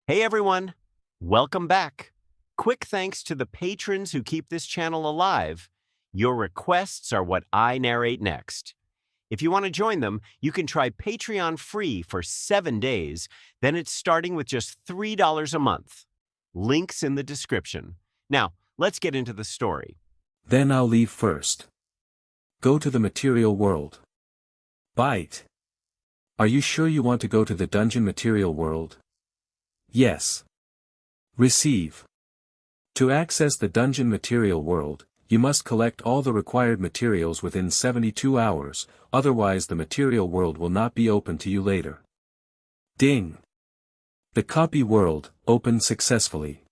Hey everyone, welcome back. Quick thanks to the patrons who keep this channel alive. Your requests are what I narrate next. If you want to join them, you can try Patreon free for 7 days, then it's starting with just $3 a month. Links in the description. Now, let's get into the story. Then I'll leave first. Go to the material world. Bite. Are you sure you want to go to the dungeon material world? Yes. Receive. To access the dungeon material world, you must collect all the required materials within 72 hours, otherwise the material world will not be open to you later. Ding. The copy world, opened successfully.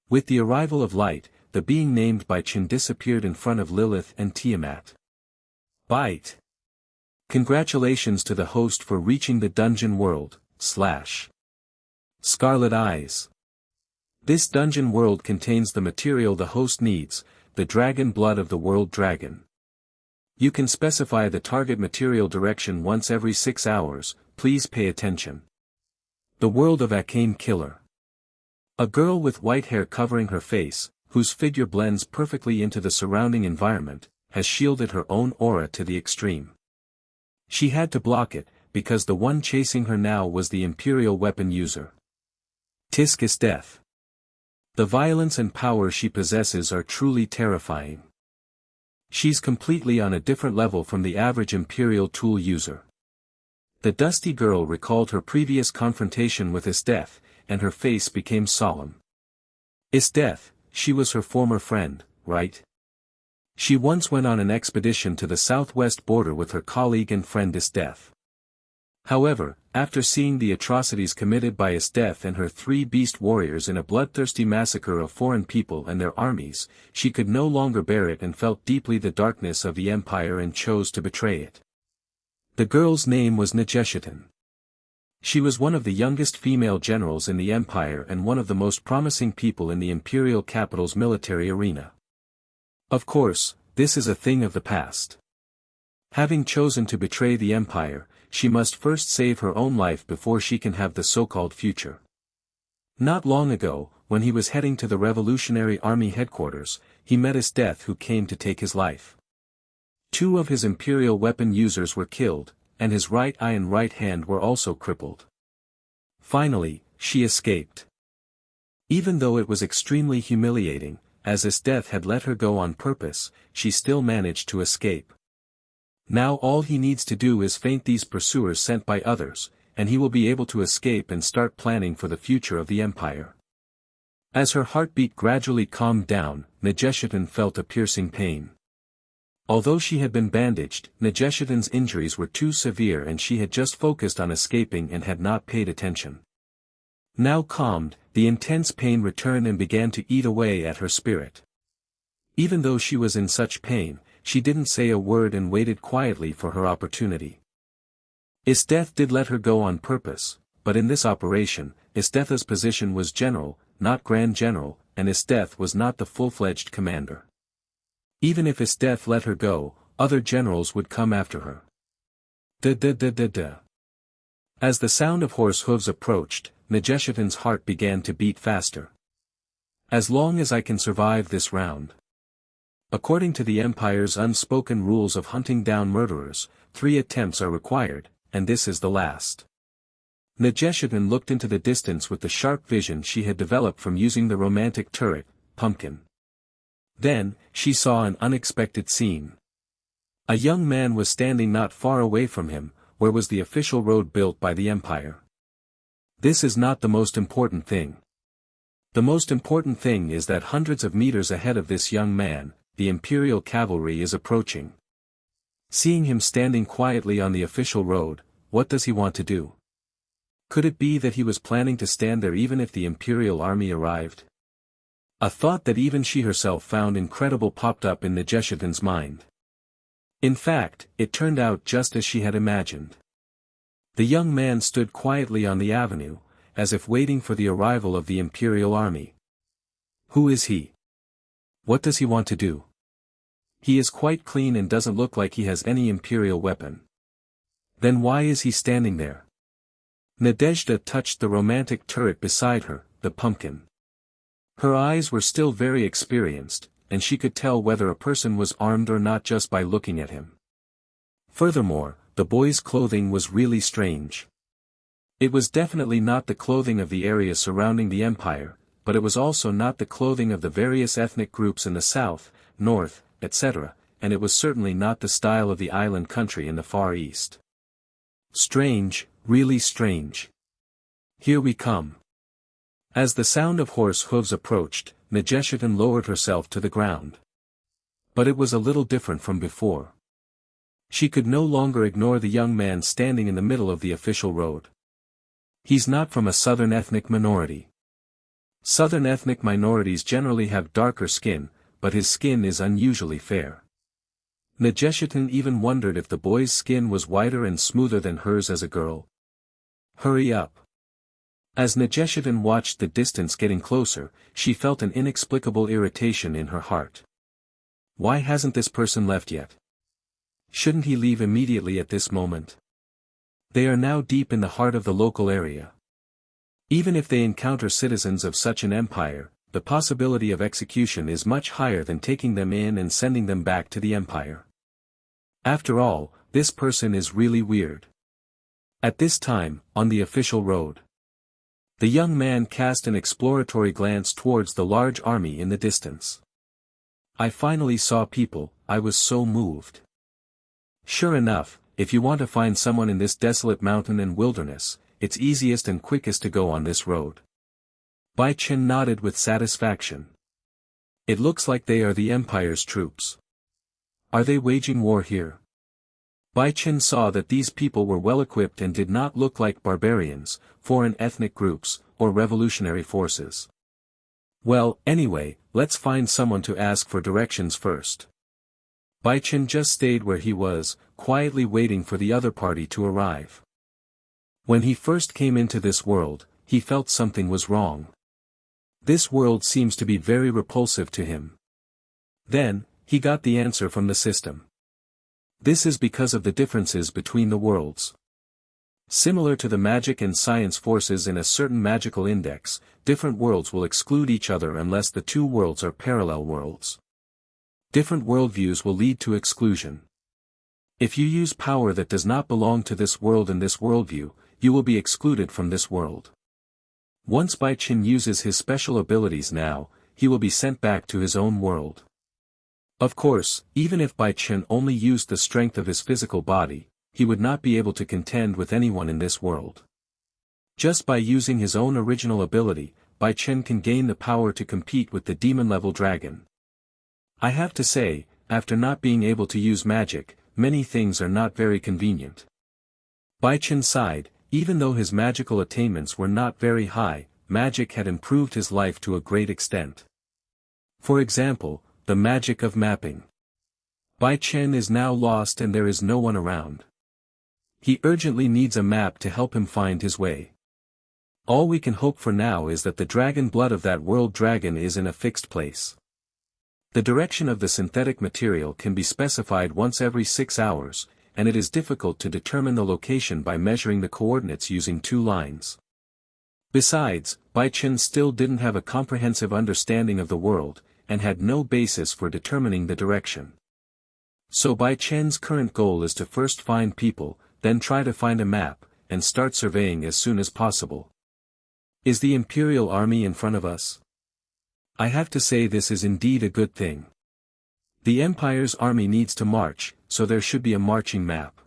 With the arrival of light, the being named Bai Chen disappeared in front of Lilith and Tiamat. Bite. Congratulations to the host for reaching the dungeon world, / Scarlet Eyes. This dungeon world contains the material the host needs, the dragon blood of the world dragon. You can specify the target material direction once every 6 hours, please pay attention. The world of Arcane Killer. A girl with white hair covering her face, whose figure blends perfectly into the surrounding environment, has shielded her own aura to the extreme. She had to block it, because the one chasing her now was the Imperial weapon user. Tisk is death. The violence and power she possesses are truly terrifying. She's completely on a different level from the average Imperial tool user. The dusty girl recalled her previous confrontation with Isdeath, and her face became solemn. Isdeath, she was her former friend, right? She once went on an expedition to the southwest border with her colleague and friend Isdeath. However, after seeing the atrocities committed by Isdeath and her 3 beast warriors in a bloodthirsty massacre of foreign people and their armies, she could no longer bear it and felt deeply the darkness of the Empire and chose to betray it. The girl's name was Negeshetan. She was one of the youngest female generals in the Empire and one of the most promising people in the Imperial capital's military arena. Of course, this is a thing of the past. Having chosen to betray the Empire, she must first save her own life before she can have the so-called future. Not long ago, when he was heading to the Revolutionary Army headquarters, he met Isdeath who came to take his life. 2 of his Imperial weapon users were killed, and his right eye and right hand were also crippled. Finally, she escaped. Even though it was extremely humiliating, as Isdeath had let her go on purpose, she still managed to escape. Now all he needs to do is feint these pursuers sent by others, and he will be able to escape and start planning for the future of the Empire. As her heartbeat gradually calmed down, Negeshetan felt a piercing pain. Although she had been bandaged, Negeshetan's injuries were too severe and she had just focused on escaping and had not paid attention. Now calmed, the intense pain returned and began to eat away at her spirit. Even though she was in such pain, she didn't say a word and waited quietly for her opportunity. Isdeath did let her go on purpose, but in this operation, Isdeath's position was general, not grand general, and Isdeath was not the full-fledged commander. Even if Isdeath let her go, other generals would come after her. Da-da-da-da-da. As the sound of horse hooves approached, Negeshetan's heart began to beat faster. As long as I can survive this round. According to the Empire's unspoken rules of hunting down murderers, 3 attempts are required, and this is the last. Negeshetan looked into the distance with the sharp vision she had developed from using the romantic turret, Pumpkin. Then, she saw an unexpected scene. A young man was standing not far away from him, where was the official road built by the Empire. This is not the most important thing. The most important thing is that hundreds of meters ahead of this young man, the Imperial cavalry is approaching. Seeing him standing quietly on the official road, what does he want to do? Could it be that he was planning to stand there even if the Imperial army arrived? A thought that even she herself found incredible popped up in Negeshetan's mind. In fact, it turned out just as she had imagined. The young man stood quietly on the avenue, as if waiting for the arrival of the Imperial army. Who is he? What does he want to do? He is quite clean and doesn't look like he has any Imperial weapon. Then why is he standing there? Nadezhda touched the romantic turret beside her, the pumpkin. Her eyes were still very experienced, and she could tell whether a person was armed or not just by looking at him. Furthermore, the boy's clothing was really strange. It was definitely not the clothing of the area surrounding the empire, but it was also not the clothing of the various ethnic groups in the south, north, etc., and it was certainly not the style of the island country in the Far East. Strange, really strange. Here we come. As the sound of horse hooves approached, Nadezhda lowered herself to the ground. But it was a little different from before. She could no longer ignore the young man standing in the middle of the official road. He's not from a southern ethnic minority. Southern ethnic minorities generally have darker skin, but his skin is unusually fair. Nadezhda even wondered if the boy's skin was whiter and smoother than hers as a girl. Hurry up. As Nadezhda watched the distance getting closer, she felt an inexplicable irritation in her heart. Why hasn't this person left yet? Shouldn't he leave immediately at this moment? They are now deep in the heart of the local area. Even if they encounter citizens of such an empire, the possibility of execution is much higher than taking them in and sending them back to the empire. After all, this person is really weird. At this time, on the official road, the young man cast an exploratory glance towards the large army in the distance. I finally saw people, I was so moved. Sure enough, if you want to find someone in this desolate mountain and wilderness, it's easiest and quickest to go on this road. Bai Chen nodded with satisfaction. It looks like they are the Empire's troops. Are they waging war here? Bai Chen saw that these people were well equipped and did not look like barbarians, foreign ethnic groups, or revolutionary forces. Well, anyway, let's find someone to ask for directions first. Bai Chen just stayed where he was, quietly waiting for the other party to arrive. When he first came into this world, he felt something was wrong. This world seems to be very repulsive to him. Then, he got the answer from the system. This is because of the differences between the worlds. Similar to the magic and science forces in a certain magical index, different worlds will exclude each other unless the two worlds are parallel worlds. Different worldviews will lead to exclusion. If you use power that does not belong to this world and this worldview, you will be excluded from this world. Once Bai Chen uses his special abilities now, he will be sent back to his own world. Of course, even if Bai Chen only used the strength of his physical body, he would not be able to contend with anyone in this world. Just by using his own original ability, Bai Chen can gain the power to compete with the demon-level dragon. I have to say, after not being able to use magic, many things are not very convenient. Bai Chen sighed. Even though his magical attainments were not very high, magic had improved his life to a great extent. For example, the magic of mapping. Bai Chen is now lost and there is no one around. He urgently needs a map to help him find his way. All we can hope for now is that the dragon blood of that world dragon is in a fixed place. The direction of the synthetic material can be specified once every 6 hours, and it is difficult to determine the location by measuring the coordinates using 2 lines. Besides, Bai Chen still didn't have a comprehensive understanding of the world, and had no basis for determining the direction. So Bai Chen's current goal is to first find people, then try to find a map, and start surveying as soon as possible. Is the Imperial Army in front of us? I have to say this is indeed a good thing. The Empire's army needs to march, so there should be a marching map.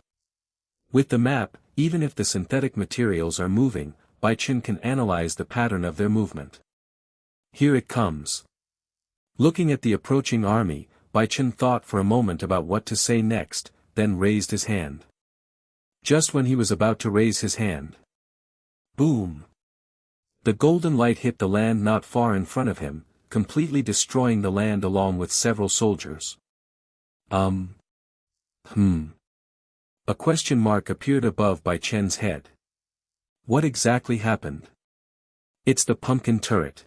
With the map, even if the synthetic materials are moving, Bai Chen can analyze the pattern of their movement. Here it comes. Looking at the approaching army, Bai Chen thought for a moment about what to say next, then raised his hand. Just when he was about to raise his hand. Boom! The golden light hit the land not far in front of him, completely destroying the land along with several soldiers. A question mark appeared above Bai Chen's head. What exactly happened? It's the pumpkin turret.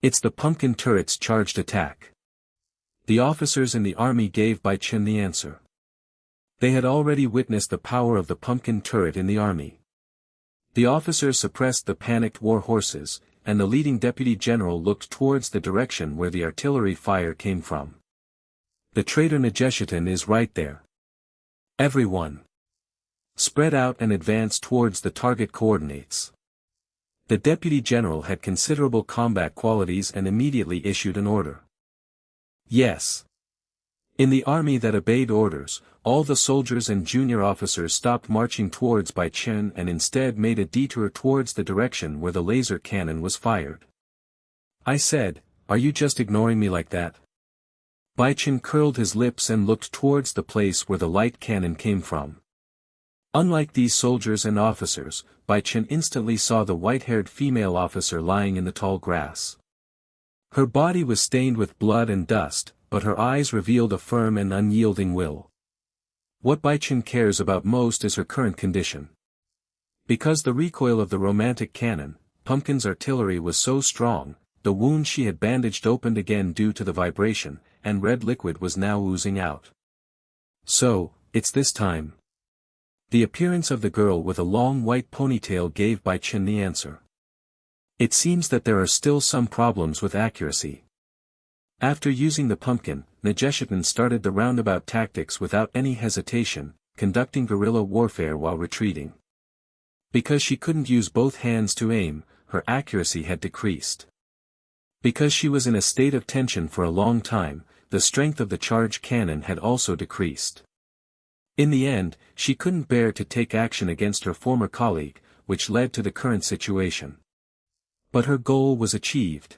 It's the pumpkin turret's charged attack. The officers in the army gave Bai Chen the answer. They had already witnessed the power of the pumpkin turret in the army. The officers suppressed the panicked war horses, and the leading deputy general looked towards the direction where the artillery fire came from. The traitor Negeshetan is right there. Everyone, spread out and advance towards the target coordinates. The deputy general had considerable combat qualities and immediately issued an order. Yes. In the army that obeyed orders, all the soldiers and junior officers stopped marching towards Bai Chen and instead made a detour towards the direction where the laser cannon was fired. I said, "Are you just ignoring me like that?" Bai Chen curled his lips and looked towards the place where the light cannon came from. Unlike these soldiers and officers, Bai Chen instantly saw the white-haired female officer lying in the tall grass. Her body was stained with blood and dust, but her eyes revealed a firm and unyielding will. What Bai Chen cares about most is her current condition. Because the recoil of the romantic cannon, Pumpkin's artillery was so strong, the wound she had bandaged opened again due to the vibration, and red liquid was now oozing out. So, it's this time. The appearance of the girl with a long white ponytail gave Bai Chen the answer. It seems that there are still some problems with accuracy. After using the pumpkin, Negeshetan started the roundabout tactics without any hesitation, conducting guerrilla warfare while retreating. Because she couldn't use both hands to aim, her accuracy had decreased. Because she was in a state of tension for a long time, the strength of the charge cannon had also decreased. In the end, she couldn't bear to take action against her former colleague, which led to the current situation. But her goal was achieved.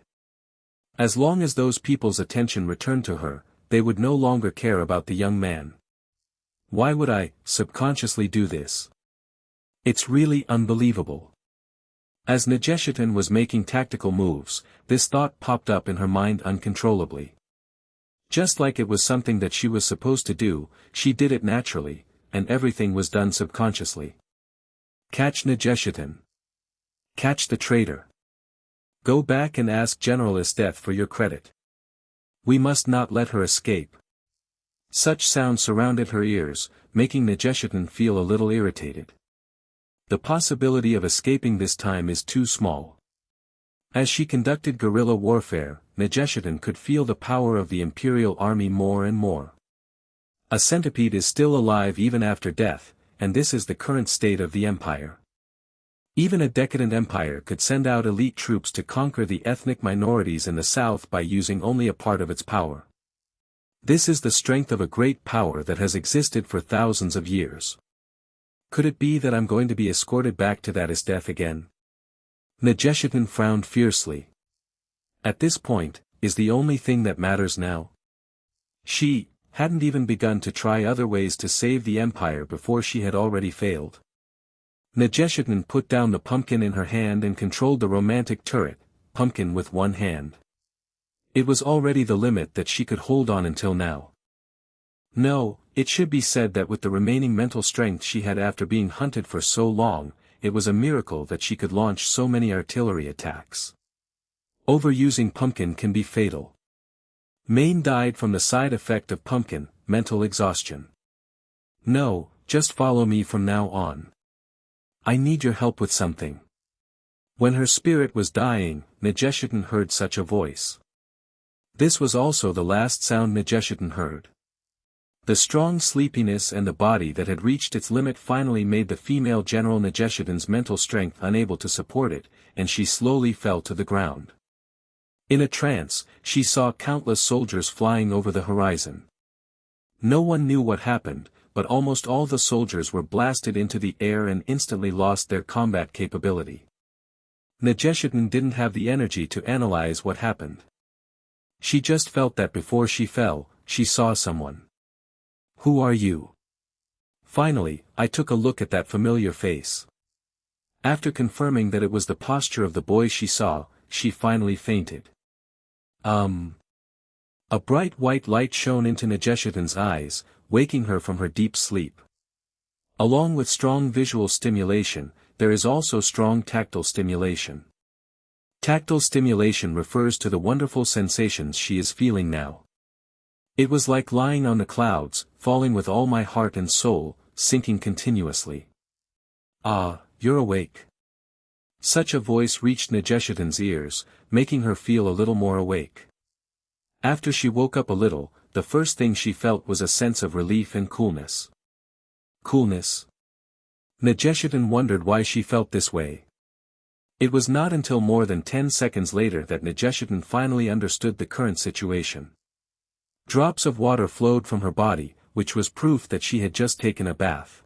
As long as those people's attention returned to her, they would no longer care about the young man. Why would I, subconsciously do this? It's really unbelievable. As Negeshetan was making tactical moves, this thought popped up in her mind uncontrollably. Just like it was something that she was supposed to do, she did it naturally, and everything was done subconsciously. Catch Negeshetan. Catch the traitor. Go back and ask General Esteth for your credit. We must not let her escape. Such sounds surrounded her ears, making Negeshetan feel a little irritated. The possibility of escaping this time is too small. As she conducted guerrilla warfare, Negeshetan could feel the power of the Imperial Army more and more. A centipede is still alive even after death, and this is the current state of the Empire. Even a decadent empire could send out elite troops to conquer the ethnic minorities in the south by using only a part of its power. This is the strength of a great power that has existed for thousands of years. Could it be that I'm going to be escorted back to that Esteth again? Negeshetan frowned fiercely. At this point, is the only thing that matters now? She hadn't even begun to try other ways to save the Empire before she had already failed. Negeshetan put down the pumpkin in her hand and controlled the romantic turret, pumpkin with one hand. It was already the limit that she could hold on until now. No, it should be said that with the remaining mental strength she had after being hunted for so long, it was a miracle that she could launch so many artillery attacks. Overusing pumpkin can be fatal. Maine died from the side effect of pumpkin, mental exhaustion. No, just follow me from now on. I need your help with something. When her spirit was dying, Negeshetan heard such a voice. This was also the last sound Negeshetan heard. The strong sleepiness and the body that had reached its limit finally made the female General Negeshetan's mental strength unable to support it, and she slowly fell to the ground. In a trance, she saw countless soldiers flying over the horizon. No one knew what happened, but almost all the soldiers were blasted into the air and instantly lost their combat capability. Negeshetan didn't have the energy to analyze what happened. She just felt that before she fell, she saw someone. Who are you? Finally, I took a look at that familiar face. After confirming that it was the posture of the boy she saw, she finally fainted. A bright white light shone into Negeshetan's eyes, waking her from her deep sleep. Along with strong visual stimulation, there is also strong tactile stimulation. Tactile stimulation refers to the wonderful sensations she is feeling now. It was like lying on the clouds, falling with all my heart and soul, sinking continuously. Ah, you're awake. Such a voice reached Nejeshitan's ears, making her feel a little more awake. After she woke up a little, the first thing she felt was a sense of relief and coolness. Coolness? Nejeshitan wondered why she felt this way. It was not until more than 10 seconds later that Nejeshitan finally understood the current situation. Drops of water flowed from her body, which was proof that she had just taken a bath.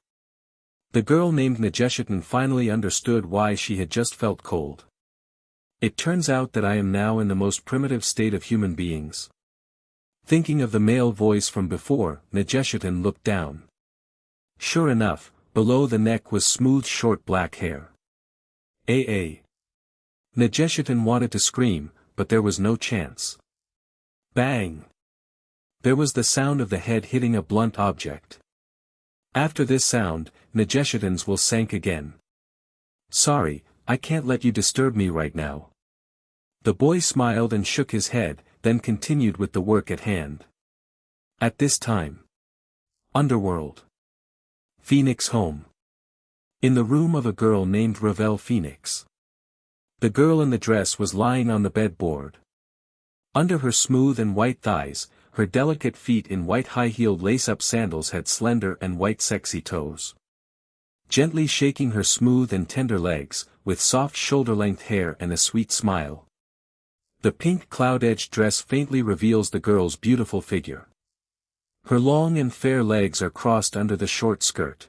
The girl named Nejeshitan finally understood why she had just felt cold. It turns out that I am now in the most primitive state of human beings. Thinking of the male voice from before, Nejeshitan looked down. Sure enough, below the neck was smooth short black hair. Nejeshitan wanted to scream, but there was no chance. Bang! There was the sound of the head hitting a blunt object. After this sound, Nejeshitan's will sank again. Sorry, I can't let you disturb me right now. The boy smiled and shook his head, then continued with the work at hand. At this time. Underworld. Phoenix home. In the room of a girl named Ravel Phoenix. The girl in the dress was lying on the bedboard. Under her smooth and white thighs, her delicate feet in white high-heeled lace-up sandals had slender and white sexy toes. Gently shaking her smooth and tender legs, with soft shoulder-length hair and a sweet smile. The pink cloud-edged dress faintly reveals the girl's beautiful figure. Her long and fair legs are crossed under the short skirt.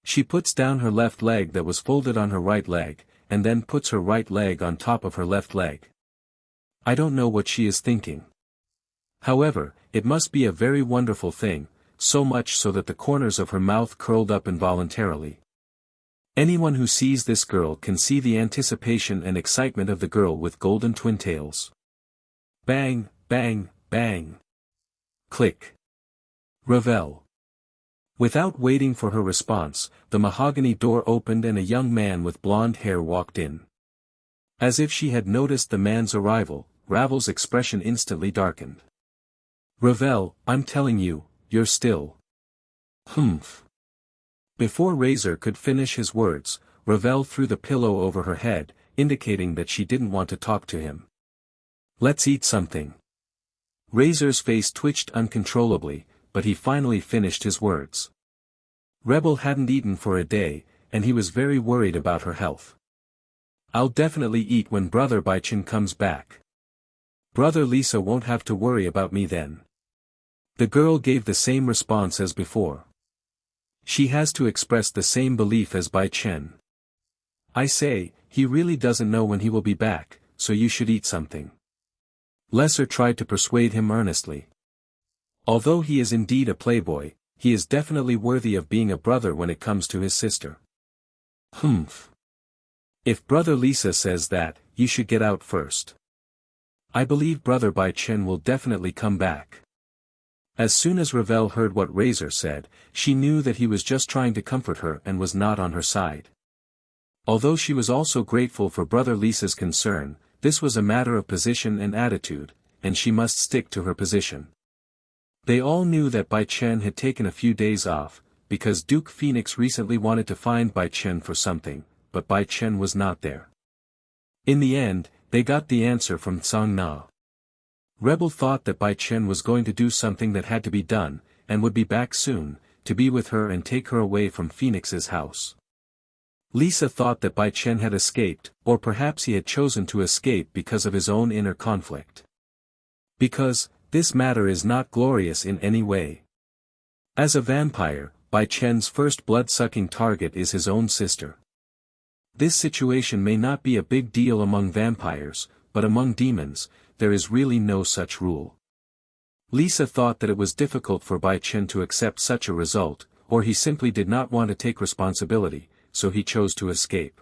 She puts down her left leg that was folded on her right leg, and then puts her right leg on top of her left leg. I don't know what she is thinking. However, it must be a very wonderful thing, so much so that the corners of her mouth curled up involuntarily. Anyone who sees this girl can see the anticipation and excitement of the girl with golden twin tails. Bang, bang, bang. Click. Ravel. Without waiting for her response, the mahogany door opened and a young man with blonde hair walked in. As if she had noticed the man's arrival, Ravel's expression instantly darkened. Ravel, I'm telling you, you're still. Humph. Before Razor could finish his words, Ravel threw the pillow over her head, indicating that she didn't want to talk to him. Let's eat something. Razor's face twitched uncontrollably, but he finally finished his words. Rebel hadn't eaten for a day, and he was very worried about her health. I'll definitely eat when Brother Bai Chen comes back. Brother Lisa won't have to worry about me then. The girl gave the same response as before. She has to express the same belief as Bai Chen. I say, he really doesn't know when he will be back, so you should eat something. Lesser tried to persuade him earnestly. Although he is indeed a playboy, he is definitely worthy of being a brother when it comes to his sister. Humph. If Brother Lisa says that, you should get out first. I believe Brother Bai Chen will definitely come back. As soon as Ravel heard what Razor said, she knew that he was just trying to comfort her and was not on her side. Although she was also grateful for Brother Lisa's concern, this was a matter of position and attitude, and she must stick to her position. They all knew that Bai Chen had taken a few days off, because Duke Phoenix recently wanted to find Bai Chen for something, but Bai Chen was not there. In the end, they got the answer from Tsang Na. Rebel thought that Bai Chen was going to do something that had to be done, and would be back soon, to be with her and take her away from Phoenix's house. Lisa thought that Bai Chen had escaped, or perhaps he had chosen to escape because of his own inner conflict. Because, this matter is not glorious in any way. As a vampire, Bai Chen's first blood-sucking target is his own sister. This situation may not be a big deal among vampires, but among demons, there is really no such rule. Lisa thought that it was difficult for Bai Chen to accept such a result, or he simply did not want to take responsibility, so he chose to escape.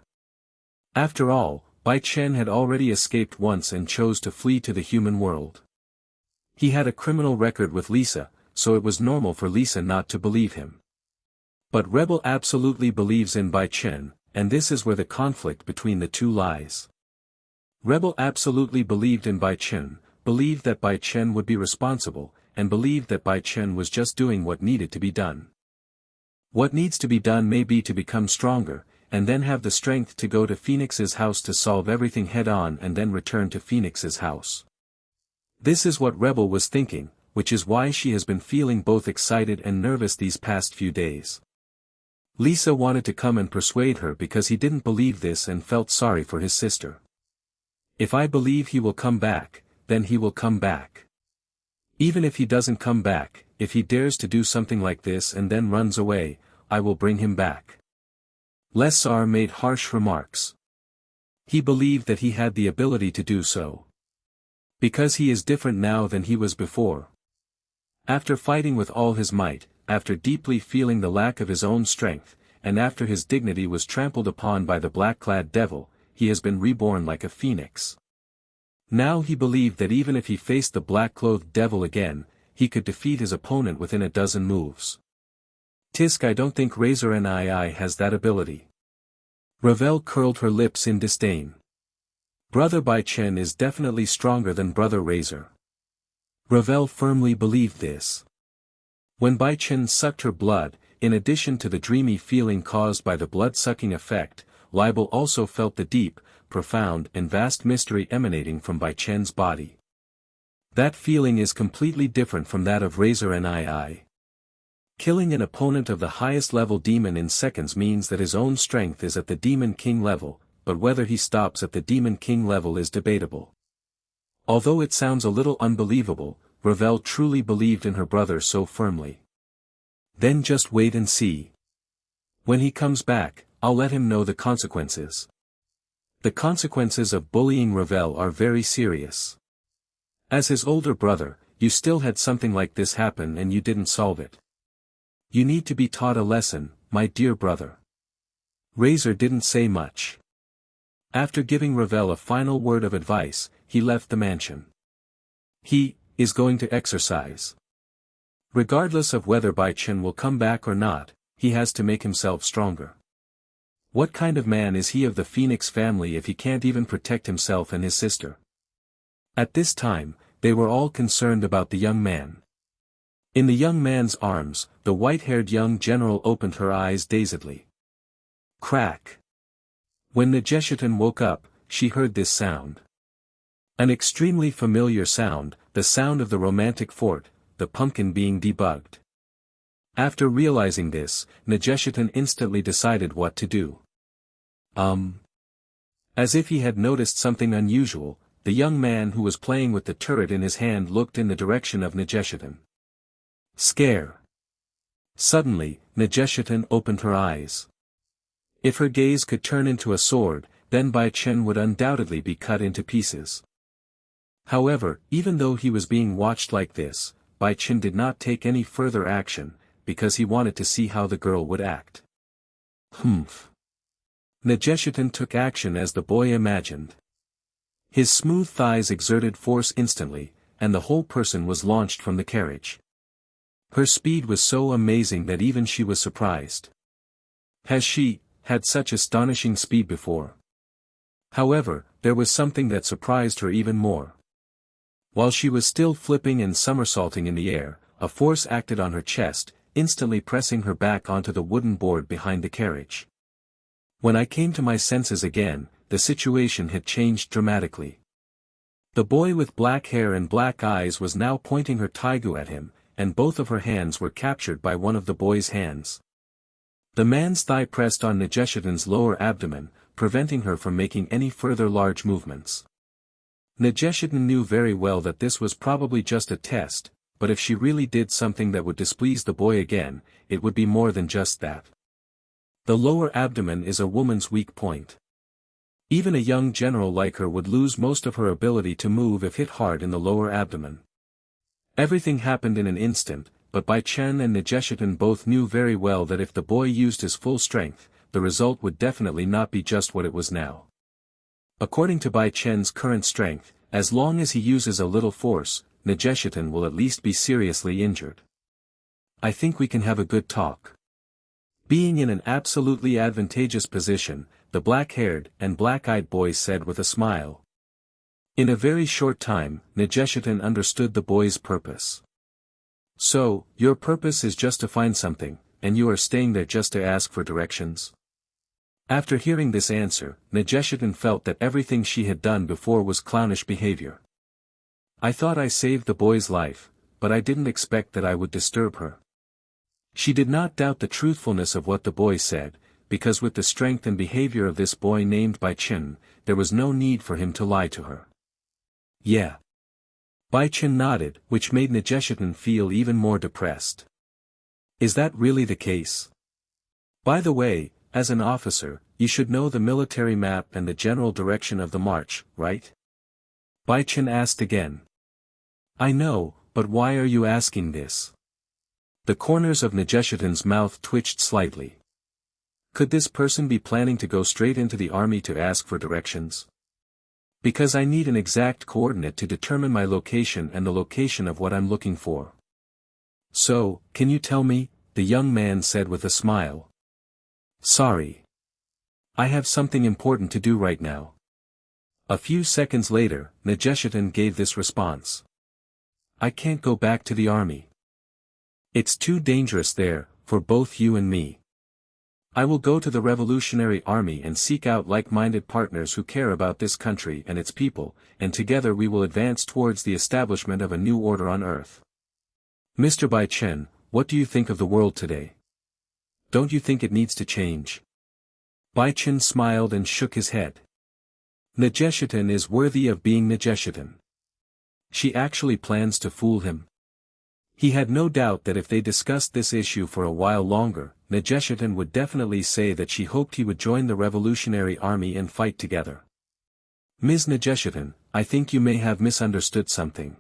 After all, Bai Chen had already escaped once and chose to flee to the human world. He had a criminal record with Lisa, so it was normal for Lisa not to believe him. But Rebel absolutely believes in Bai Chen, and this is where the conflict between the two lies. Rebel absolutely believed in Bai Chen, believed that Bai Chen would be responsible, and believed that Bai Chen was just doing what needed to be done. What needs to be done may be to become stronger, and then have the strength to go to Phoenix's house to solve everything head-on and then return to Phoenix's house. This is what Rebel was thinking, which is why she has been feeling both excited and nervous these past few days. Lisa wanted to come and persuade her because he didn't believe this and felt sorry for his sister. If I believe he will come back, then he will come back. Even if he doesn't come back, if he dares to do something like this and then runs away, I will bring him back. Lesar made harsh remarks. He believed that he had the ability to do so. Because he is different now than he was before. After fighting with all his might, after deeply feeling the lack of his own strength, and after his dignity was trampled upon by the black-clad devil, he has been reborn like a phoenix. Now he believed that even if he faced the black-clothed devil again, he could defeat his opponent within a dozen moves. Tisk, I don't think Razor NII has that ability. Ravel curled her lips in disdain. Brother Bai Chen is definitely stronger than Brother Razor. Ravel firmly believed this. When Bai Chen sucked her blood, in addition to the dreamy feeling caused by the blood-sucking effect, Libel also felt the deep, profound and vast mystery emanating from Bai Chen's body. That feeling is completely different from that of Razor NII. Killing an opponent of the highest level demon in seconds means that his own strength is at the Demon King level, but whether he stops at the Demon King level is debatable. Although it sounds a little unbelievable, Ravel truly believed in her brother so firmly. Then just wait and see. When he comes back, I'll let him know the consequences. The consequences of bullying Ravel are very serious. As his older brother, you still had something like this happen and you didn't solve it. You need to be taught a lesson, my dear brother. Razor didn't say much. After giving Ravel a final word of advice, he left the mansion. He is going to exercise. Regardless of whether Bai Chen will come back or not, he has to make himself stronger. What kind of man is he of the Phoenix family if he can't even protect himself and his sister? At this time, they were all concerned about the young man. In the young man's arms, the white-haired young general opened her eyes dazedly. Crack. When Negeshetan woke up, she heard this sound. An extremely familiar sound, the sound of the romantic fort, the pumpkin being debugged. After realizing this, Negeshetan instantly decided what to do. As if he had noticed something unusual, the young man who was playing with the turret in his hand looked in the direction of Negeshetan. Scare. Suddenly, Negeshetan opened her eyes. If her gaze could turn into a sword, then Bai Chen would undoubtedly be cut into pieces. However, even though he was being watched like this, Bai Chen did not take any further action, because he wanted to see how the girl would act. Humph. Negeshetan took action as the boy imagined. His smooth thighs exerted force instantly, and the whole person was launched from the carriage. Her speed was so amazing that even she was surprised. Has she had such astonishing speed before? However, there was something that surprised her even more. While she was still flipping and somersaulting in the air, a force acted on her chest, instantly pressing her back onto the wooden board behind the carriage. When I came to my senses again, the situation had changed dramatically. The boy with black hair and black eyes was now pointing her taigu at him, and both of her hands were captured by one of the boy's hands. The man's thigh pressed on Negeshetan's lower abdomen, preventing her from making any further large movements. Negeshetan knew very well that this was probably just a test, but if she really did something that would displease the boy again, it would be more than just that. The lower abdomen is a woman's weak point. Even a young general like her would lose most of her ability to move if hit hard in the lower abdomen. Everything happened in an instant, but Bai Chen and Negeshetan both knew very well that if the boy used his full strength, the result would definitely not be just what it was now. According to Bai Chen's current strength, as long as he uses a little force, Negeshetan will at least be seriously injured. I think we can have a good talk. Being in an absolutely advantageous position, the black-haired and black-eyed boy said with a smile. In a very short time, Negeshetan understood the boy's purpose. So, your purpose is just to find something, and you are staying there just to ask for directions? After hearing this answer, Nejeshitin felt that everything she had done before was clownish behavior. I thought I saved the boy's life, but I didn't expect that I would disturb her. She did not doubt the truthfulness of what the boy said, because with the strength and behavior of this boy named Bai Chen, there was no need for him to lie to her. Yeah. Bai Chen nodded, which made Nejeshitin feel even more depressed. Is that really the case? By the way, as an officer, you should know the military map and the general direction of the march, right? Bai Chen asked again. I know, but why are you asking this? The corners of Nejeshitin's mouth twitched slightly. Could this person be planning to go straight into the army to ask for directions? Because I need an exact coordinate to determine my location and the location of what I'm looking for. So, can you tell me? The young man said with a smile. Sorry. I have something important to do right now. A few seconds later, Nejeshitin gave this response. I can't go back to the army. It's too dangerous there, for both you and me. I will go to the Revolutionary Army and seek out like-minded partners who care about this country and its people, and together we will advance towards the establishment of a new order on Earth. Mr. Bai Chen, what do you think of the world today? Don't you think it needs to change? Bai Chen smiled and shook his head. Nejeshitin is worthy of being Nejeshitin. She actually plans to fool him. He had no doubt that if they discussed this issue for a while longer, Nejeshitin would definitely say that she hoped he would join the Revolutionary Army and fight together. Ms. Nejeshitin, I think you may have misunderstood something.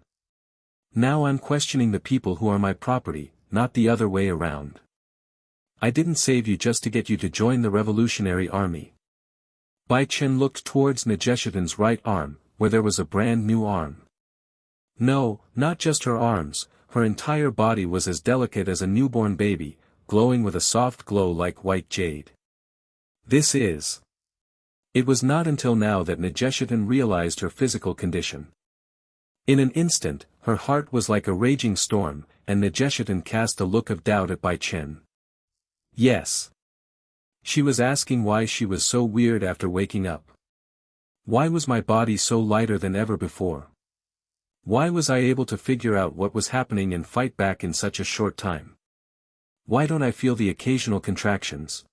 Now I'm questioning the people who are my property, not the other way around. I didn't save you just to get you to join the Revolutionary Army. Bai Chen looked towards Nejeshitin's right arm, where there was a brand new arm. No, not just her arms, her entire body was as delicate as a newborn baby, glowing with a soft glow like white jade. This is. It was not until now that Nejeshitin realized her physical condition. In an instant, her heart was like a raging storm, and Nejeshitin cast a look of doubt at Bai Chen. Yes. She was asking why she was so weird after waking up. Why was my body so lighter than ever before? Why was I able to figure out what was happening and fight back in such a short time? Why don't I feel the occasional contractions?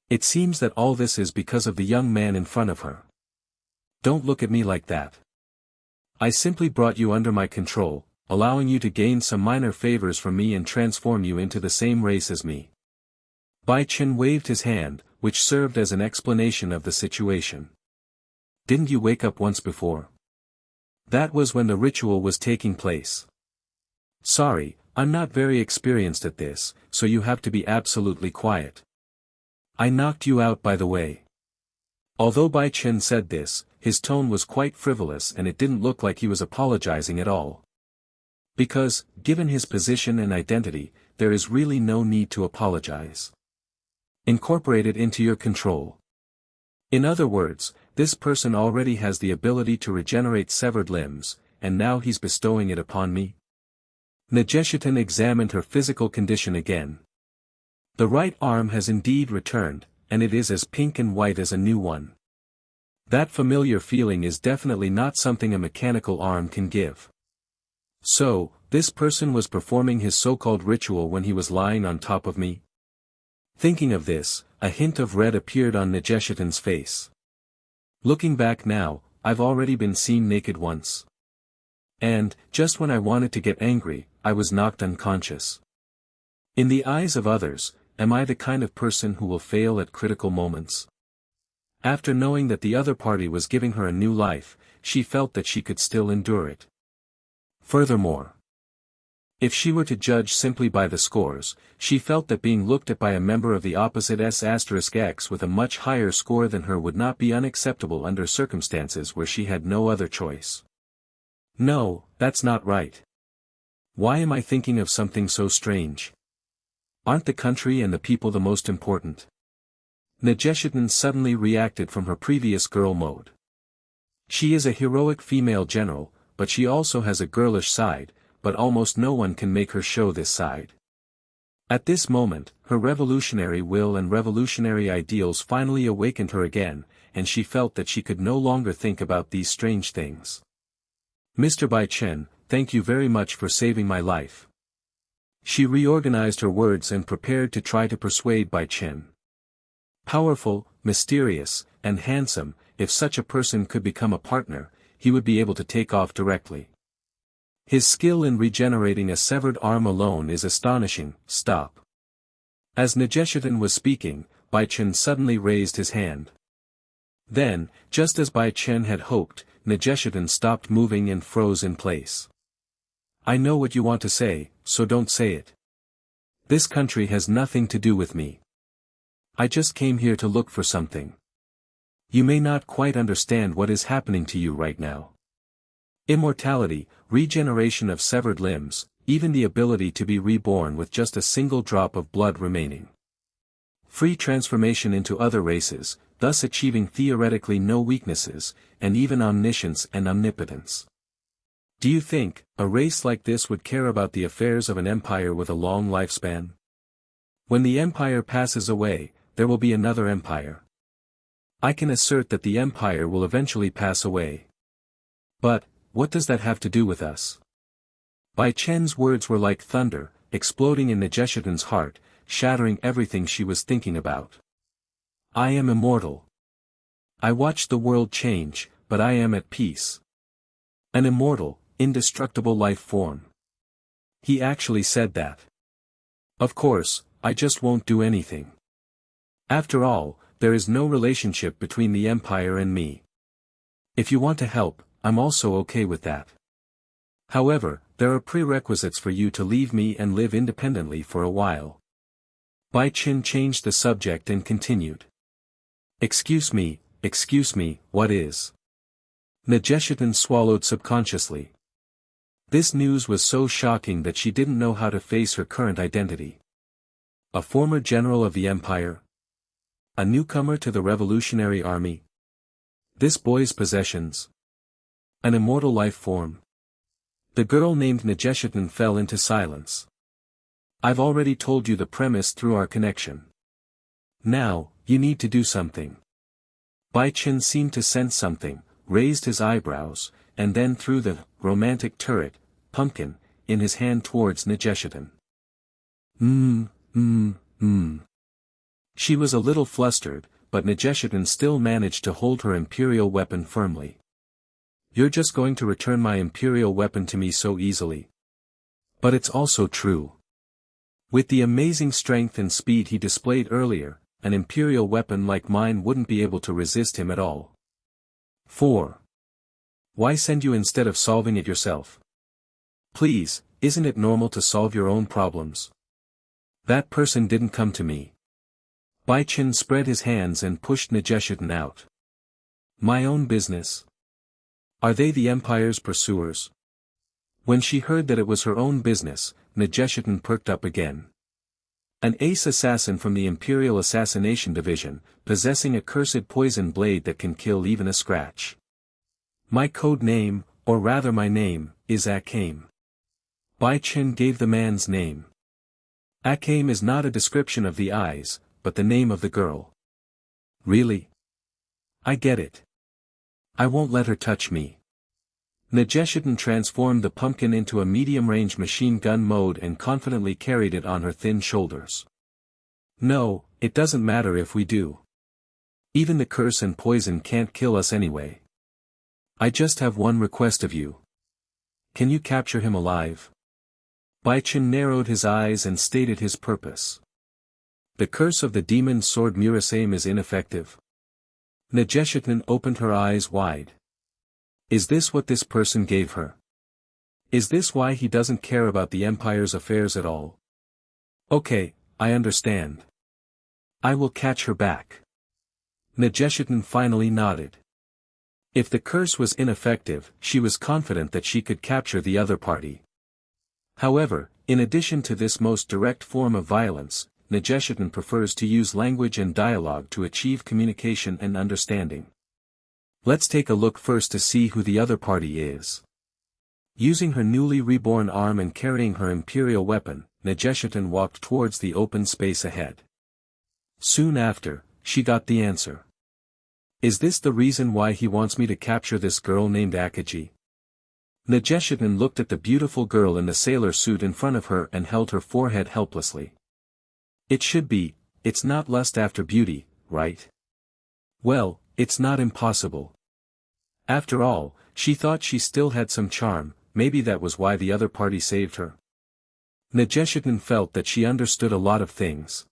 It seems that all this is because of the young man in front of her. Don't look at me like that. I simply brought you under my control, allowing you to gain some minor favors from me and transform you into the same race as me. Bai Chen waved his hand, which served as an explanation of the situation. Didn't you wake up once before? That was when the ritual was taking place. Sorry, I'm not very experienced at this, so you have to be absolutely quiet. I knocked you out by the way. Although Bai Chen said this, his tone was quite frivolous and it didn't look like he was apologizing at all. Because, given his position and identity, there is really no need to apologize. Incorporate it into your control. In other words, this person already has the ability to regenerate severed limbs, and now he's bestowing it upon me? Nejeshitin examined her physical condition again. The right arm has indeed returned, and it is as pink and white as a new one. That familiar feeling is definitely not something a mechanical arm can give. So, this person was performing his so-called ritual when he was lying on top of me? Thinking of this, a hint of red appeared on Nejeshitin's face. Looking back now, I've already been seen naked once. And, just when I wanted to get angry, I was knocked unconscious. In the eyes of others, am I the kind of person who will fail at critical moments? After knowing that the other party was giving her a new life, she felt that she could still endure it. Furthermore, if she were to judge simply by the scores, she felt that being looked at by a member of the opposite S*X with a much higher score than her would not be unacceptable under circumstances where she had no other choice. No, that's not right. Why am I thinking of something so strange? Aren't the country and the people the most important? Nejeshitin suddenly reacted from her previous girl mode. She is a heroic female general, but she also has a girlish side, but almost no one can make her show this side. At this moment, her revolutionary will and revolutionary ideals finally awakened her again, and she felt that she could no longer think about these strange things. Mr. Bai Chen, thank you very much for saving my life. She reorganized her words and prepared to try to persuade Bai Chen. Powerful, mysterious, and handsome, if such a person could become a partner, he would be able to take off directly. His skill in regenerating a severed arm alone is astonishing. Stop. As Nageshitan was speaking, Bai Chen suddenly raised his hand. Then, just as Bai Chen had hoped, Nageshitan stopped moving and froze in place. I know what you want to say, so don't say it. This country has nothing to do with me. I just came here to look for something. You may not quite understand what is happening to you right now. Immortality, regeneration of severed limbs, even the ability to be reborn with just a single drop of blood remaining. Free transformation into other races, thus achieving theoretically no weaknesses, and even omniscience and omnipotence. Do you think a race like this would care about the affairs of an empire with a long lifespan? When the empire passes away, there will be another empire. I can assert that the empire will eventually pass away. But, what does that have to do with us? Bai Chen's words were like thunder, exploding in Nageshitan's heart, shattering everything she was thinking about. I am immortal. I watch the world change, but I am at peace. An immortal, indestructible life form. He actually said that. Of course, I just won't do anything. After all, there is no relationship between the empire and me. If you want to help, I'm also okay with that. However, there are prerequisites for you to leave me and live independently for a while. Bai Chen changed the subject and continued. Excuse me, what is? Nageshitan swallowed subconsciously. This news was so shocking that she didn't know how to face her current identity. A former general of the empire? A newcomer to the revolutionary army? This boy's possessions? An immortal life form? The girl named Nageshitan fell into silence. I've already told you the premise through our connection. Now, you need to do something. Bai Chen seemed to sense something, raised his eyebrows, and then threw the romantic turret, pumpkin, in his hand towards Nageshitan. She was a little flustered, but Nageshitan still managed to hold her imperial weapon firmly. You're just going to return my imperial weapon to me so easily. But it's also true. With the amazing strength and speed he displayed earlier, an imperial weapon like mine wouldn't be able to resist him at all. 4. Why send you instead of solving it yourself? Please, isn't it normal to solve your own problems? That person didn't come to me. Bai Chen spread his hands and pushed Nageshitan out. My own business? Are they the Empire's pursuers? When she heard that it was her own business, Nageshitan perked up again. An ace assassin from the Imperial Assassination Division, possessing a cursed poison blade that can kill even a scratch. My code name, or rather my name, is Akame. Bai Chen gave the man's name. Akame is not a description of the eyes, but the name of the girl. Really? I get it. I won't let her touch me. Nageshitan transformed the pumpkin into a medium-range machine gun mode and confidently carried it on her thin shoulders. No, it doesn't matter if we do. Even the curse and poison can't kill us anyway. I just have one request of you. Can you capture him alive? Bai Chen narrowed his eyes and stated his purpose. The curse of the demon sword Murasame is ineffective. Nageshitan opened her eyes wide. Is this what this person gave her? Is this why he doesn't care about the Empire's affairs at all? Okay, I understand. I will catch her back. Nageshitan finally nodded. If the curse was ineffective, she was confident that she could capture the other party. However, in addition to this most direct form of violence, Nageshitan prefers to use language and dialogue to achieve communication and understanding. Let's take a look first to see who the other party is. Using her newly reborn arm and carrying her imperial weapon, Negeshetan walked towards the open space ahead. Soon after, she got the answer. Is this the reason why he wants me to capture this girl named Akagi? Negeshetan looked at the beautiful girl in the sailor suit in front of her and held her forehead helplessly. It should be, it's not lust after beauty, right? Well, it's not impossible. After all, she thought she still had some charm, maybe that was why the other party saved her. Negeshetan felt that she understood a lot of things.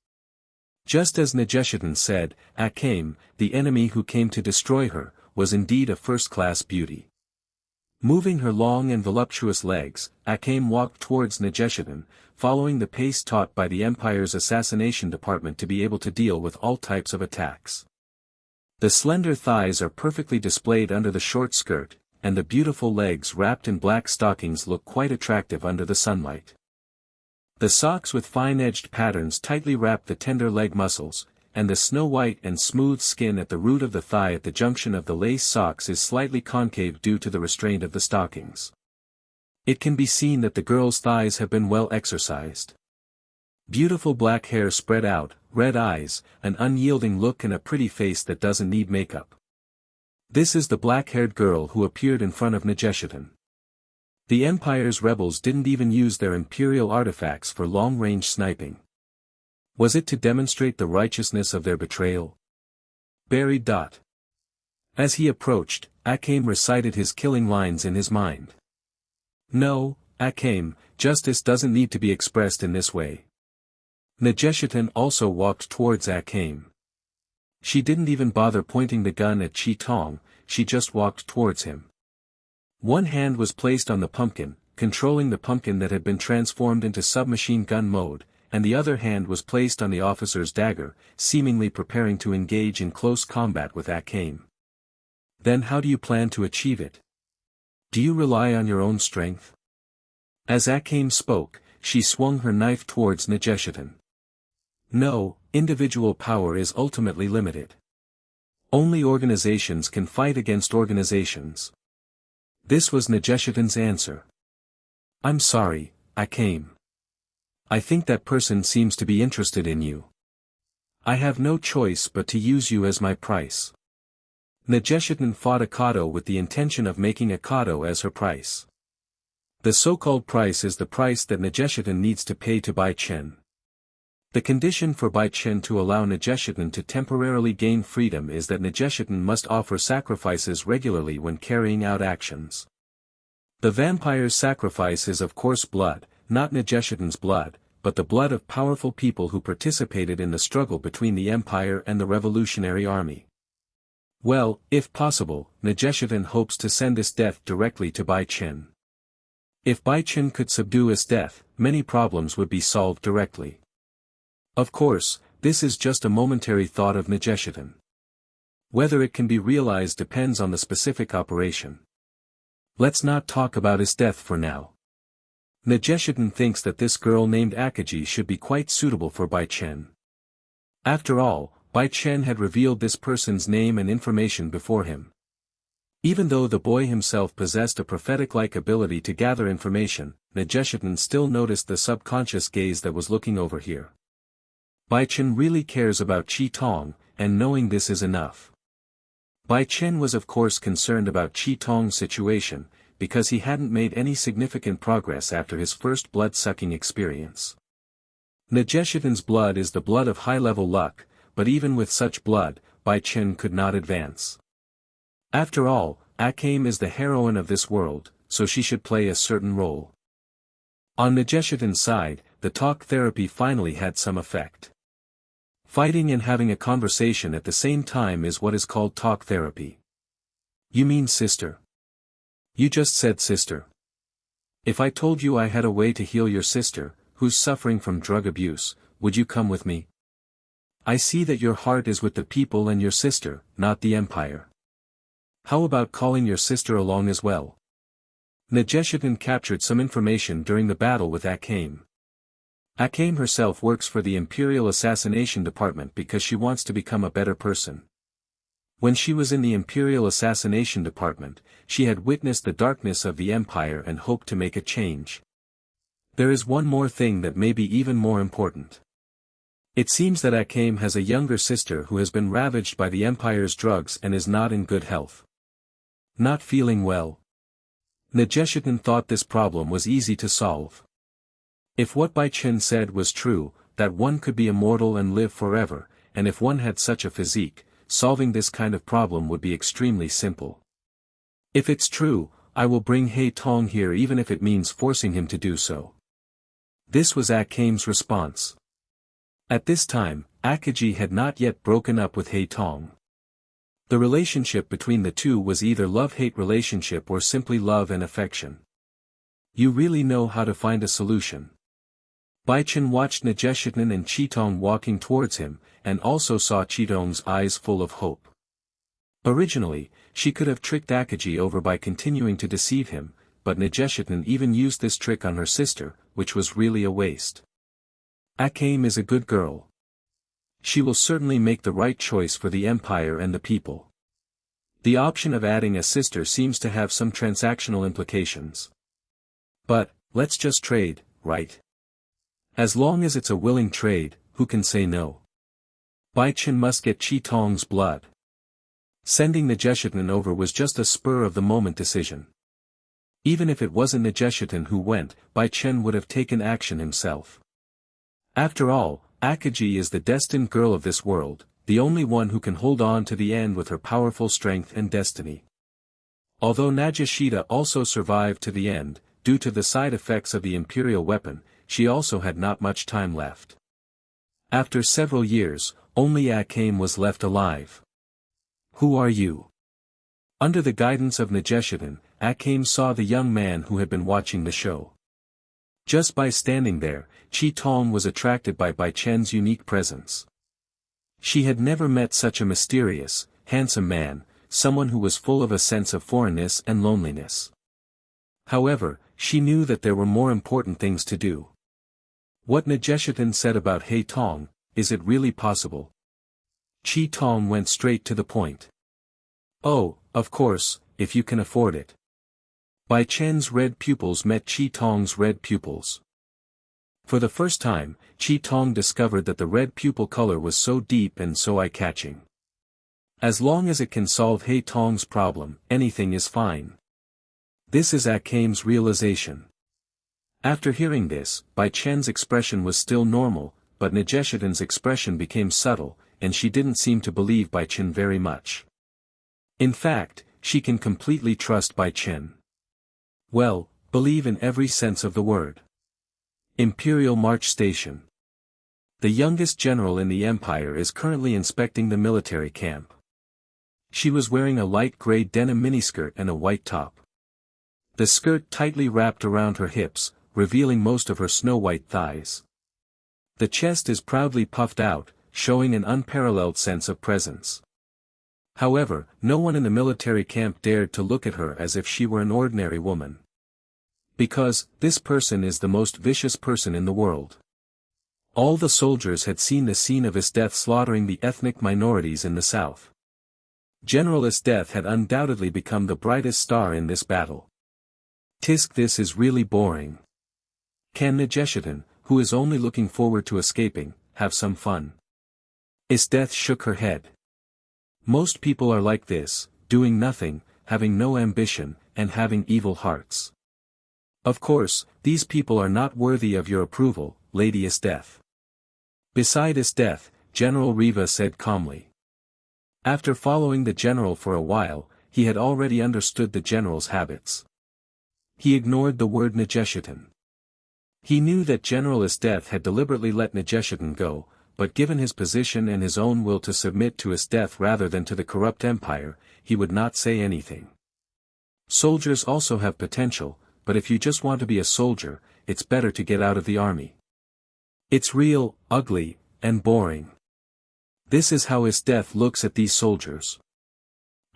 Just as Negeshetan said, Akame, the enemy who came to destroy her, was indeed a first-class beauty. Moving her long and voluptuous legs, Akame walked towards Negeshetan, following the pace taught by the Empire's assassination department to be able to deal with all types of attacks. The slender thighs are perfectly displayed under the short skirt, and the beautiful legs wrapped in black stockings look quite attractive under the sunlight. The socks with fine-edged patterns tightly wrap the tender leg muscles, and the snow-white and smooth skin at the root of the thigh at the junction of the lace socks is slightly concave due to the restraint of the stockings. It can be seen that the girl's thighs have been well exercised. Beautiful black hair spread out, red eyes, an unyielding look and a pretty face that doesn't need makeup. This is the black-haired girl who appeared in front of Negeshetan. The Empire's rebels didn't even use their imperial artifacts for long-range sniping. Was it to demonstrate the righteousness of their betrayal? Buried. As he approached, Akame recited his killing lines in his mind. No, Akame, justice doesn't need to be expressed in this way. Negeshetan also walked towards Akame. She didn't even bother pointing the gun at Chi Tong, she just walked towards him. One hand was placed on the pumpkin, controlling the pumpkin that had been transformed into submachine gun mode, and the other hand was placed on the officer's dagger, seemingly preparing to engage in close combat with Akame. Then how do you plan to achieve it? Do you rely on your own strength? As Akame spoke, she swung her knife towards Negeshetan. No, individual power is ultimately limited. Only organizations can fight against organizations. This was Negeshetan's answer. I'm sorry, Akame. I think that person seems to be interested in you. I have no choice but to use you as my price. Negeshetan fought Akado with the intention of making Akado as her price. The so-called price is the price that Negeshetan needs to pay to Bai Chen. The condition for Bai Chen to allow Negeshetan to temporarily gain freedom is that Negeshetan must offer sacrifices regularly when carrying out actions. The vampire's sacrifice is of course blood, not Negeshetan's blood, but the blood of powerful people who participated in the struggle between the Empire and the Revolutionary Army. Well, if possible, Negeshetan hopes to send this death directly to Bai Chen. If Bai Chen could subdue his death, many problems would be solved directly. Of course, this is just a momentary thought of Negeshetan. Whether it can be realized depends on the specific operation. Let's not talk about his death for now. Negeshetan thinks that this girl named Akagi should be quite suitable for Bai Chen. After all, Bai Chen had revealed this person's name and information before him. Even though the boy himself possessed a prophetic-like ability to gather information, Negeshetan still noticed the subconscious gaze that was looking over here. Bai Chen really cares about Chi Tong, and knowing this is enough. Bai Chen was of course concerned about Chi Tong's situation, because he hadn't made any significant progress after his first blood-sucking experience. Negeshetan's blood is the blood of high-level luck, but even with such blood, Bai Chen could not advance. After all, Akame is the heroine of this world, so she should play a certain role. On Negeshetan's side, the talk therapy finally had some effect. Fighting and having a conversation at the same time is what is called talk therapy. You mean sister? You just said sister. If I told you I had a way to heal your sister, who's suffering from drug abuse, would you come with me? I see that your heart is with the people and your sister, not the Empire. How about calling your sister along as well? Negeshetan captured some information during the battle with Akame. Akame herself works for the Imperial Assassination Department because she wants to become a better person. When she was in the Imperial Assassination Department, she had witnessed the darkness of the Empire and hoped to make a change. There is one more thing that may be even more important. It seems that Akame has a younger sister who has been ravaged by the Empire's drugs and is not in good health. Not feeling well. Negeshitan thought this problem was easy to solve. If what Bai Chen said was true, that one could be immortal and live forever, and if one had such a physique, solving this kind of problem would be extremely simple. If it's true, I will bring He Tong here even if it means forcing him to do so. This was Akame's response. At this time, Akaji had not yet broken up with He Tong. The relationship between the two was either love-hate relationship or simply love and affection. You really know how to find a solution. Bai Chen watched Negeshitan and Qitong walking towards him, and also saw Qitong's eyes full of hope. Originally, she could have tricked Akaji over by continuing to deceive him, but Negeshitan even used this trick on her sister, which was really a waste. Akame is a good girl. She will certainly make the right choice for the Empire and the people. The option of adding a sister seems to have some transactional implications. But, let's just trade, right? As long as it's a willing trade, who can say no? Bai Chen must get Qitong's blood. Sending Negeshitan over was just a spur-of-the-moment decision. Even if it wasn't Negeshitan who went, Bai Chen would have taken action himself. After all, Akaji is the destined girl of this world, the only one who can hold on to the end with her powerful strength and destiny. Although Nagashita also survived to the end, due to the side effects of the Imperial weapon, she also had not much time left. After several years, only Akame was left alive. Who are you? Under the guidance of Negeshitan, Akame saw the young man who had been watching the show. Just by standing there, Qitong was attracted by Bai Chen's unique presence. She had never met such a mysterious, handsome man, someone who was full of a sense of foreignness and loneliness. However, she knew that there were more important things to do. What Negeshitan said about He Tong, is it really possible? Qitong went straight to the point. Oh, of course, if you can afford it. Bai Chen's red pupils met Qitong's red pupils. For the first time, Qitong discovered that the red pupil color was so deep and so eye-catching. As long as it can solve He Tong's problem, anything is fine. This is Akame's realization. After hearing this, Bai Chen's expression was still normal, but Negeshitan's expression became subtle, and she didn't seem to believe Bai Chen very much. In fact, she can completely trust Bai Chen. Well, believe in every sense of the word. Imperial March Station. The youngest general in the Empire is currently inspecting the military camp. She was wearing a light gray denim miniskirt and a white top. The skirt tightly wrapped around her hips, revealing most of her snow-white thighs. The chest is proudly puffed out, showing an unparalleled sense of presence. However, no one in the military camp dared to look at her as if she were an ordinary woman. Because, this person is the most vicious person in the world. All the soldiers had seen the scene of his death slaughtering the ethnic minorities in the south. General Is death had undoubtedly become the brightest star in this battle. Tisk, this is really boring. Can Negeshitan, who is only looking forward to escaping, have some fun? Is death shook her head. Most people are like this, doing nothing, having no ambition, and having evil hearts. Of course, these people are not worthy of your approval, Lady Is death. Beside Is death, General Riva said calmly. After following the general for a while, he had already understood the general's habits. He ignored the word Negeshitan. He knew that General Is death had deliberately let Negeshitan go, but given his position and his own will to submit to his death rather than to the corrupt empire, he would not say anything. Soldiers also have potential, but if you just want to be a soldier, it's better to get out of the army. It's real, ugly, and boring. This is how Is death looks at these soldiers.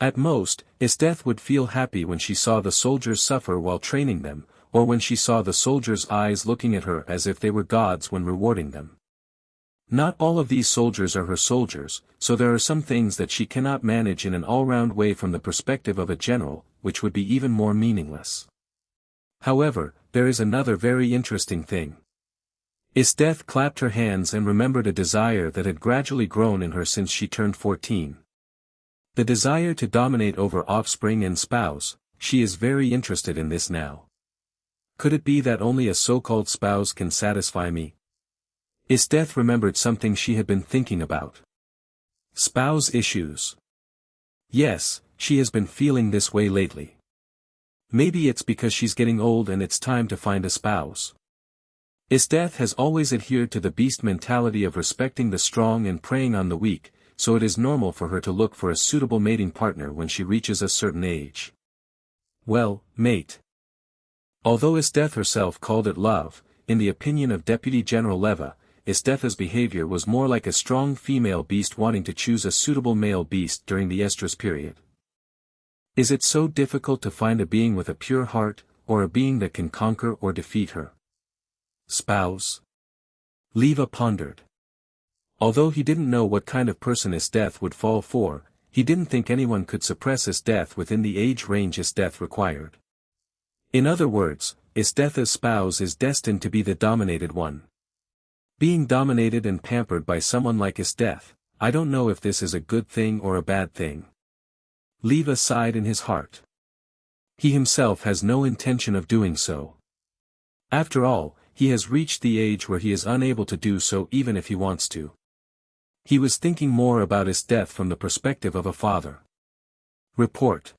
At most, Is death would feel happy when she saw the soldiers suffer while training them, or when she saw the soldiers' eyes looking at her as if they were gods when rewarding them. Not all of these soldiers are her soldiers, so there are some things that she cannot manage in an all-round way from the perspective of a general, which would be even more meaningless. However, there is another very interesting thing. Isdeth clapped her hands and remembered a desire that had gradually grown in her since she turned 14. The desire to dominate over offspring and spouse. She is very interested in this now. Could it be that only a so-called spouse can satisfy me? Isdeth remembered something she had been thinking about. Spouse issues. Yes, she has been feeling this way lately. Maybe it's because she's getting old and it's time to find a spouse. Isdeth has always adhered to the beast mentality of respecting the strong and preying on the weak, so it is normal for her to look for a suitable mating partner when she reaches a certain age. Well, mate. Although Isdeth herself called it love, in the opinion of Deputy General Leva, Isdeth's behavior was more like a strong female beast wanting to choose a suitable male beast during the estrus period. Is it so difficult to find a being with a pure heart, or a being that can conquer or defeat her spouse? Leva pondered. Although he didn't know what kind of person Isdeth would fall for, he didn't think anyone could suppress Isdeth within the age range Isdeth required. In other words, Isdeth's spouse is destined to be the dominated one. Being dominated and pampered by someone like Isdeth, I don't know if this is a good thing or a bad thing. Leva sighed in his heart. He himself has no intention of doing so. After all, he has reached the age where he is unable to do so even if he wants to. He was thinking more about Isdeth from the perspective of a father. Report.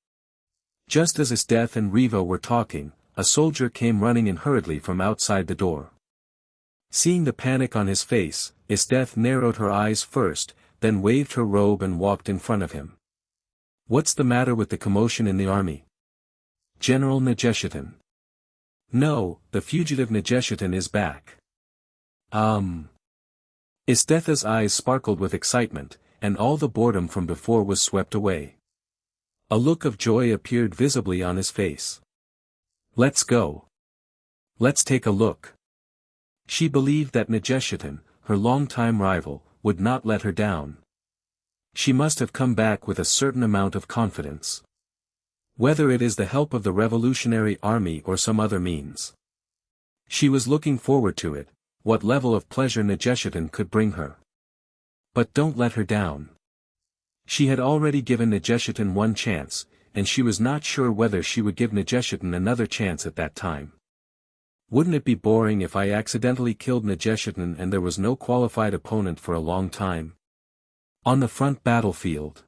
Just as Isdeth and Riva were talking, a soldier came running in hurriedly from outside the door. Seeing the panic on his face, Isdeth narrowed her eyes first, then waved her robe and walked in front of him. What's the matter with the commotion in the army? General Negeshetan. No, the fugitive Negeshetan is back. Isdeth's eyes sparkled with excitement, and all the boredom from before was swept away. A look of joy appeared visibly on his face. Let's go. Let's take a look. She believed that Negeshetan, her longtime rival, would not let her down. She must have come back with a certain amount of confidence. Whether it is the help of the Revolutionary Army or some other means. She was looking forward to it, what level of pleasure Negeshetan could bring her. But don't let her down. She had already given Negeshetan one chance, and she was not sure whether she would give Negeshetan another chance at that time. Wouldn't it be boring if I accidentally killed Negeshetan and there was no qualified opponent for a long time? On the front battlefield.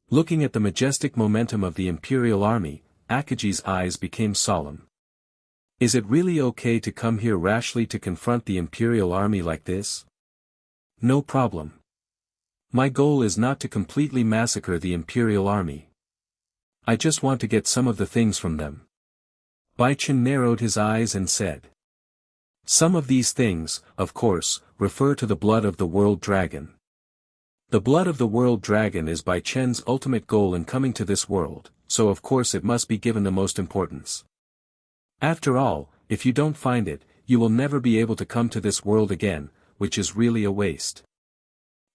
Looking at the majestic momentum of the Imperial Army, Akaji's eyes became solemn. Is it really okay to come here rashly to confront the Imperial Army like this? No problem. My goal is not to completely massacre the Imperial Army. I just want to get some of the things from them. Bai Chen narrowed his eyes and said. Some of these things, of course, refer to the blood of the World Dragon. The blood of the World Dragon is Bai Chen's ultimate goal in coming to this world, so of course it must be given the most importance. After all, if you don't find it, you will never be able to come to this world again, which is really a waste.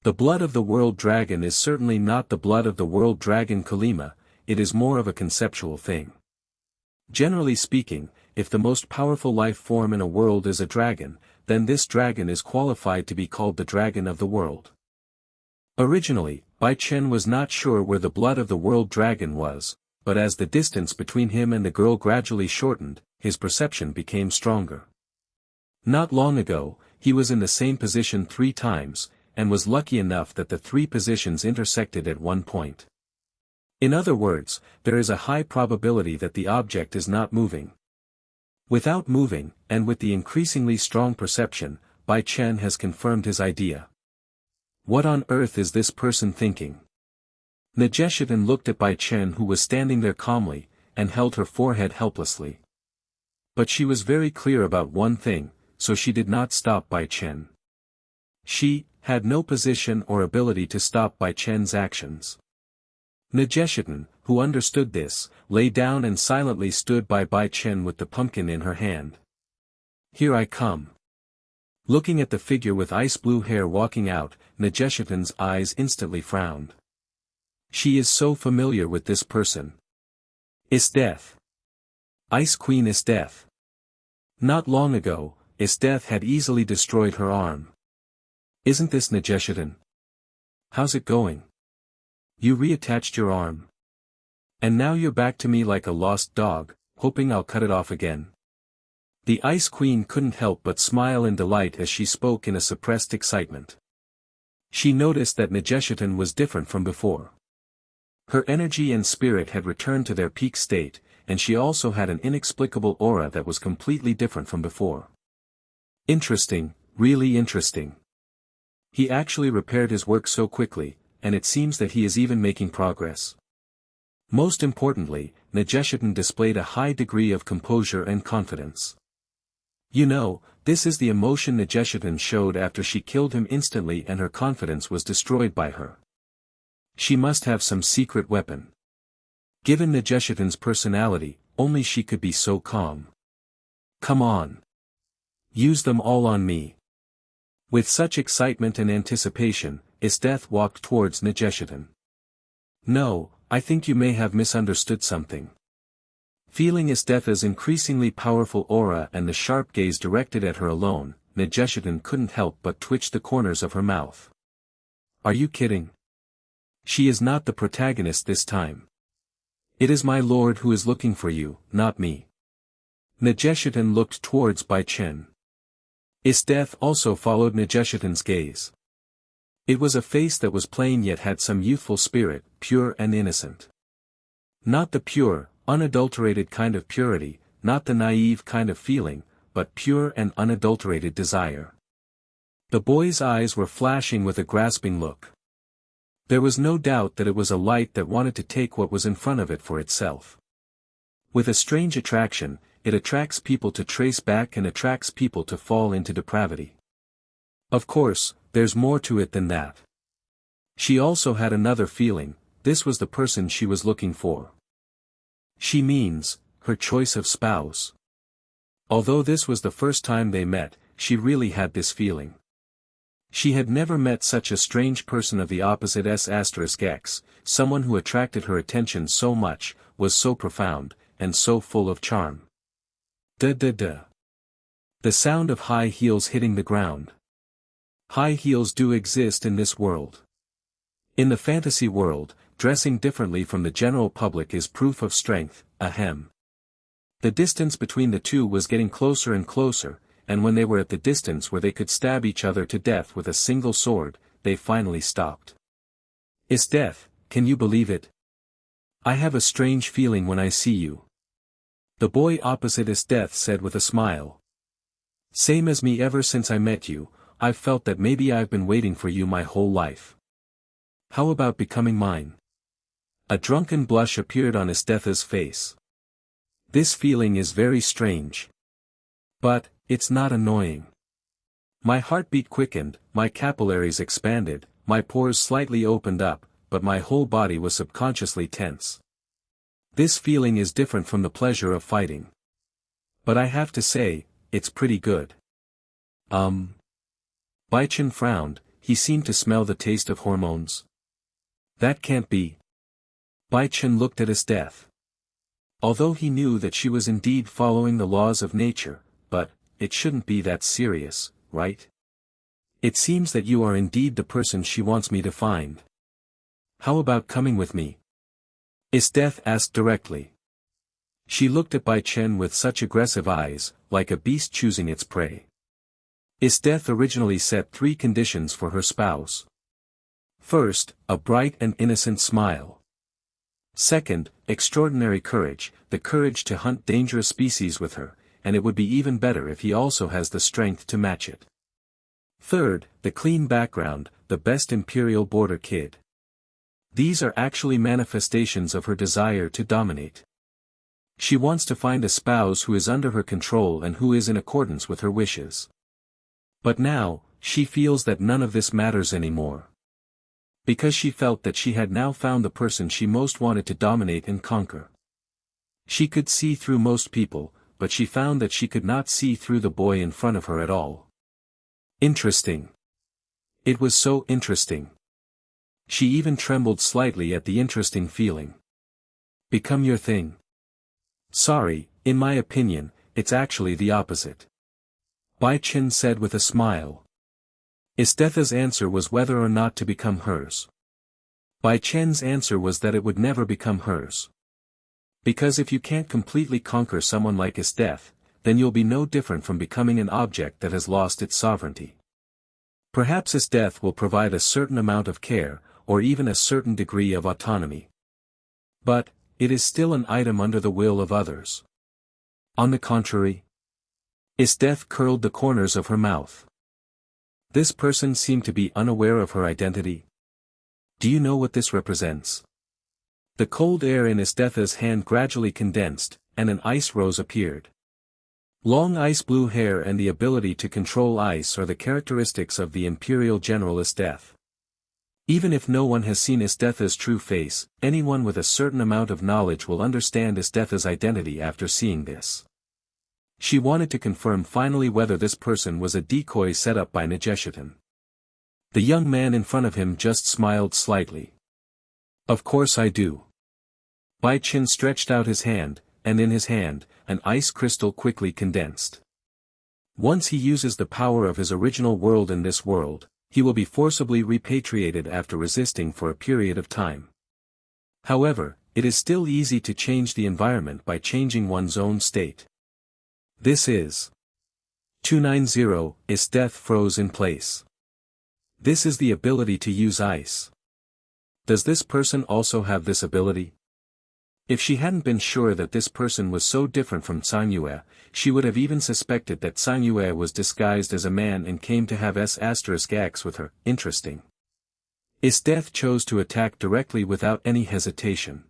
The blood of the World Dragon is certainly not the blood of the World Dragon Kalima, it is more of a conceptual thing. Generally speaking, if the most powerful life form in a world is a dragon, then this dragon is qualified to be called the Dragon of the World. Originally, Bai Chen was not sure where the blood of the World Dragon was, but as the distance between him and the girl gradually shortened, his perception became stronger. Not long ago, he was in the same position 3 times, and was lucky enough that the 3 positions intersected at one point. In other words, there is a high probability that the object is not moving. Without moving, and with the increasingly strong perception, Bai Chen has confirmed his idea. What on earth is this person thinking? Negeshetan looked at Bai Chen, who was standing there calmly, and held her forehead helplessly. But she was very clear about one thing, so she did not stop Bai Chen. She had no position or ability to stop Bai Chen's actions. Negeshetan, who understood this, lay down and silently stood by Bai Chen with the pumpkin in her hand. Here I come. Looking at the figure with ice blue hair walking out, Negeshetan's eyes instantly frowned. She is so familiar with this person. Isdeth. Ice Queen Isdeth. Not long ago, Isdeth had easily destroyed her arm. Isn't this Negeshetan? How's it going? You reattached your arm. And now you're back to me like a lost dog, hoping I'll cut it off again. The Ice Queen couldn't help but smile in delight as she spoke in a suppressed excitement. She noticed that Negeshetan was different from before. Her energy and spirit had returned to their peak state, and she also had an inexplicable aura that was completely different from before. Interesting, really interesting. He actually repaired his work so quickly, and it seems that he is even making progress. Most importantly, Negeshetan displayed a high degree of composure and confidence. You know, this is the emotion Negeshetan showed after she killed him instantly and her confidence was destroyed by her. She must have some secret weapon. Given Negeshetan's personality, only she could be so calm. Come on. Use them all on me. With such excitement and anticipation, Isdeth walked towards Negeshetan. No, I think you may have misunderstood something. Feeling Isdeth's increasingly powerful aura and the sharp gaze directed at her alone, Negeshetan couldn't help but twitch the corners of her mouth. Are you kidding? She is not the protagonist this time. It is my lord who is looking for you, not me. Negeshetan looked towards Bai Chen. Isdeth also followed Negeshetan's gaze. It was a face that was plain yet had some youthful spirit, pure and innocent. Not the pure, unadulterated kind of purity, not the naive kind of feeling, but pure and unadulterated desire. The boy's eyes were flashing with a grasping look. There was no doubt that it was a light that wanted to take what was in front of it for itself. With a strange attraction, it attracts people to trace back and attracts people to fall into depravity. Of course, there's more to it than that. She also had another feeling, this was the person she was looking for. She means, her choice of spouse. Although this was the first time they met, she really had this feeling. She had never met such a strange person of the opposite S*X, someone who attracted her attention so much, was so profound, and so full of charm. Da-da-da. The sound of high heels hitting the ground. High heels do exist in this world. In the fantasy world, dressing differently from the general public is proof of strength, ahem. The distance between the two was getting closer and closer, and when they were at the distance where they could stab each other to death with a single sword, they finally stopped. Isdeth, can you believe it? I have a strange feeling when I see you. The boy opposite Isdeth said with a smile. Same as me, ever since I met you, I've felt that maybe I've been waiting for you my whole life. How about becoming mine? A drunken blush appeared on Isdeth's face. This feeling is very strange. But, it's not annoying. My heartbeat quickened, my capillaries expanded, my pores slightly opened up, but my whole body was subconsciously tense. This feeling is different from the pleasure of fighting. But I have to say, it's pretty good. Bai Chen frowned, he seemed to smell the taste of hormones. That can't be. Bai Chen looked at Isdeth. Although he knew that she was indeed following the laws of nature, but, it shouldn't be that serious, right? It seems that you are indeed the person she wants me to find. How about coming with me? Isdeth asked directly. She looked at Bai Chen with such aggressive eyes, like a beast choosing its prey. Isdeth originally set 3 conditions for her spouse. First, a bright and innocent smile. Second, extraordinary courage, the courage to hunt dangerous species with her, and it would be even better if he also has the strength to match it. Third, the clean background, the best imperial border kid. These are actually manifestations of her desire to dominate. She wants to find a spouse who is under her control and who is in accordance with her wishes. But now, she feels that none of this matters anymore. Because she felt that she had now found the person she most wanted to dominate and conquer. She could see through most people, but she found that she could not see through the boy in front of her at all. Interesting. It was so interesting. She even trembled slightly at the interesting feeling. Become your thing. Sorry, in my opinion, it's actually the opposite. Bai Chen said with a smile. Istetha's answer was whether or not to become hers. Bai Chen's answer was that it would never become hers. Because if you can't completely conquer someone like Isteth, then you'll be no different from becoming an object that has lost its sovereignty. Perhaps Isteth will provide a certain amount of care, or even a certain degree of autonomy. But, it is still an item under the will of others. On the contrary, Isteth curled the corners of her mouth. This person seemed to be unaware of her identity. Do you know what this represents? The cold air in Istetha's hand gradually condensed, and an ice rose appeared. Long ice-blue hair and the ability to control ice are the characteristics of the Imperial General Isteth. Even if no one has seen Istetha's true face, anyone with a certain amount of knowledge will understand Istetha's identity after seeing this. She wanted to confirm finally whether this person was a decoy set up by Nijeshitan. The young man in front of him just smiled slightly. Of course I do. Bai Chen stretched out his hand, and in his hand, an ice crystal quickly condensed. Once he uses the power of his original world in this world, he will be forcibly repatriated after resisting for a period of time. However, it is still easy to change the environment by changing one's own state. This is 290, Isteth froze in place. This is the ability to use ice. Does this person also have this ability? If she hadn't been sure that this person was so different from Sangyue, she would have even suspected that Sangyue was disguised as a man and came to have S*X with her. Interesting. Isteth chose to attack directly without any hesitation.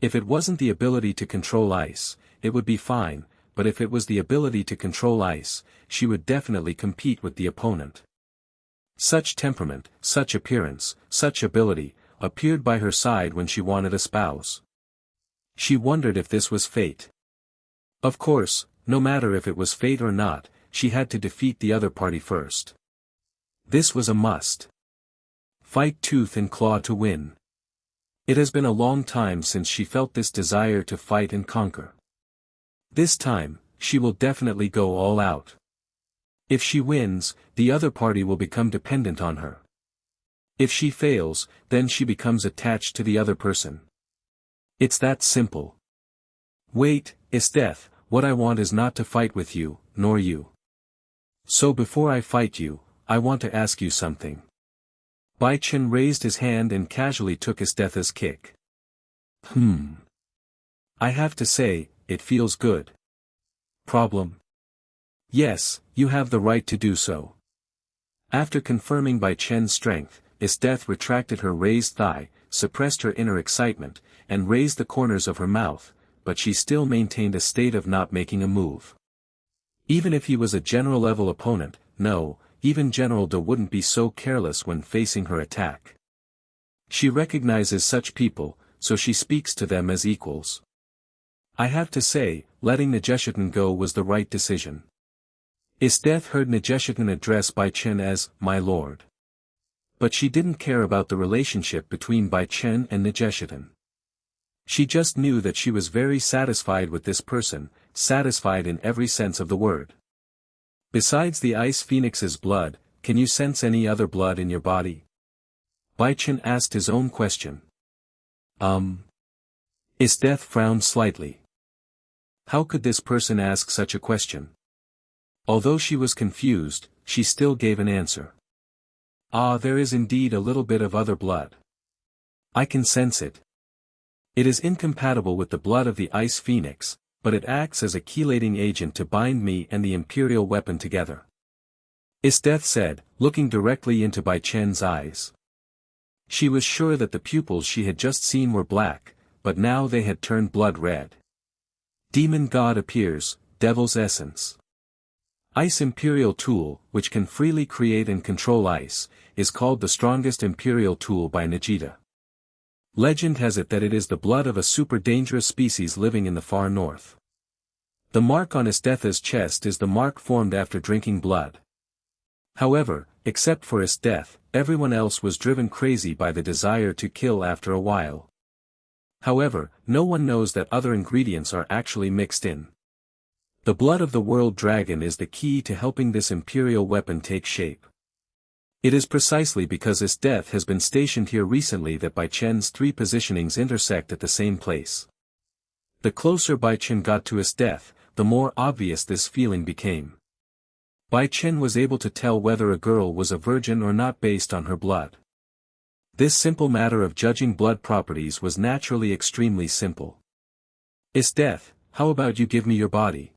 If it wasn't the ability to control ice, it would be fine, but if it was the ability to control ice, she would definitely compete with the opponent. Such temperament, such appearance, such ability, appeared by her side when she wanted a spouse. She wondered if this was fate. Of course, no matter if it was fate or not, she had to defeat the other party first. This was a must. Fight tooth and claw to win. It has been a long time since she felt this desire to fight and conquer. This time, she will definitely go all out. If she wins, the other party will become dependent on her. If she fails, then she becomes attached to the other person. It's that simple. Wait, Isteth, what I want is not to fight with you, nor you. So before I fight you, I want to ask you something. Bai Chen raised his hand and casually took Istetha's kick. I have to say, it feels good. Problem? Yes, you have the right to do so. After confirming Bai Chen's strength, Isteth retracted her raised thigh, suppressed her inner excitement, and raised the corners of her mouth, but she still maintained a state of not making a move. Even if he was a general-level opponent, no, even General De wouldn't be so careless when facing her attack. She recognizes such people, so she speaks to them as equals. I have to say, letting Nijeshitan go was the right decision. Isteth heard Nijeshitan address Bai Chen as, my lord. But she didn't care about the relationship between Bai Chen and Nijeshitan. She just knew that she was very satisfied with this person, satisfied in every sense of the word. Besides the Ice Phoenix's blood, can you sense any other blood in your body? Bai Chen asked his own question. Isteth frowned slightly. How could this person ask such a question? Although she was confused, she still gave an answer. There is indeed a little bit of other blood. I can sense it. It is incompatible with the blood of the Ice Phoenix, but it acts as a chelating agent to bind me and the Imperial weapon together. Isteth said, looking directly into Bai Chen's eyes. She was sure that the pupils she had just seen were black, but now they had turned blood red. Demon God appears, Devil's Essence. Ice Imperial Tool, which can freely create and control ice, is called the strongest Imperial tool by Nijita. Legend has it that it is the blood of a super dangerous species living in the far north. The mark on Istetha's chest is the mark formed after drinking blood. However, except for his death, everyone else was driven crazy by the desire to kill after a while. However, no one knows that other ingredients are actually mixed in. The blood of the world dragon is the key to helping this imperial weapon take shape. It is precisely because his death has been stationed here recently that Bai Chen's three positionings intersect at the same place. The closer Bai Chen got to his death, the more obvious this feeling became. Bai Chen was able to tell whether a girl was a virgin or not based on her blood. This simple matter of judging blood properties was naturally extremely simple. Is death, how about you give me your body?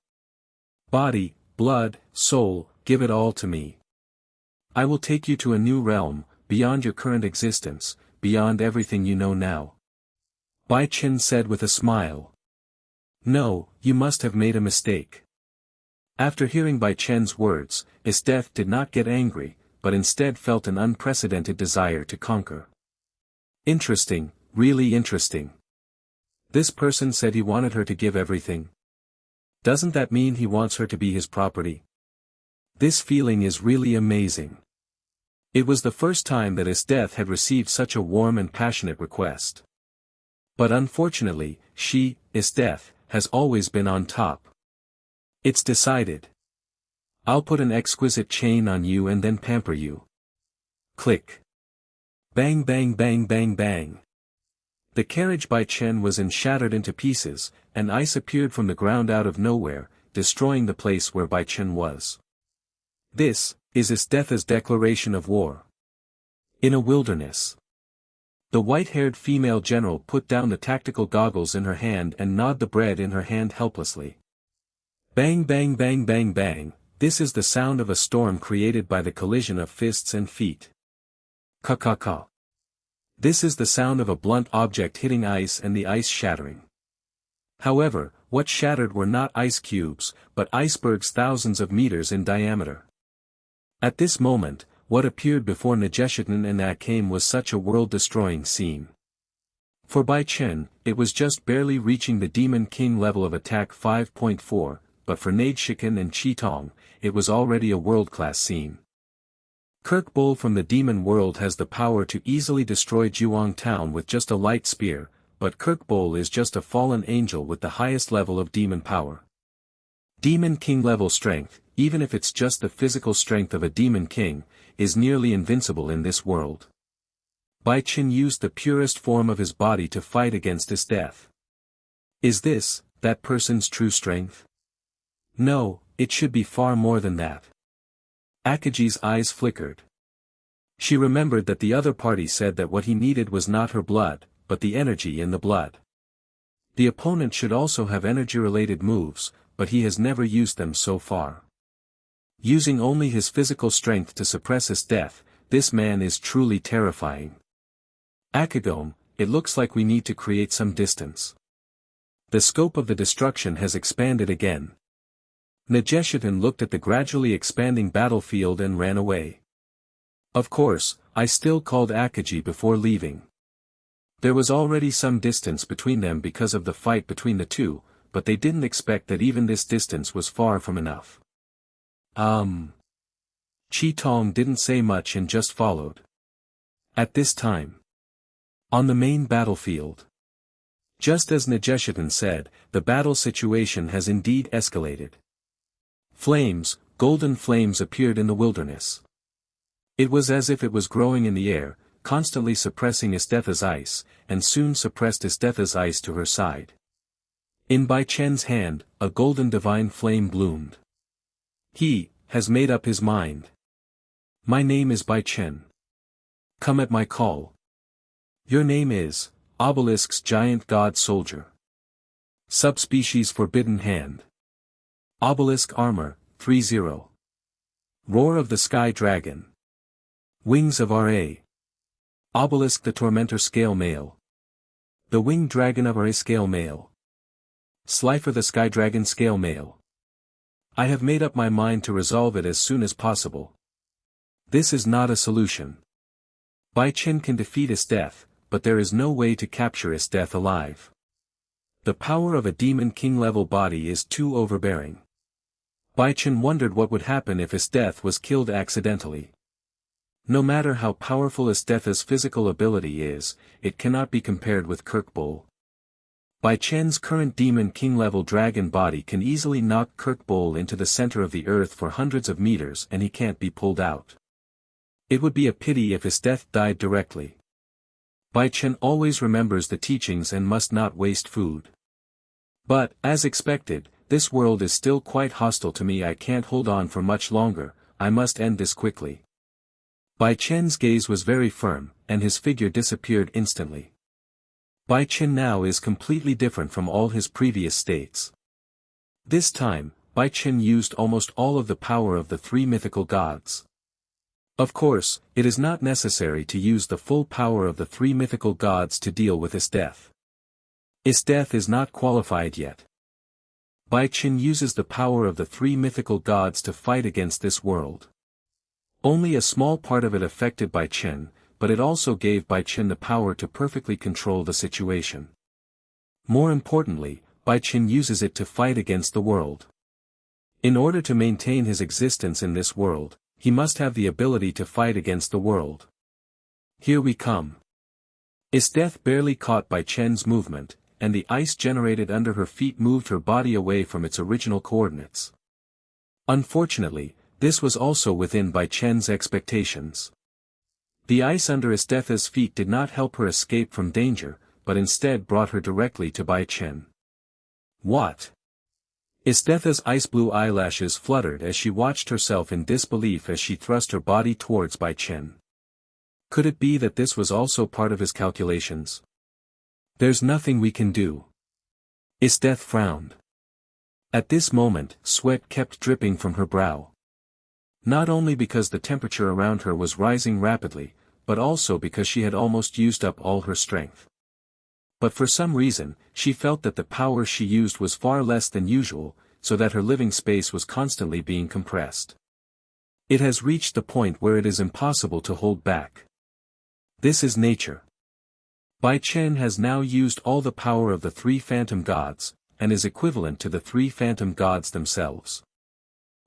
Body, blood, soul, give it all to me. I will take you to a new realm, beyond your current existence, beyond everything you know now. Bai Chen said with a smile. No, you must have made a mistake. After hearing Bai Chen's words, Esteth did not get angry, but instead felt an unprecedented desire to conquer. Interesting, really interesting. This person said he wanted her to give everything. Doesn't that mean he wants her to be his property? This feeling is really amazing. It was the first time that Esteth had received such a warm and passionate request. But unfortunately, she, Esteth, has always been on top. It's decided. I'll put an exquisite chain on you and then pamper you. Click. Bang bang bang bang bang. The carriage Bai Chen was in shattered into pieces, and ice appeared from the ground out of nowhere, destroying the place where Bai Chen was. This is Esteth's declaration of war. In a wilderness. The white-haired female general put down the tactical goggles in her hand and gnawed the bread in her hand helplessly. Bang bang bang bang bang, this is the sound of a storm created by the collision of fists and feet. Ka-ka-ka. This is the sound of a blunt object hitting ice and the ice shattering. However, what shattered were not ice cubes, but icebergs thousands of meters in diameter. At this moment, what appeared before Nageshitan and Akame was such a world-destroying scene. For Bai Chen, it was just barely reaching the Demon King level of attack 5.4, but for Nageshikan and Qitong, it was already a world-class scene. Kirk Bull from the Demon World has the power to easily destroy Juong Town with just a light spear, but Kirk Bull is just a fallen angel with the highest level of demon power. Demon King level strength, even if it's just the physical strength of a Demon King, is nearly invincible in this world. Bai Chen used the purest form of his body to fight against his death. Is this, that person's true strength? No, it should be far more than that. Akaji's eyes flickered. She remembered that the other party said that what he needed was not her blood, but the energy in the blood. The opponent should also have energy-related moves, but he has never used them so far. Using only his physical strength to suppress his death, this man is truly terrifying. Akagome, it looks like we need to create some distance. The scope of the destruction has expanded again. Nageshitan looked at the gradually expanding battlefield and ran away. Of course, I still called Akaji before leaving. There was already some distance between them because of the fight between the two, but they didn't expect that even this distance was far from enough. Qitong didn't say much and just followed. At this time. On the main battlefield. Just as Nageshitan said, the battle situation has indeed escalated. Flames, golden flames appeared in the wilderness. It was as if it was growing in the air, constantly suppressing Esthetha's ice, and soon suppressed Esthetha's ice to her side. In Bai Chen's hand, a golden divine flame bloomed. He has made up his mind. My name is Bai Chen. Come at my call. Your name is Obelisk's giant god soldier. Subspecies Forbidden Hand. Obelisk Armor, 3-0. Roar of the Sky Dragon. Wings of Ra. Obelisk the Tormentor Scale Male. The Winged Dragon of Ra Scale Male. Slifer the Sky Dragon Scale Male. I have made up my mind to resolve it as soon as possible. This is not a solution. Bai Chen can defeat Esteth, but there is no way to capture Esteth alive. The power of a Demon King level body is too overbearing. Bai Chen wondered what would happen if Esteth was killed accidentally. No matter how powerful Esteth's physical ability is, it cannot be compared with Kirkbull. Bai Chen's current Demon King-level dragon body can easily knock Kirkbull into the center of the earth for hundreds of meters and he can't be pulled out. It would be a pity if Esteth died directly. Bai Chen always remembers the teachings and must not waste food. But, as expected, this world is still quite hostile to me. I can't hold on for much longer, I must end this quickly. Bai Chen's gaze was very firm, and his figure disappeared instantly. Bai Chen now is completely different from all his previous states. This time, Bai Chen used almost all of the power of the three mythical gods. Of course, it is not necessary to use the full power of the three mythical gods to deal with Esteth. Esteth is not qualified yet. Bai Chen uses the power of the three mythical gods to fight against this world. Only a small part of it affected Bai Chen, but it also gave Bai Chen the power to perfectly control the situation. More importantly, Bai Chen uses it to fight against the world. In order to maintain his existence in this world, he must have the ability to fight against the world. Here we come. Esteth barely caught Bai Chen's movement, and the ice generated under her feet moved her body away from its original coordinates. Unfortunately, this was also within Bai Chen's expectations. The ice under Esteth's feet did not help her escape from danger, but instead brought her directly to Bai Chen. What? Esteth's ice-blue eyelashes fluttered as she watched herself in disbelief as she thrust her body towards Bai Chen. Could it be that this was also part of his calculations? There's nothing we can do. Esteth frowned. At this moment, sweat kept dripping from her brow. Not only because the temperature around her was rising rapidly, but also because she had almost used up all her strength. But for some reason, she felt that the power she used was far less than usual, so that her living space was constantly being compressed. It has reached the point where it is impossible to hold back. This is nature. Bai Chen has now used all the power of the three phantom gods, and is equivalent to the three phantom gods themselves.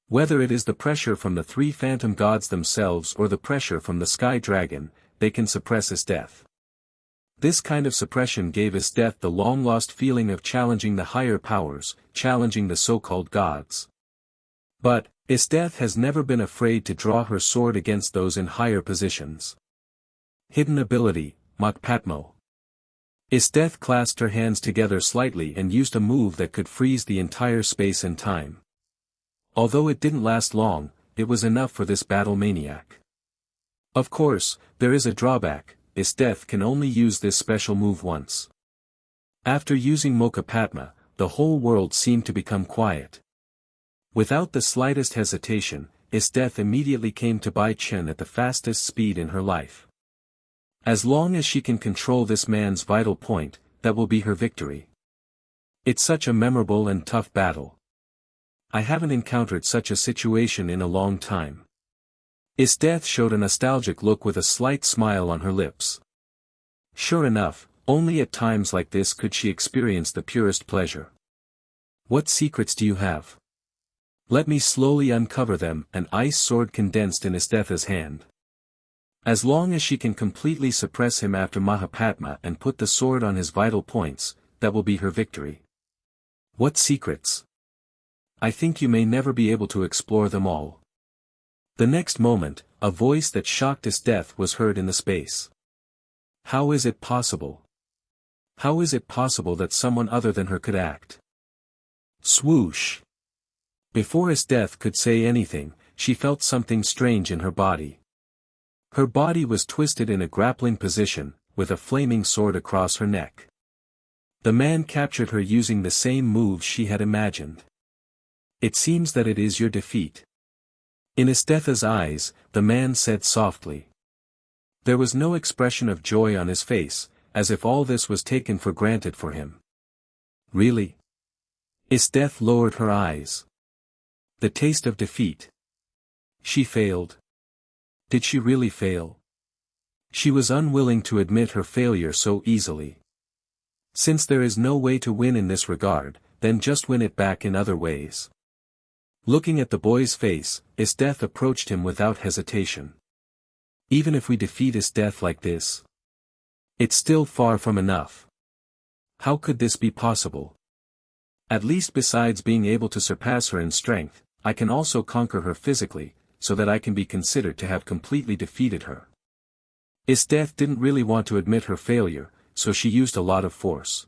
Whether it is the pressure from the three phantom gods themselves or the pressure from the sky dragon, they can suppress Esteth. This kind of suppression gave Esteth the long-lost feeling of challenging the higher powers, challenging the so-called gods. But, Esteth has never been afraid to draw her sword against those in higher positions. Hidden ability, Mokpatmo. Esteth clasped her hands together slightly and used a move that could freeze the entire space and time. Although it didn't last long, it was enough for this battle maniac. Of course, there is a drawback. Esteth can only use this special move once. After using Mokpatma, the whole world seemed to become quiet. Without the slightest hesitation, Esteth immediately came to Bai Chen at the fastest speed in her life. As long as she can control this man's vital point, that will be her victory. It's such a memorable and tough battle. I haven't encountered such a situation in a long time. Esteth showed a nostalgic look with a slight smile on her lips. Sure enough, only at times like this could she experience the purest pleasure. What secrets do you have? Let me slowly uncover them. An ice sword condensed in Esteth's hand. As long as she can completely suppress him after Mahapatma and put the sword on his vital points, that will be her victory. What secrets? I think you may never be able to explore them all. The next moment, a voice that shocked Esteth was heard in the space. How is it possible? How is it possible that someone other than her could act? Swoosh! Before Esteth could say anything, she felt something strange in her body. Her body was twisted in a grappling position, with a flaming sword across her neck. The man captured her using the same moves she had imagined. It seems that it is your defeat. In Esteth's eyes, the man said softly. There was no expression of joy on his face, as if all this was taken for granted for him. Really? Esteth lowered her eyes. The taste of defeat. She failed. Did she really fail? She was unwilling to admit her failure so easily. Since there is no way to win in this regard, then just win it back in other ways. Looking at the boy's face, Isdeth approached him without hesitation. Even if we defeat Isdeth like this, it's still far from enough. How could this be possible? At least besides being able to surpass her in strength, I can also conquer her physically, so that I can be considered to have completely defeated her. Isdeth didn't really want to admit her failure, so she used a lot of force.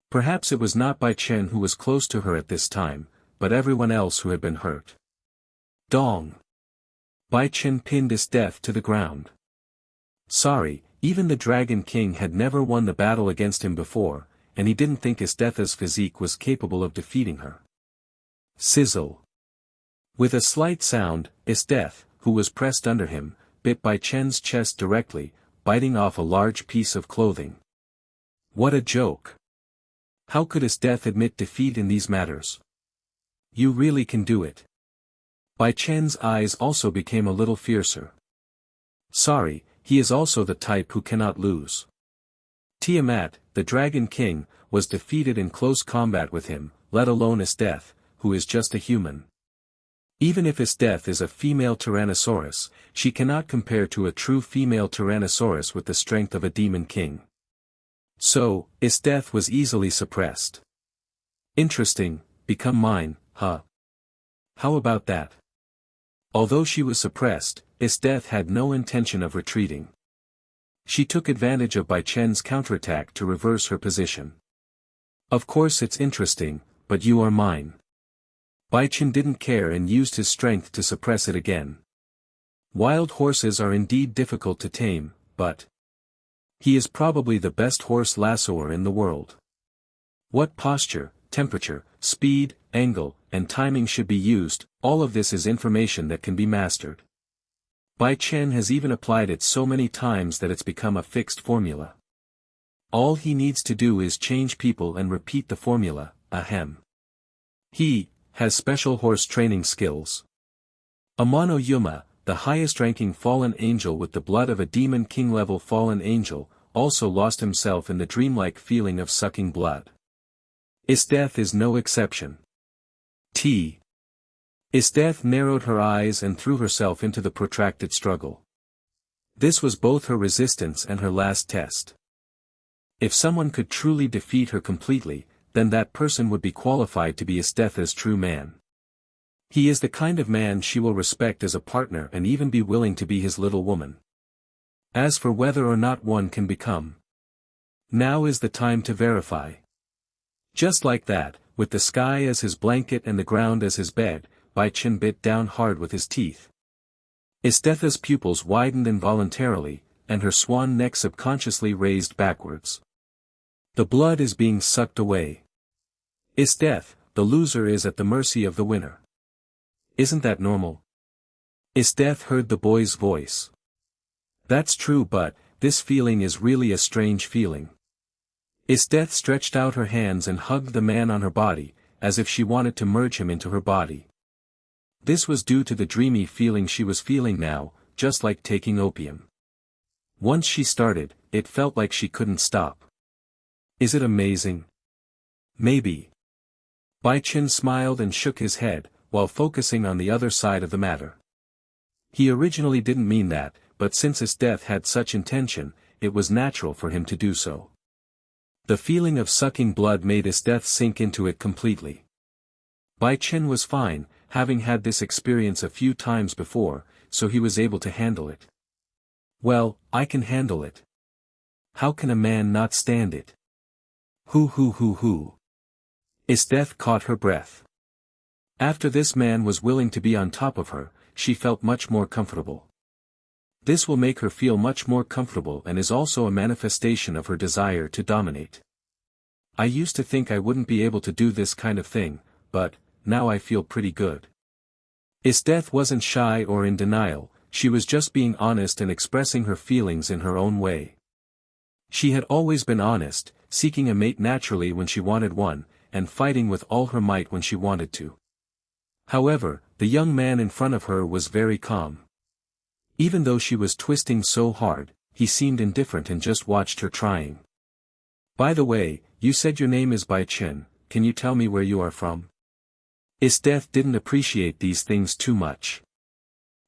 Perhaps it was not Bai Chen who was close to her at this time, but everyone else who had been hurt. Dong! Bai Chen pinned Isdeth to the ground. Sorry, even the Dragon King had never won the battle against him before, and he didn't think Isdeth's physique was capable of defeating her. Sizzle! With a slight sound, Isdeth, who was pressed under him, bit Bai Chen's chest directly, biting off a large piece of clothing. What a joke! How could Isdeth admit defeat in these matters? You really can do it. Bai Chen's eyes also became a little fiercer. Sorry, he is also the type who cannot lose. Tiamat, the Dragon King, was defeated in close combat with him, let alone Isdeth, who is just a human. Even if Isdeth is a female Tyrannosaurus, she cannot compare to a true female Tyrannosaurus with the strength of a Demon King. So, Isdeth was easily suppressed. Interesting, become mine, huh? How about that? Although she was suppressed, Isdeth had no intention of retreating. She took advantage of Bai Chen's counterattack to reverse her position. Of course it's interesting, but you are mine. Bai Chen didn't care and used his strength to suppress it again. Wild horses are indeed difficult to tame, but he is probably the best horse lassoer in the world. What posture, temperature, speed, angle, and timing should be used, all of this is information that can be mastered. Bai Chen has even applied it so many times that it's become a fixed formula. All he needs to do is change people and repeat the formula, ahem. He has special horse training skills. Amano Yuma, the highest-ranking fallen angel with the blood of a Demon King level fallen angel, also lost himself in the dreamlike feeling of sucking blood. Isdeth is no exception. Isdeth narrowed her eyes and threw herself into the protracted struggle. This was both her resistance and her last test. If someone could truly defeat her completely, then that person would be qualified to be Isdeth's true man. He is the kind of man she will respect as a partner and even be willing to be his little woman. As for whether or not one can become, now is the time to verify. Just like that, with the sky as his blanket and the ground as his bed, Bai Chen bit down hard with his teeth. Isdeth's pupils widened involuntarily, and her swan neck subconsciously raised backwards. The blood is being sucked away. Isdeth, the loser is at the mercy of the winner. Isn't that normal? Isdeth heard the boy's voice. That's true, but this feeling is really a strange feeling. Isdeth stretched out her hands and hugged the man on her body, as if she wanted to merge him into her body. This was due to the dreamy feeling she was feeling now, just like taking opium. Once she started, it felt like she couldn't stop. Is it amazing? Maybe. Bai Chen smiled and shook his head, while focusing on the other side of the matter. He originally didn't mean that, but since Isdeth had such intention, it was natural for him to do so. The feeling of sucking blood made Isdeth sink into it completely. Bai Chen was fine, having had this experience a few times before, so he was able to handle it. Well, I can handle it. How can a man not stand it? Hoo. Isdeth caught her breath. After this man was willing to be on top of her, she felt much more comfortable. This will make her feel much more comfortable and is also a manifestation of her desire to dominate. I used to think I wouldn't be able to do this kind of thing, but now I feel pretty good. Isdeth wasn't shy or in denial, she was just being honest and expressing her feelings in her own way. She had always been honest, seeking a mate naturally when she wanted one, and fighting with all her might when she wanted to. However, the young man in front of her was very calm. Even though she was twisting so hard, he seemed indifferent and just watched her trying. By the way, you said your name is Bai Chen, can you tell me where you are from? Isdeth didn't appreciate these things too much.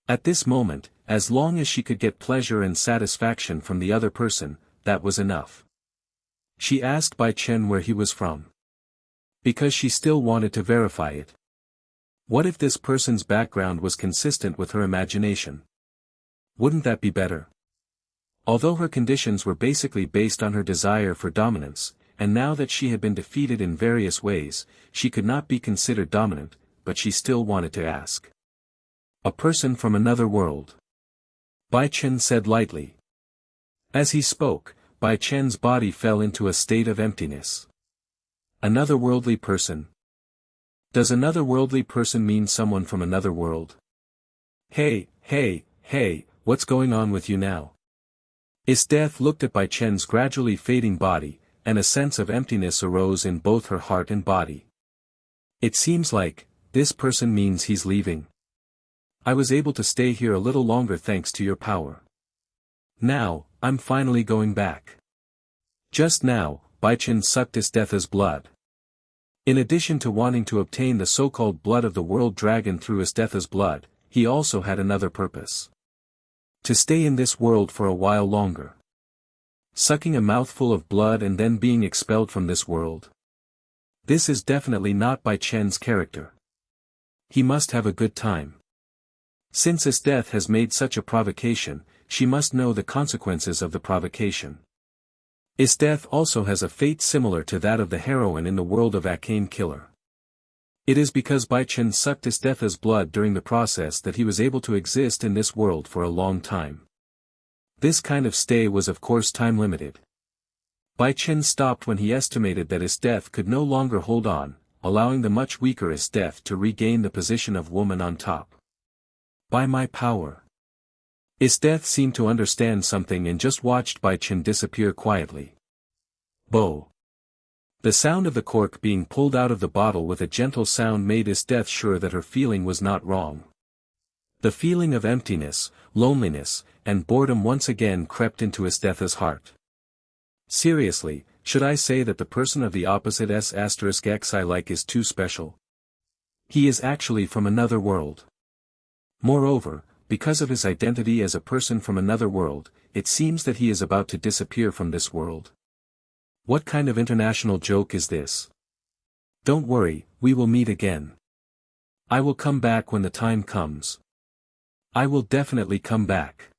At this moment, as long as she could get pleasure and satisfaction from the other person, that was enough. She asked Bai Chen where he was from. Because she still wanted to verify it. What if this person's background was consistent with her imagination? Wouldn't that be better? Although her conditions were basically based on her desire for dominance, and now that she had been defeated in various ways, she could not be considered dominant, but she still wanted to ask. A person from another world. Bai Chen said lightly. As he spoke, Bai Chen's body fell into a state of emptiness. Another worldly person. Does another worldly person mean someone from another world? Hey, what's going on with you now? Isdeth looked at Bai Chen's gradually fading body, and a sense of emptiness arose in both her heart and body. It seems like, this person means he's leaving. I was able to stay here a little longer thanks to your power. Now, I'm finally going back. Just now, Bai Chen sucked Isdeth's blood. In addition to wanting to obtain the so-called blood of the world dragon through Isdeth's blood, he also had another purpose. To stay in this world for a while longer. Sucking a mouthful of blood and then being expelled from this world. This is definitely not Bai Chen's character. He must have a good time. Since Isdeth has made such a provocation, she must know the consequences of the provocation. Isdeth also has a fate similar to that of the heroine in the world of Arcane Killer. It is because Bai Chen sucked Isdeth's blood during the process that he was able to exist in this world for a long time. This kind of stay was of course time-limited. Bai Chen stopped when he estimated that Isdeth could no longer hold on, allowing the much weaker Isdeth to regain the position of woman on top. By my power. Isdeth seemed to understand something and just watched Bai Chen disappear quietly. Bo. The sound of the cork being pulled out of the bottle with a gentle sound made Isdeth sure that her feeling was not wrong. The feeling of emptiness, loneliness, and boredom once again crept into Isdeth's heart. Seriously, should I say that the person of the opposite S*X I like is too special? He is actually from another world. Moreover, because of his identity as a person from another world, it seems that he is about to disappear from this world. What kind of international joke is this? Don't worry, we will meet again. I will come back when the time comes. I will definitely come back.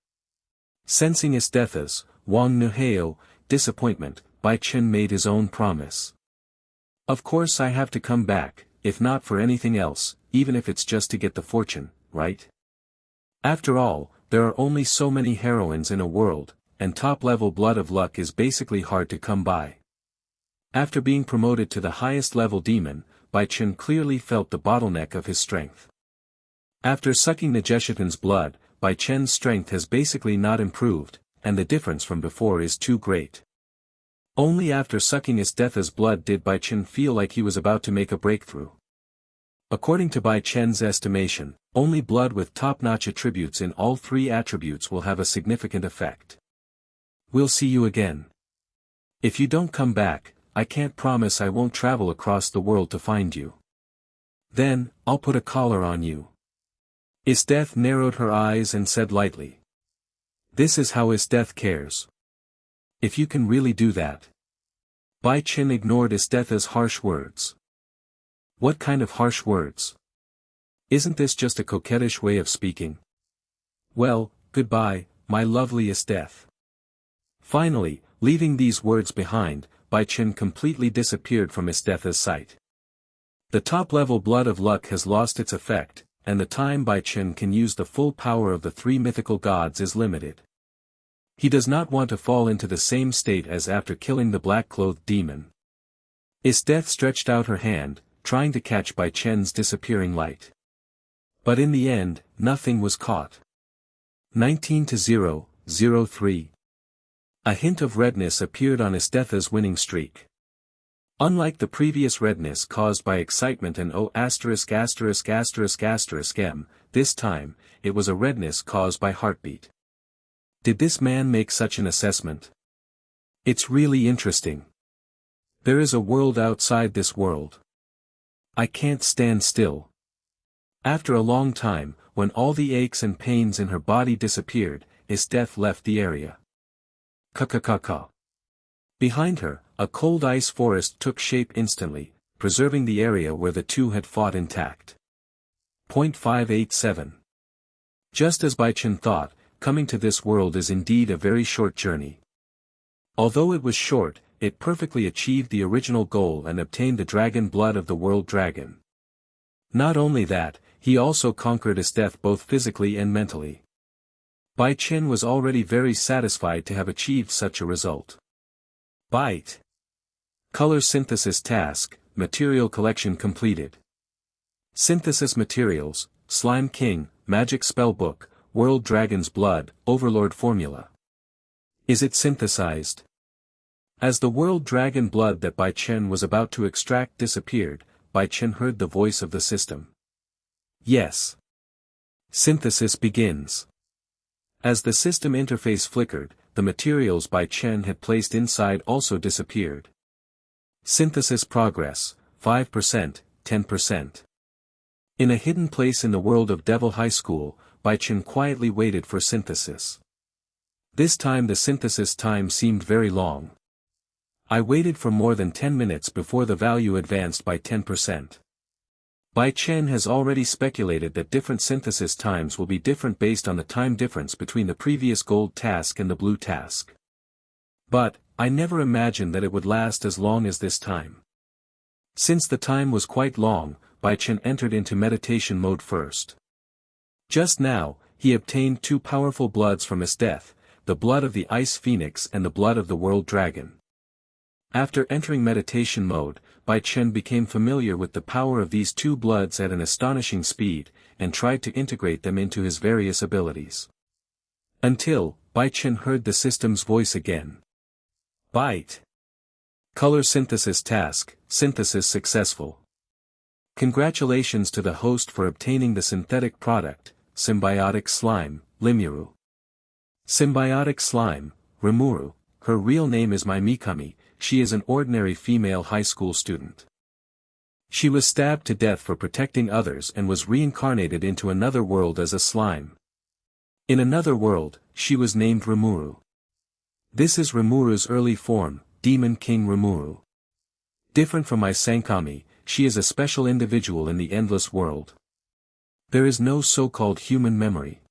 Sensing Isdeth's, Wang Nuheo, disappointment, Bai Chen made his own promise. Of course I have to come back, if not for anything else, even if it's just to get the fortune, right? After all, there are only so many heroines in a world, and top-level blood of luck is basically hard to come by. After being promoted to the highest level demon, Bai Chen clearly felt the bottleneck of his strength. After sucking Najeshitan's blood, Bai Chen's strength has basically not improved, and the difference from before is too great. Only after sucking Isdeth's blood did Bai Chen feel like he was about to make a breakthrough. According to Bai Chen's estimation, only blood with top-notch attributes in all three attributes will have a significant effect. We'll see you again. If you don't come back, I can't promise I won't travel across the world to find you. Then, I'll put a collar on you. Isdeth narrowed her eyes and said lightly. This is how Isdeth cares. If you can really do that. Bai Chen ignored Isdeth's harsh words. What kind of harsh words? Isn't this just a coquettish way of speaking? Well, goodbye, my lovely Isdeth. Finally, leaving these words behind, Bai Chen completely disappeared from Isdeth's sight. The top-level blood of luck has lost its effect, and the time Bai Chen can use the full power of the three mythical gods is limited. He does not want to fall into the same state as after killing the black-clothed demon. Isdeth stretched out her hand, trying to catch Bai Chen's disappearing light. But in the end, nothing was caught. 19-0, 0-3. A hint of redness appeared on Isdeth's winning streak. Unlike the previous redness caused by excitement and O*******M, this time, it was a redness caused by heartbeat. Did this man make such an assessment? It's really interesting. There is a world outside this world. I can't stand still. After a long time, when all the aches and pains in her body disappeared, his death left the area. Ka. Behind her, a cold ice forest took shape instantly, preserving the area where the two had fought intact. 587. Just as Bai Chen thought, coming to this world is indeed a very short journey. Although it was short, it perfectly achieved the original goal and obtained the dragon blood of the world dragon. Not only that, he also conquered his death both physically and mentally. Bai Chen was already very satisfied to have achieved such a result. Byte. Color synthesis task, material collection completed. Synthesis materials, Slime King, Magic Spellbook, World Dragon's Blood, Overlord Formula. Is it synthesized? As the World Dragon blood that Bai Chen was about to extract disappeared, Bai Chen heard the voice of the system. Yes. Synthesis begins. As the system interface flickered, the materials Bai Chen had placed inside also disappeared. Synthesis progress, 5%, 10%. In a hidden place in the world of Devil High School, Bai Chen quietly waited for synthesis. This time the synthesis time seemed very long. I waited for more than 10 minutes before the value advanced by 10%. Bai Chen has already speculated that different synthesis times will be different based on the time difference between the previous gold task and the blue task. But, I never imagined that it would last as long as this time. Since the time was quite long, Bai Chen entered into meditation mode first. Just now, he obtained two powerful bloods from his death, the blood of the Ice Phoenix and the blood of the World Dragon. After entering meditation mode, Bai Chen became familiar with the power of these two bloods at an astonishing speed, and tried to integrate them into his various abilities. Until, Bai Chen heard the system's voice again. Byte. Color synthesis task, synthesis successful. Congratulations to the host for obtaining the synthetic product, symbiotic slime, Rimuru. Symbiotic slime, Rimuru, her real name is Mai Mikami. She is an ordinary female high school student. She was stabbed to death for protecting others and was reincarnated into another world as a slime. In another world, she was named Rimuru. This is Rimuru's early form, Demon King Rimuru. Different from Mai Sankami, she is a special individual in the endless world. There is no so-called human memory.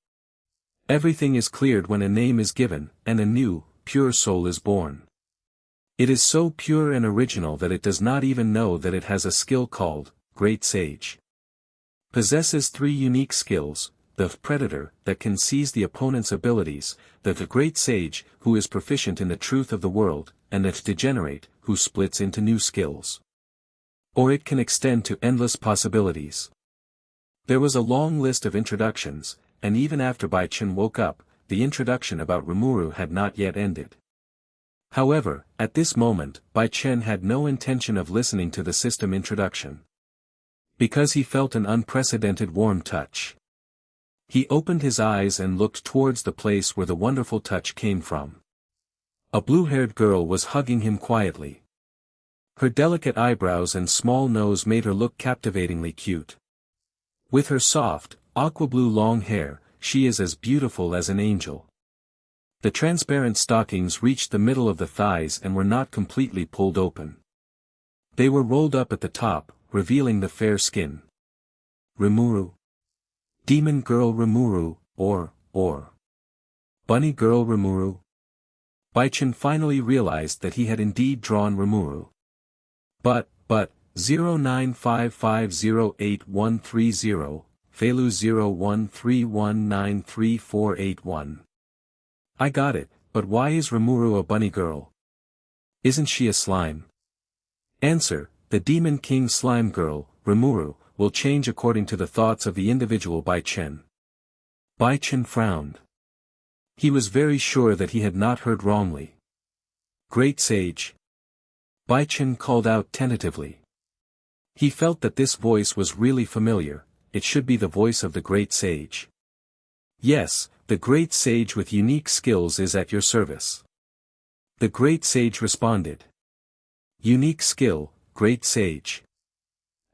Everything is cleared when a name is given, and a new, pure soul is born. It is so pure and original that it does not even know that it has a skill called, Great Sage. Possesses three unique skills, the Predator, that can seize the opponent's abilities, the Great Sage, who is proficient in the truth of the world, and the Degenerate, who splits into new skills. Or it can extend to endless possibilities. There was a long list of introductions, and even after Bai Chen woke up, the introduction about Rimuru had not yet ended. However, at this moment, Bai Chen had no intention of listening to the system introduction. Because he felt an unprecedented warm touch. He opened his eyes and looked towards the place where the wonderful touch came from. A blue-haired girl was hugging him quietly. Her delicate eyebrows and small nose made her look captivatingly cute. With her soft, aqua-blue long hair, she is as beautiful as an angel. The transparent stockings reached the middle of the thighs and were not completely pulled open. They were rolled up at the top, revealing the fair skin. Rimuru. Demon Girl Rimuru, or Bunny Girl Rimuru. Bai Chen finally realized that he had indeed drawn Rimuru. But, 0955081130, Felu 0131933481. I got it, but why is Rimuru a bunny girl? Isn't she a slime? Answer, the Demon King Slime Girl, Rimuru, will change according to the thoughts of the individual Bai Chen. Bai Chen frowned. He was very sure that he had not heard wrongly. Great Sage. Bai Chen called out tentatively. He felt that this voice was really familiar, it should be the voice of the Great Sage. Yes, the Great Sage with unique skills is at your service. The Great Sage responded. Unique skill, Great Sage.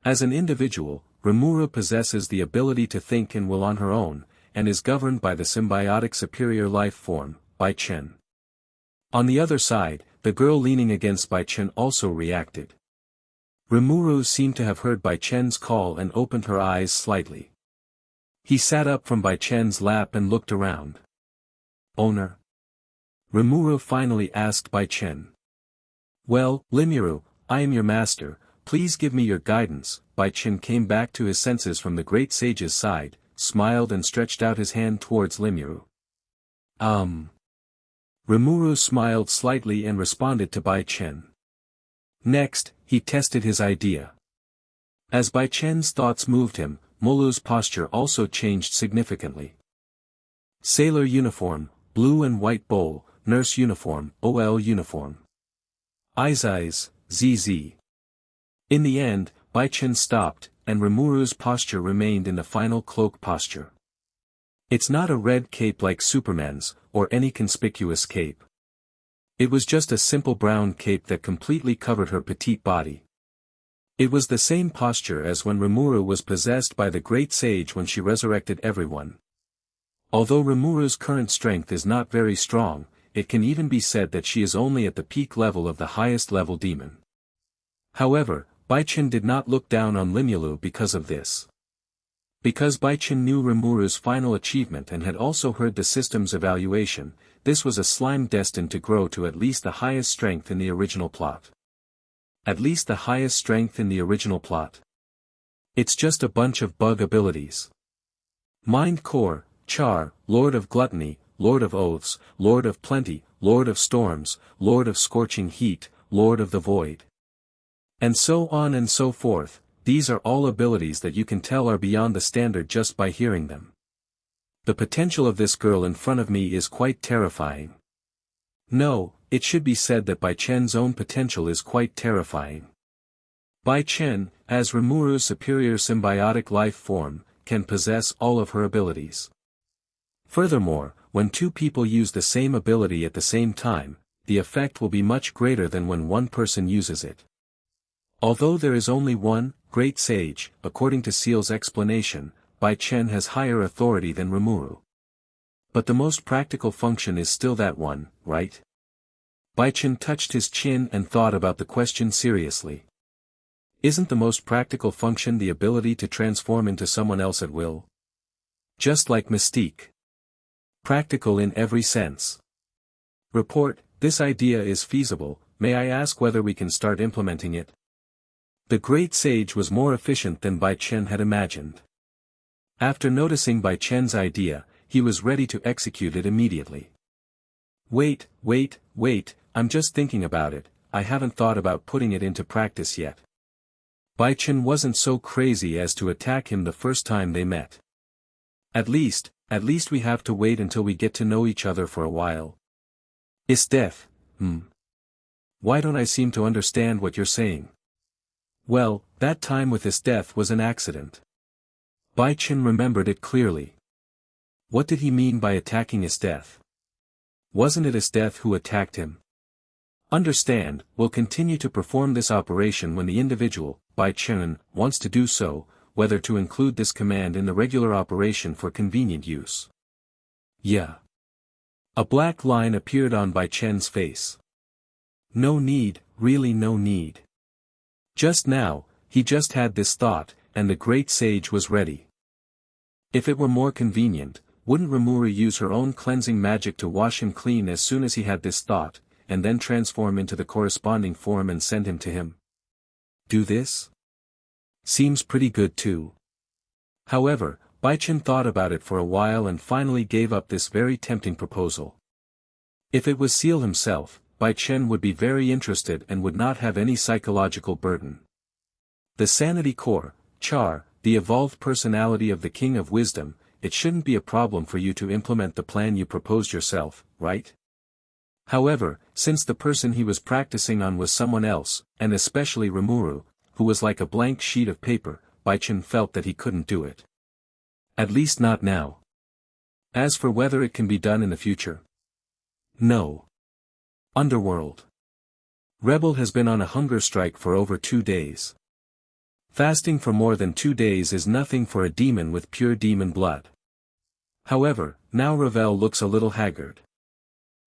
As an individual, Rimuru possesses the ability to think and will on her own, and is governed by the symbiotic superior life form, Bai Chen. On the other side, the girl leaning against Bai Chen also reacted. Rimuru seemed to have heard Bai Chen's call and opened her eyes slightly. He sat up from Bai Chen's lap and looked around. "Owner?" Rimuru finally asked Bai Chen. "Well, Rimuru, I am your master, please give me your guidance." Bai Chen came back to his senses from the great sage's side, smiled and stretched out his hand towards Rimuru. Rimuru smiled slightly and responded to Bai Chen. Next, he tested his idea. As Bai Chen's thoughts moved him, Molu's posture also changed significantly. Sailor uniform, blue and white bowl, nurse uniform, OL uniform. Eyes, ZZ. In the end, Bai Chen stopped, and Rimuru's posture remained in the final cloak posture. It's not a red cape like Superman's, or any conspicuous cape. It was just a simple brown cape that completely covered her petite body. It was the same posture as when Rimuru was possessed by the great sage when she resurrected everyone. Although Rimuru's current strength is not very strong, it can even be said that she is only at the peak level of the highest level demon. However, Bai Chen did not look down on Rimuru because of this. Because Bai Chen knew Rimuru's final achievement and had also heard the system's evaluation, this was a slime destined to grow to at least the highest strength in the original plot. At least the highest strength in the original plot. It's just a bunch of bug abilities. Mind Core, Char, Lord of Gluttony, Lord of Oaths, Lord of Plenty, Lord of Storms, Lord of Scorching Heat, Lord of the Void. And so on and so forth. These are all abilities that you can tell are beyond the standard just by hearing them. The potential of this girl in front of me is quite terrifying. No, it should be said that Bai Chen's own potential is quite terrifying. Bai Chen, as Rimuru's superior symbiotic life form, can possess all of her abilities. Furthermore, when two people use the same ability at the same time, the effect will be much greater than when one person uses it. Although there is only one great sage, according to Seal's explanation, Bai Chen has higher authority than Rimuru. But the most practical function is still that one, right? Bai Chen touched his chin and thought about the question seriously. Isn't the most practical function the ability to transform into someone else at will? Just like Mystique. Practical in every sense. Report, this idea is feasible, may I ask whether we can start implementing it? The great sage was more efficient than Bai Chen had imagined. After noticing Bai Chen's idea, he was ready to execute it immediately. Wait, I'm just thinking about it, I haven't thought about putting it into practice yet. Bai Chen wasn't so crazy as to attack him the first time they met. At least we have to wait until we get to know each other for a while. Is death, Why don't I seem to understand what you're saying? Well, that time with his death was an accident. Bai Chen remembered it clearly. What did he mean by attacking his death? Wasn't it his death who attacked him? Understand, we'll continue to perform this operation when the individual, Bai Chen, wants to do so, whether to include this command in the regular operation for convenient use. Yeah. A black line appeared on Bai Chen's face. No need, really no need. Just now, he just had this thought, and the great sage was ready. If it were more convenient, wouldn't Rimuru use her own cleansing magic to wash him clean as soon as he had this thought, and then transform into the corresponding form and send him to him? Do this? Seems pretty good too. However, Bai Chen thought about it for a while and finally gave up this very tempting proposal. If it was Seal himself, Bai Chen would be very interested and would not have any psychological burden. The Sanity Core, Char, the evolved personality of the King of Wisdom, it shouldn't be a problem for you to implement the plan you proposed yourself, right? However, since the person he was practicing on was someone else, and especially Rimuru, who was like a blank sheet of paper, Bai Chen felt that he couldn't do it. At least not now. As for whether it can be done in the future. No. Underworld. Rebel has been on a hunger strike for over 2 days. Fasting for more than 2 days is nothing for a demon with pure demon blood. However, now Ravel looks a little haggard.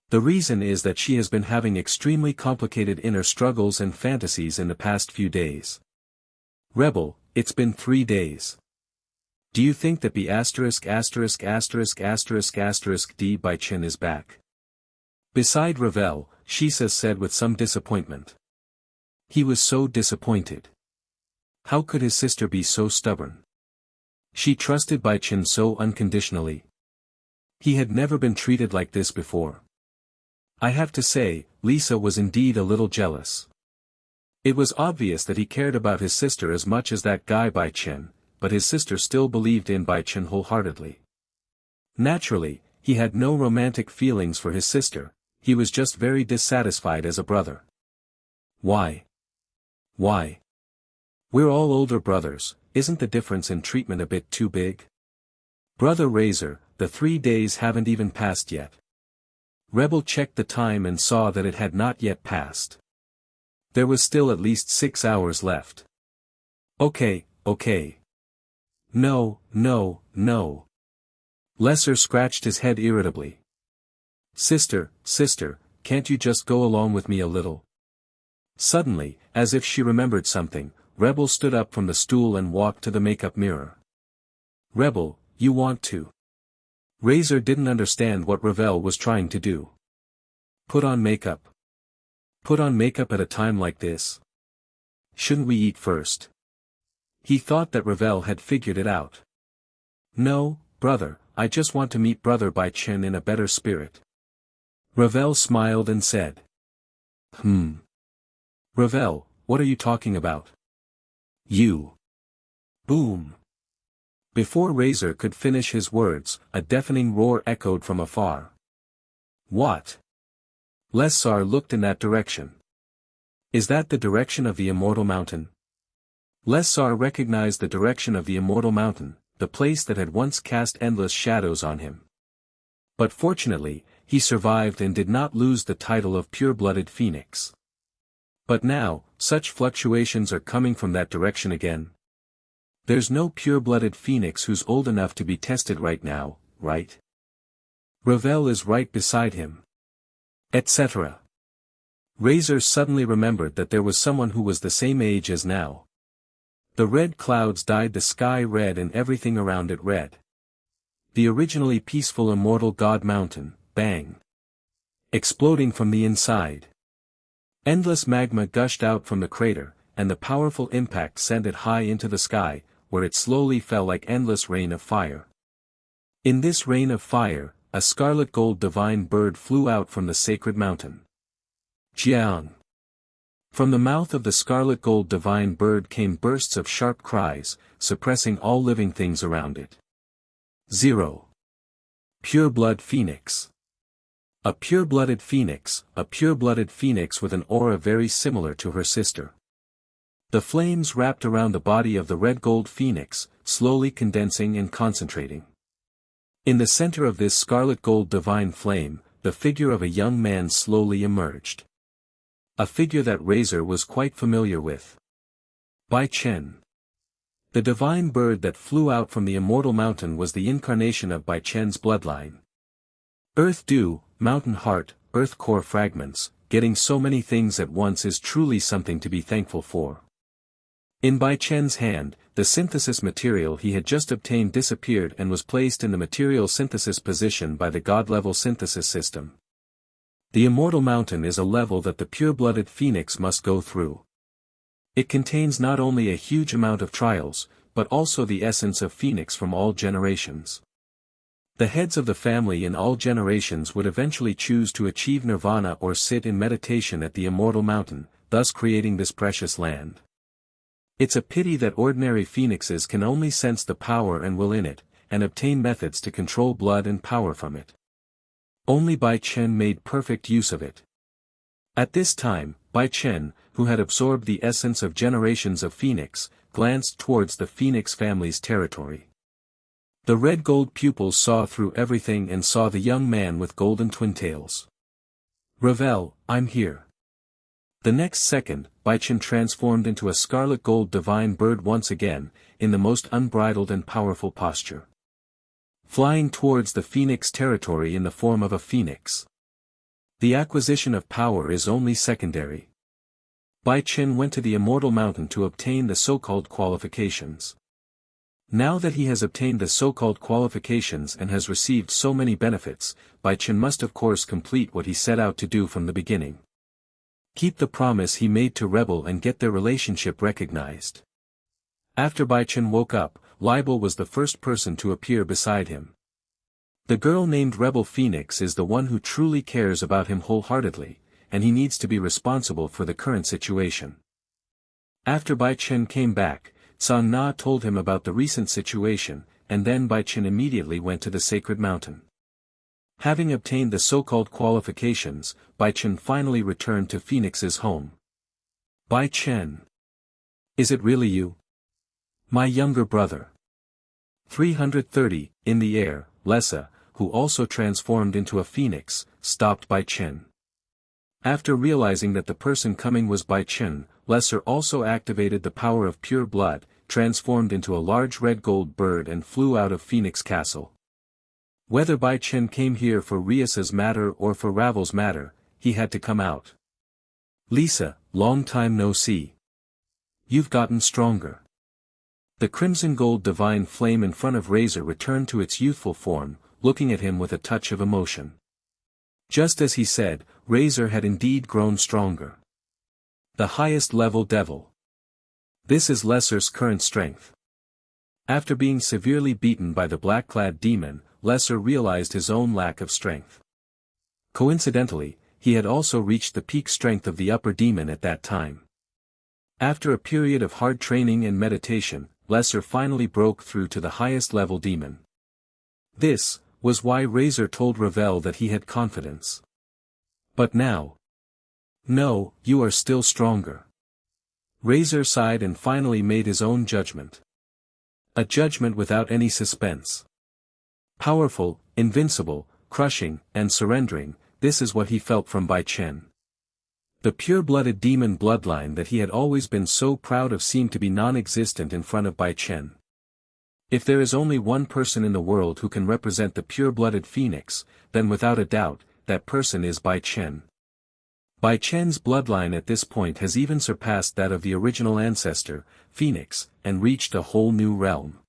The reason is that she has been having extremely complicated inner struggles and fantasies in the past few days. Rebel, it's been 3 days. Do you think that the ********D Bai Chen is back? Beside Ravel, Shisa said with some disappointment. He was so disappointed. How could his sister be so stubborn? She trusted Bai Chen so unconditionally. He had never been treated like this before. I have to say, Lisa was indeed a little jealous. It was obvious that he cared about his sister as much as that guy Bai Chen, but his sister still believed in Bai Chen wholeheartedly. Naturally, he had no romantic feelings for his sister, he was just very dissatisfied as a brother. Why? Why? We're all older brothers, isn't the difference in treatment a bit too big? Brother Razor, the 3 days haven't even passed yet. Rebel checked the time and saw that it had not yet passed. There was still at least 6 hours left. Okay. No. Lesser scratched his head irritably. Sister, can't you just go along with me a little? Suddenly, as if she remembered something, Rebel stood up from the stool and walked to the makeup mirror. Rebel, you want to? Razor didn't understand what Ravel was trying to do. Put on makeup. Put on makeup at a time like this? Shouldn't we eat first? He thought that Ravel had figured it out. No, brother, I just want to meet brother Bai Chen in a better spirit. Ravel smiled and said. Ravel, what are you talking about? You. Boom. Before Razor could finish his words, a deafening roar echoed from afar. What? Lessar looked in that direction. Is that the direction of the Immortal Mountain? Lessar recognized the direction of the Immortal Mountain, the place that had once cast endless shadows on him. But fortunately, he survived and did not lose the title of pure-blooded phoenix. But now, such fluctuations are coming from that direction again. There's no pure-blooded phoenix who's old enough to be tested right now, right? Ravel is right beside him. Etc. Razor suddenly remembered that there was someone who was the same age as now. The red clouds dyed the sky red and everything around it red. The originally peaceful immortal god mountain, bang. Exploding from the inside. Endless magma gushed out from the crater, and the powerful impact sent it high into the sky, where it slowly fell like endless rain of fire. In this rain of fire, a scarlet gold divine bird flew out from the sacred mountain. Jiang. From the mouth of the scarlet gold divine bird came bursts of sharp cries, suppressing all living things around it. 0. Pure-blood phoenix. A pure-blooded phoenix with an aura very similar to her sister. The flames wrapped around the body of the red gold phoenix, slowly condensing and concentrating. In the center of this scarlet gold divine flame, the figure of a young man slowly emerged. A figure that Razor was quite familiar with. Bai Chen. The divine bird that flew out from the immortal mountain was the incarnation of Bai Chen's bloodline. Earth Dew, Mountain Heart, Earth Core Fragments, getting so many things at once is truly something to be thankful for. In Bai Chen's hand, the synthesis material he had just obtained disappeared and was placed in the material synthesis position by the god-level synthesis system. The immortal mountain is a level that the pure-blooded phoenix must go through. It contains not only a huge amount of trials, but also the essence of phoenix from all generations. The heads of the family in all generations would eventually choose to achieve nirvana or sit in meditation at the immortal mountain, thus creating this precious land. It's a pity that ordinary phoenixes can only sense the power and will in it, and obtain methods to control blood and power from it. Only Bai Chen made perfect use of it. At this time, Bai Chen, who had absorbed the essence of generations of phoenix, glanced towards the phoenix family's territory. The red gold pupils saw through everything and saw the young man with golden twin tails. Ravel, I'm here. The next second, Bai Chen transformed into a scarlet gold divine bird once again, in the most unbridled and powerful posture. Flying towards the phoenix territory in the form of a phoenix. The acquisition of power is only secondary. Bai Chen went to the immortal mountain to obtain the so-called qualifications. Now that he has obtained the so-called qualifications and has received so many benefits, Bai Chen must of course complete what he set out to do from the beginning. Keep the promise he made to Rebel and get their relationship recognized. After Bai Chen woke up, Libel was the first person to appear beside him. The girl named Rebel Phoenix is the one who truly cares about him wholeheartedly, and he needs to be responsible for the current situation. After Bai Chen came back, Sang Na told him about the recent situation, and then Bai Chen immediately went to the sacred mountain. Having obtained the so-called qualifications, Bai Chen finally returned to Phoenix's home. Bai Chen. Is it really you? My younger brother. 330, in the air, Lessa, who also transformed into a phoenix, stopped Bai Chen. After realizing that the person coming was Bai Chen, Lesser also activated the power of pure blood, transformed into a large red gold bird and flew out of Phoenix Castle. Whether Bai Chen came here for Riasa's matter or for Ravel's matter, he had to come out. Lisa, long time no see. You've gotten stronger. The crimson gold divine flame in front of Razor returned to its youthful form, looking at him with a touch of emotion. Just as he said, Razor had indeed grown stronger. The highest level devil. This is Lesser's current strength. After being severely beaten by the black-clad demon, Lesser realized his own lack of strength. Coincidentally, he had also reached the peak strength of the upper demon at that time. After a period of hard training and meditation, Lesser finally broke through to the highest level demon. This was why Razor told Ravel that he had confidence. But now. No, you are still stronger. Razor sighed and finally made his own judgment. A judgment without any suspense. Powerful, invincible, crushing, and surrendering, this is what he felt from Bai Chen. The pure-blooded demon bloodline that he had always been so proud of seemed to be non-existent in front of Bai Chen. If there is only one person in the world who can represent the pure-blooded phoenix, then without a doubt, that person is Bai Chen. Bai Chen's bloodline at this point has even surpassed that of the original ancestor, Phoenix, and reached a whole new realm.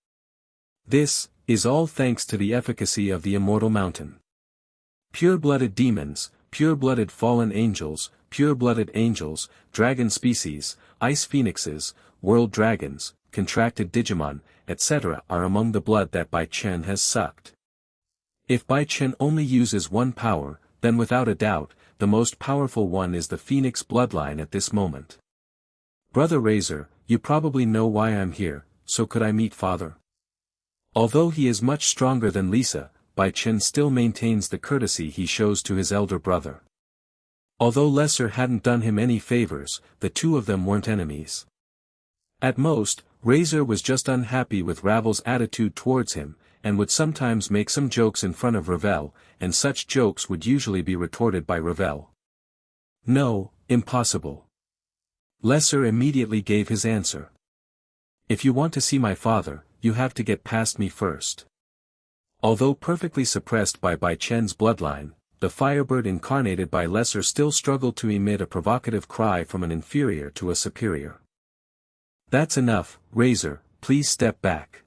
This is all thanks to the efficacy of the immortal mountain. Pure-blooded demons, pure-blooded fallen angels, pure-blooded angels, dragon species, ice phoenixes, world dragons, contracted Digimon, etc. are among the blood that Bai Chen has sucked. If Bai Chen only uses one power, then without a doubt, the most powerful one is the Phoenix bloodline at this moment. Brother Razor, you probably know why I'm here, so could I meet father? Although he is much stronger than Lisa, Bai Chen still maintains the courtesy he shows to his elder brother. Although Lesser hadn't done him any favors, the two of them weren't enemies. At most, Razor was just unhappy with Ravel's attitude towards him, and would sometimes make some jokes in front of Ravel, and such jokes would usually be retorted by Ravel. No, impossible. Lesser immediately gave his answer. If you want to see my father, you have to get past me first. Although perfectly suppressed by Bai Chen's bloodline, the firebird incarnated by Lesser still struggled to emit a provocative cry from an inferior to a superior. That's enough, Razor, please step back.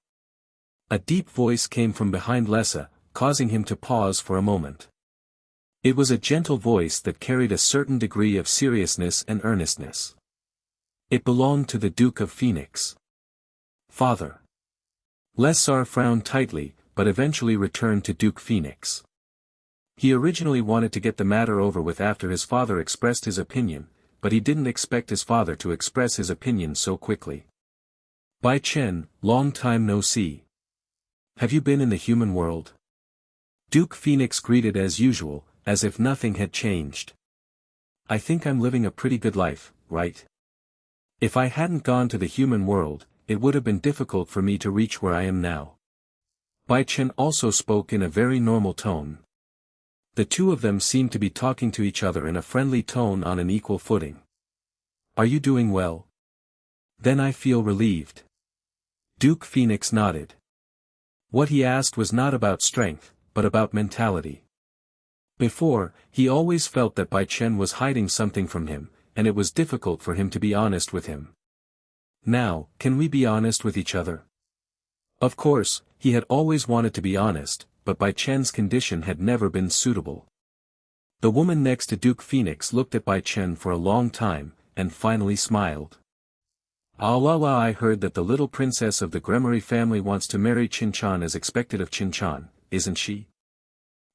A deep voice came from behind Lessa, causing him to pause for a moment. It was a gentle voice that carried a certain degree of seriousness and earnestness. It belonged to the Duke of Phoenix. Father. Lessar frowned tightly, but eventually returned to Duke Phoenix. He originally wanted to get the matter over with after his father expressed his opinion, but he didn't expect his father to express his opinion so quickly. Bai Chen, long time no see. Have you been in the human world? Duke Phoenix greeted as usual, as if nothing had changed. I think I'm living a pretty good life, right? If I hadn't gone to the human world, it would have been difficult for me to reach where I am now. Bai Chen also spoke in a very normal tone. The two of them seemed to be talking to each other in a friendly tone on an equal footing. Are you doing well? Then I feel relieved. Duke Phoenix nodded. What he asked was not about strength, but about mentality. Before, he always felt that Bai Chen was hiding something from him, and it was difficult for him to be honest with him. Now, can we be honest with each other? Of course, he had always wanted to be honest, but Bai Chen's condition had never been suitable. The woman next to Duke Phoenix looked at Bai Chen for a long time, and finally smiled. Allah, I heard that the little princess of the Grimoire family wants to marry Qinchan as expected of Qinchan, isn't she?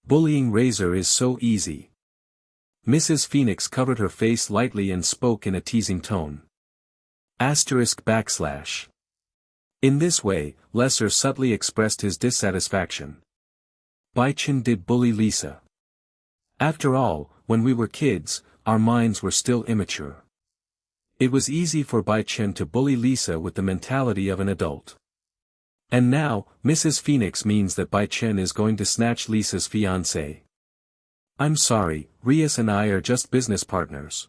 Bullying Razor is so easy. Mrs. Phoenix covered her face lightly and spoke in a teasing tone. ***. In this way, Lesser subtly expressed his dissatisfaction. Bai Chen did bully Lisa. After all, when we were kids, our minds were still immature. It was easy for Bai Chen to bully Lisa with the mentality of an adult. And now, Mrs. Phoenix means that Bai Chen is going to snatch Lisa's fiancé. I'm sorry, Rias and I are just business partners.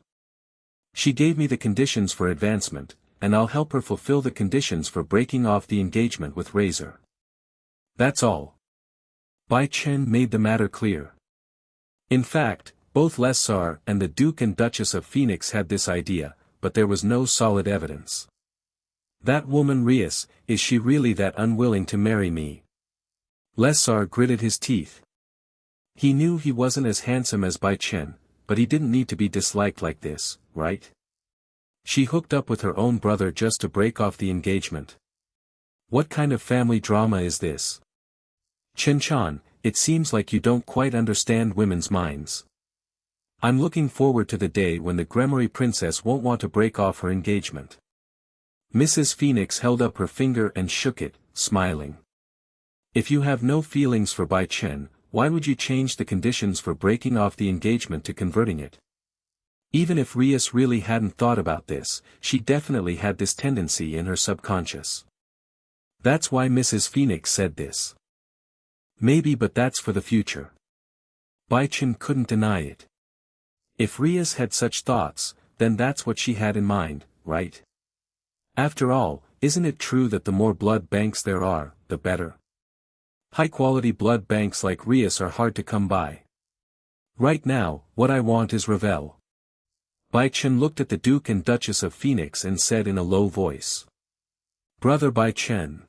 She gave me the conditions for advancement, and I'll help her fulfill the conditions for breaking off the engagement with Razor. That's all. Bai Chen made the matter clear. In fact, both Lesar and the Duke and Duchess of Phoenix had this idea, but there was no solid evidence. That woman Rias, is she really that unwilling to marry me? Lesar gritted his teeth. He knew he wasn't as handsome as Bai Chen, but he didn't need to be disliked like this, right? She hooked up with her own brother just to break off the engagement. What kind of family drama is this? Qinchan, it seems like you don't quite understand women's minds. I'm looking forward to the day when the Grimoire princess won't want to break off her engagement. Mrs. Phoenix held up her finger and shook it, smiling. If you have no feelings for Bai Chen, why would you change the conditions for breaking off the engagement to converting it? Even if Rias really hadn't thought about this, she definitely had this tendency in her subconscious. That's why Mrs. Phoenix said this. Maybe, but that's for the future. Bai Chen couldn't deny it. If Rias had such thoughts, then that's what she had in mind, right? After all, isn't it true that the more blood banks there are, the better? High-quality blood banks like Rias are hard to come by. Right now, what I want is Revel. Bai Chen looked at the Duke and Duchess of Phoenix and said in a low voice. Brother Bai Chen.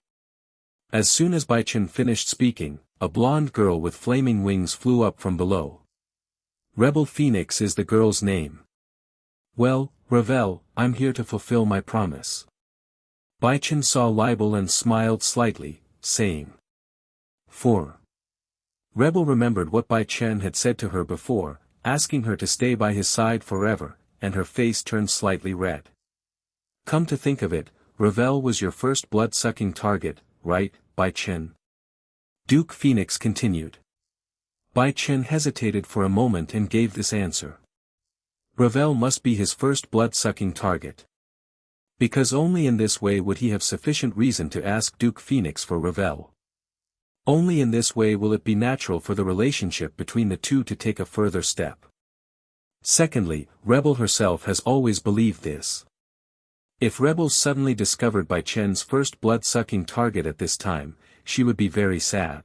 As soon as Bai Chen finished speaking, a blonde girl with flaming wings flew up from below. Rebel Phoenix is the girl's name. Well, Revel, I'm here to fulfill my promise. Bai Chen saw Libel and smiled slightly, saying. 4. Rebel remembered what Bai Chen had said to her before, asking her to stay by his side forever, and her face turned slightly red. Come to think of it, Revel was your first blood-sucking target, right, Bai Chen? Duke Phoenix continued. Bai Chen hesitated for a moment and gave this answer. Revel must be his first blood-sucking target. Because only in this way would he have sufficient reason to ask Duke Phoenix for Revel. Only in this way will it be natural for the relationship between the two to take a further step. Secondly, Rebel herself has always believed this. If Rebel suddenly discovered Bai Chen's first blood-sucking target at this time, she would be very sad.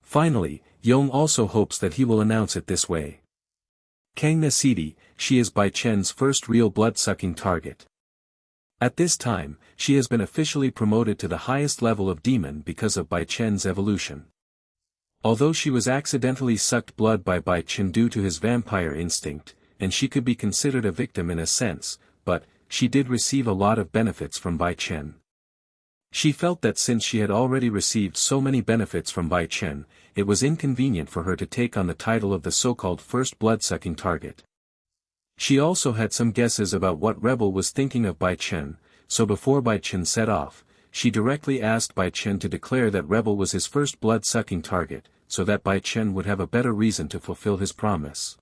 Finally, Yong also hopes that he will announce it this way. Kang Nasidi, she is Bai Chen's first real blood-sucking target. At this time, she has been officially promoted to the highest level of demon because of Bai Chen's evolution. Although she was accidentally sucked blood by Bai Chen due to his vampire instinct, and she could be considered a victim in a sense, but she did receive a lot of benefits from Bai Chen. She felt that since she had already received so many benefits from Bai Chen, it was inconvenient for her to take on the title of the so-called first blood-sucking target. She also had some guesses about what Rebel was thinking of Bai Chen, so before Bai Chen set off, she directly asked Bai Chen to declare that Rebel was his first blood-sucking target, so that Bai Chen would have a better reason to fulfill his promise.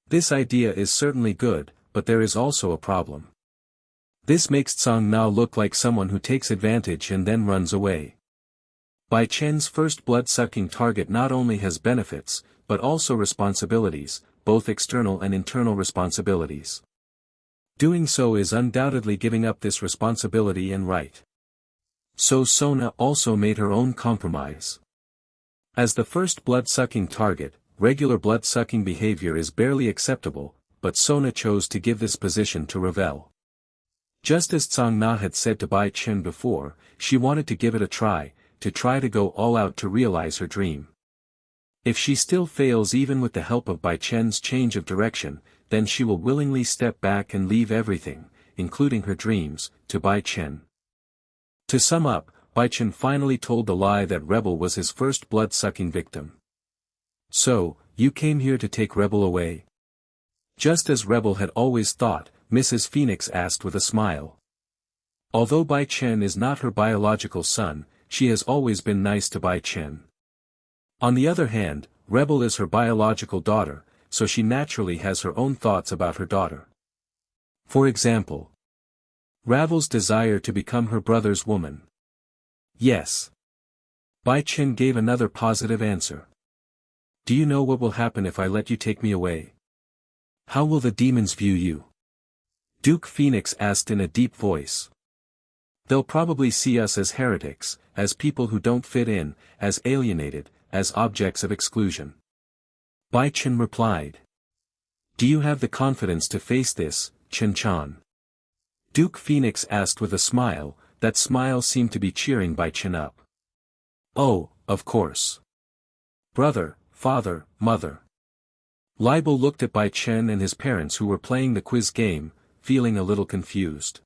This idea is certainly good, but there is also a problem. This makes Tsang now look like someone who takes advantage and then runs away. Bai Chen's first blood-sucking target not only has benefits, but also responsibilities, both external and internal responsibilities. Doing so is undoubtedly giving up this responsibility and right. So Sona also made her own compromise. As the first blood-sucking target, regular blood-sucking behavior is barely acceptable, but Sona chose to give this position to Ravel. Just as Tsang Na had said to Bai Chen before, she wanted to give it a try to go all out to realize her dream. If she still fails even with the help of Bai Chen's change of direction, then she will willingly step back and leave everything, including her dreams, to Bai Chen. To sum up, Bai Chen finally told the lie that Rebel was his first blood-sucking victim. So, you came here to take Rebel away? Just as Rebel had always thought, Mrs. Phoenix asked with a smile. Although Bai Chen is not her biological son, she has always been nice to Bai Chen. On the other hand, Rebel is her biological daughter, so she naturally has her own thoughts about her daughter. For example, Ravel's desire to become her brother's woman. Yes. Bai Chen gave another positive answer. Do you know what will happen if I let you take me away? How will the demons view you? Duke Phoenix asked in a deep voice. They'll probably see us as heretics, as people who don't fit in, as alienated, as objects of exclusion. Bai Chen replied. Do you have the confidence to face this, Chen Chan? Duke Phoenix asked with a smile, that smile seemed to be cheering Bai Chen up. Oh, of course. Brother, father, mother. Libel looked at Bai Chen and his parents who were playing the quiz game, feeling a little confused.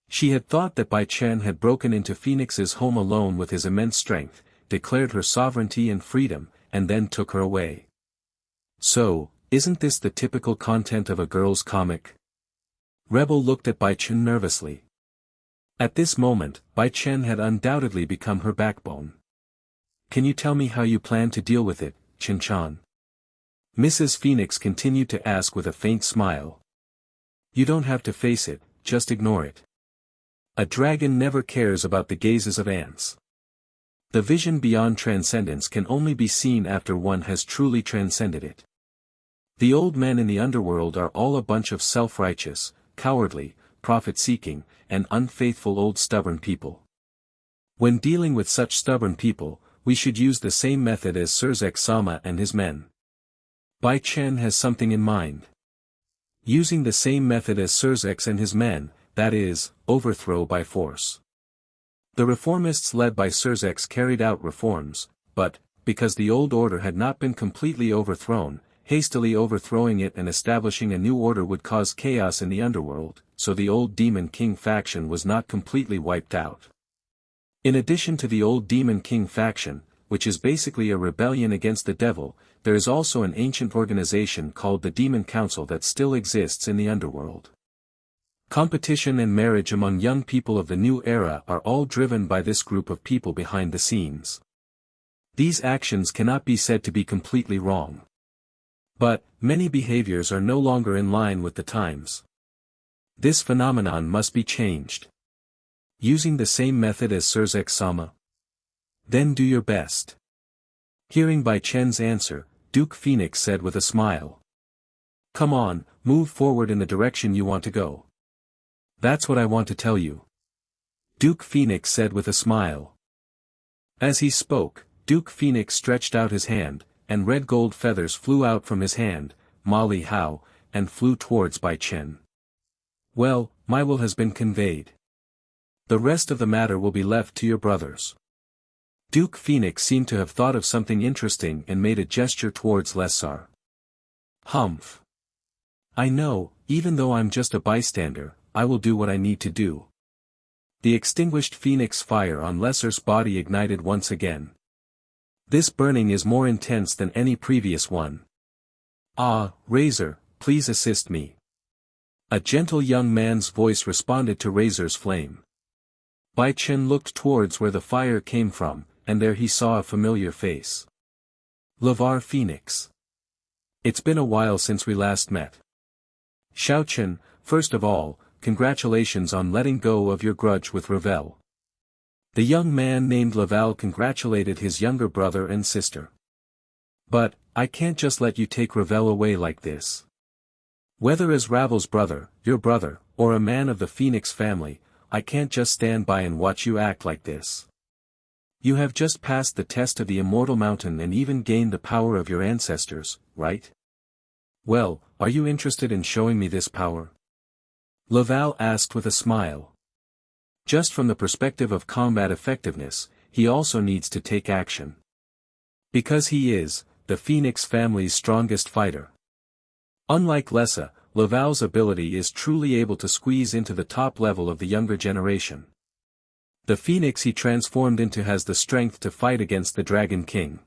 She had thought that Bai Chen had broken into Phoenix's home alone with his immense strength, declared her sovereignty and freedom, and then took her away. So, isn't this the typical content of a girl's comic? Rebel looked at Bai Chen nervously. At this moment, Bai Chen had undoubtedly become her backbone. Can you tell me how you plan to deal with it, Chen Chan? Mrs. Phoenix continued to ask with a faint smile. You don't have to face it, just ignore it. A dragon never cares about the gazes of ants. The vision beyond transcendence can only be seen after one has truly transcended it. The old men in the underworld are all a bunch of self-righteous, cowardly, profit-seeking, and unfaithful old stubborn people. When dealing with such stubborn people, we should use the same method as Surzek Sama and his men. Bai Chen has something in mind. Using the same method as Surzek and his men, that is, overthrow by force. The reformists led by Surzek carried out reforms, but, because the old order had not been completely overthrown, hastily overthrowing it and establishing a new order would cause chaos in the underworld, so the old Demon King faction was not completely wiped out. In addition to the old Demon King faction, which is basically a rebellion against the devil, there is also an ancient organization called the Demon Council that still exists in the underworld. Competition and marriage among young people of the new era are all driven by this group of people behind the scenes. These actions cannot be said to be completely wrong. But, many behaviors are no longer in line with the times. This phenomenon must be changed. Using the same method as Surzek Sama? Then do your best. Hearing Bai Chen's answer, Duke Phoenix said with a smile. Come on, move forward in the direction you want to go. That's what I want to tell you. Duke Phoenix said with a smile. As he spoke, Duke Phoenix stretched out his hand, and red gold feathers flew out from his hand, Mali Hao, and flew towards Bai Chen. Well, my will has been conveyed. The rest of the matter will be left to your brothers. Duke Phoenix seemed to have thought of something interesting and made a gesture towards Lessar. Humph. I know, even though I'm just a bystander, I will do what I need to do. The extinguished phoenix fire on Lessar's body ignited once again. This burning is more intense than any previous one. Ah, Razor, please assist me. A gentle young man's voice responded to Razor's flame. Bai Chen looked towards where the fire came from, and there he saw a familiar face. Lavar Phoenix. It's been a while since we last met. Xiao Chen, first of all, congratulations on letting go of your grudge with Ravel. The young man named Laval congratulated his younger brother and sister. But, I can't just let you take Ravel away like this. Whether as Ravel's brother, your brother, or a man of the Phoenix family, I can't just stand by and watch you act like this. You have just passed the test of the Immortal Mountain and even gained the power of your ancestors, right? Well, are you interested in showing me this power? Laval asked with a smile. Just from the perspective of combat effectiveness, he also needs to take action. Because he is, the Phoenix family's strongest fighter. Unlike Lessa, Laval's ability is truly able to squeeze into the top level of the younger generation. The Phoenix he transformed into has the strength to fight against the Dragon King.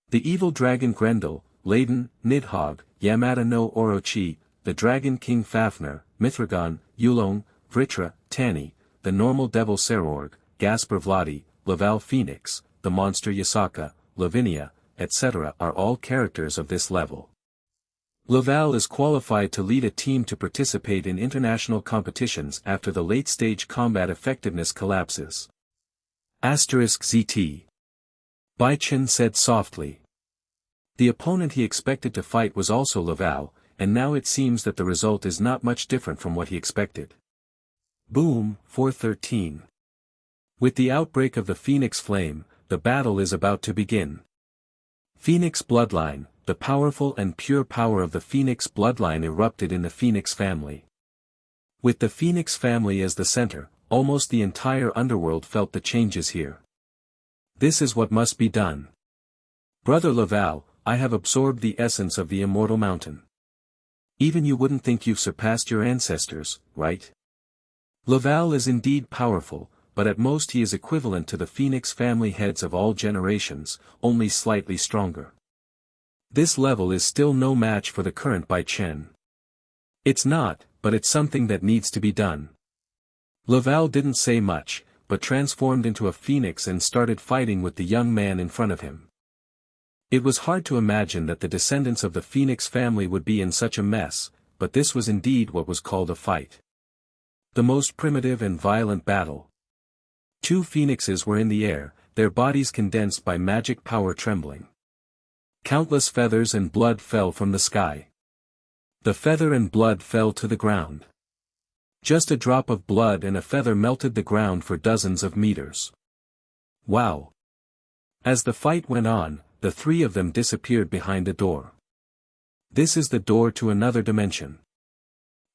The evil Dragon Grendel, Layden, Nidhogg, Yamada no Orochi, the Dragon King Fafnir, Mithragon, Yulong, Vritra, Tani, the normal Devil Serorg, Gasper Vladi, Laval Phoenix, the monster Yasaka, Lavinia, etc. are all characters of this level. Laval is qualified to lead a team to participate in international competitions after the late-stage combat effectiveness collapses. *ZT. Bai Chen said softly. The opponent he expected to fight was also Laval, and now it seems that the result is not much different from what he expected. Boom, 413. With the outbreak of the Phoenix Flame, the battle is about to begin. Phoenix Bloodline, the powerful and pure power of the Phoenix bloodline erupted in the Phoenix family. With the Phoenix family as the center, almost the entire underworld felt the changes here. This is what must be done. Brother Laval, I have absorbed the essence of the Immortal Mountain. Even you wouldn't think you've surpassed your ancestors, right? Laval is indeed powerful, but at most he is equivalent to the Phoenix family heads of all generations, only slightly stronger. This level is still no match for the current Bai Chen. It's not, but it's something that needs to be done. Laval didn't say much, but transformed into a phoenix and started fighting with the young man in front of him. It was hard to imagine that the descendants of the Phoenix family would be in such a mess, but this was indeed what was called a fight. The most primitive and violent battle. Two phoenixes were in the air, their bodies condensed by magic power trembling. Countless feathers and blood fell from the sky. The feather and blood fell to the ground. Just a drop of blood and a feather melted the ground for dozens of meters. Wow! As the fight went on, the three of them disappeared behind a door. This is the door to another dimension.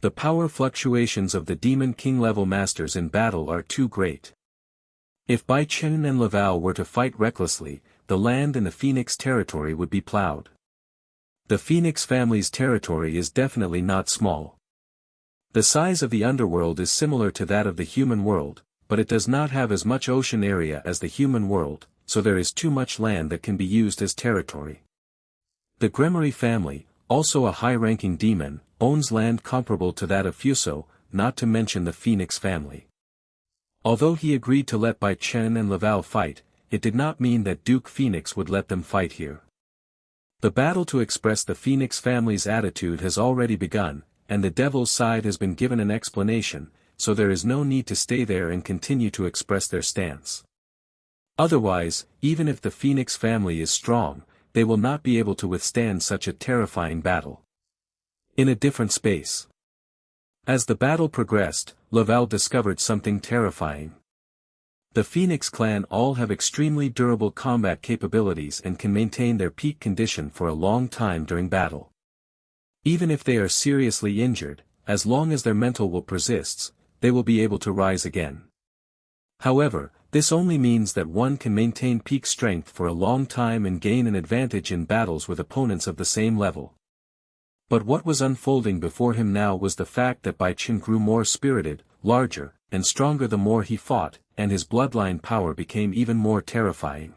The power fluctuations of the Demon King level masters in battle are too great. If Bai Chen and Laval were to fight recklessly, the land in the Phoenix territory would be plowed. The Phoenix family's territory is definitely not small. The size of the underworld is similar to that of the human world, but it does not have as much ocean area as the human world, so there is too much land that can be used as territory. The Grimoire family, also a high-ranking demon, owns land comparable to that of Fuso, not to mention the Phoenix family. Although he agreed to let Bai Chen and Laval fight, it did not mean that Duke Phoenix would let them fight here. The battle to express the Phoenix family's attitude has already begun, and the Devil's side has been given an explanation, so there is no need to stay there and continue to express their stance. Otherwise, even if the Phoenix family is strong, they will not be able to withstand such a terrifying battle. In a different space. As the battle progressed, Laval discovered something terrifying. The Phoenix clan all have extremely durable combat capabilities and can maintain their peak condition for a long time during battle. Even if they are seriously injured, as long as their mental will persists, they will be able to rise again. However, this only means that one can maintain peak strength for a long time and gain an advantage in battles with opponents of the same level. But what was unfolding before him now was the fact that Bai Chen grew more spirited, larger, and stronger the more he fought, and his bloodline power became even more terrifying.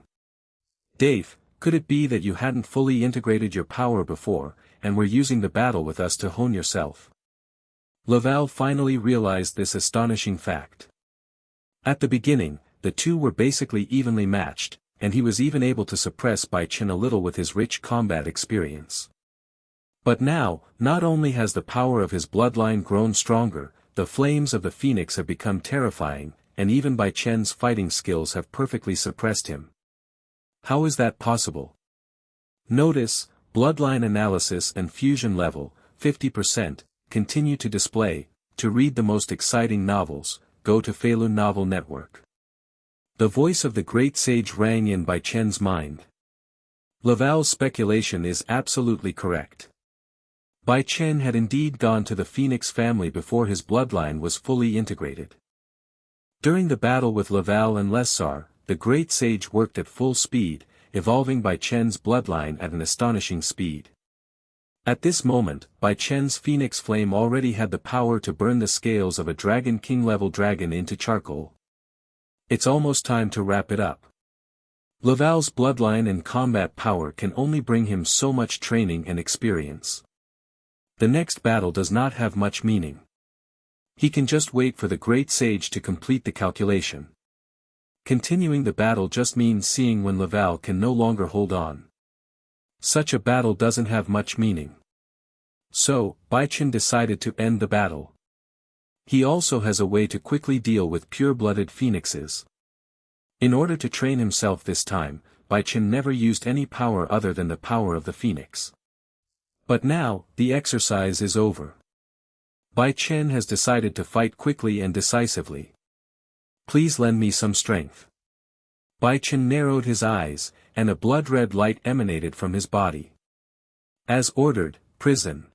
Dave, could it be that you hadn't fully integrated your power before, and were using the battle with us to hone yourself? Laval finally realized this astonishing fact. At the beginning, the two were basically evenly matched, and he was even able to suppress Bai Chen a little with his rich combat experience. But now, not only has the power of his bloodline grown stronger, the flames of the Phoenix have become terrifying, and even Bai Chen's fighting skills have perfectly suppressed him. How is that possible? Notice, bloodline analysis and fusion level, 50%, continue to display. To read the most exciting novels, go to Falun Novel Network. The voice of the great sage rang in Bai Chen's mind. Laval's speculation is absolutely correct. Bai Chen had indeed gone to the Phoenix family before his bloodline was fully integrated. During the battle with Laval and Lessar, the great sage worked at full speed, evolving Bai Chen's bloodline at an astonishing speed. At this moment, Bai Chen's phoenix flame already had the power to burn the scales of a Dragon King-level dragon into charcoal. It's almost time to wrap it up. Laval's bloodline and combat power can only bring him so much training and experience. The next battle does not have much meaning. He can just wait for the great sage to complete the calculation. Continuing the battle just means seeing when Laval can no longer hold on. Such a battle doesn't have much meaning. So, Bai Chen decided to end the battle. He also has a way to quickly deal with pure-blooded phoenixes. In order to train himself this time, Bai Chen never used any power other than the power of the phoenix. But now, the exercise is over. Bai Chen has decided to fight quickly and decisively. Please lend me some strength. Bai Chen narrowed his eyes, and a blood-red light emanated from his body. As ordered, prison.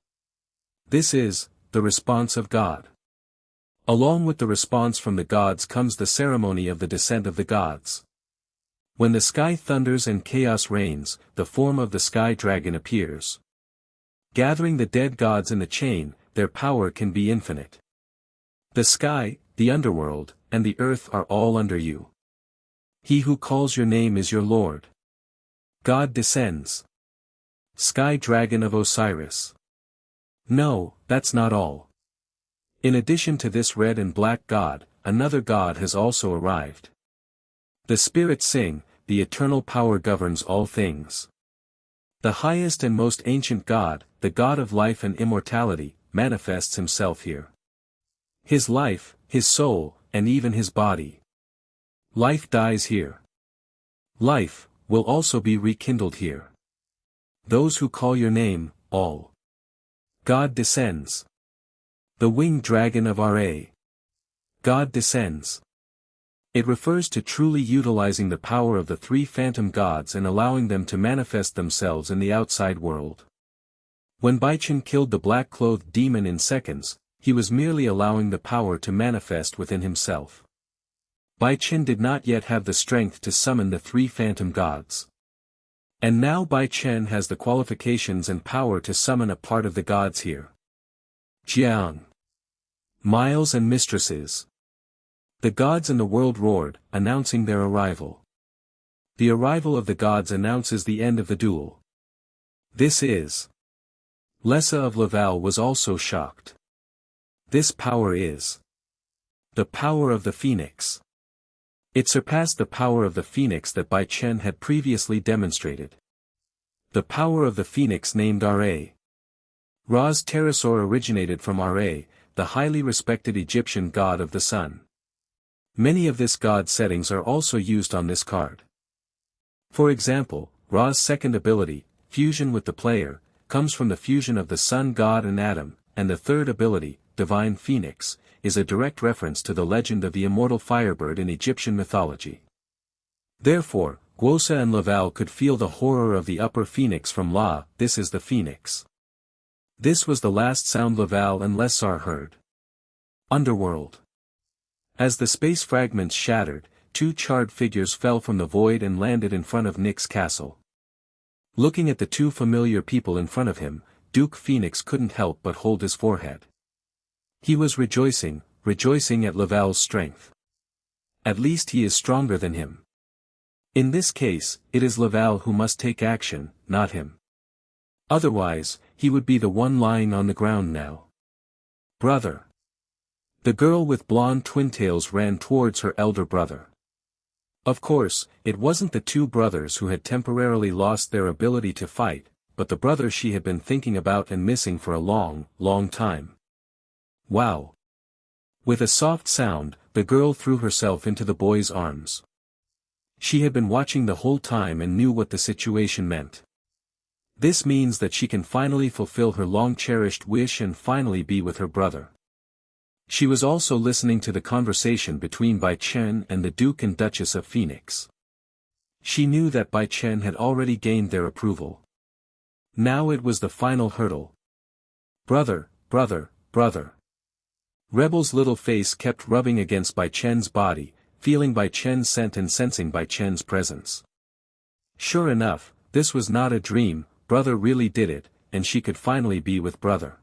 This is the response of God. Along with the response from the gods comes the ceremony of the descent of the gods. When the sky thunders and chaos reigns, the form of the sky dragon appears. Gathering the dead gods in the chain, their power can be infinite. The sky, the underworld, and the earth are all under you. He who calls your name is your Lord. God descends. Sky Dragon of Osiris. No, that's not all. In addition to this red and black god, another god has also arrived. The spirits sing, the eternal power governs all things. The highest and most ancient god, the god of life and immortality, manifests himself here. His life, his soul, and even his body. Life dies here. Life will also be rekindled here. Those who call your name, all. God descends. The winged dragon of Ra. God descends. It refers to truly utilizing the power of the three phantom gods and allowing them to manifest themselves in the outside world. When Bai Chen killed the black-clothed demon in seconds, he was merely allowing the power to manifest within himself. Bai Chen did not yet have the strength to summon the three phantom gods. And now Bai Chen has the qualifications and power to summon a part of the gods here. Jiang. Miles and mistresses. The gods and the world roared, announcing their arrival. The arrival of the gods announces the end of the duel. This is. Lessa of Laval was also shocked. This power is. The power of the phoenix. It surpassed the power of the phoenix that Bai Chen had previously demonstrated. The power of the phoenix named Ra. Ra's pterosaur originated from Ra, the highly respected Egyptian god of the sun. Many of this god settings are also used on this card. For example, Ra's second ability, fusion with the player, comes from the fusion of the sun god and Adam, and the third ability, divine phoenix, is a direct reference to the legend of the immortal firebird in Egyptian mythology. Therefore, Guosa and Laval could feel the horror of the upper phoenix from La. This is the phoenix. This was the last sound Laval and Lessar heard. Underworld. As the space fragments shattered, two charred figures fell from the void and landed in front of Nick's castle. Looking at the two familiar people in front of him, Duke Phoenix couldn't help but hold his forehead. He was rejoicing at Laval's strength. At least he is stronger than him. In this case, it is Laval who must take action, not him. Otherwise, he would be the one lying on the ground now. Brother. The girl with blonde twin-tails ran towards her elder brother. Of course, it wasn't the two brothers who had temporarily lost their ability to fight, but the brother she had been thinking about and missing for a long, long time. Wow. With a soft sound, the girl threw herself into the boy's arms. She had been watching the whole time and knew what the situation meant. This means that she can finally fulfill her long-cherished wish and finally be with her brother. She was also listening to the conversation between Bai Chen and the Duke and Duchess of Phoenix. She knew that Bai Chen had already gained their approval. Now it was the final hurdle. Brother, brother, brother. Rebel's little face kept rubbing against Bai Chen's body, feeling Bai Chen's scent and sensing Bai Chen's presence. Sure enough, this was not a dream, brother really did it, and she could finally be with brother.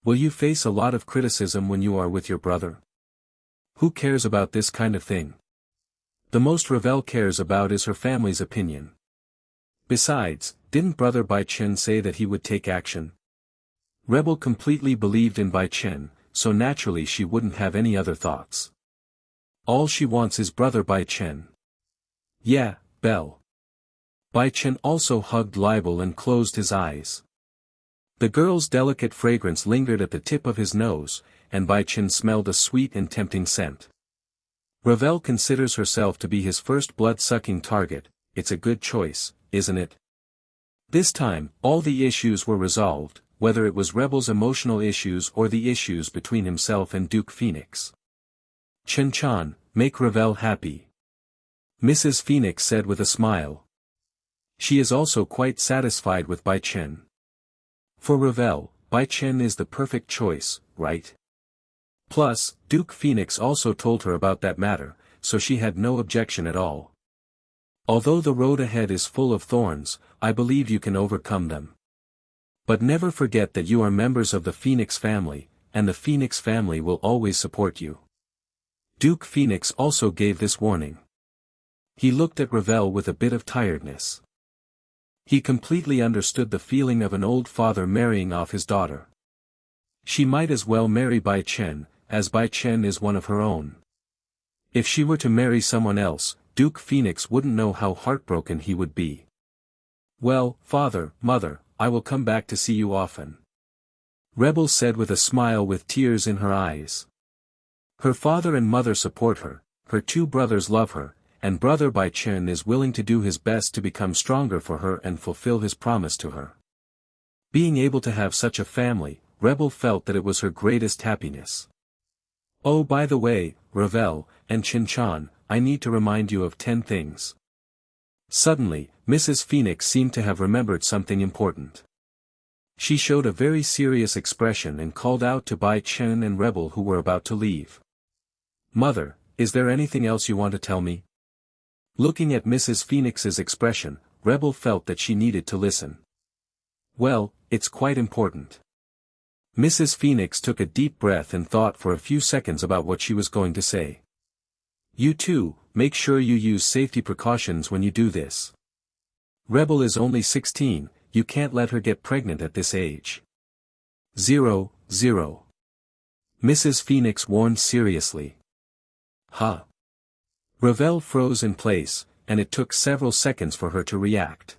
Will you face a lot of criticism when you are with your brother? Who cares about this kind of thing? The most Revel cares about is her family's opinion. Besides, didn't brother Bai Chen say that he would take action? Rebel completely believed in Bai Chen, so naturally she wouldn't have any other thoughts. All she wants is brother Bai Chen. Yeah, Belle. Bai Chen also hugged Libel and closed his eyes. The girl's delicate fragrance lingered at the tip of his nose, and Bai Chen smelled a sweet and tempting scent. Revel considers herself to be his first blood-sucking target. It's a good choice, isn't it? This time, all the issues were resolved, whether it was Rebel's emotional issues or the issues between himself and Duke Phoenix. Chen-chan, make Revel happy. Mrs. Phoenix said with a smile. She is also quite satisfied with Bai Chen. For Revel, Bai Chen is the perfect choice, right? Plus, Duke Phoenix also told her about that matter, so she had no objection at all. Although the road ahead is full of thorns, I believe you can overcome them. But never forget that you are members of the Phoenix family, and the Phoenix family will always support you. Duke Phoenix also gave this warning. He looked at Revel with a bit of tiredness. He completely understood the feeling of an old father marrying off his daughter. She might as well marry Bai Chen, as Bai Chen is one of her own. If she were to marry someone else, Duke Phoenix wouldn't know how heartbroken he would be. Well, father, mother, I will come back to see you often. Rebel said with a smile with tears in her eyes. Her father and mother support her, her two brothers love her, and brother Bai Chen is willing to do his best to become stronger for her and fulfill his promise to her. Being able to have such a family, Rebel felt that it was her greatest happiness. Oh, by the way, Revel, and Chen-chan, I need to remind you of 10 things. Suddenly, Mrs. Phoenix seemed to have remembered something important. She showed a very serious expression and called out to Bai Chen and Rebel who were about to leave. Mother, is there anything else you want to tell me? Looking at Mrs. Phoenix's expression, Rebel felt that she needed to listen. Well, it's quite important. Mrs. Phoenix took a deep breath and thought for a few seconds about what she was going to say. You too, make sure you use safety precautions when you do this. Rebel is only 16, you can't let her get pregnant at this age. 0. Mrs. Phoenix warned seriously. Huh? Revel froze in place, and it took several seconds for her to react.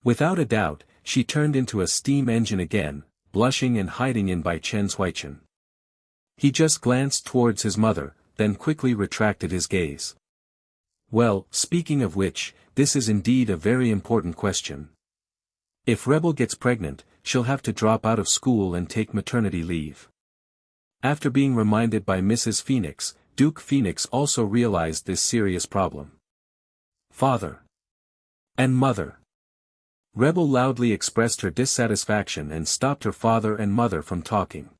Without a doubt, she turned into a steam engine again, blushing and hiding in Bai Chen's Huichin. He just glanced towards his mother, then quickly retracted his gaze. Well, speaking of which, this is indeed a very important question. If Rebel gets pregnant, she'll have to drop out of school and take maternity leave. After being reminded by Mrs. Phoenix, Duke Phoenix also realized this serious problem. Father and mother. Rebel loudly expressed her dissatisfaction and stopped her father and mother from talking.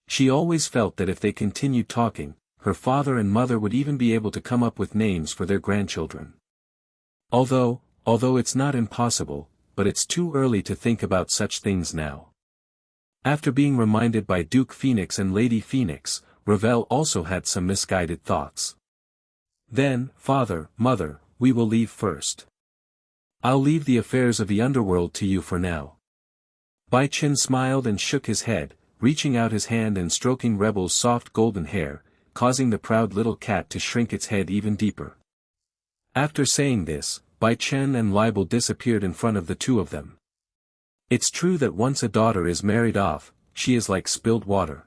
She always felt that if they continued talking, her father and mother would even be able to come up with names for their grandchildren. Although it's not impossible, but it's too early to think about such things now. After being reminded by Duke Phoenix and Lady Phoenix, Revel also had some misguided thoughts. Then, father, mother, we will leave first. I'll leave the affairs of the underworld to you for now. Bai Chen smiled and shook his head, reaching out his hand and stroking Rebel's soft golden hair, causing the proud little cat to shrink its head even deeper. After saying this, Bai Chen and Libel disappeared in front of the two of them. It's true that once a daughter is married off, she is like spilled water.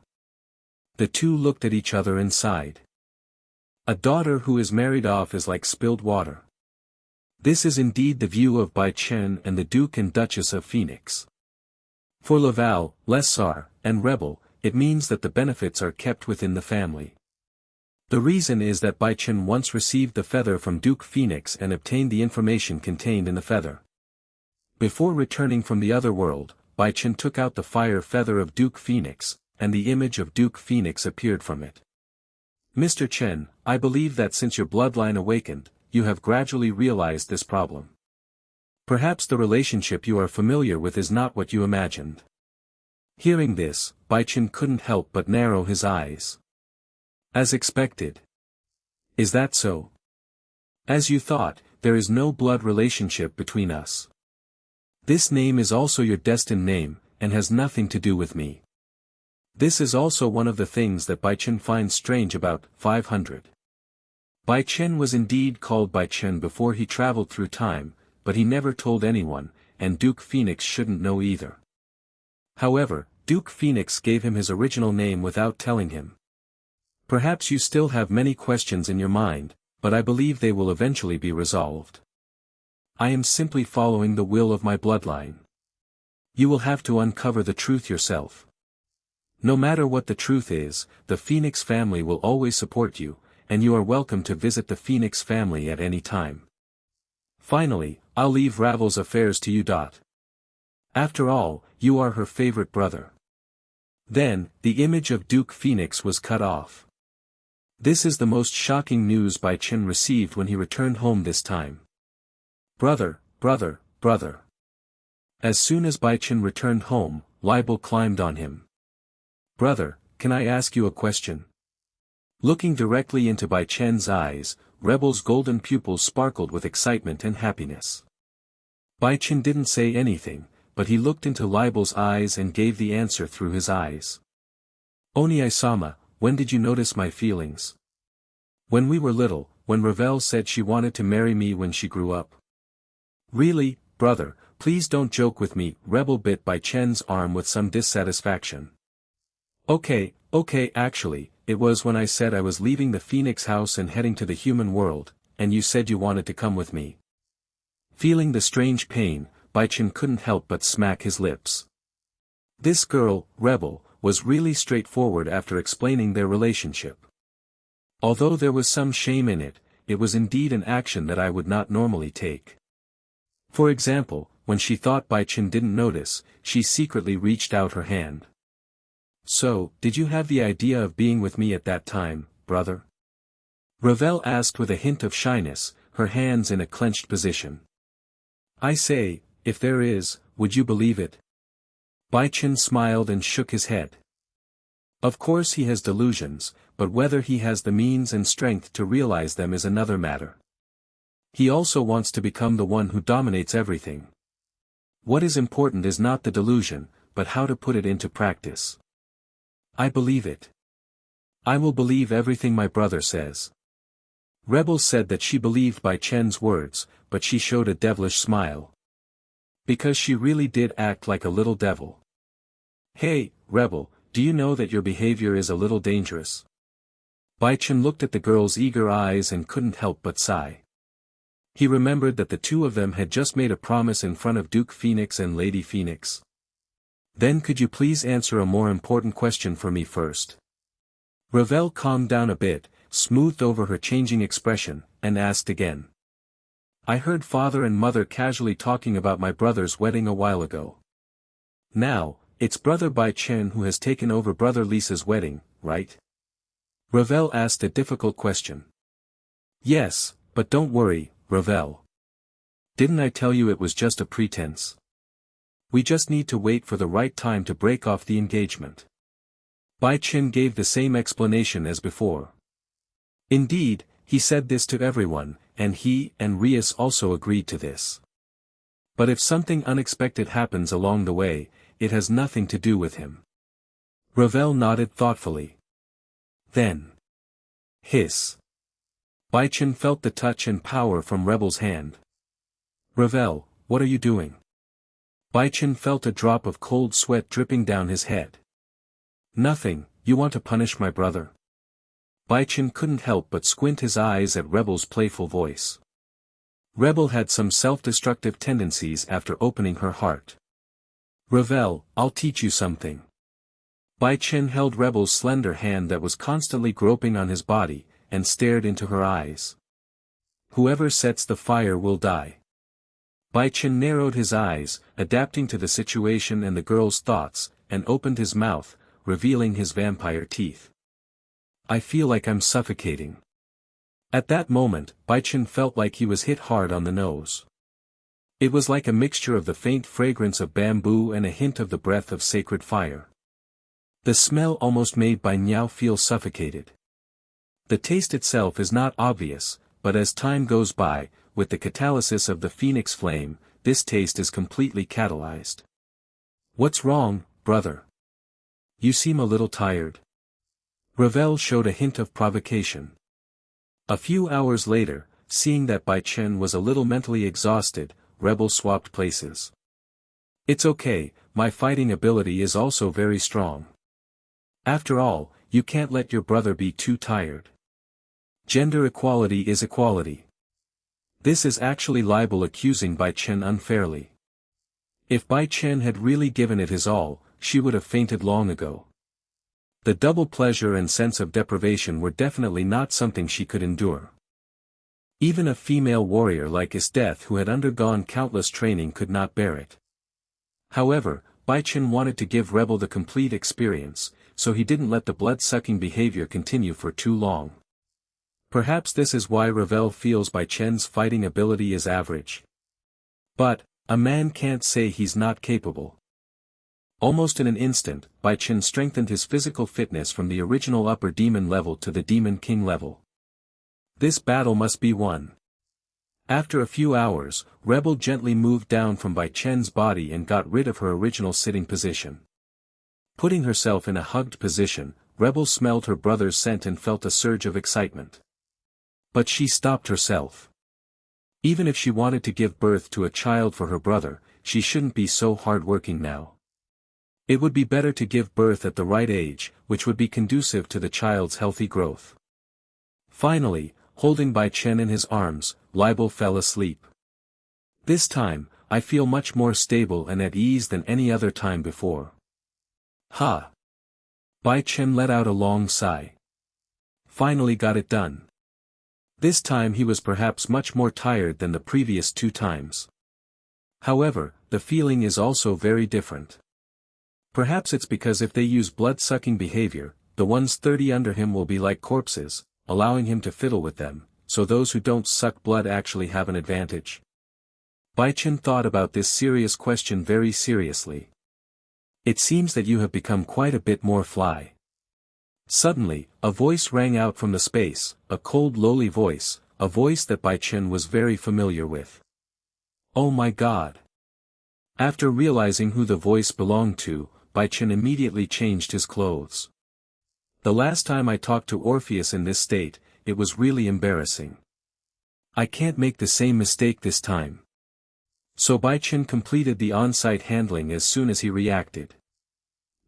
The two looked at each other and sighed. A daughter who is married off is like spilled water. This is indeed the view of Bai Chen and the Duke and Duchess of Phoenix. For Laval, Lessar, and Rebel, it means that the benefits are kept within the family. The reason is that Bai Chen once received the feather from Duke Phoenix and obtained the information contained in the feather. Before returning from the other world, Bai Chen took out the fire feather of Duke Phoenix, and the image of Duke Phoenix appeared from it. Mr. Chen, I believe that since your bloodline awakened, you have gradually realized this problem. Perhaps the relationship you are familiar with is not what you imagined. Hearing this, Bai Chen couldn't help but narrow his eyes. As expected. Is that so? As you thought, there is no blood relationship between us. This name is also your destined name, and has nothing to do with me. This is also one of the things that Bai Chen finds strange about 500. Bai Chen was indeed called Bai Chen before he traveled through time, but he never told anyone, and Duke Phoenix shouldn't know either. However, Duke Phoenix gave him his original name without telling him. Perhaps you still have many questions in your mind, but I believe they will eventually be resolved. I am simply following the will of my bloodline. You will have to uncover the truth yourself. No matter what the truth is, the Phoenix family will always support you, and you are welcome to visit the Phoenix family at any time. Finally, I'll leave Ravel's affairs to you. After all, you are her favorite brother. Then, the image of Duke Phoenix was cut off. This is the most shocking news Bai Chen received when he returned home this time. Brother, brother, brother. As soon as Bai Chen returned home, Libel climbed on him. Brother, can I ask you a question? Looking directly into Bai Chen's eyes, Rebel's golden pupils sparkled with excitement and happiness. Bai Chen didn't say anything, but he looked into Libel's eyes and gave the answer through his eyes. Oni-sama, when did you notice my feelings? When we were little, when Ravel said she wanted to marry me when she grew up. Really, brother, please don't joke with me. Rebel bit Bai Chen's arm with some dissatisfaction. Okay, actually, it was when I said I was leaving the Phoenix house and heading to the human world, and you said you wanted to come with me. Feeling the strange pain, Bai Chen couldn't help but smack his lips. This girl, Rebel, was really straightforward after explaining their relationship. Although there was some shame in it, it was indeed an action that I would not normally take. For example, when she thought Bai Chen didn't notice, she secretly reached out her hand. So, did you have the idea of being with me at that time, brother? Ravel asked with a hint of shyness, her hands in a clenched position. I say, if there is, would you believe it? Bai Chen smiled and shook his head. Of course he has delusions, but whether he has the means and strength to realize them is another matter. He also wants to become the one who dominates everything. What is important is not the delusion, but how to put it into practice. I believe it. I will believe everything my brother says. Rebel said that she believed Bai Chen's words, but she showed a devilish smile. Because she really did act like a little devil. Hey, Rebel, do you know that your behavior is a little dangerous? Bai Chen looked at the girl's eager eyes and couldn't help but sigh. He remembered that the two of them had just made a promise in front of Duke Phoenix and Lady Phoenix. Then could you please answer a more important question for me first? Ravel calmed down a bit, smoothed over her changing expression, and asked again. I heard father and mother casually talking about my brother's wedding a while ago. Now, it's brother Bai Chen who has taken over brother Lisa's wedding, right? Ravel asked a difficult question. Yes, but don't worry, Ravel. Didn't I tell you it was just a pretense? We just need to wait for the right time to break off the engagement. Bai Chen gave the same explanation as before. Indeed, he said this to everyone, and he and Rias also agreed to this. But if something unexpected happens along the way, it has nothing to do with him. Ravel nodded thoughtfully. Then. Hiss. Bai Chen felt the touch and power from Rebel's hand. Ravel, what are you doing? Bai Chen felt a drop of cold sweat dripping down his head. Nothing, you want to punish my brother? Bai Chen couldn't help but squint his eyes at Rebel's playful voice. Rebel had some self-destructive tendencies after opening her heart. Revel, I'll teach you something. Bai Chen held Rebel's slender hand that was constantly groping on his body, and stared into her eyes. Whoever sets the fire will die. Bai Chen narrowed his eyes, adapting to the situation and the girl's thoughts, and opened his mouth, revealing his vampire teeth. I feel like I'm suffocating. At that moment, Bai Chen felt like he was hit hard on the nose. It was like a mixture of the faint fragrance of bamboo and a hint of the breath of sacred fire. The smell almost made Bai Niao feel suffocated. The taste itself is not obvious, but as time goes by, with the catalysis of the phoenix flame, this taste is completely catalyzed. What's wrong, brother? You seem a little tired. Revel showed a hint of provocation. A few hours later, seeing that Bai Chen was a little mentally exhausted, Rebel swapped places. It's okay, my fighting ability is also very strong. After all, you can't let your brother be too tired. Gender equality is equality. This is actually libel accusing Bai Chen unfairly. If Bai Chen had really given it his all, she would have fainted long ago. The double pleasure and sense of deprivation were definitely not something she could endure. Even a female warrior like Isdeth who had undergone countless training could not bear it. However, Bai Chen wanted to give Rebel the complete experience, so he didn't let the blood-sucking behavior continue for too long. Perhaps this is why Revel feels Bai Chen's fighting ability is average. But, a man can't say he's not capable. Almost in an instant, Bai Chen strengthened his physical fitness from the original upper demon level to the demon king level. This battle must be won. After a few hours, Rebel gently moved down from Bai Chen's body and got rid of her original sitting position. Putting herself in a hugged position, Rebel smelled her brother's scent and felt a surge of excitement. But she stopped herself. Even if she wanted to give birth to a child for her brother, she shouldn't be so hard-working now. It would be better to give birth at the right age, which would be conducive to the child's healthy growth. Finally, holding Bai Chen in his arms, Libel fell asleep. This time, I feel much more stable and at ease than any other time before. Ha! Bai Chen let out a long sigh. Finally got it done. This time he was perhaps much more tired than the previous 2 times. However, the feeling is also very different. Perhaps it's because if they use blood-sucking behavior, the ones 30 under him will be like corpses, allowing him to fiddle with them, so those who don't suck blood actually have an advantage. Bai Chen thought about this serious question very seriously. It seems that you have become quite a bit more fly. Suddenly, a voice rang out from the space, a cold lowly voice, a voice that Bai Chen was very familiar with. Oh my God! After realizing who the voice belonged to, Bai Chen immediately changed his clothes. The last time I talked to Orpheus in this state, it was really embarrassing. I can't make the same mistake this time. So Bai Chen completed the on-site handling as soon as he reacted.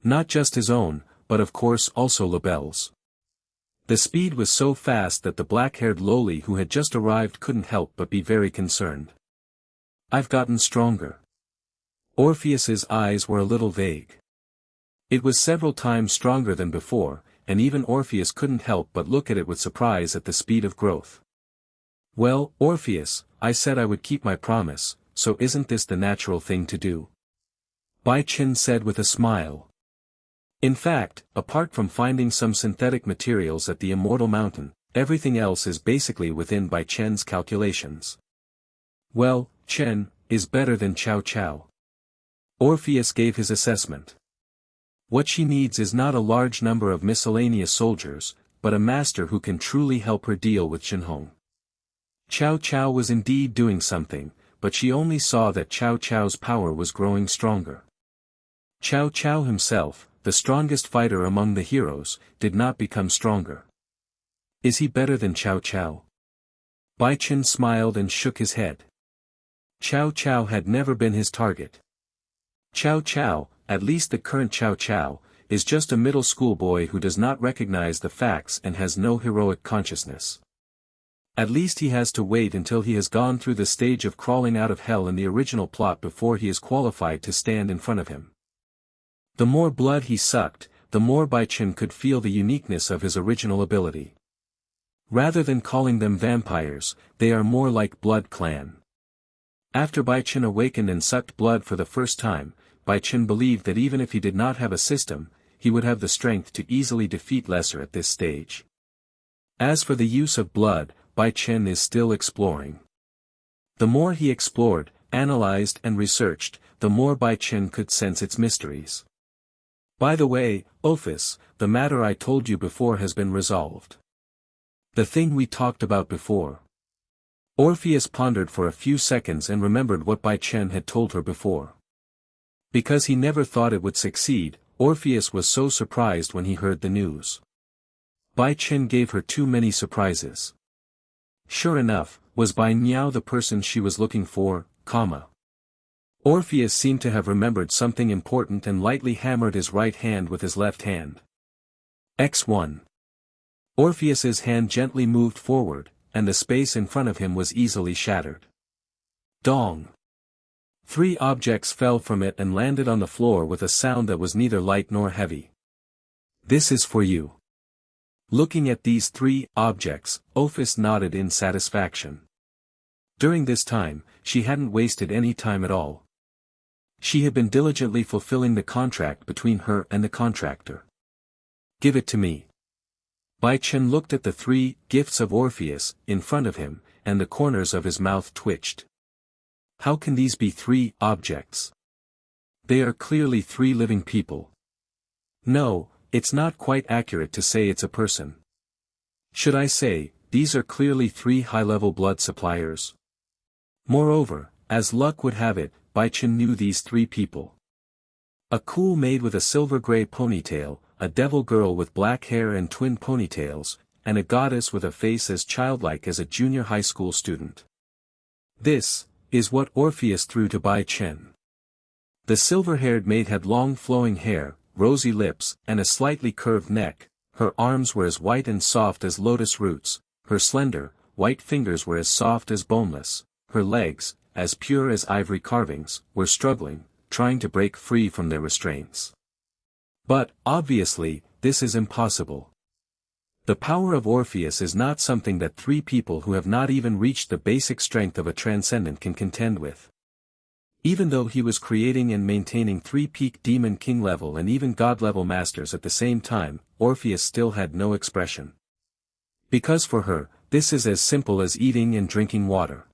Not just his own, but of course also Labelle's. The speed was so fast that the black-haired lowly who had just arrived couldn't help but be very concerned. I've gotten stronger. Orpheus's eyes were a little vague. It was several times stronger than before, and even Orpheus couldn't help but look at it with surprise at the speed of growth. Well, Orpheus, I said I would keep my promise, so isn't this the natural thing to do? Bai Chen said with a smile. In fact, apart from finding some synthetic materials at the Immortal Mountain, everything else is basically within Bai Chen's calculations. Well, Chen is better than Chow Chow. Orpheus gave his assessment. What she needs is not a large number of miscellaneous soldiers, but a master who can truly help her deal with Shenhong. Chow Chow was indeed doing something, but she only saw that Chow Chow's power was growing stronger. Chow Chow himself, the strongest fighter among the heroes, did not become stronger. Is he better than Chow Chow? Bai Chen smiled and shook his head. Chow Chow had never been his target. Chow Chow, at least the current Chow Chow, is just a middle school boy who does not recognize the facts and has no heroic consciousness. At least he has to wait until he has gone through the stage of crawling out of hell in the original plot before he is qualified to stand in front of him. The more blood he sucked, the more Bai Chen could feel the uniqueness of his original ability. Rather than calling them vampires, they are more like blood clan. After Bai Chen awakened and sucked blood for the first time, Bai Chen believed that even if he did not have a system, he would have the strength to easily defeat Lesser at this stage. As for the use of blood, Bai Chen is still exploring. The more he explored, analyzed and researched, the more Bai Chen could sense its mysteries. By the way, Ophis, the matter I told you before has been resolved. The thing we talked about before. Orpheus pondered for a few seconds and remembered what Bai Chen had told her before. Because he never thought it would succeed, Orpheus was so surprised when he heard the news. Bai Chen gave her too many surprises. Sure enough, was Bai Niao the person she was looking for, Orpheus seemed to have remembered something important and lightly hammered his right hand with his left hand. X1. Orpheus's hand gently moved forward, and the space in front of him was easily shattered. Dong! 3 objects fell from it and landed on the floor with a sound that was neither light nor heavy. This is for you. Looking at these 3 objects, Ophis nodded in satisfaction. During this time, she hadn't wasted any time at all. She had been diligently fulfilling the contract between her and the contractor. Give it to me. Bai Chen looked at the 3 gifts of Orpheus in front of him, and the corners of his mouth twitched. How can these be 3 objects? They are clearly 3 living people. No, it's not quite accurate to say it's a person. Should I say, these are clearly 3 high-level blood suppliers? Moreover, as luck would have it, Bai Chen knew these 3 people. A cool maid with a silver-gray ponytail, a devil girl with black hair and twin ponytails, and a goddess with a face as childlike as a junior high school student. This is what Orpheus threw to Bai Chen. The silver-haired maid had long flowing hair, rosy lips, and a slightly curved neck. Her arms were as white and soft as lotus roots, her slender, white fingers were as soft as boneless, her legs, as pure as ivory carvings, were struggling, trying to break free from their restraints. But, obviously, this is impossible. The power of Orpheus is not something that 3 people who have not even reached the basic strength of a transcendent can contend with. Even though he was creating and maintaining 3 peak demon king level and even god level masters at the same time, Orpheus still had no expression. Because for her, this is as simple as eating and drinking water.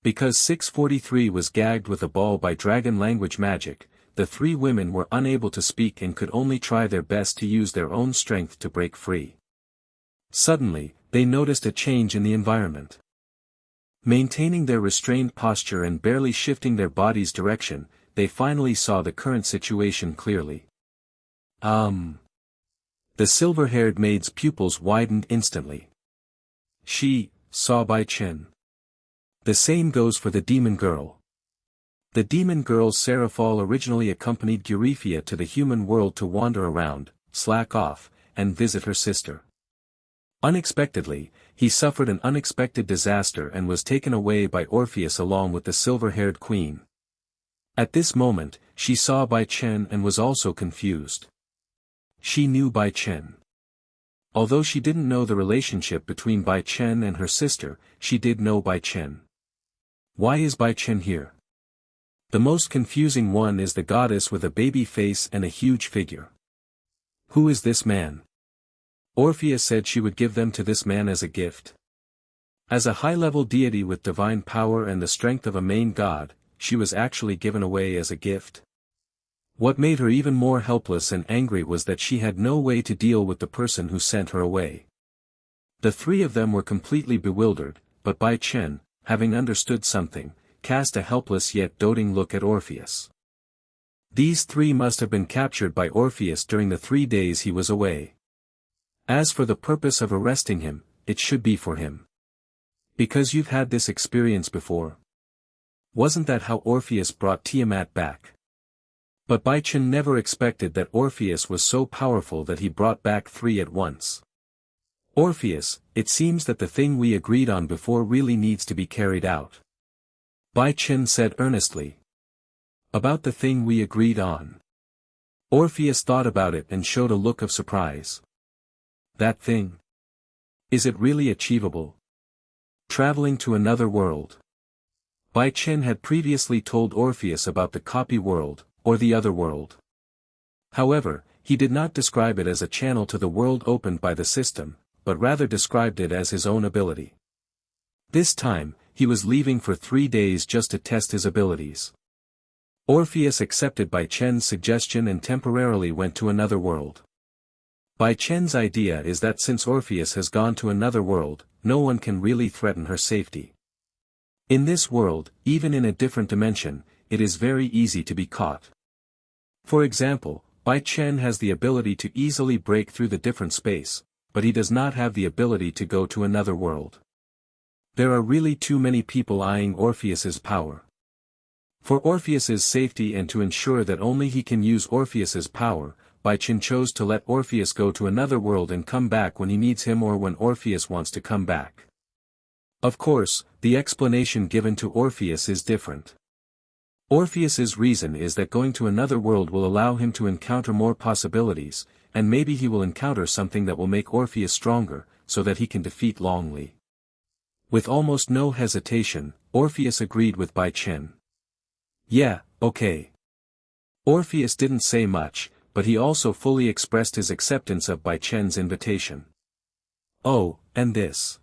Because 643 was gagged with a ball by dragon language magic, the 3 women were unable to speak and could only try their best to use their own strength to break free. Suddenly, they noticed a change in the environment. Maintaining their restrained posture and barely shifting their body's direction, they finally saw the current situation clearly. The silver-haired maid's pupils widened instantly. She saw Bai Chen. The same goes for the demon girl. The demon girl Seraphal originally accompanied Eurifia to the human world to wander around, slack off, and visit her sister. Unexpectedly, he suffered an unexpected disaster and was taken away by Orpheus along with the silver-haired queen. At this moment, she saw Bai Chen and was also confused. She knew Bai Chen. Although she didn't know the relationship between Bai Chen and her sister, she did know Bai Chen. Why is Bai Chen here? The most confusing one is the goddess with a baby face and a huge figure. Who is this man? Orpheus said she would give them to this man as a gift. As a high-level deity with divine power and the strength of a main god, she was actually given away as a gift. What made her even more helpless and angry was that she had no way to deal with the person who sent her away. The 3 of them were completely bewildered, but Bai Chen, having understood something, cast a helpless yet doting look at Orpheus. These 3 must have been captured by Orpheus during the 3 days he was away. As for the purpose of arresting him, it should be for him. Because you've had this experience before. Wasn't that how Orpheus brought Tiamat back? But Bai Chen never expected that Orpheus was so powerful that he brought back 3 at once. Orpheus, it seems that the thing we agreed on before really needs to be carried out. Bai Chen said earnestly. About the thing we agreed on. Orpheus thought about it and showed a look of surprise. That thing? Is it really achievable? Traveling to another world. Bai Chen had previously told Orpheus about the copy world, or the other world. However, he did not describe it as a channel to the world opened by the system, but rather described it as his own ability. This time, he was leaving for 3 days just to test his abilities. Orpheus accepted Bai Chen's suggestion and temporarily went to another world. Bai Chen's idea is that since Orpheus has gone to another world, no one can really threaten her safety. In this world, even in a different dimension, it is very easy to be caught. For example, Bai Chen has the ability to easily break through the different space, but he does not have the ability to go to another world. There are really too many people eyeing Orpheus's power. For Orpheus's safety and to ensure that only he can use Orpheus's power, Bai Chen chose to let Orpheus go to another world and come back when he needs him or when Orpheus wants to come back. Of course, the explanation given to Orpheus is different. Orpheus's reason is that going to another world will allow him to encounter more possibilities, and maybe he will encounter something that will make Orpheus stronger, so that he can defeat Long Li. With almost no hesitation, Orpheus agreed with Bai Chen. Yeah, okay. Orpheus didn't say much, but he also fully expressed his acceptance of Bai Chen's invitation. Oh, and this.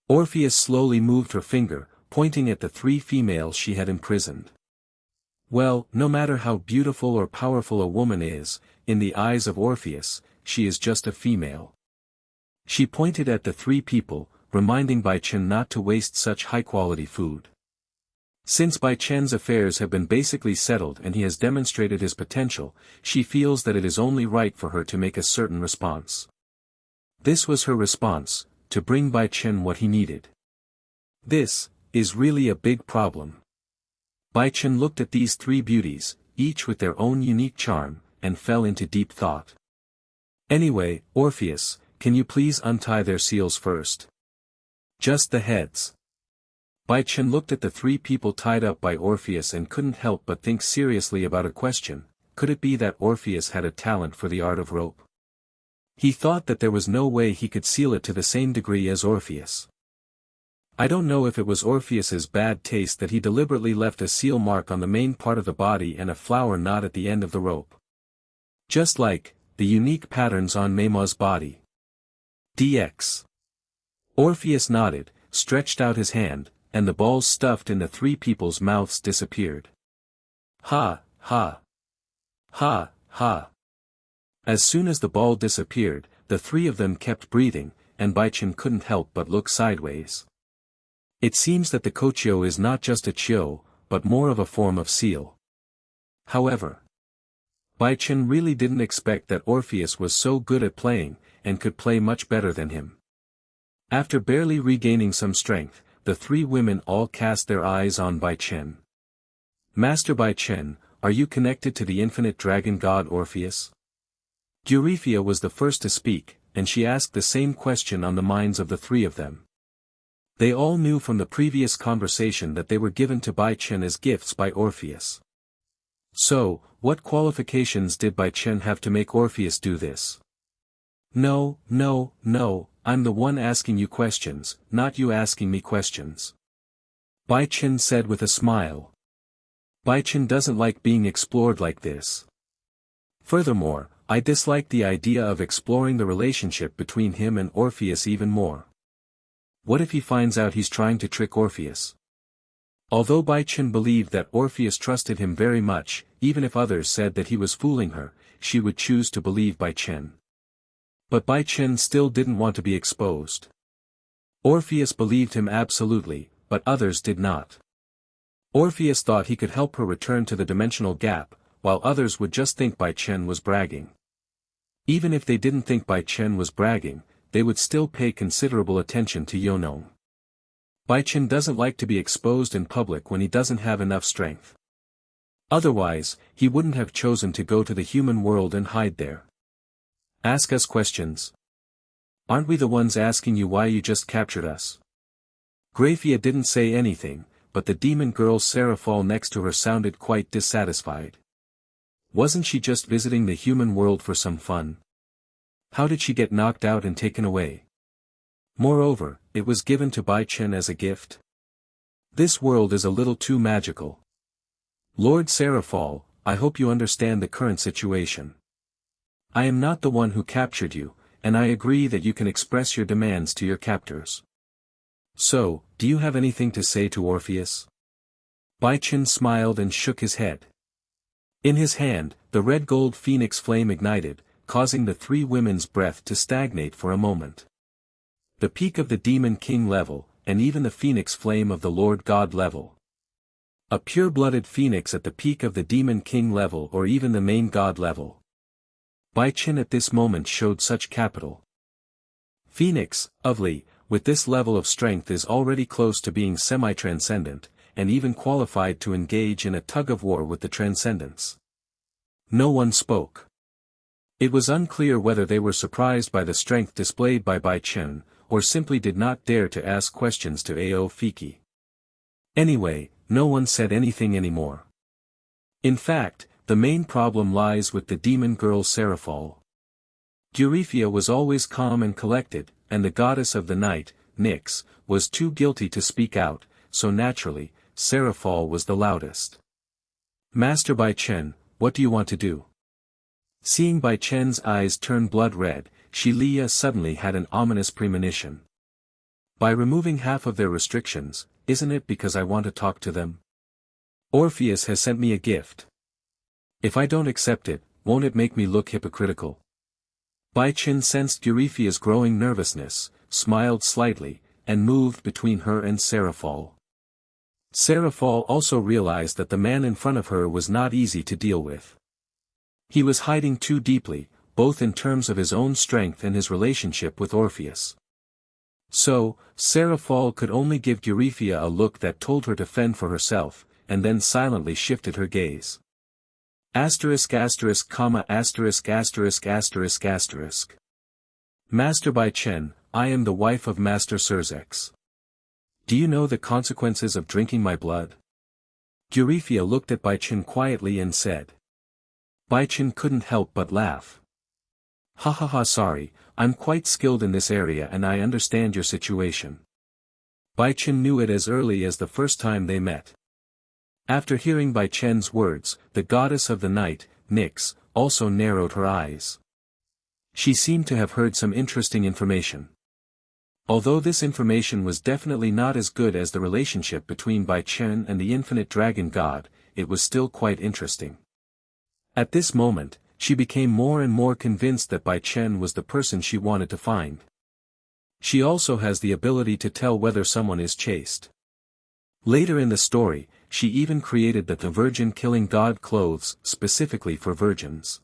Orpheus slowly moved her finger, pointing at the 3 females she had imprisoned. Well, no matter how beautiful or powerful a woman is, in the eyes of Orpheus, she is just a female. She pointed at the 3 people, reminding Bai Chen not to waste such high-quality food. Since Bai Chen's affairs have been basically settled and he has demonstrated his potential, she feels that it is only right for her to make a certain response. This was her response, to bring Bai Chen what he needed. This is really a big problem. Bai Chen looked at these 3 beauties, each with their own unique charm, and fell into deep thought. Anyway, Orpheus, can you please untie their seals first? Just the heads. Bai Chen looked at the 3 people tied up by Orpheus and couldn't help but think seriously about a question: could it be that Orpheus had a talent for the art of rope? He thought that there was no way he could seal it to the same degree as Orpheus. I don't know if it was Orpheus's bad taste that he deliberately left a seal mark on the main part of the body and a flower knot at the end of the rope. Just like the unique patterns on Meima's body. DX. Orpheus nodded, stretched out his hand, and the balls stuffed in the 3 people's mouths disappeared. Ha, ha. Ha, ha. As soon as the ball disappeared, the 3 of them kept breathing, and Bai Chen couldn't help but look sideways. It seems that the Kochio is not just a Chio, but more of a form of seal. However, Bai Chen really didn't expect that Orpheus was so good at playing, and could play much better than him. After barely regaining some strength, the 3 women all cast their eyes on Bai Chen. Master Bai Chen, are you connected to the infinite dragon god Orpheus? Eurifia was the first to speak, and she asked the same question on the minds of the 3 of them. They all knew from the previous conversation that they were given to Bai Chen as gifts by Orpheus. So, what qualifications did Bai Chen have to make Orpheus do this? No, no, no, I'm the one asking you questions, not you asking me questions. Bai Chen said with a smile. Bai Chen doesn't like being explored like this. Furthermore, I dislike the idea of exploring the relationship between him and Orpheus even more. What if he finds out he's trying to trick Orpheus? Although Bai Chen believed that Orpheus trusted him very much, even if others said that he was fooling her, she would choose to believe Bai Chen. But Bai Chen still didn't want to be exposed. Orpheus believed him absolutely, but others did not. Orpheus thought he could help her return to the dimensional gap, while others would just think Bai Chen was bragging. Even if they didn't think Bai Chen was bragging, they would still pay considerable attention to Yonong. Bai Chen doesn't like to be exposed in public when he doesn't have enough strength. Otherwise, he wouldn't have chosen to go to the human world and hide there. Ask us questions. Aren't we the ones asking you why you just captured us? Graphia didn't say anything, but the demon girl Seraphol next to her sounded quite dissatisfied. Wasn't she just visiting the human world for some fun? How did she get knocked out and taken away? Moreover, it was given to Bai Chen as a gift. This world is a little too magical. Lord Seraphol, I hope you understand the current situation. I am not the one who captured you, and I agree that you can express your demands to your captors. So, do you have anything to say to Orpheus? Bai Chen smiled and shook his head. In his hand, the red gold phoenix flame ignited, causing the three women's breath to stagnate for a moment. The peak of the Demon King level, and even the phoenix flame of the Lord God level. A pure-blooded phoenix at the peak of the Demon King level or even the main God level. Bai Chen at this moment showed such capital. Phoenix, Li, with this level of strength is already close to being semi-transcendent, and even qualified to engage in a tug-of-war with the transcendence. No one spoke. It was unclear whether they were surprised by the strength displayed by Bai Chen, or simply did not dare to ask questions to Ao Fiki. Anyway, no one said anything anymore. In fact, the main problem lies with the demon girl Seraphol. Eurifia was always calm and collected, and the goddess of the night, Nyx, was too guilty to speak out, so naturally, Seraphol was the loudest. Master Bai Chen, what do you want to do? Seeing Bai Chen's eyes turn blood red, Shilia suddenly had an ominous premonition. By removing half of their restrictions, isn't it because I want to talk to them? Orpheus has sent me a gift. If I don't accept it, won't it make me look hypocritical? Bai Chen sensed Euryphia's growing nervousness, smiled slightly, and moved between her and Seraphol. Seraphol also realized that the man in front of her was not easy to deal with. He was hiding too deeply, both in terms of his own strength and his relationship with Orpheus. So, Seraphol could only give Euryphia a look that told her to fend for herself, and then silently shifted her gaze. Asterisk asterisk comma asterisk asterisk asterisk asterisk. Master Bai Chen, I am the wife of Master Serzex. Do you know the consequences of drinking my blood? Euryphia looked at Bai Chen quietly and said. Bai Chen couldn't help but laugh. Ha ha ha, sorry, I'm quite skilled in this area and I understand your situation. Bai Chen knew it as early as the first time they met. After hearing Bai Chen's words, the goddess of the night, Nyx, also narrowed her eyes. She seemed to have heard some interesting information. Although this information was definitely not as good as the relationship between Bai Chen and the infinite dragon god, it was still quite interesting. At this moment, she became more and more convinced that Bai Chen was the person she wanted to find. She also has the ability to tell whether someone is chaste. Later in the story, she even created the virgin-killing god clothes specifically for virgins.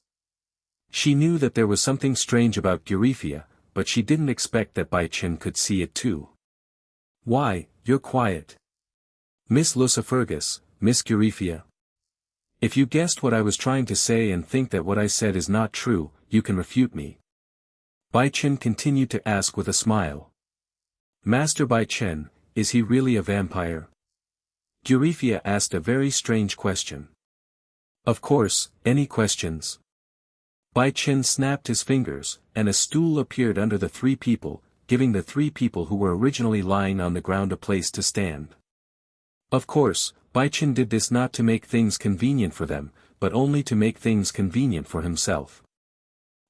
She knew that there was something strange about Euryphia, but she didn't expect that Bai Chen could see it too. Why, you're quiet. Miss Lucifergus, Miss Euryphia. If you guessed what I was trying to say and think that what I said is not true, you can refute me. Bai Chen continued to ask with a smile. Master Bai Chen, is he really a vampire? Euryphia asked a very strange question. Of course, any questions? Bai Chen snapped his fingers, and a stool appeared under the three people, giving the three people who were originally lying on the ground a place to stand. Of course, Bai Chen did this not to make things convenient for them, but only to make things convenient for himself.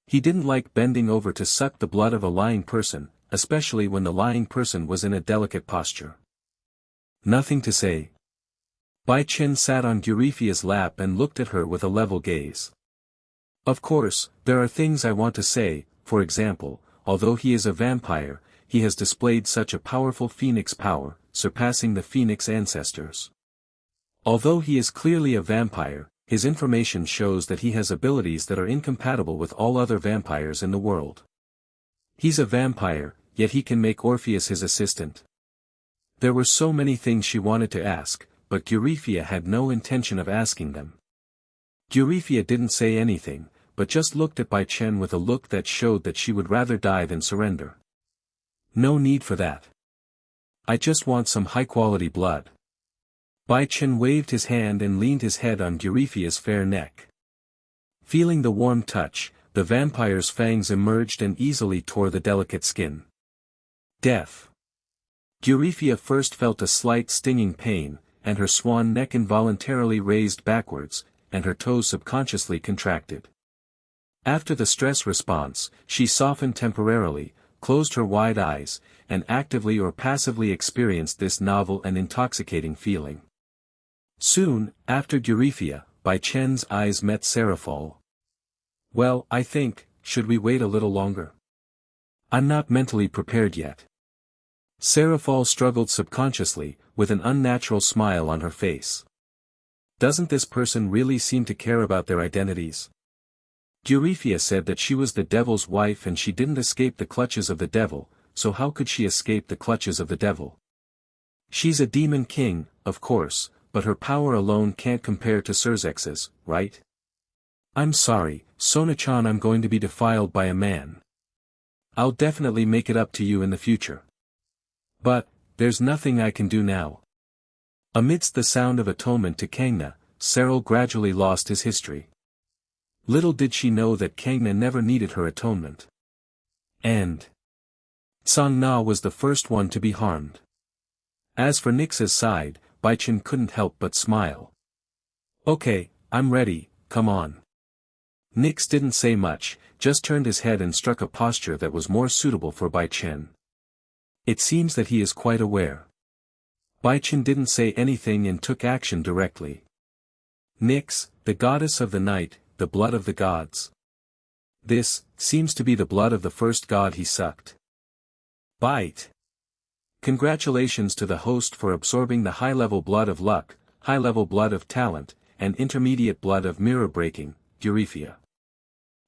He didn't like bending over to suck the blood of a lying person, especially when the lying person was in a delicate posture. Nothing to say. Bai Chen sat on Euryphia's lap and looked at her with a level gaze. Of course, there are things I want to say, for example, although he is a vampire, he has displayed such a powerful phoenix power, surpassing the phoenix ancestors. Although he is clearly a vampire, his information shows that he has abilities that are incompatible with all other vampires in the world. He's a vampire, yet he can make Orpheus his assistant. There were so many things she wanted to ask, but Euryphia had no intention of asking them. Euryphia didn't say anything, but just looked at Bai Chen with a look that showed that she would rather die than surrender. No need for that. I just want some high-quality blood. Bai Chen waved his hand and leaned his head on Euryphia's fair neck. Feeling the warm touch, the vampire's fangs emerged and easily tore the delicate skin. Death. Euryphia first felt a slight stinging pain, and her swan neck involuntarily raised backwards, and her toes subconsciously contracted. After the stress response, she softened temporarily, closed her wide eyes, and actively or passively experienced this novel and intoxicating feeling. Soon, after Euryphia, Bai Chen's eyes met Seraphol. Well, I think, should we wait a little longer? I'm not mentally prepared yet. Seraphol struggled subconsciously, with an unnatural smile on her face. Doesn't this person really seem to care about their identities? Euryphia said that she was the devil's wife and she didn't escape the clutches of the devil, so how could she escape the clutches of the devil? She's a demon king, of course, but her power alone can't compare to Surzex's, right? I'm sorry, Sona-chan, I'm going to be defiled by a man. I'll definitely make it up to you in the future. But, there's nothing I can do now. Amidst the sound of atonement to Kangna, Serral gradually lost his history. Little did she know that Kangna never needed her atonement. And Tsang Na was the first one to be harmed. As for Nix's side, Bai Chen couldn't help but smile. Okay, I'm ready, come on. Nix didn't say much, just turned his head and struck a posture that was more suitable for Bai Chen. It seems that he is quite aware. Bai Chen didn't say anything and took action directly. Nix, the goddess of the night, the blood of the gods. This seems to be the blood of the first god he sucked. Bite. Congratulations to the host for absorbing the high-level blood of luck, high-level blood of talent, and intermediate blood of mirror breaking, Euryphia.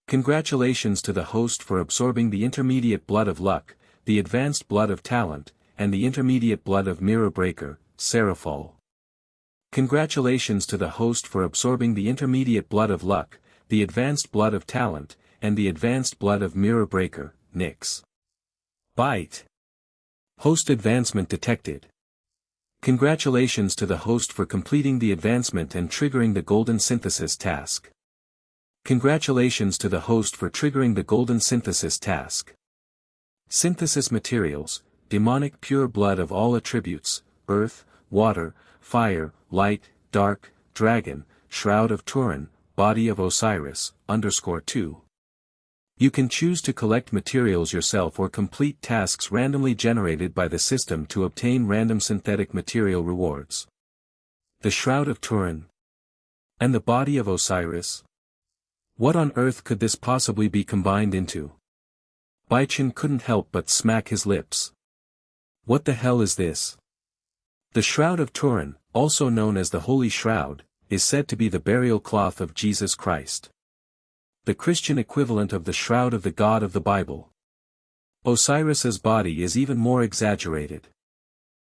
Congratulations to the host for absorbing the intermediate blood of luck, the advanced blood of talent, and the intermediate blood of mirror breaker, Seraphol. Congratulations to the host for absorbing the intermediate blood of luck, the advanced blood of talent, and the advanced blood of mirror breaker, Nix. Bite. Host advancement detected. Congratulations to the host for completing the advancement and triggering the golden synthesis task. Congratulations to the host for triggering the golden synthesis task. Synthesis materials, demonic pure blood of all attributes, earth, water, fire, light, dark, dragon, shroud of Turin, body of Osiris, _2. You can choose to collect materials yourself or complete tasks randomly generated by the system to obtain random synthetic material rewards. The Shroud of Turin. And the body of Osiris? What on earth could this possibly be combined into? Bai Chen couldn't help but smack his lips. What the hell is this? The Shroud of Turin, also known as the Holy Shroud, is said to be the burial cloth of Jesus Christ. The Christian equivalent of the shroud of the God of the Bible. Osiris's body is even more exaggerated.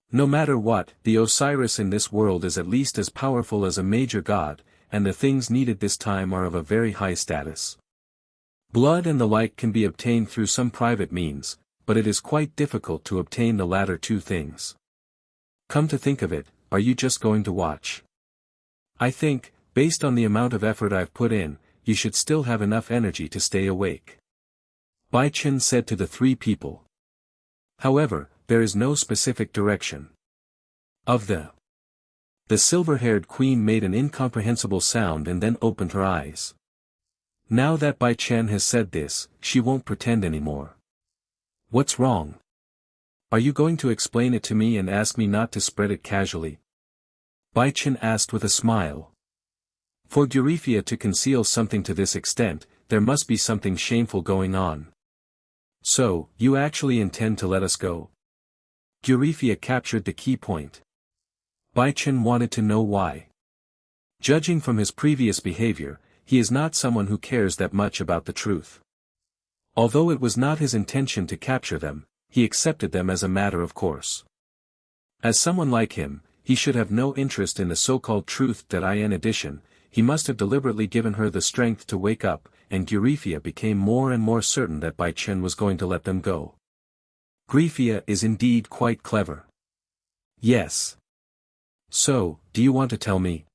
No matter what, the Osiris in this world is at least as powerful as a major god, and the things needed this time are of a very high status. Blood and the like can be obtained through some private means, but it is quite difficult to obtain the latter two things. Come to think of it, are you just going to watch? I think, based on the amount of effort I've put in, you should still have enough energy to stay awake. Bai Chen said to the three people. However, there is no specific direction. Of the silver-haired queen made an incomprehensible sound and then opened her eyes. Now that Bai Chen has said this, she won't pretend anymore. What's wrong? Are you going to explain it to me and ask me not to spread it casually? Bai Chen asked with a smile. For Euryphia to conceal something to this extent, there must be something shameful going on. So, you actually intend to let us go? Euryphia captured the key point. Bai Chen wanted to know why. Judging from his previous behavior, he is not someone who cares that much about the truth. Although it was not his intention to capture them, he accepted them as a matter of course. As someone like him, he should have no interest in the so-called truth that in addition, he must have deliberately given her the strength to wake up, and Euryphia became more and more certain that Bai Chen was going to let them go. Grifia is indeed quite clever. Yes. So, do you want to tell me?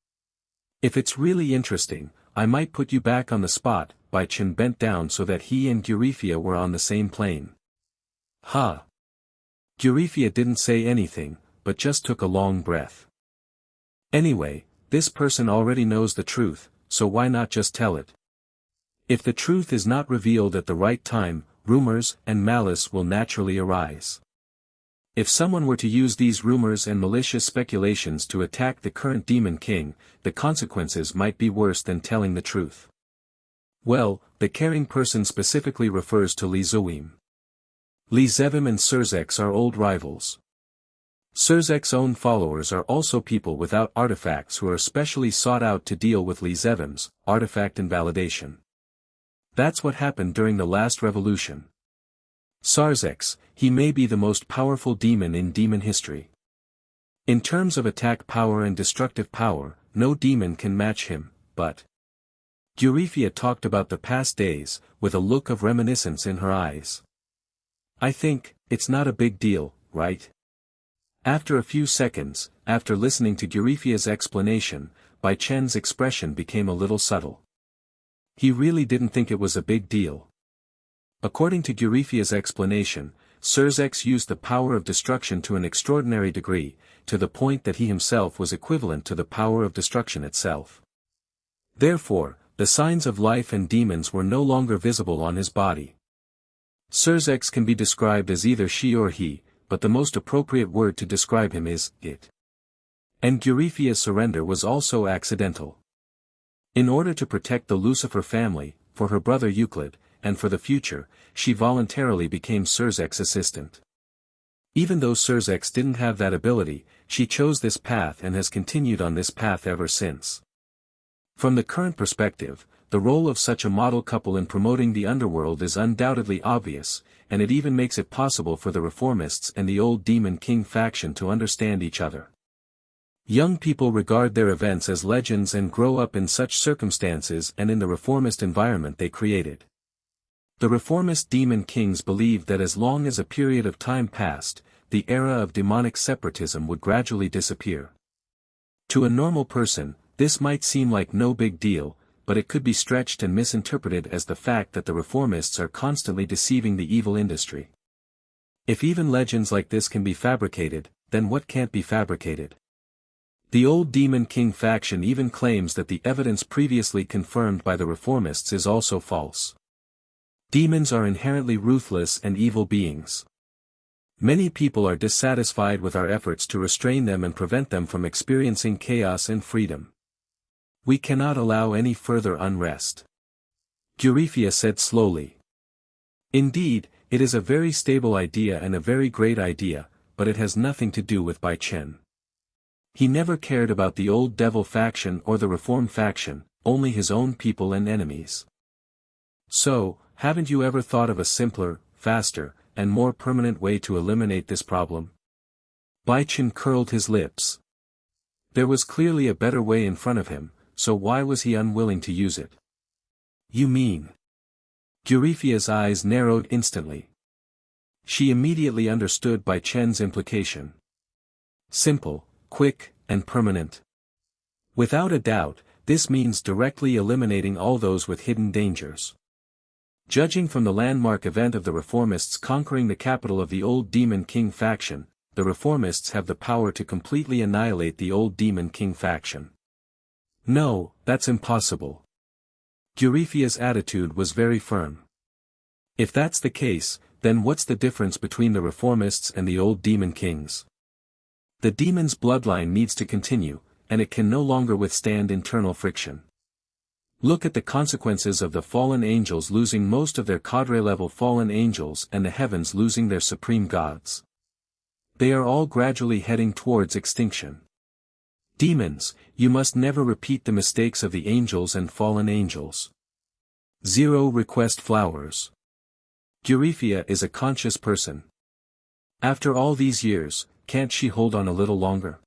If it's really interesting, I might put you back on the spot. Bai Chen bent down so that he and Grifia were on the same plane. Ha! Grifia didn't say anything, but just took a long breath. Anyway, this person already knows the truth, so why not just tell it? If the truth is not revealed at the right time, rumors and malice will naturally arise. If someone were to use these rumors and malicious speculations to attack the current Demon King, the consequences might be worse than telling the truth. Well, the caring person specifically refers to Li Zuim. Li Zevim and Surzek are old rivals. Surzek's own followers are also people without artifacts who are specially sought out to deal with Li Zevim's artifact invalidation. That's what happened during the last revolution. Surzek, he may be the most powerful demon in demon history. In terms of attack power and destructive power, no demon can match him, but... Grifia talked about the past days, with a look of reminiscence in her eyes. I think, it's not a big deal, right? After a few seconds, after listening to Grifia's explanation, Bai Chen's expression became a little subtle. He really didn't think it was a big deal. According to Grifia's explanation, Surzek used the power of destruction to an extraordinary degree, to the point that he himself was equivalent to the power of destruction itself. Therefore, the signs of life and demons were no longer visible on his body. Surzek can be described as either she or he, but the most appropriate word to describe him is it. And Grifia's surrender was also accidental. In order to protect the Lucifer family, for her brother Euclid, and for the future, she voluntarily became Surzek's assistant. Even though Surzek didn't have that ability, she chose this path and has continued on this path ever since. From the current perspective, the role of such a model couple in promoting the underworld is undoubtedly obvious, and it even makes it possible for the Reformists and the old Demon King faction to understand each other. Young people regard their events as legends and grow up in such circumstances and in the reformist environment they created. The reformist Demon Kings believed that as long as a period of time passed, the era of demonic separatism would gradually disappear. To a normal person, this might seem like no big deal, but it could be stretched and misinterpreted as the fact that the reformists are constantly deceiving the evil industry. If even legends like this can be fabricated, then what can't be fabricated? The old Demon King faction even claims that the evidence previously confirmed by the reformists is also false. Demons are inherently ruthless and evil beings. Many people are dissatisfied with our efforts to restrain them and prevent them from experiencing chaos and freedom. We cannot allow any further unrest. Grifia said slowly. Indeed, it is a very stable idea and a very great idea, but it has nothing to do with Bai Chen. He never cared about the old devil faction or the reform faction, only his own people and enemies. So, haven't you ever thought of a simpler, faster, and more permanent way to eliminate this problem? Bai Chen curled his lips. There was clearly a better way in front of him, so why was he unwilling to use it? You mean? Grifia's eyes narrowed instantly. She immediately understood Bai Chen's implication. Simple, quick, and permanent. Without a doubt, this means directly eliminating all those with hidden dangers. Judging from the landmark event of the Reformists conquering the capital of the old Demon King faction, the Reformists have the power to completely annihilate the old Demon King faction. No, that's impossible. Grifia's attitude was very firm. If that's the case, then what's the difference between the Reformists and the old Demon Kings? The demon's bloodline needs to continue, and it can no longer withstand internal friction. Look at the consequences of the fallen angels losing most of their cadre-level fallen angels and the heavens losing their supreme gods. They are all gradually heading towards extinction. Demons, you must never repeat the mistakes of the angels and fallen angels. 0 Request flowers. Grifia is a conscious person. After all these years, can't she hold on a little longer?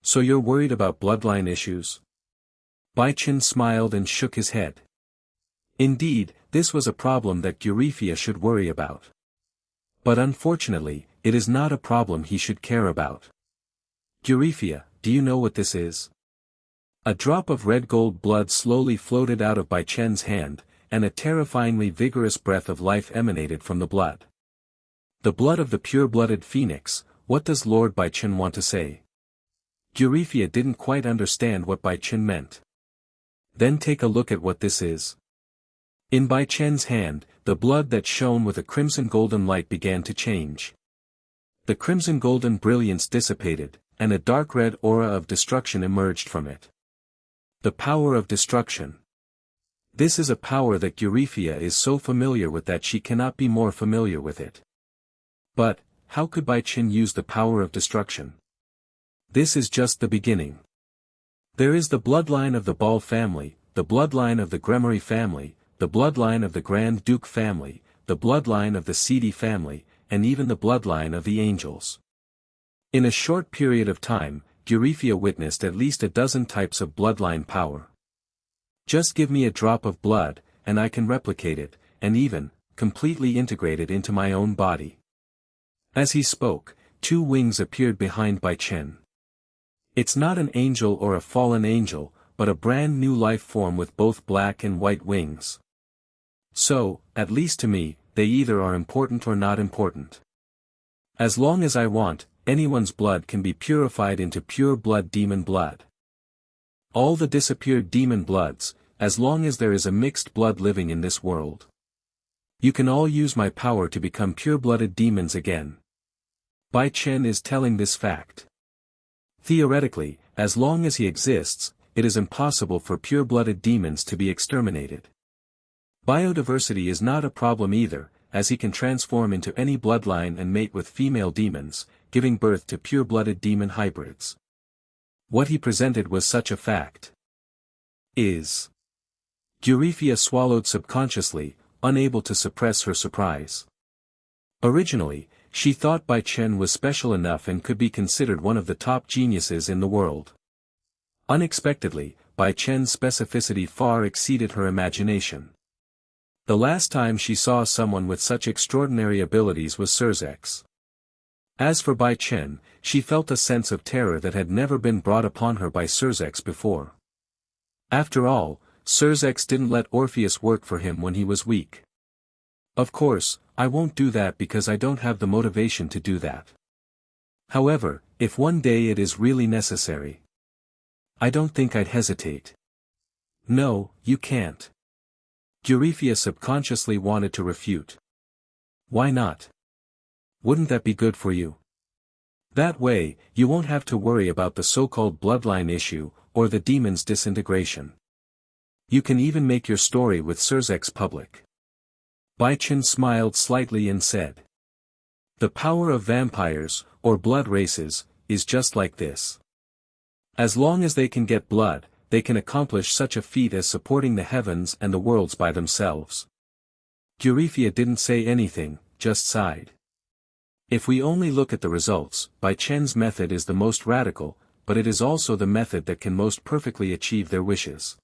So you're worried about bloodline issues? Bai Chen smiled and shook his head. Indeed, this was a problem that Grifia should worry about. But unfortunately, it is not a problem he should care about. Eurifia, do you know what this is? A drop of red-gold blood slowly floated out of Bai Chen's hand, and a terrifyingly vigorous breath of life emanated from the blood. The blood of the pure-blooded phoenix. What does Lord Bai Chen want to say? Eurifia didn't quite understand what Bai Chen meant. Then take a look at what this is. In Bai Chen's hand, the blood that shone with a crimson-golden light began to change. The crimson-golden brilliance dissipated, and a dark red aura of destruction emerged from it. The power of destruction. This is a power that Eurifia is so familiar with that she cannot be more familiar with it. But, how could Bai Chen use the power of destruction? This is just the beginning. There is the bloodline of the Ball family, the bloodline of the Grimoire family, the bloodline of the Grand Duke family, the bloodline of the Seedy family, and even the bloodline of the angels. In a short period of time, Eurifia witnessed at least a dozen types of bloodline power. Just give me a drop of blood, and I can replicate it, and even, completely integrate it into my own body. As he spoke, two wings appeared behind Bai Chen. It's not an angel or a fallen angel, but a brand new life form with both black and white wings. So, at least to me, they either are important or not important. As long as I want, anyone's blood can be purified into pure blood demon blood. All the disappeared demon bloods, as long as there is a mixed blood living in this world. You can all use my power to become pure-blooded demons again. Bai Chen is telling this fact. Theoretically, as long as he exists, it is impossible for pure-blooded demons to be exterminated. Biodiversity is not a problem either, as he can transform into any bloodline and mate with female demons, giving birth to pure-blooded demon hybrids. What he presented was such a fact. Eurifia swallowed subconsciously, unable to suppress her surprise. Originally, she thought Bai Chen was special enough and could be considered one of the top geniuses in the world. Unexpectedly, Bai Chen's specificity far exceeded her imagination. The last time she saw someone with such extraordinary abilities was Surzex. As for Bai Chen, she felt a sense of terror that had never been brought upon her by Surzex before. After all, Surzex didn't let Orpheus work for him when he was weak. Of course, I won't do that because I don't have the motivation to do that. However, if one day it is really necessary, I don't think I'd hesitate. No, you can't. Eurifia subconsciously wanted to refute. Why not? Wouldn't that be good for you? That way, you won't have to worry about the so-called bloodline issue, or the demon's disintegration. You can even make your story with Surzex public. Bai Chen smiled slightly and said. The power of vampires, or blood races, is just like this. As long as they can get blood, they can accomplish such a feat as supporting the heavens and the worlds by themselves. Eurifia didn't say anything, just sighed. If we only look at the results, Bai Chen's method is the most radical, but it is also the method that can most perfectly achieve their wishes.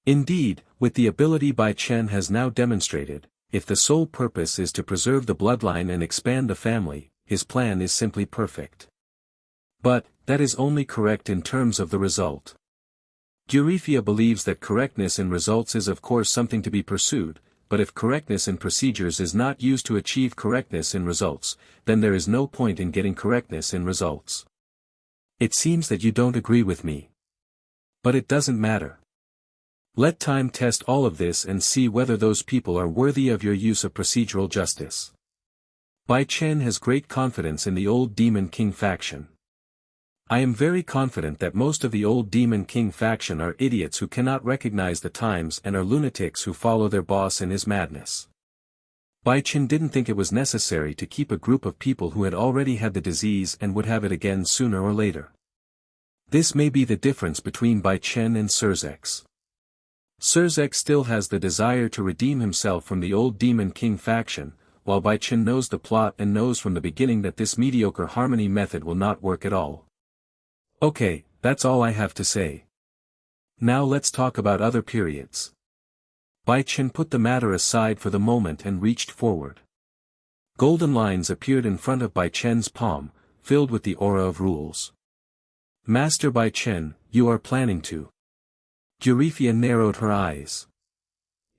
Indeed, with the ability Bai Chen has now demonstrated, if the sole purpose is to preserve the bloodline and expand the family, his plan is simply perfect. But, that is only correct in terms of the result. Eurifia believes that correctness in results is of course something to be pursued, but if correctness in procedures is not used to achieve correctness in results, then there is no point in getting correctness in results. It seems that you don't agree with me. But it doesn't matter. Let time test all of this and see whether those people are worthy of your use of procedural justice. Bai Chen has great confidence in the old Demon King faction. I am very confident that most of the old Demon King faction are idiots who cannot recognize the times and are lunatics who follow their boss in his madness. Bai Chen didn't think it was necessary to keep a group of people who had already had the disease and would have it again sooner or later. This may be the difference between Bai Chen and Surzex. Surzex still has the desire to redeem himself from the old Demon King faction, while Bai Chen knows the plot and knows from the beginning that this mediocre harmony method will not work at all. Okay, that's all I have to say. Now let's talk about other periods. Bai Chen put the matter aside for the moment and reached forward. Golden lines appeared in front of Bai Chen's palm, filled with the aura of rules. Master Bai Chen, you are planning to. Eurifia narrowed her eyes.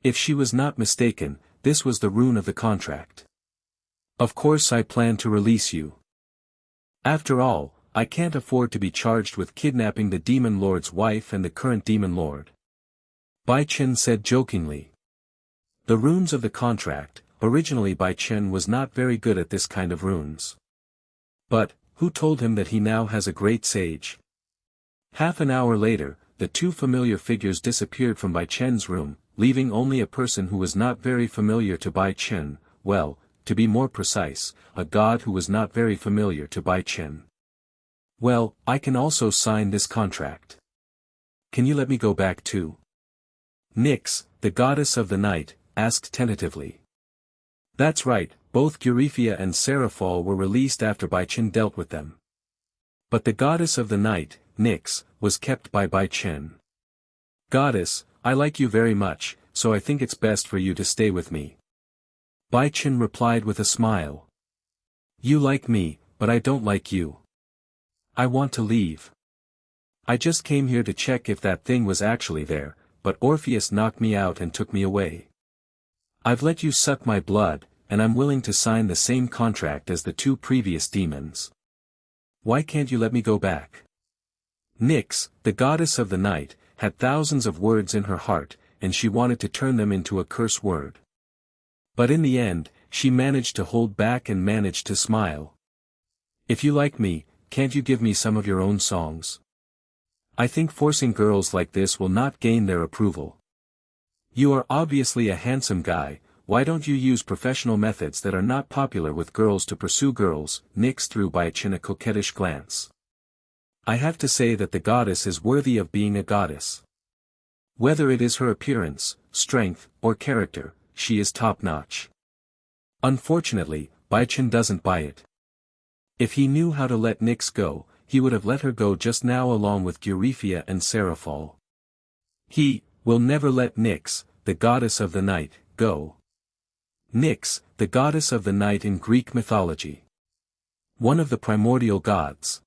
If she was not mistaken, this was the rune of the contract. Of course I plan to release you. After all, I can't afford to be charged with kidnapping the Demon Lord's wife and the current Demon Lord. Bai Chen said jokingly. The runes of the contract. Originally Bai Chen was not very good at this kind of runes. But, who told him that he now has a great sage? Half an hour later, the two familiar figures disappeared from Bai Chen's room, leaving only a person who was not very familiar to Bai Chen, well, to be more precise, a god who was not very familiar to Bai Chen. Well, I can also sign this contract. Can you let me go back too? Nyx, the goddess of the night, asked tentatively. That's right, both Eurifia and Seraphol were released after Bai Chen dealt with them. But the goddess of the night, Nyx, was kept by Bai Chen. Goddess, I like you very much, so I think it's best for you to stay with me. Bai Chen replied with a smile. You like me, but I don't like you. I want to leave. I just came here to check if that thing was actually there, but Orpheus knocked me out and took me away. I've let you suck my blood, and I'm willing to sign the same contract as the two previous demons. Why can't you let me go back? Nyx, the goddess of the night, had thousands of words in her heart, and she wanted to turn them into a curse word. But in the end, she managed to hold back and managed to smile. If you like me, can't you give me some of your own songs? I think forcing girls like this will not gain their approval. You are obviously a handsome guy, why don't you use professional methods that are not popular with girls to pursue girls? Nyx threw Bai Chen a coquettish glance. I have to say that the goddess is worthy of being a goddess. Whether it is her appearance, strength, or character, she is top-notch. Unfortunately, Bai Chen doesn't buy it. If he knew how to let Nyx go, he would have let her go just now along with Eurifia and Seraphol. He will never let Nyx, the goddess of the night, go. Nyx, the goddess of the night in Greek mythology. One of the primordial gods.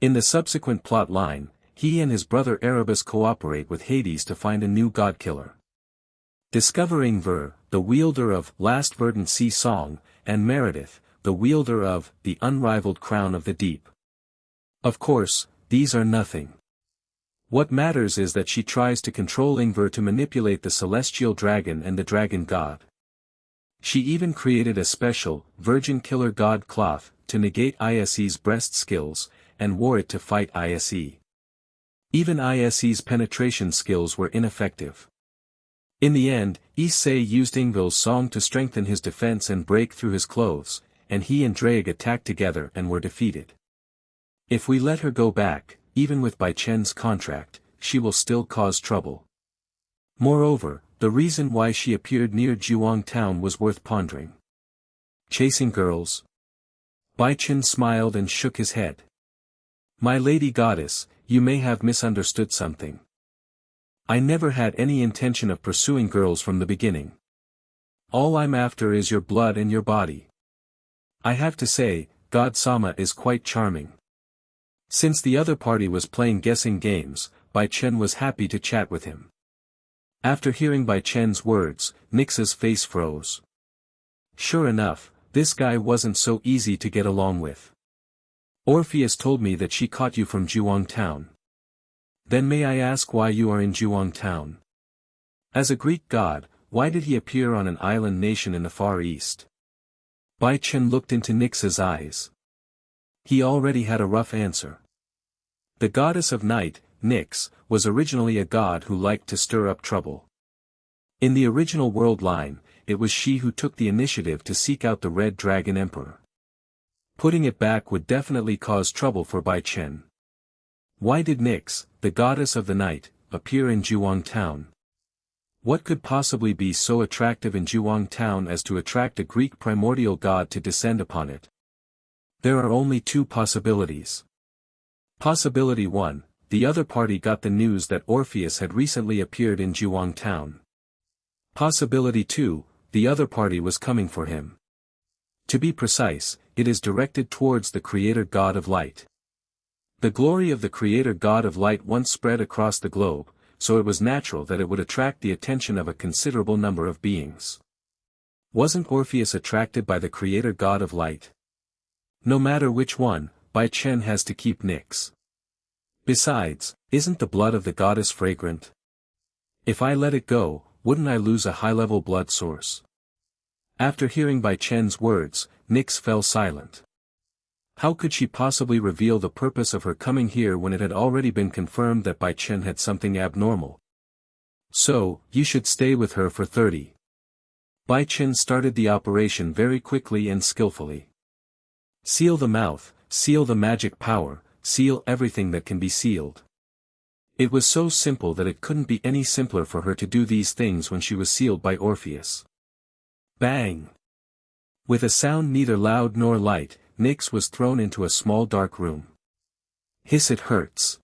In the subsequent plot line, he and his brother Erebus cooperate with Hades to find a new god-killer. Discovering Ver, the wielder of Last Verdant Sea Song, and Meredith, the wielder of the unrivaled crown of the deep. Of course, these are nothing. What matters is that she tries to control Ingvar to manipulate the celestial dragon and the dragon god. She even created a special, virgin killer god cloth, to negate Ise's breast skills, and wore it to fight Ise. Even Ise's penetration skills were ineffective. In the end, Ise used Ingvar's song to strengthen his defense and break through his clothes, and he and Dreg attacked together and were defeated. If we let her go back, even with Bai Chen's contract, she will still cause trouble. Moreover, the reason why she appeared near Zhuang town was worth pondering. Chasing girls? Bai Chen smiled and shook his head. My lady goddess, you may have misunderstood something. I never had any intention of pursuing girls from the beginning. All I'm after is your blood and your body. I have to say, God Sama is quite charming. Since the other party was playing guessing games, Bai Chen was happy to chat with him. After hearing Bai Chen's words, Nyx's face froze. Sure enough, this guy wasn't so easy to get along with. Orpheus told me that she caught you from Zhuang town. Then may I ask why you are in Zhuang town? As a Greek god, why did he appear on an island nation in the Far East? Bai Chen looked into Nyx's eyes. He already had a rough answer. The goddess of night, Nyx, was originally a god who liked to stir up trouble. In the original world line, it was she who took the initiative to seek out the Red Dragon Emperor. Putting it back would definitely cause trouble for Bai Chen. Why did Nyx, the goddess of the night, appear in Zhuang town? What could possibly be so attractive in Zhuang town as to attract a Greek primordial god to descend upon it? There are only two possibilities. Possibility 1, the other party got the news that Orpheus had recently appeared in Zhuang town. Possibility 2, the other party was coming for him. To be precise, it is directed towards the Creator God of Light. The glory of the Creator God of Light once spread across the globe, so it was natural that it would attract the attention of a considerable number of beings. Wasn't Orpheus attracted by the Creator God of Light? No matter which one, Bai Chen has to keep Nyx. Besides, isn't the blood of the goddess fragrant? If I let it go, wouldn't I lose a high-level blood source? After hearing Bai Chen's words, Nyx fell silent. How could she possibly reveal the purpose of her coming here when it had already been confirmed that Bai Chen had something abnormal? So, you should stay with her for 30. Bai Chen started the operation very quickly and skillfully. Seal the mouth, seal the magic power, seal everything that can be sealed. It was so simple that it couldn't be any simpler for her to do these things when she was sealed by Orpheus. Bang! With a sound neither loud nor light, Nyx was thrown into a small dark room. Hiss, it hurts.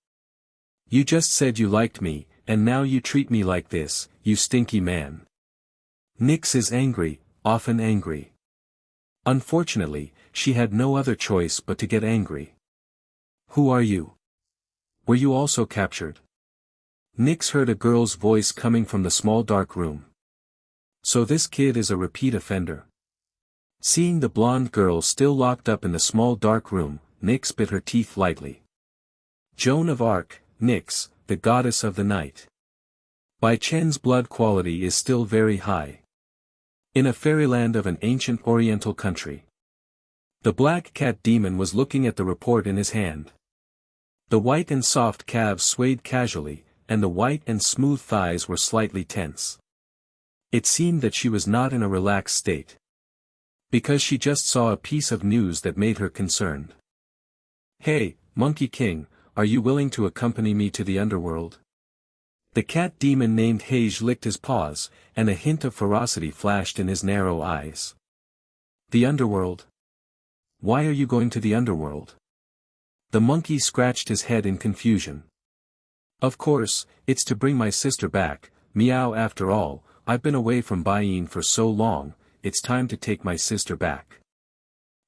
You just said you liked me, and now you treat me like this, you stinky man. Nyx is angry, often angry. Unfortunately, she had no other choice but to get angry. Who are you? Were you also captured? Nyx heard a girl's voice coming from the small dark room. So this kid is a repeat offender. Seeing the blonde girl still locked up in the small dark room, Nyx bit her teeth lightly. Joan of Arc, Nyx, the goddess of the night. Bai Chen's blood quality is still very high. In a fairyland of an ancient oriental country. The black cat demon was looking at the report in his hand. The white and soft calves swayed casually, and the white and smooth thighs were slightly tense. It seemed that she was not in a relaxed state. Because she just saw a piece of news that made her concerned. Hey, Monkey King, are you willing to accompany me to the underworld? The cat demon named Hage licked his paws, and a hint of ferocity flashed in his narrow eyes. The underworld? Why are you going to the underworld? The monkey scratched his head in confusion. Of course, it's to bring my sister back, meow. After all, I've been away from Bai for so long, it's time to take my sister back.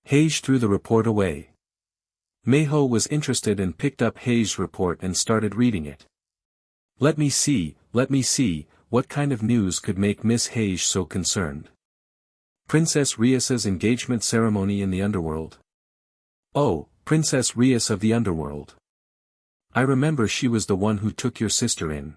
Hage threw the report away. Meiho was interested and picked up Hage's report and started reading it. Let me see, what kind of news could make Miss Hage so concerned? Princess Rias's engagement ceremony in the underworld. Oh, Princess Rias of the underworld. I remember she was the one who took your sister in.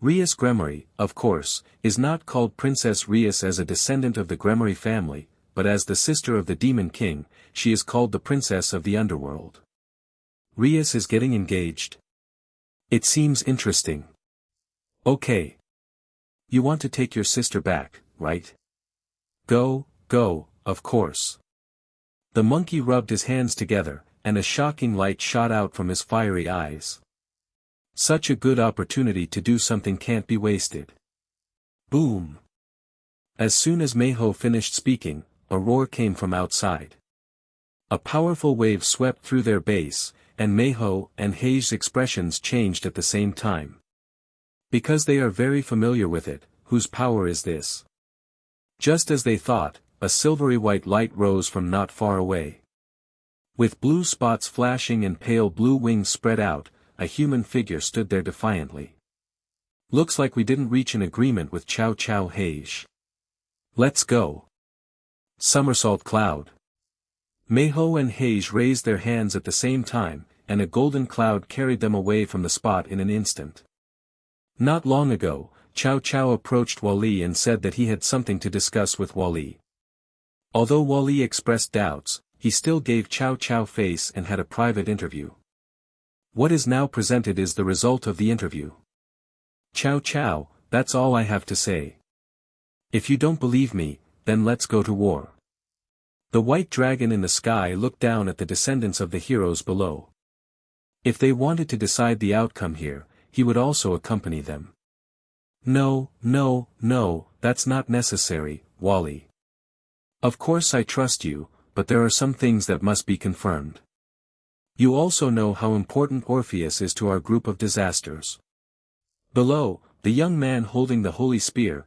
Rias Grimoire, of course, is not called Princess Rias as a descendant of the Grimoire family, but as the sister of the Demon King, she is called the Princess of the Underworld. Rias is getting engaged. It seems interesting. Okay. You want to take your sister back, right? Go, of course. The monkey rubbed his hands together, and a shocking light shot out from his fiery eyes. Such a good opportunity to do something can't be wasted. Boom! As soon as Meiho finished speaking, a roar came from outside. A powerful wave swept through their base, and Meiho and Hage's expressions changed at the same time. Because they are very familiar with it, whose power is this? Just as they thought, a silvery white light rose from not far away. With blue spots flashing and pale blue wings spread out, a human figure stood there defiantly. Looks like we didn't reach an agreement with Chow Chow Hage. Let's go. Somersault cloud. Meiho and Hage raised their hands at the same time, and a golden cloud carried them away from the spot in an instant. Not long ago, Chow Chow approached Wally and said that he had something to discuss with Wally. Although Wally expressed doubts, he still gave Chow Chow face and had a private interview. What is now presented is the result of the interview. Chow Chow, that's all I have to say. If you don't believe me, then let's go to war. The white dragon in the sky looked down at the descendants of the heroes below. If they wanted to decide the outcome here, he would also accompany them. No, that's not necessary, Wally. Of course I trust you, but there are some things that must be confirmed. You also know how important Orpheus is to our group of disasters. Below, the young man holding the holy spear,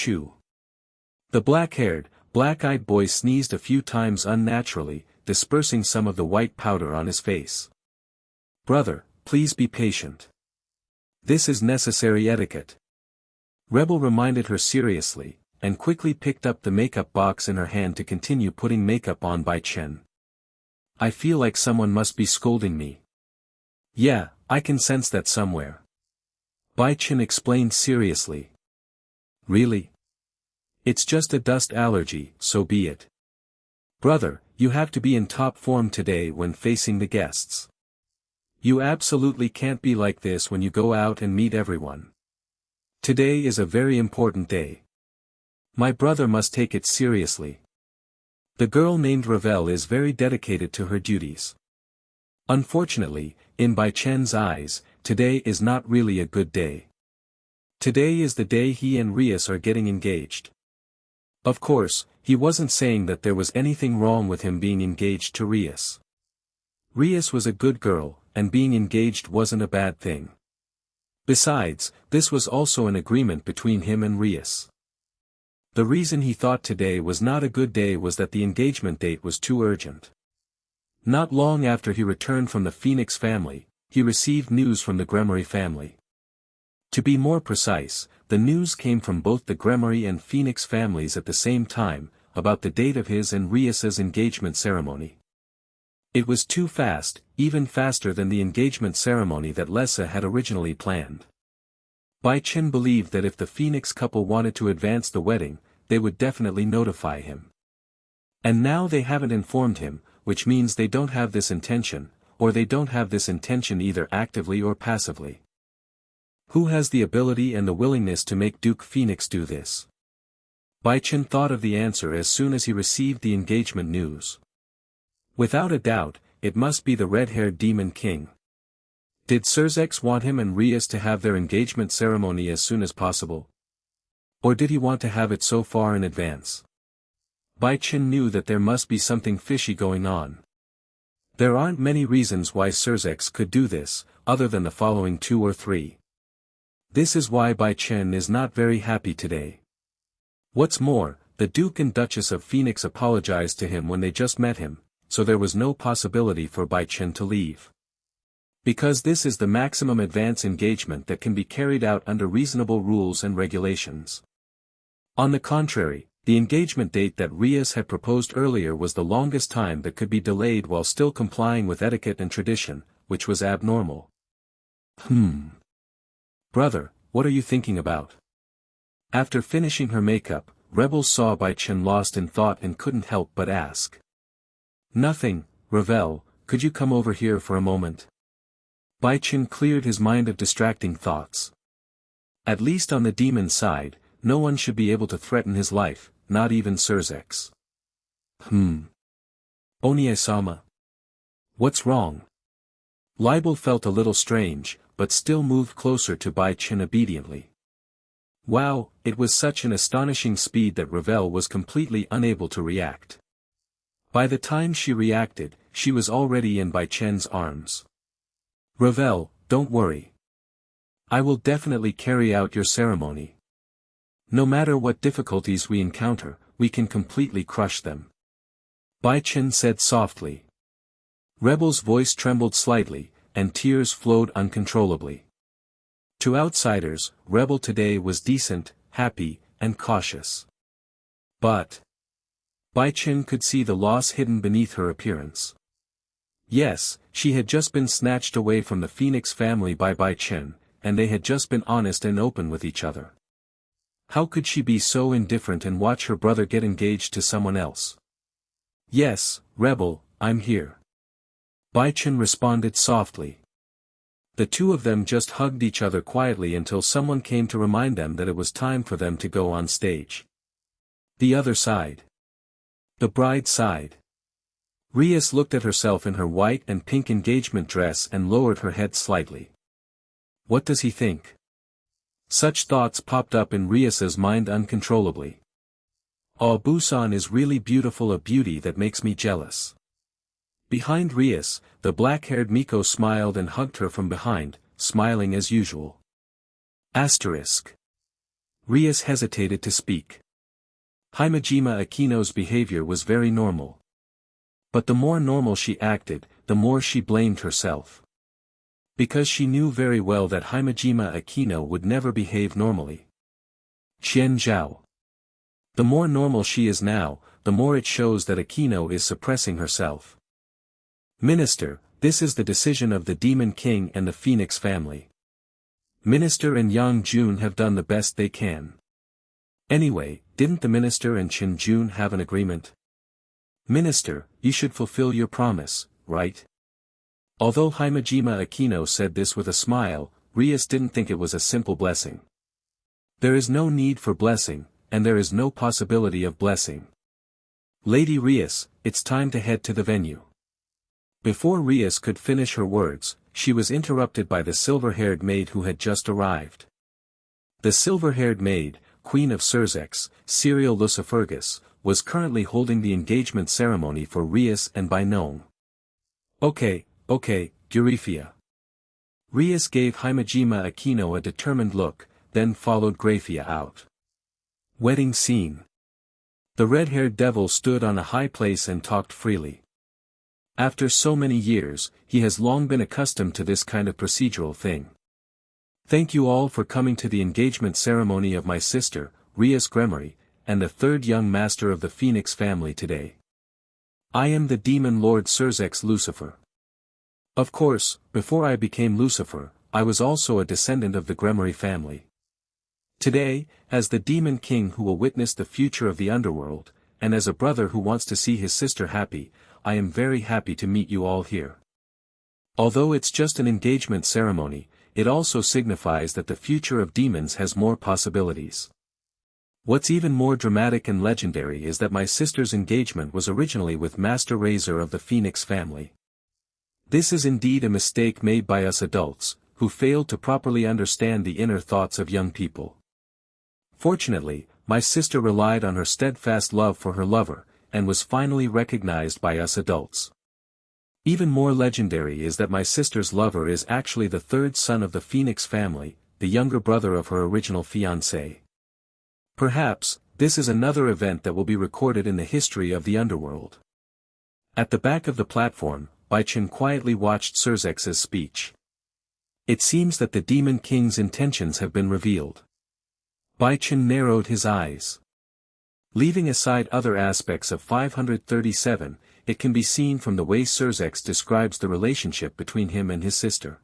achoo. The black-haired, black-eyed boy sneezed a few times unnaturally, dispersing some of the white powder on his face. Brother, please be patient. This is necessary etiquette. Rebel reminded her seriously, and quickly picked up the makeup box in her hand to continue putting makeup on Bai Chen. I feel like someone must be scolding me. Yeah, I can sense that somewhere. Bai Chen explained seriously. Really? It's just a dust allergy, so be it. Brother, you have to be in top form today when facing the guests. You absolutely can't be like this when you go out and meet everyone. Today is a very important day. My brother must take it seriously. The girl named Ravel is very dedicated to her duties. Unfortunately, in Bai Chen's eyes, today is not really a good day. Today is the day he and Rias are getting engaged. Of course, he wasn't saying that there was anything wrong with him being engaged to Rias. Rias was a good girl, and being engaged wasn't a bad thing. Besides, this was also an agreement between him and Rias. The reason he thought today was not a good day was that the engagement date was too urgent. Not long after he returned from the Phoenix family, he received news from the Grimoire family. To be more precise, the news came from both the Grimoire and Phoenix families at the same time, about the date of his and Rias's engagement ceremony. It was too fast, even faster than the engagement ceremony that Lessa had originally planned. Bai Chen believed that if the Phoenix couple wanted to advance the wedding, they would definitely notify him. And now they haven't informed him, which means they don't have this intention, or they don't have this intention either actively or passively. Who has the ability and the willingness to make Duke Phoenix do this? Bai Chen thought of the answer as soon as he received the engagement news. Without a doubt, it must be the red-haired Demon King. Did Surzex want him and Rias to have their engagement ceremony as soon as possible? Or did he want to have it so far in advance? Bai Chen knew that there must be something fishy going on. There aren't many reasons why Surzex could do this, other than the following 2 or 3. This is why Bai Chen is not very happy today. What's more, the Duke and Duchess of Phoenix apologized to him when they just met him, so there was no possibility for Bai Chen to leave. Because this is the maximum advance engagement that can be carried out under reasonable rules and regulations. On the contrary, the engagement date that Rias had proposed earlier was the longest time that could be delayed while still complying with etiquette and tradition, which was abnormal. Brother, what are you thinking about? After finishing her makeup, Rebel saw Bai Chen lost in thought and couldn't help but ask. Nothing, Revel, could you come over here for a moment? Bai Chen cleared his mind of distracting thoughts. At least on the demon side, no one should be able to threaten his life, not even Surzex. Onie-sama. What's wrong? Libel felt a little strange, but still moved closer to Bai Chen obediently. Wow, it was such an astonishing speed that Revel was completely unable to react. By the time she reacted, she was already in Bai Chen's arms. Revel, don't worry. I will definitely carry out your ceremony. No matter what difficulties we encounter, we can completely crush them. Bai Chen said softly. Rebel's voice trembled slightly, and tears flowed uncontrollably. To outsiders, Rebel today was decent, happy, and cautious. But Bai Chen could see the loss hidden beneath her appearance. Yes, she had just been snatched away from the Phoenix family by Bai Chen, and they had just been honest and open with each other. How could she be so indifferent and watch her brother get engaged to someone else? Yes, Rebel, I'm here. Bai Chen responded softly. The two of them just hugged each other quietly until someone came to remind them that it was time for them to go on stage. The other side. The bride's side. Rias looked at herself in her white and pink engagement dress and lowered her head slightly. What does he think? Such thoughts popped up in Rias's mind uncontrollably. Oh, Busan is really beautiful, a beauty that makes me jealous. Behind Rias, the black-haired Miko smiled and hugged her from behind, smiling as usual. Asterisk. Rias hesitated to speak. Himejima Akino's behavior was very normal. But the more normal she acted, the more she blamed herself. Because she knew very well that Himejima Akino would never behave normally. Qian Zhao. The more normal she is now, the more it shows that Akino is suppressing herself. Minister, this is the decision of the Demon King and the Phoenix family. Minister and Yang Jun have done the best they can. Anyway, didn't the Minister and Qin Jun have an agreement? Minister, you should fulfill your promise, right? Although Himejima Akino said this with a smile, Rias didn't think it was a simple blessing. There is no need for blessing, and there is no possibility of blessing. Lady Rias, it's time to head to the venue. Before Rias could finish her words, she was interrupted by the silver-haired maid who had just arrived. The silver-haired maid, Queen of Surzex, Serial Lucifergus, was currently holding the engagement ceremony for Rias and Bainong. Okay, Gurifia. Rias gave Himejima Aquino a determined look, then followed Graphia out. Wedding scene. The red-haired devil stood on a high place and talked freely. After so many years, he has long been accustomed to this kind of procedural thing. Thank you all for coming to the engagement ceremony of my sister, Rias Grimoire, and the third young master of the Phoenix family today. I am the demon lord Surzex Lucifer. Of course, before I became Lucifer, I was also a descendant of the Grimoire family. Today, as the demon king who will witness the future of the underworld, and as a brother who wants to see his sister happy, I am very happy to meet you all here. Although it's just an engagement ceremony, it also signifies that the future of demons has more possibilities. What's even more dramatic and legendary is that my sister's engagement was originally with Master Razor of the Phoenix family. This is indeed a mistake made by us adults, who failed to properly understand the inner thoughts of young people. Fortunately, my sister relied on her steadfast love for her lover, and was finally recognized by us adults. Even more legendary is that my sister's lover is actually the third son of the Phoenix family, the younger brother of her original fiancé. Perhaps, this is another event that will be recorded in the history of the underworld. At the back of the platform, Bai Chen quietly watched Surzex's speech. It seems that the Demon King's intentions have been revealed. Bai Chen narrowed his eyes. Leaving aside other aspects of 537, it can be seen from the way Surzex describes the relationship between him and his sister.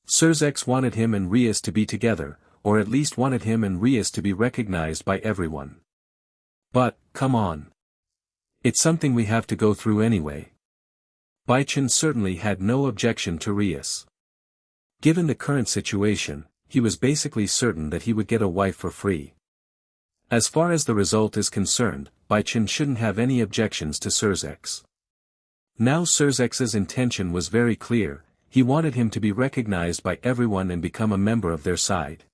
Surzex wanted him and Rias to be together, or at least wanted him and Rias to be recognized by everyone. But, come on. It's something we have to go through anyway. Bai Chen certainly had no objection to Rias. Given the current situation, he was basically certain that he would get a wife for free. As far as the result is concerned, Bai Chen shouldn't have any objections to Surzex. Now Surzex's intention was very clear, he wanted him to be recognized by everyone and become a member of their side.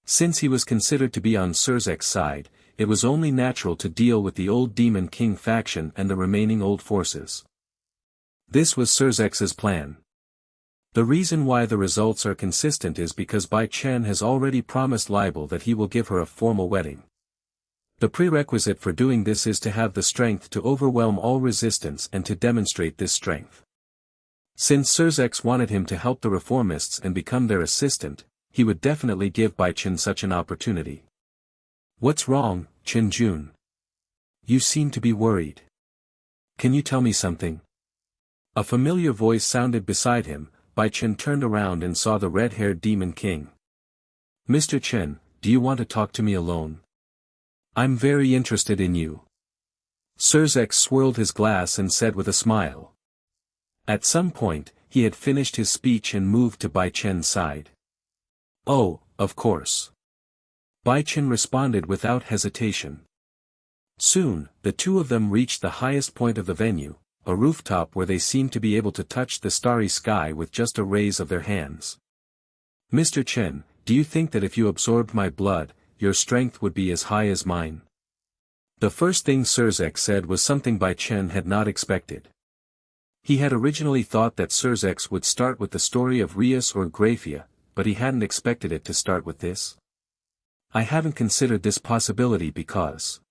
Since he was considered to be on Surzex's side, it was only natural to deal with the old Demon King faction and the remaining old forces. This was Surzex's plan. The reason why the results are consistent is because Bai Chen has already promised Libel that he will give her a formal wedding. The prerequisite for doing this is to have the strength to overwhelm all resistance and to demonstrate this strength. Since Surzex wanted him to help the reformists and become their assistant, he would definitely give Bai Chen such an opportunity. What's wrong, Chen Jun? You seem to be worried. Can you tell me something? A familiar voice sounded beside him. Bai Chen turned around and saw the red-haired Demon King. Mr. Chen, do you want to talk to me alone? I'm very interested in you. Surzex swirled his glass and said with a smile. At some point, he had finished his speech and moved to Bai Chen's side. Oh, of course. Bai Chen responded without hesitation. Soon, the two of them reached the highest point of the venue, a rooftop where they seemed to be able to touch the starry sky with just a raise of their hands. Mr. Chen, do you think that if you absorbed my blood, your strength would be as high as mine? The first thing Surzex said was something Bai Chen had not expected. He had originally thought that Surzex would start with the story of Rias or Graphia, but he hadn't expected it to start with this. I haven't considered this possibility because...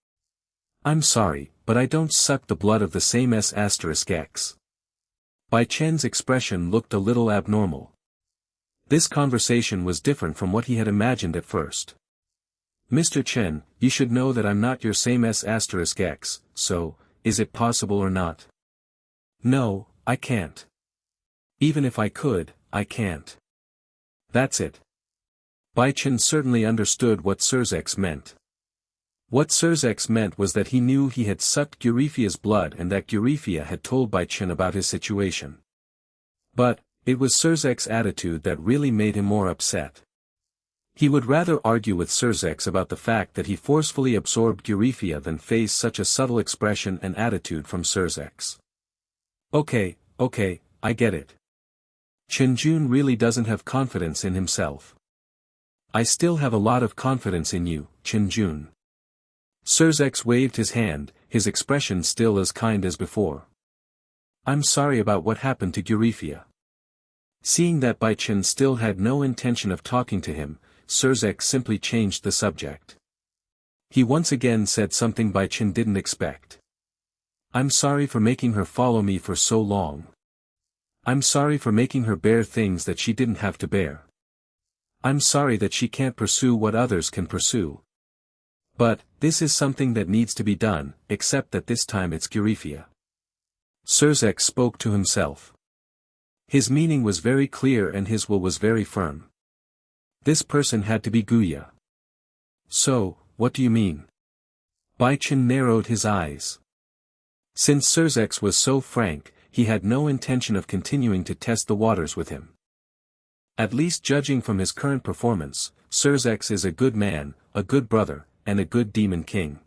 I'm sorry, but I don't suck the blood of the same S***X. Bai Chen's expression looked a little abnormal. This conversation was different from what he had imagined at first. Mr. Chen, you should know that I'm not your same S***X, so, is it possible or not? No, I can't. Even if I could, I can't. That's it. Bai Chen certainly understood what Surzex meant. What Surzex meant was that he knew he had sucked Gurifia's blood and that Gurifia had told Bai Chen about his situation. But, it was Surzex's attitude that really made him more upset. He would rather argue with Surzex about the fact that he forcefully absorbed Gurifia than face such a subtle expression and attitude from Surzex. Okay, I get it. Chen Jun really doesn't have confidence in himself. I still have a lot of confidence in you, Chen Jun. Surzex waved his hand, his expression still as kind as before. I'm sorry about what happened to Gurifia. Seeing that Bai Chen still had no intention of talking to him, Surzek simply changed the subject. He once again said something Bai Chen didn't expect. "I'm sorry for making her follow me for so long. I'm sorry for making her bear things that she didn't have to bear. I'm sorry that she can't pursue what others can pursue. But, this is something that needs to be done, except that this time it's Gurifia." Surzek spoke to himself. His meaning was very clear and his will was very firm. This person had to be Guya. "So, what do you mean?" Bai Chen narrowed his eyes. Since Surzek was so frank, he had no intention of continuing to test the waters with him. At least judging from his current performance, Surzek is a good man, a good brother, and a good demon king.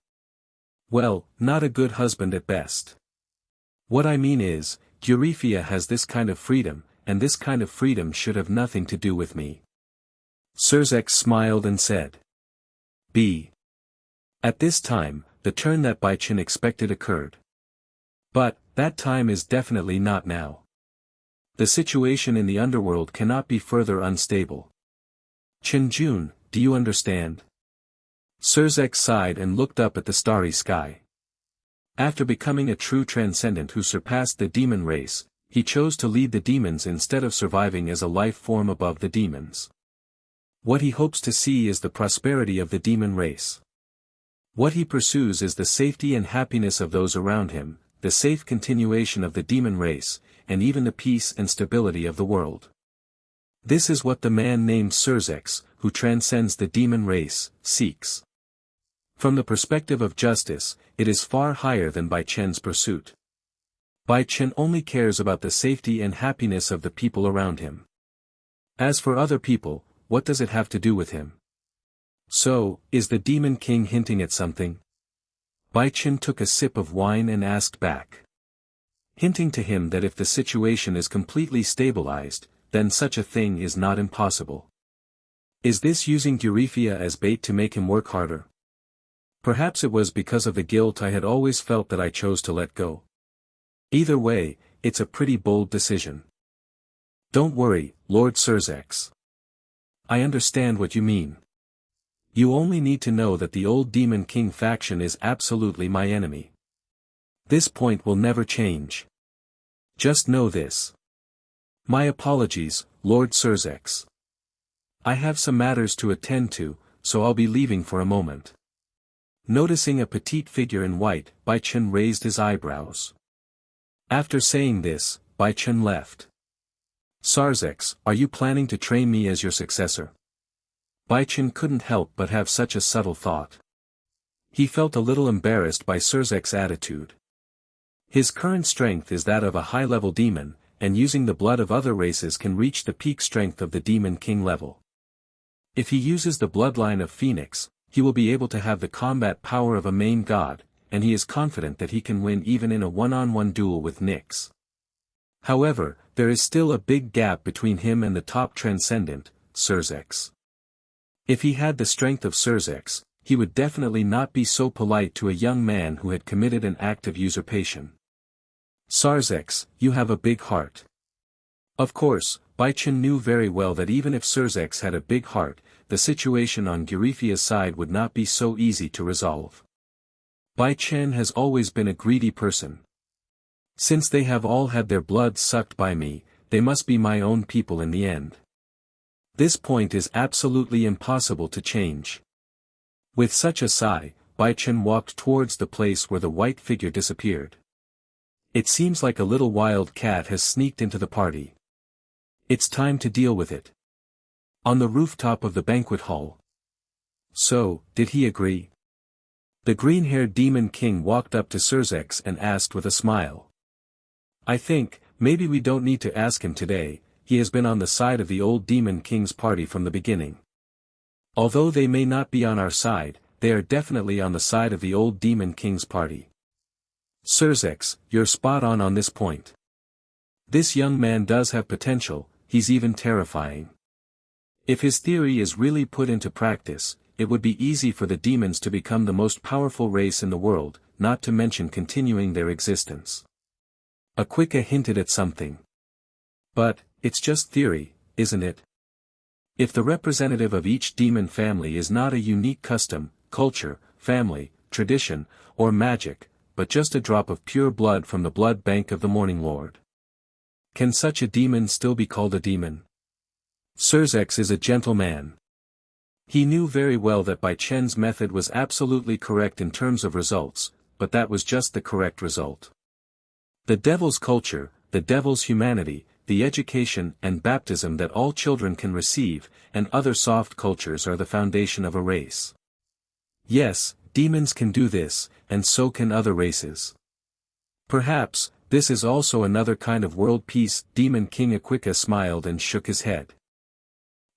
Well, not a good husband at best. What I mean is, Gurifia has this kind of freedom, and this kind of freedom should have nothing to do with me. Surzek smiled and said. B. At this time, the turn that Bai Chen expected occurred. But, that time is definitely not now. The situation in the underworld cannot be further unstable. Chen Jun, do you understand? Surzek sighed and looked up at the starry sky. After becoming a true transcendent who surpassed the demon race, he chose to lead the demons instead of surviving as a life form above the demons. What he hopes to see is the prosperity of the demon race. What he pursues is the safety and happiness of those around him, the safe continuation of the demon race, and even the peace and stability of the world. This is what the man named Surzek, who transcends the demon race, seeks. From the perspective of justice, it is far higher than Bai Chen's pursuit. Bai Chen only cares about the safety and happiness of the people around him. As for other people, what does it have to do with him? So, is the Demon King hinting at something? Bai Chen took a sip of wine and asked back. Hinting to him that if the situation is completely stabilized, then such a thing is not impossible. Is this using Gurifia as bait to make him work harder? Perhaps it was because of the guilt I had always felt that I chose to let go. Either way, it's a pretty bold decision. Don't worry, Lord Surzek. I understand what you mean. You only need to know that the old Demon King faction is absolutely my enemy. This point will never change. Just know this. My apologies, Lord Surzek. I have some matters to attend to, so I'll be leaving for a moment. Noticing a petite figure in white, Bai Chen raised his eyebrows. After saying this, Bai Chen left. Surzek, are you planning to train me as your successor? Bai Chen couldn't help but have such a subtle thought. He felt a little embarrassed by Surzek's attitude. His current strength is that of a high-level demon, and using the blood of other races can reach the peak strength of the Demon King level. If he uses the bloodline of Phoenix, he will be able to have the combat power of a main god, and he is confident that he can win even in a one-on-one duel with Nyx. However, there is still a big gap between him and the top transcendent, Surzek. If he had the strength of Surzek, he would definitely not be so polite to a young man who had committed an act of usurpation. Surzek, you have a big heart. Of course, Bai Chen knew very well that even if Surzek had a big heart, the situation on Gurifia's side would not be so easy to resolve. Bai Chen has always been a greedy person. Since they have all had their blood sucked by me, they must be my own people in the end. This point is absolutely impossible to change. With such a sigh, Bai Chen walked towards the place where the white figure disappeared. It seems like a little wild cat has sneaked into the party. It's time to deal with it. On the rooftop of the banquet hall. So, did he agree? The green-haired Demon King walked up to Surzek and asked with a smile. I think, maybe we don't need to ask him today, he has been on the side of the old Demon King's party from the beginning. Although they may not be on our side, they are definitely on the side of the old Demon King's party. Surzek, you're spot on this point. This young man does have potential, he's even terrifying. If his theory is really put into practice, it would be easy for the demons to become the most powerful race in the world, not to mention continuing their existence. Aquika hinted at something. But, it's just theory, isn't it? If the representative of each demon family is not a unique custom, culture, family, tradition, or magic, but just a drop of pure blood from the blood bank of the Morning Lord, can such a demon still be called a demon? Surzex is a gentle man. He knew very well that Bai Chen's method was absolutely correct in terms of results, but that was just the correct result. The devil's culture, the devil's humanity, the education and baptism that all children can receive, and other soft cultures are the foundation of a race. Yes, demons can do this, and so can other races. Perhaps, this is also another kind of world peace. Demon King Aquika smiled and shook his head.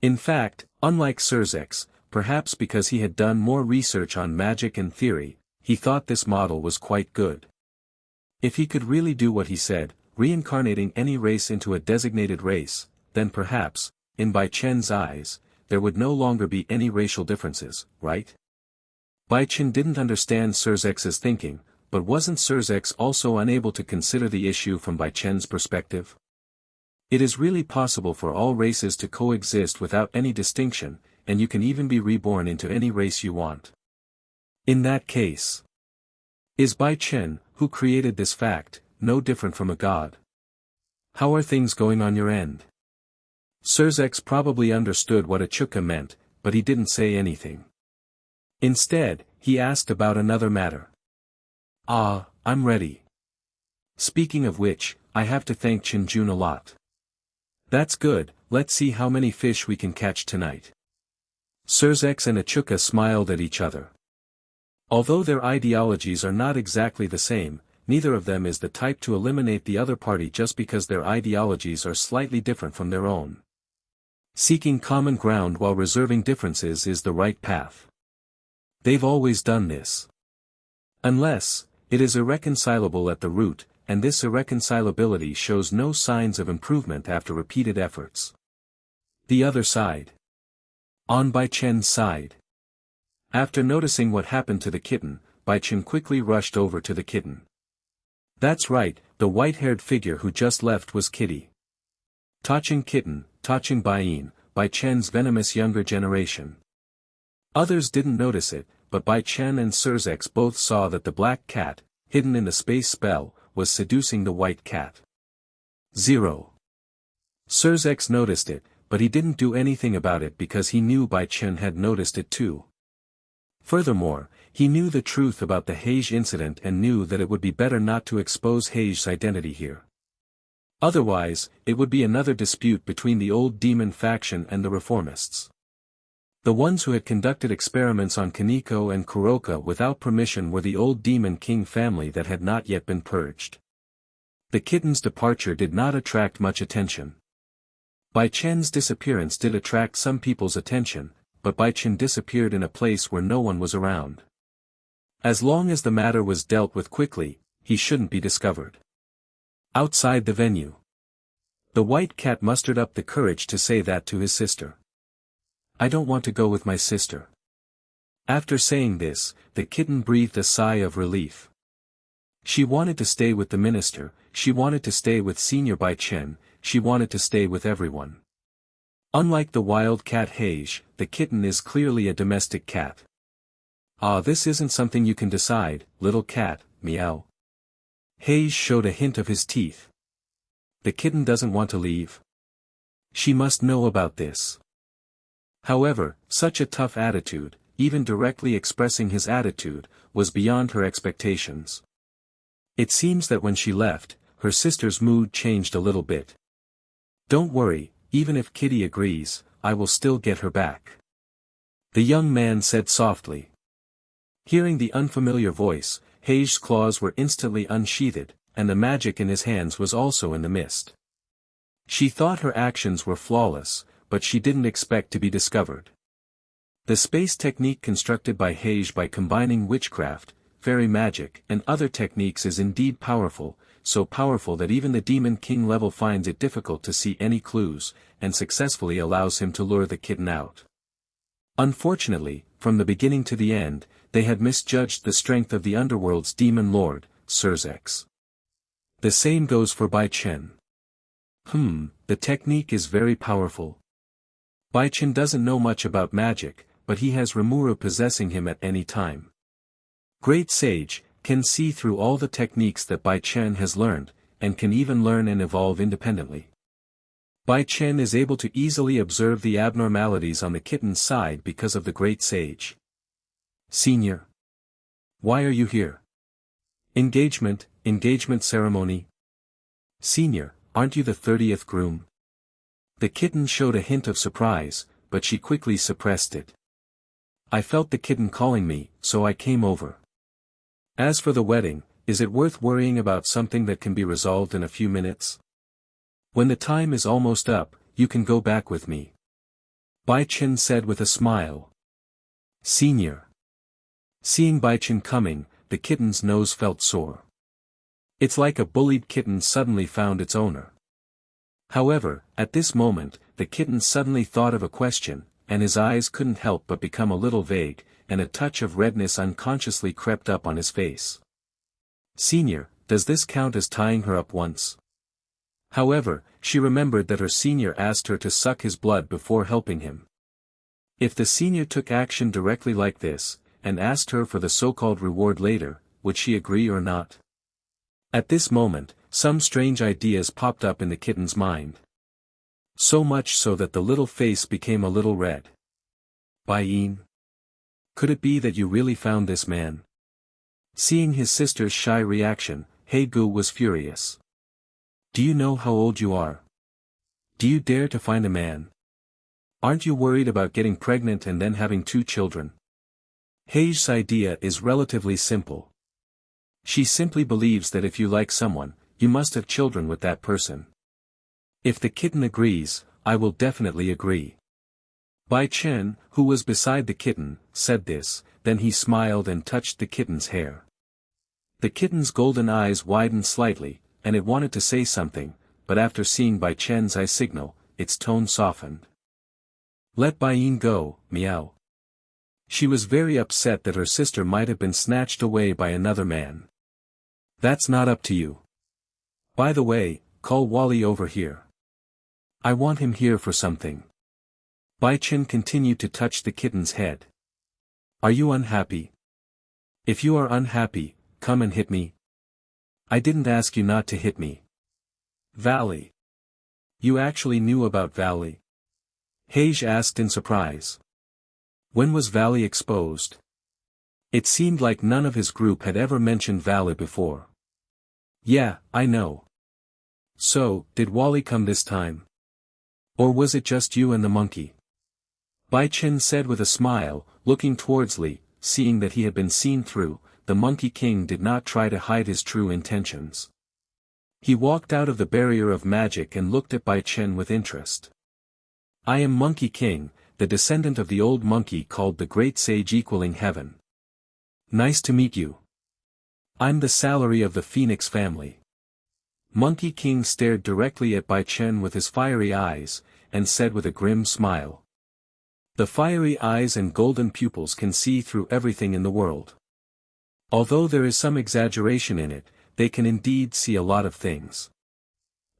In fact, unlike Surzex, perhaps because he had done more research on magic and theory, he thought this model was quite good. If he could really do what he said, reincarnating any race into a designated race, then perhaps, in Bai Chen's eyes, there would no longer be any racial differences, right? Bai Chen didn't understand Surzex's thinking, but wasn't Surzex also unable to consider the issue from Bai Chen's perspective? It is really possible for all races to coexist without any distinction, and you can even be reborn into any race you want. In that case, is Bai Chen, who created this fact, no different from a god? How are things going on your end? Surzex probably understood what Achuka meant, but he didn't say anything. Instead, he asked about another matter. I'm ready. Speaking of which, I have to thank Chinjun a lot. That's good, let's see how many fish we can catch tonight. Surzex and Achuka smiled at each other. Although their ideologies are not exactly the same, neither of them is the type to eliminate the other party just because their ideologies are slightly different from their own. Seeking common ground while reserving differences is the right path. They've always done this. Unless, it is irreconcilable at the root, and this irreconcilability shows no signs of improvement after repeated efforts. The other side. On Bai Chen's side. After noticing what happened to the kitten, Bai Chen quickly rushed over to the kitten. That's right, the white-haired figure who just left was Kitty. Taching Kitten, Taching Baiyin, Bai Chen's venomous younger generation. Others didn't notice it, but Bai Chen and Surzex both saw that the black cat, hidden in the space spell, was seducing the white cat. 0. Surzex noticed it, but he didn't do anything about it because he knew Bai Chen had noticed it too. Furthermore, he knew the truth about the Hage incident and knew that it would be better not to expose Hage's identity here. Otherwise, it would be another dispute between the old demon faction and the reformists. The ones who had conducted experiments on Kaneko and Kuroka without permission were the old Demon King family that had not yet been purged. The kitten's departure did not attract much attention. Bai Chen's disappearance did attract some people's attention, but Bai Chen disappeared in a place where no one was around. As long as the matter was dealt with quickly, he shouldn't be discovered. Outside the venue, the white cat mustered up the courage to say that to his sister. I don't want to go with my sister. After saying this, the kitten breathed a sigh of relief. She wanted to stay with the minister, she wanted to stay with Senior Bai Chen, she wanted to stay with everyone. Unlike the wild cat Hage, the kitten is clearly a domestic cat. This isn't something you can decide, little cat, meow. Hage showed a hint of his teeth. The kitten doesn't want to leave. She must know about this. However, such a tough attitude, even directly expressing his attitude, was beyond her expectations. It seems that when she left, her sister's mood changed a little bit. Don't worry, even if Kitty agrees, I will still get her back. The young man said softly. Hearing the unfamiliar voice, Hage's claws were instantly unsheathed, and the magic in his hands was also in the mist. She thought her actions were flawless, but she didn't expect to be discovered. The space technique constructed by Hage by combining witchcraft, fairy magic, and other techniques is indeed powerful, so powerful that even the Demon King level finds it difficult to see any clues, and successfully allows him to lure the kitten out. Unfortunately, from the beginning to the end, they had misjudged the strength of the Underworld's demon lord, Surzex. The same goes for Bai Chen. The technique is very powerful. Bai Chen doesn't know much about magic, but he has Rimuru possessing him at any time. Great Sage can see through all the techniques that Bai Chen has learned, and can even learn and evolve independently. Bai Chen is able to easily observe the abnormalities on the kitten's side because of the Great Sage. Senior. Why are you here? Engagement ceremony. Senior, aren't you the 30th groom? The kitten showed a hint of surprise, but she quickly suppressed it. I felt the kitten calling me, so I came over. As for the wedding, is it worth worrying about something that can be resolved in a few minutes? When the time is almost up, you can go back with me. Bai Chen said with a smile. Senior. Seeing Bai Chen coming, the kitten's nose felt sore. It's like a bullied kitten suddenly found its owner. However, at this moment, the kitten suddenly thought of a question, and his eyes couldn't help but become a little vague, and a touch of redness unconsciously crept up on his face. Senior, does this count as tying her up once? However, she remembered that her senior asked her to suck his blood before helping him. If the senior took action directly like this, and asked her for the so-called reward later, would she agree or not? At this moment, some strange ideas popped up in the kitten's mind. So much so that the little face became a little red. Bai Chen? Could it be that you really found this man? Seeing his sister's shy reaction, He Gu was furious. Do you know how old you are? Do you dare to find a man? Aren't you worried about getting pregnant and then having 2 children? Hei's idea is relatively simple. She simply believes that if you like someone, you must have children with that person. If the kitten agrees, I will definitely agree. Bai Chen, who was beside the kitten, said this, then he smiled and touched the kitten's hair. The kitten's golden eyes widened slightly, and it wanted to say something, but after seeing Bai Chen's eye signal, its tone softened. Let Bai Chen go, meow. She was very upset that her sister might have been snatched away by another man. That's not up to you. By the way, call Wally over here. I want him here for something. Bai Chen continued to touch the kitten's head. Are you unhappy? If you are unhappy, come and hit me. I didn't ask you not to hit me. Valley. You actually knew about Valley? Hage asked in surprise. When was Valley exposed? It seemed like none of his group had ever mentioned Valley before. Yeah, I know. So, did Wally come this time? Or was it just you and the monkey? Bai Chen said with a smile, looking towards Li, seeing that he had been seen through, the Monkey King did not try to hide his true intentions. He walked out of the barrier of magic and looked at Bai Chen with interest. I am Monkey King, the descendant of the old monkey called the Great Sage equaling heaven. Nice to meet you. I'm the salary of the Phoenix family. Monkey King stared directly at Bai Chen with his fiery eyes, and said with a grim smile. The fiery eyes and golden pupils can see through everything in the world. Although there is some exaggeration in it, they can indeed see a lot of things.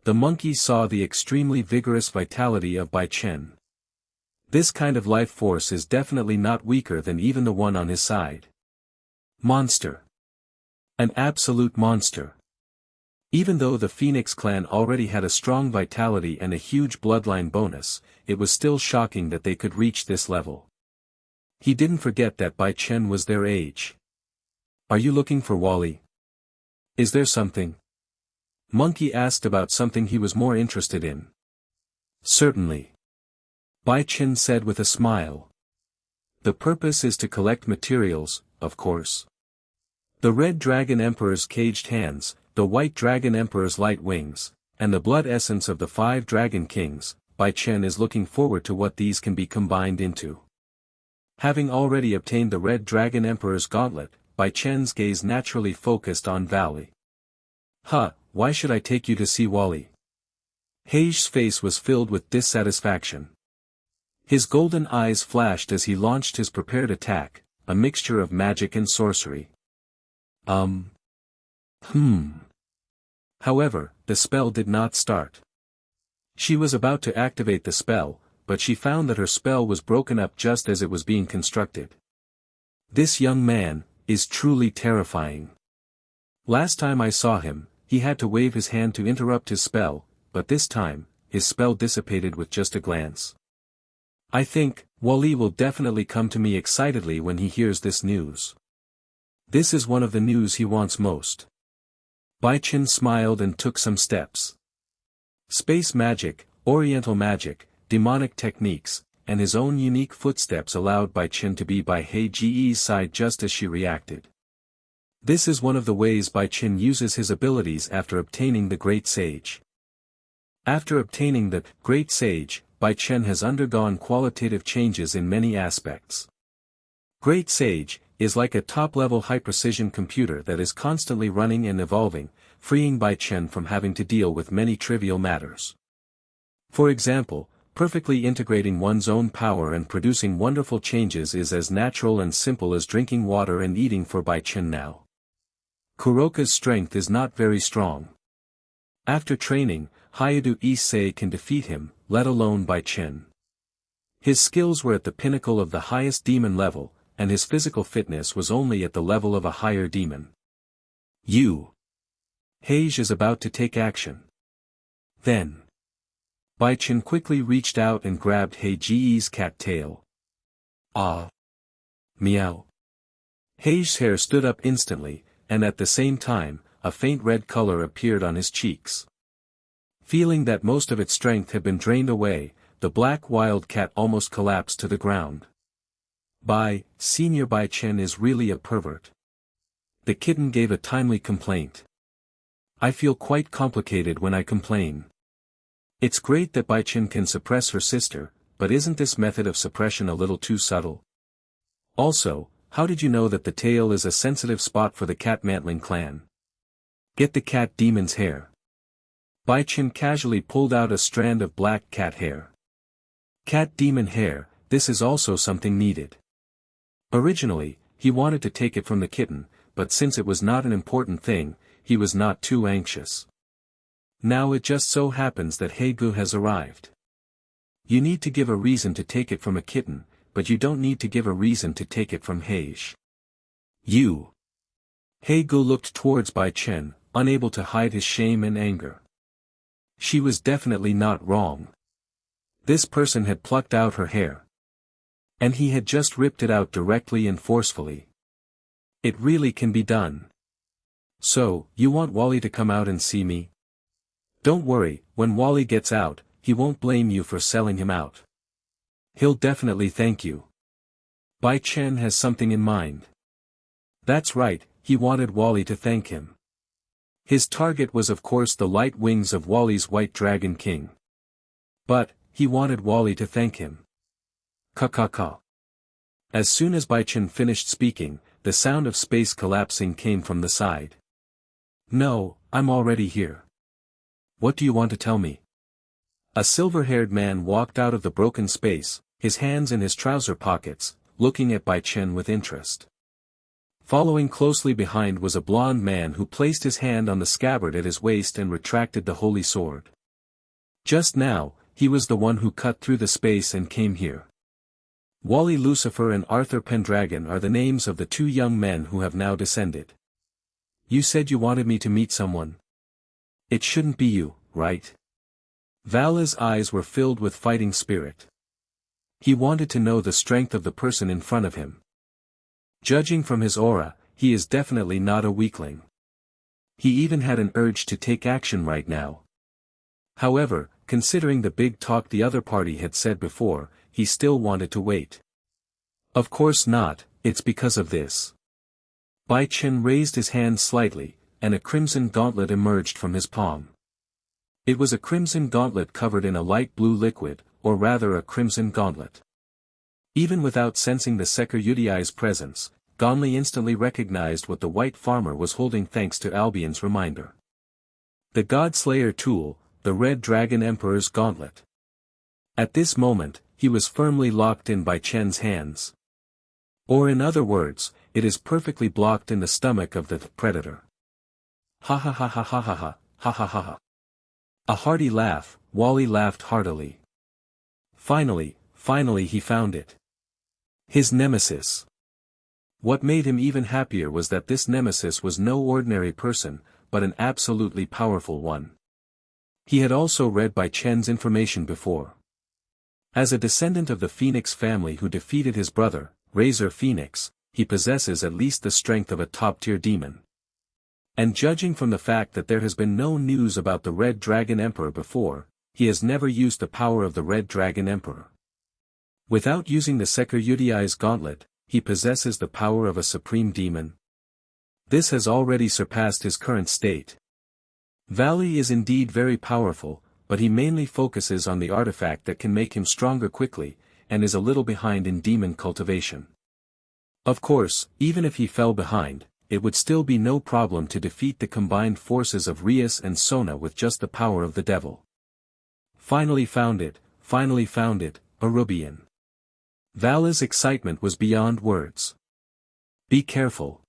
The monkey saw the extremely vigorous vitality of Bai Chen. This kind of life force is definitely not weaker than even the one on his side. Monster. An absolute monster. Even though the Phoenix clan already had a strong vitality and a huge bloodline bonus, it was still shocking that they could reach this level. He didn't forget that Bai Chen was their age. Are you looking for Wally? Is there something? Monkey asked about something he was more interested in. Certainly. Bai Chen said with a smile. The purpose is to collect materials, of course. The Red Dragon Emperor's caged hands, the White Dragon Emperor's light wings, and the blood essence of the 5 Dragon Kings, Bai Chen is looking forward to what these can be combined into. Having already obtained the Red Dragon Emperor's gauntlet, Bai Chen's gaze naturally focused on Valley. Why should I take you to see Wally? Hei's face was filled with dissatisfaction. His golden eyes flashed as he launched his prepared attack, a mixture of magic and sorcery. However, the spell did not start. She was about to activate the spell, but she found that her spell was broken up just as it was being constructed. This young man is truly terrifying. Last time I saw him, he had to wave his hand to interrupt his spell, but this time, his spell dissipated with just a glance. I think, Wally will definitely come to me excitedly when he hears this news. This is one of the news he wants most. Bai Chen smiled and took some steps. Space magic, oriental magic, demonic techniques, and his own unique footsteps allowed Bai Chen to be by He Ji's side just as she reacted. This is one of the ways Bai Chen uses his abilities after obtaining the Great Sage. After obtaining the Great Sage, Bai Chen has undergone qualitative changes in many aspects. Great Sage is like a top-level high-precision computer that is constantly running and evolving, freeing Bai Chen from having to deal with many trivial matters. For example, perfectly integrating one's own power and producing wonderful changes is as natural and simple as drinking water and eating for Bai Chen now. Kuroka's strength is not very strong. After training, Hayadu Issei can defeat him, let alone Bai Chen. His skills were at the pinnacle of the highest demon level, and his physical fitness was only at the level of a higher demon. Heij is about to take action. Then, Bai Chen quickly reached out and grabbed Heiji's cat tail. Ah! Meow! Heij's hair stood up instantly, and at the same time, a faint red color appeared on his cheeks. Feeling that most of its strength had been drained away, the black wild cat almost collapsed to the ground. Senior Bai Chen is really a pervert. The kitten gave a timely complaint. I feel quite complicated when I complain. It's great that Bai Chen can suppress her sister, but isn't this method of suppression a little too subtle? Also, how did you know that the tail is a sensitive spot for the cat mantling clan? Get the cat demon's hair. Bai Chen casually pulled out a strand of black cat hair. Cat demon hair, this is also something needed. Originally, he wanted to take it from the kitten, but since it was not an important thing, he was not too anxious. Now it just so happens that Heigu has arrived. You need to give a reason to take it from a kitten, but you don't need to give a reason to take it from Heij. Heigu looked towards Bai Chen, unable to hide his shame and anger. She was definitely not wrong. This person had plucked out her hair. And he had just ripped it out directly and forcefully. It really can be done. So, you want Wally to come out and see me? Don't worry, when Wally gets out, he won't blame you for selling him out. He'll definitely thank you. Bai Chen has something in mind. That's right, he wanted Wally to thank him. His target was of course the light wings of Wally's White Dragon King. But, he wanted Wally to thank him. Ka. As soon as Bai Chen finished speaking, the sound of space collapsing came from the side. No, I'm already here. What do you want to tell me? A silver-haired man walked out of the broken space, his hands in his trouser pockets, looking at Bai Chen with interest. Following closely behind was a blond man who placed his hand on the scabbard at his waist and retracted the holy sword. Just now, he was the one who cut through the space and came here. Wally Lucifer and Arthur Pendragon are the names of the two young men who have now descended. You said you wanted me to meet someone. It shouldn't be you, right? Vala's eyes were filled with fighting spirit. He wanted to know the strength of the person in front of him. Judging from his aura, he is definitely not a weakling. He even had an urge to take action right now. However, considering the big talk the other party had said before, he still wanted to wait. Of course not, it's because of this. Bai Chen raised his hand slightly, and a crimson gauntlet emerged from his palm. It was a crimson gauntlet covered in a light blue liquid, or rather a crimson gauntlet. Even without sensing the Seker Udi's presence, Gonli instantly recognized what the white farmer was holding thanks to Albion's reminder. The God-Slayer tool, the Red Dragon Emperor's gauntlet. At this moment, he was firmly locked in by Chen's hands. Or in other words, it is perfectly blocked in the stomach of the predator. Ha ha ha ha ha ha ha, ha ha ha ha. A hearty laugh, Wally laughed heartily. Finally he found it. His nemesis. What made him even happier was that this nemesis was no ordinary person, but an absolutely powerful one. He had also read Bai Chen's information before. As a descendant of the Phoenix family who defeated his brother, Razor Phoenix, he possesses at least the strength of a top-tier demon. And judging from the fact that there has been no news about the Red Dragon Emperor before, he has never used the power of the Red Dragon Emperor. Without using the Security's gauntlet, he possesses the power of a supreme demon. This has already surpassed his current state. Valley is indeed very powerful, but he mainly focuses on the artifact that can make him stronger quickly, and is a little behind in demon cultivation. Of course, even if he fell behind, it would still be no problem to defeat the combined forces of Rias and Sona with just the power of the devil. Finally found it, Arubian. Vala's excitement was beyond words. Be careful.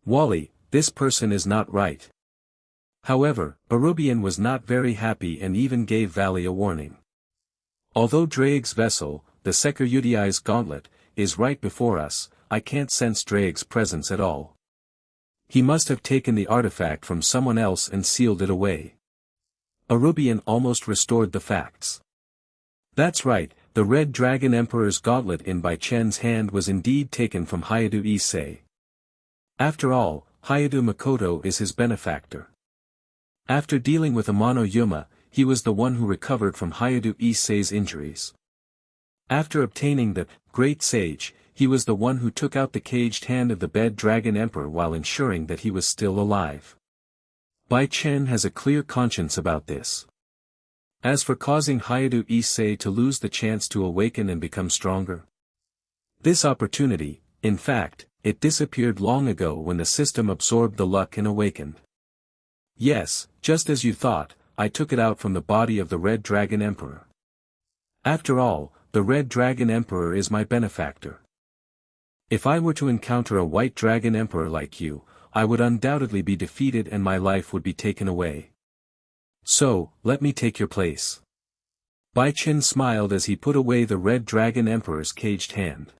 Wally, this person is not right. However, Arubian was not very happy and even gave Valley a warning. Although Draig's vessel, the Security's gauntlet, is right before us, I can't sense Draig's presence at all. He must have taken the artifact from someone else and sealed it away. Arubian almost restored the facts. That's right, the Red Dragon Emperor's gauntlet in Bai Chen's hand was indeed taken from Hayadu Issei. After all, Hayadu Makoto is his benefactor. After dealing with Amano Yuma, he was the one who recovered from Hayadu Issei's injuries. After obtaining the Great Sage, he was the one who took out the caged hand of the Red Dragon Emperor while ensuring that he was still alive. Bai Chen has a clear conscience about this. As for causing Hayadu Issei to lose the chance to awaken and become stronger, this opportunity, in fact, it disappeared long ago when the system absorbed the luck and awakened. Yes, just as you thought, I took it out from the body of the Red Dragon Emperor. After all, the Red Dragon Emperor is my benefactor. If I were to encounter a White Dragon Emperor like you, I would undoubtedly be defeated and my life would be taken away. So, let me take your place. Bai Chen smiled as he put away the Red Dragon Emperor's caged hand.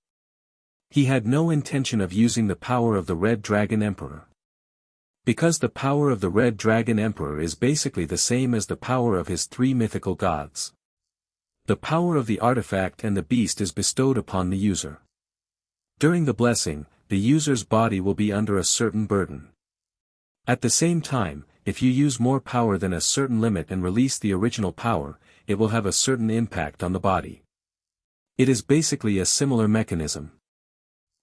He had no intention of using the power of the Red Dragon Emperor. Because the power of the Red Dragon Emperor is basically the same as the power of his three mythical gods. The power of the artifact and the beast is bestowed upon the user. During the blessing, the user's body will be under a certain burden. At the same time, if you use more power than a certain limit and release the original power, it will have a certain impact on the body. It is basically a similar mechanism.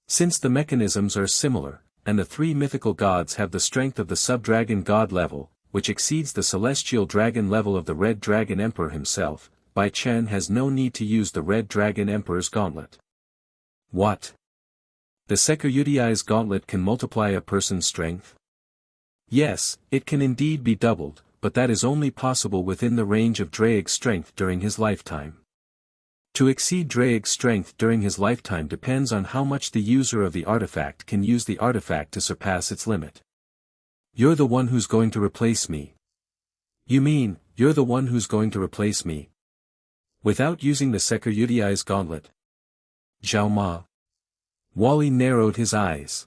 Since the mechanisms are similar, and the three mythical gods have the strength of the sub-dragon god level, which exceeds the celestial dragon level of the Red Dragon Emperor himself, Bai Chen has no need to use the Red Dragon Emperor's gauntlet. What? The Security's gauntlet can multiply a person's strength? Yes, it can indeed be doubled, but that is only possible within the range of Draig's strength during his lifetime. To exceed Draig's strength during his lifetime depends on how much the user of the artifact can use the artifact to surpass its limit. You're the one who's going to replace me. You mean, you're the one who's going to replace me? Without using the Security's gauntlet? Zhao Ma. Wally narrowed his eyes.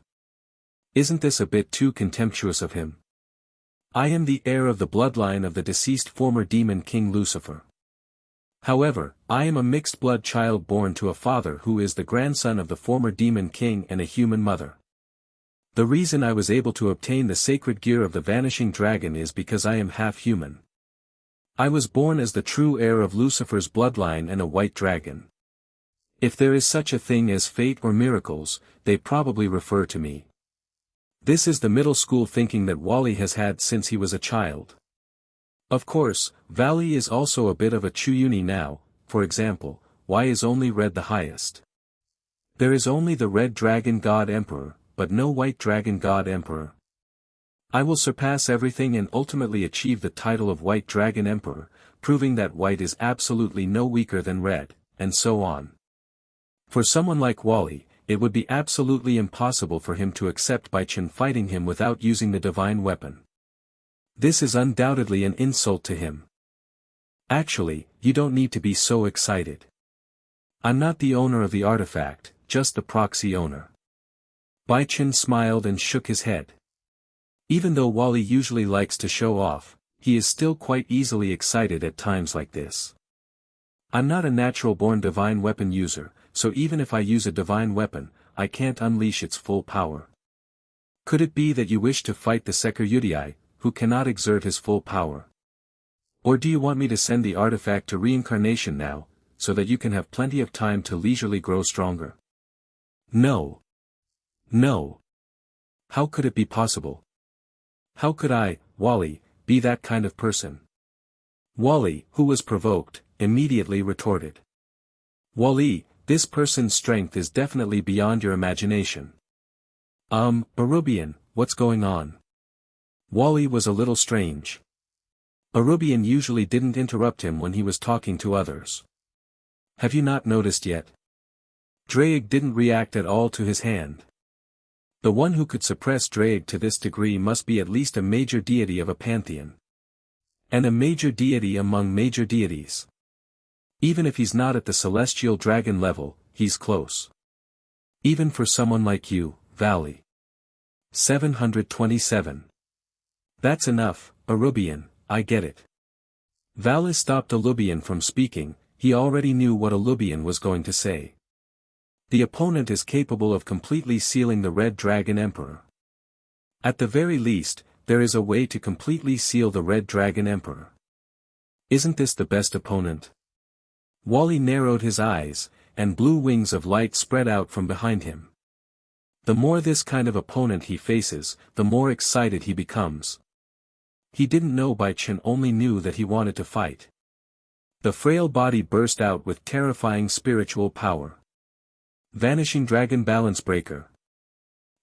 Isn't this a bit too contemptuous of him? I am the heir of the bloodline of the deceased former demon king Lucifer. However, I am a mixed-blood child born to a father who is the grandson of the former demon king and a human mother. The reason I was able to obtain the sacred gear of the vanishing dragon is because I am half human. I was born as the true heir of Lucifer's bloodline and a white dragon. If there is such a thing as fate or miracles, they probably refer to me. This is the middle school thinking that Wally has had since he was a child. Of course, Valley is also a bit of a Chuyuni now. For example, why is only red the highest? There is only the Red Dragon God Emperor, but no White Dragon God Emperor. I will surpass everything and ultimately achieve the title of White Dragon Emperor, proving that white is absolutely no weaker than red, and so on. For someone like Wally, it would be absolutely impossible for him to accept Bai Chen fighting him without using the divine weapon. This is undoubtedly an insult to him. Actually, you don't need to be so excited. I'm not the owner of the artifact, just the proxy owner. Bai Chen smiled and shook his head. Even though Wally usually likes to show off, he is still quite easily excited at times like this. I'm not a natural-born divine weapon user, so even if I use a divine weapon, I can't unleash its full power. Could it be that you wish to fight the Securudii, who cannot exert his full power? Or do you want me to send the artifact to reincarnation now, so that you can have plenty of time to leisurely grow stronger? No. No. How could it be possible? How could I, Wally, be that kind of person? Wally, who was provoked, immediately retorted. Wally, this person's strength is definitely beyond your imagination. Arubian, what's going on? Wally was a little strange. Arubian usually didn't interrupt him when he was talking to others. Have you not noticed yet? Draig didn't react at all to his hand. The one who could suppress Draig to this degree must be at least a major deity of a pantheon. And a major deity among major deities. Even if he's not at the celestial dragon level, he's close. Even for someone like you, Valley. 727. That's enough, Arubian, I get it. Valley stopped Alubian from speaking, he already knew what Alubian was going to say. The opponent is capable of completely sealing the Red Dragon Emperor. At the very least, there is a way to completely seal the Red Dragon Emperor. Isn't this the best opponent? Wally narrowed his eyes, and blue wings of light spread out from behind him. The more this kind of opponent he faces, the more excited he becomes. He didn't know Bai Chen only knew that he wanted to fight. The frail body burst out with terrifying spiritual power. Vanishing Dragon Balance Breaker.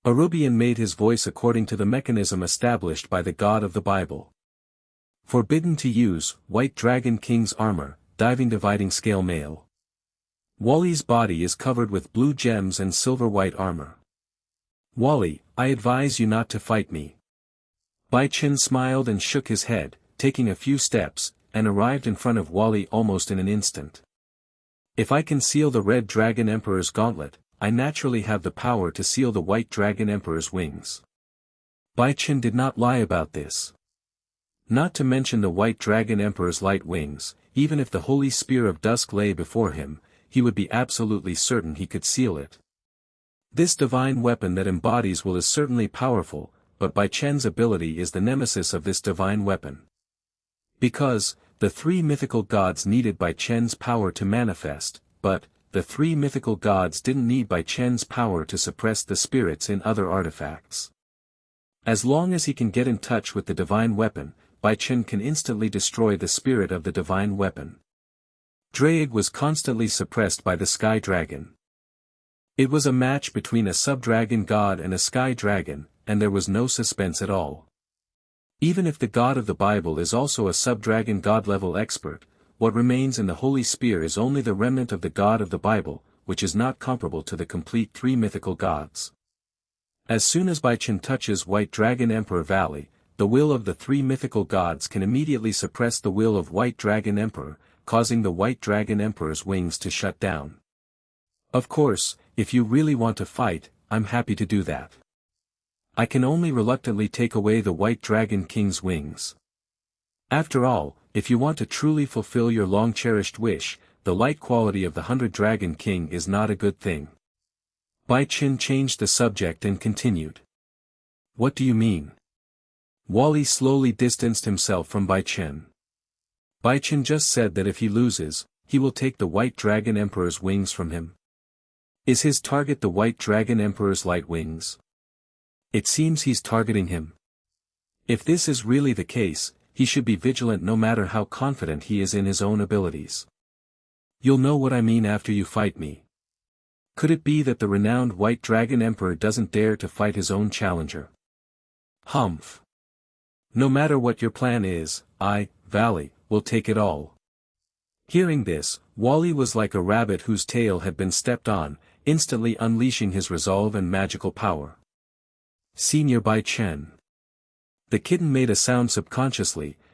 Arubian made his voice according to the mechanism established by the God of the Bible. Forbidden to use, White Dragon King's armor, diving dividing scale male. Wally's body is covered with blue gems and silver white armor. Wally, I advise you not to fight me. Bai Chen smiled and shook his head, taking a few steps, and arrived in front of Wally almost in an instant. If I can seal the Red Dragon Emperor's gauntlet, I naturally have the power to seal the White Dragon Emperor's wings. Bai Chen did not lie about this. Not to mention the White Dragon Emperor's light wings, even if the Holy Spear of Dusk lay before him, he would be absolutely certain he could seal it. This divine weapon that embodies will is certainly powerful, but Bai Chen's ability is the nemesis of this divine weapon. Because, the three mythical gods needed Bai Chen's power to manifest, but, the three mythical gods didn't need Bai Chen's power to suppress the spirits in other artifacts. As long as he can get in touch with the divine weapon, Bai Chen can instantly destroy the spirit of the divine weapon. Draig was constantly suppressed by the Sky Dragon. It was a match between a sub-dragon god and a sky dragon, and there was no suspense at all. Even if the God of the Bible is also a sub-dragon god-level expert, what remains in the Holy Spear is only the remnant of the God of the Bible, which is not comparable to the complete three mythical gods. As soon as Bai Chen touches White Dragon Emperor Valley, the will of the three mythical gods can immediately suppress the will of White Dragon Emperor, causing the White Dragon Emperor's wings to shut down. Of course, if you really want to fight, I'm happy to do that. I can only reluctantly take away the White Dragon King's wings. After all, if you want to truly fulfill your long-cherished wish, the light quality of the 100 Dragon King is not a good thing. Bai Chen changed the subject and continued. What do you mean? Wally slowly distanced himself from Bai Chen. Bai Chen just said that if he loses, he will take the White Dragon Emperor's wings from him. Is his target the White Dragon Emperor's light wings? It seems he's targeting him. If this is really the case, he should be vigilant no matter how confident he is in his own abilities. You'll know what I mean after you fight me. Could it be that the renowned White Dragon Emperor doesn't dare to fight his own challenger? Humph. No matter what your plan is, I, Valley, will take it all. Hearing this, Wally was like a rabbit whose tail had been stepped on, instantly unleashing his resolve and magical power. Senior Bai Chen. The kitten made a sound subconsciously,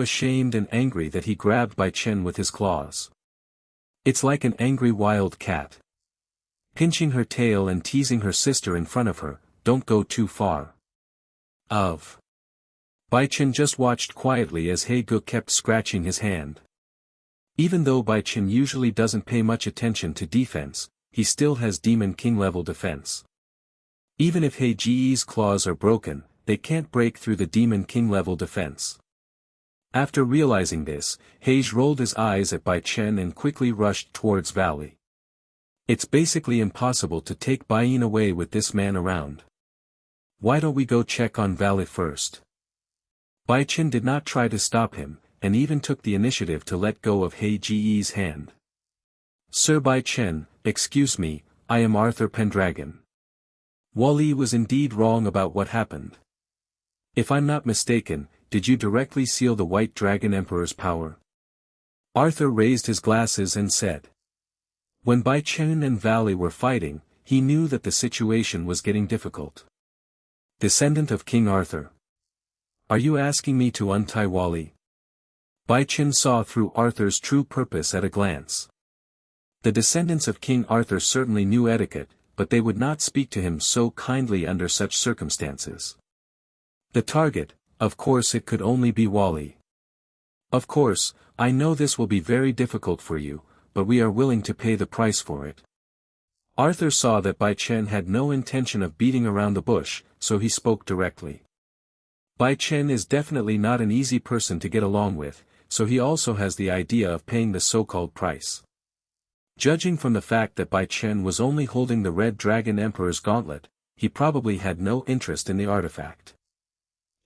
so ashamed and angry that he grabbed Bai Chen with his claws. It's like an angry wild cat. Pinching her tail and teasing her sister in front of her, don't go too far. Bai Chen just watched quietly as He-gu kept scratching his hand. Even though Bai Chen usually doesn't pay much attention to defense, he still has Demon King level defense. Even if He-gu's claws are broken, they can't break through the Demon King level defense. After realizing this, Heige rolled his eyes at Bai Chen and quickly rushed towards Valley. It's basically impossible to take Bai Yin away with this man around. Why don't we go check on Valley first? Bai Chen did not try to stop him, and even took the initiative to let go of He-Ge's hand. Sir Bai Chen, excuse me, I am Arthur Pendragon. Wally was indeed wrong about what happened. If I'm not mistaken, did you directly seal the White Dragon Emperor's power? Arthur raised his glasses and said. When Bai Chen and Valley were fighting, he knew that the situation was getting difficult. Descendant of King Arthur. Are you asking me to untie Wally? Bai Chen saw through Arthur's true purpose at a glance. The descendants of King Arthur certainly knew etiquette, but they would not speak to him so kindly under such circumstances. The target, of course it could only be Wally. Of course, I know this will be very difficult for you, but we are willing to pay the price for it. Arthur saw that Bai Chen had no intention of beating around the bush, so he spoke directly. Bai Chen is definitely not an easy person to get along with, so he also has the idea of paying the so-called price. Judging from the fact that Bai Chen was only holding the Red Dragon Emperor's gauntlet, he probably had no interest in the artifact.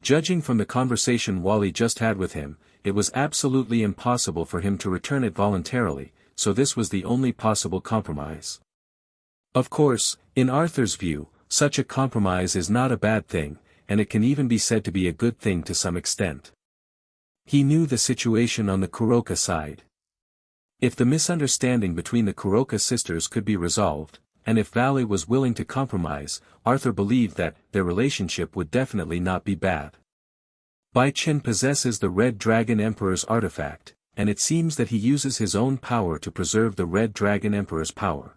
Judging from the conversation Wally just had with him, it was absolutely impossible for him to return it voluntarily, so this was the only possible compromise. Of course, in Arthur's view, such a compromise is not a bad thing, and it can even be said to be a good thing to some extent. He knew the situation on the Kuroka side. If the misunderstanding between the Kuroka sisters could be resolved, and if Valley was willing to compromise, Arthur believed that their relationship would definitely not be bad. Bai Chen possesses the Red Dragon Emperor's artifact, and it seems that he uses his own power to preserve the Red Dragon Emperor's power.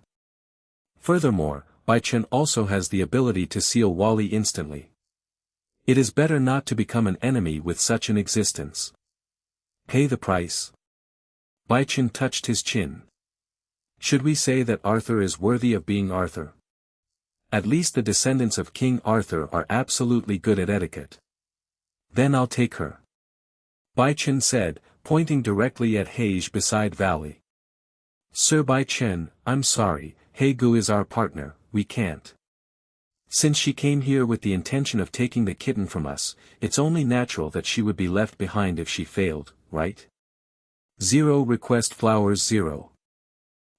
Furthermore, Bai Chen also has the ability to seal Wally instantly. It is better not to become an enemy with such an existence. Pay the price. Bai Chen touched his chin. Should we say that Arthur is worthy of being Arthur? At least the descendants of King Arthur are absolutely good at etiquette. Then I'll take her. Bai Chen said, pointing directly at Heige beside Valley. Sir Bai Chen, I'm sorry, Hegu is our partner, we can't. Since she came here with the intention of taking the kitten from us, it's only natural that she would be left behind if she failed, right? 0 request flowers 0.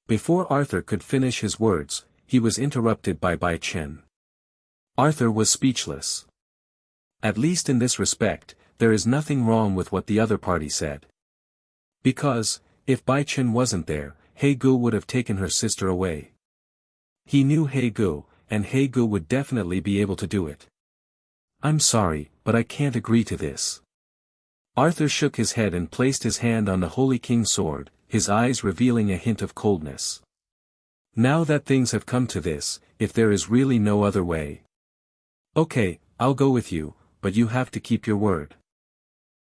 Before Arthur could finish his words, he was interrupted by Bai Chen. Arthur was speechless. At least in this respect, there is nothing wrong with what the other party said. Because, if Bai Chen wasn't there, Hegu would have taken her sister away. He knew Hegu, and Hegu would definitely be able to do it. I'm sorry, but I can't agree to this. Arthur shook his head and placed his hand on the Holy King's sword, his eyes revealing a hint of coldness. Now that things have come to this, if there is really no other way. Okay, I'll go with you, but you have to keep your word.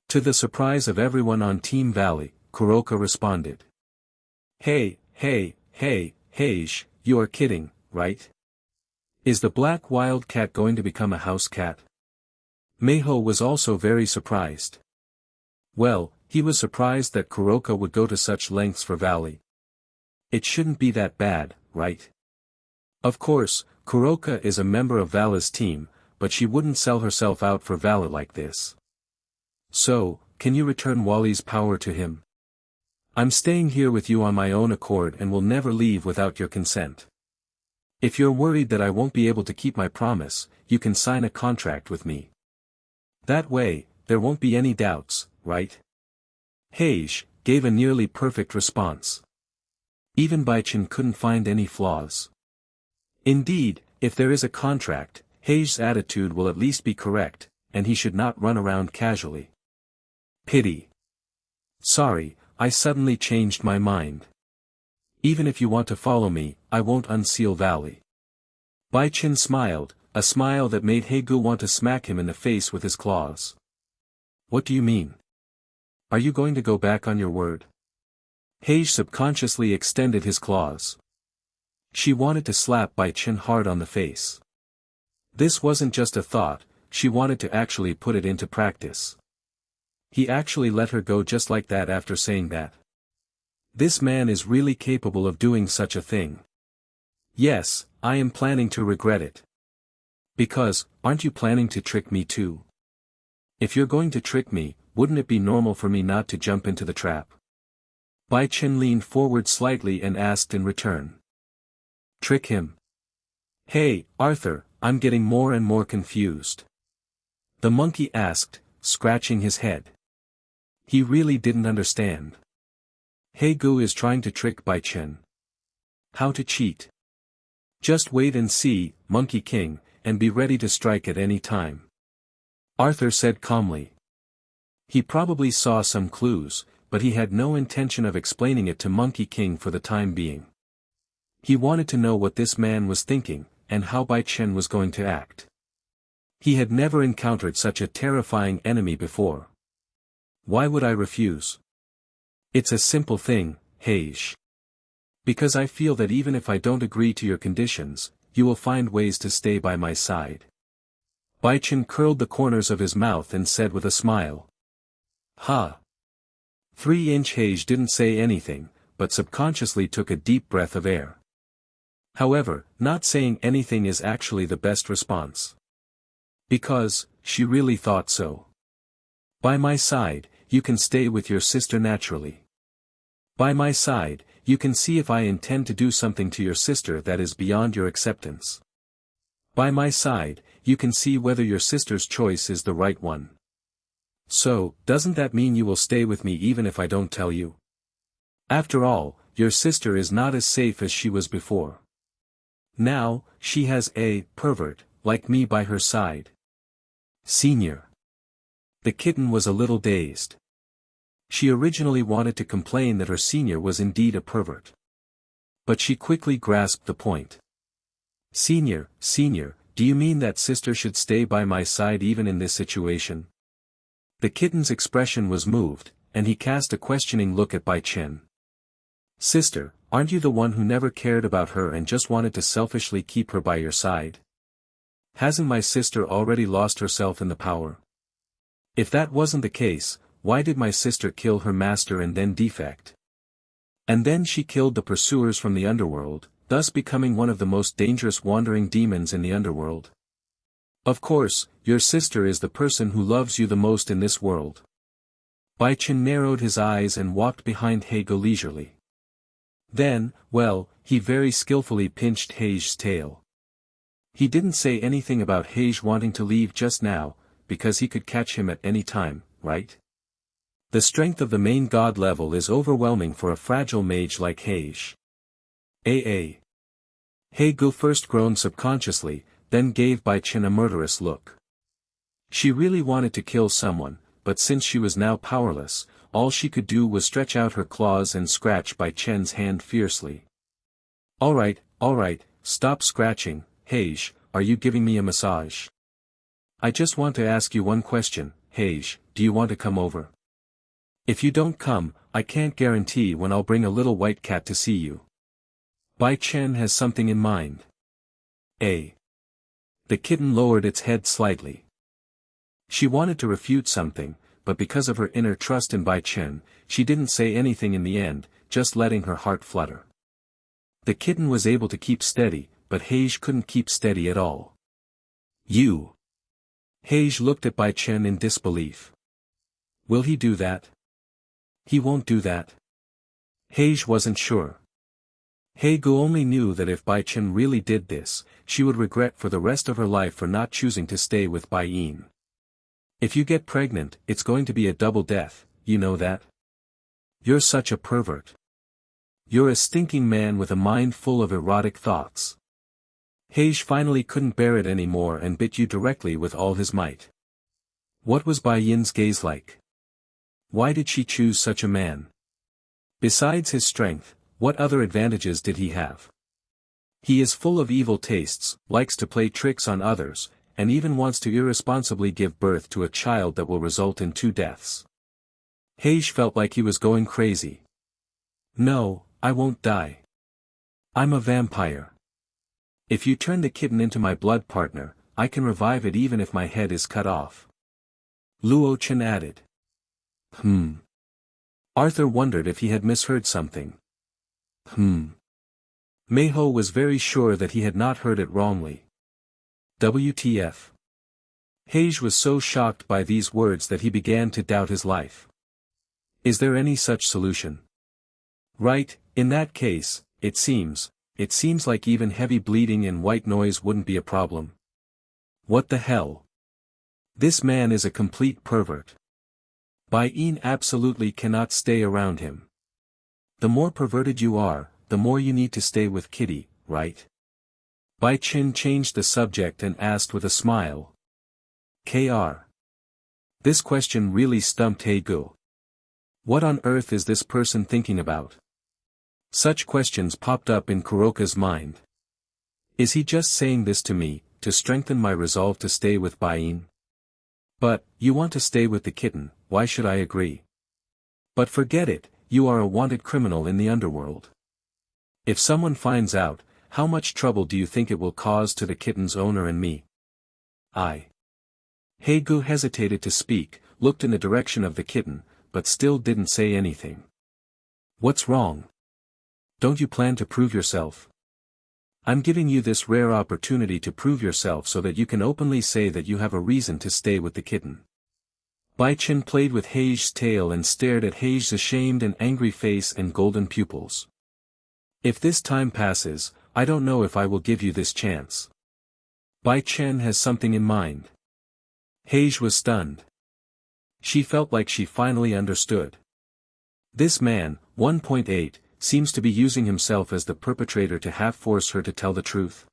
To the surprise of everyone on Team Valley, Kuroka responded. Hey, Heige, you are kidding, right? Is the black wild cat going to become a house cat? Meiho was also very surprised. Well, he was surprised that Kuroka would go to such lengths for Valley. It shouldn't be that bad, right? Of course, Kuroka is a member of Vala's team, but she wouldn't sell herself out for Vala like this. So, can you return Wally's power to him? I'm staying here with you on my own accord and will never leave without your consent. If you're worried that I won't be able to keep my promise, you can sign a contract with me. That way, there won't be any doubts, right? Heige gave a nearly perfect response. Even Bai Chen couldn't find any flaws. Indeed, if there is a contract, Heige's attitude will at least be correct, and he should not run around casually. Pity. Sorry, I suddenly changed my mind. Even if you want to follow me, I won't unseal Valley. Bai Chen smiled, a smile that made Hegu want to smack him in the face with his claws. What do you mean? Are you going to go back on your word? Heige subconsciously extended his claws. She wanted to slap Bai Chen hard on the face. This wasn't just a thought, she wanted to actually put it into practice. He actually let her go just like that after saying that. This man is really capable of doing such a thing. Yes, I am planning to regret it. Because, aren't you planning to trick me too? If you're going to trick me, wouldn't it be normal for me not to jump into the trap? Bai Chen leaned forward slightly and asked in return. Trick him? Hey, Arthur, I'm getting more and more confused. The monkey asked, scratching his head. He really didn't understand. Gu is trying to trick Bai Chen. How to cheat? Just wait and see, Monkey King, and be ready to strike at any time. Arthur said calmly. He probably saw some clues, but he had no intention of explaining it to Monkey King for the time being. He wanted to know what this man was thinking, and how Bai Chen was going to act. He had never encountered such a terrifying enemy before. Why would I refuse? It's a simple thing, Hage. Because I feel that even if I don't agree to your conditions, you will find ways to stay by my side. Bai Chen curled the corners of his mouth and said with a smile. Ha! 3-inch Hage didn't say anything, but subconsciously took a deep breath of air. However, not saying anything is actually the best response. Because, she really thought so. By my side, you can stay with your sister naturally. By my side, you can see if I intend to do something to your sister that is beyond your acceptance. By my side, you can see whether your sister's choice is the right one. So, doesn't that mean you will stay with me even if I don't tell you? After all, your sister is not as safe as she was before. Now, she has a pervert, like me by her side. Senior. The kitten was a little dazed. She originally wanted to complain that her senior was indeed a pervert. But she quickly grasped the point. Senior, do you mean that sister should stay by my side even in this situation? The kitten's expression was moved, and he cast a questioning look at Bai Chen. Sister, aren't you the one who never cared about her and just wanted to selfishly keep her by your side? Hasn't my sister already lost herself in the power? If that wasn't the case, why did my sister kill her master and then defect? And then she killed the pursuers from the Underworld, thus becoming one of the most dangerous wandering demons in the Underworld. Of course, your sister is the person who loves you the most in this world. Bai Chen narrowed his eyes and walked behind Hego leisurely. Then, he very skillfully pinched Hei's tail. He didn't say anything about Hage wanting to leave just now, because he could catch him at any time, right? The strength of the main god level is overwhelming for a fragile mage like Hage. Hegu first groaned subconsciously, then gave Bai Chen a murderous look. She really wanted to kill someone, but since she was now powerless, all she could do was stretch out her claws and scratch Bai Chen's hand fiercely. Alright, stop scratching, Hage, are you giving me a massage? I just want to ask you one question, Hage, do you want to come over? If you don't come, I can't guarantee when I'll bring a little white cat to see you. Bai Chen has something in mind. The kitten lowered its head slightly. She wanted to refute something, but because of her inner trust in Bai Chen, she didn't say anything in the end, just letting her heart flutter. The kitten was able to keep steady, but Hage couldn't keep steady at all. You. Hage looked at Bai Chen in disbelief. Will he do that? He won't do that. Hage wasn't sure. Hegu only knew that if Bai Chen really did this, she would regret for the rest of her life for not choosing to stay with Bai Yin. If you get pregnant, it's going to be a double death, you know that? You're such a pervert. You're a stinking man with a mind full of erotic thoughts. Hage finally couldn't bear it anymore and bit you directly with all his might. What was Bai Yin's gaze like? Why did she choose such a man? Besides his strength, what other advantages did he have? He is full of evil tastes, likes to play tricks on others, and even wants to irresponsibly give birth to a child that will result in 2 deaths. Hage felt like he was going crazy. No, I won't die. I'm a vampire. If you turn the kitten into my blood partner, I can revive it even if my head is cut off. Luo Chen added. Arthur wondered if he had misheard something. Meiho was very sure that he had not heard it wrongly. WTF. Hage was so shocked by these words that he began to doubt his life. Is there any such solution? Right, in that case, it seems like even heavy bleeding and white noise wouldn't be a problem. What the hell? This man is a complete pervert. Bai Chen absolutely cannot stay around him. The more perverted you are, the more you need to stay with Kitty, right? Bai Chen changed the subject and asked with a smile. Kr. This question really stumped Hage. What on earth is this person thinking about? Such questions popped up in Kuroka's mind. Is he just saying this to me, to strengthen my resolve to stay with Bai Chen? But, you want to stay with the kitten, why should I agree? But forget it, you are a wanted criminal in the underworld. If someone finds out, how much trouble do you think it will cause to the kitten's owner and me? Hage hesitated to speak, looked in the direction of the kitten, but still didn't say anything. What's wrong? Don't you plan to prove yourself? I'm giving you this rare opportunity to prove yourself so that you can openly say that you have a reason to stay with the kitten. Bai Chen played with Hage's tail and stared at Hage's ashamed and angry face and golden pupils. If this time passes, I don't know if I will give you this chance. Bai Chen has something in mind. Hage was stunned. She felt like she finally understood. This man, 1.8, seems to be using himself as the perpetrator to half-force her to tell the truth.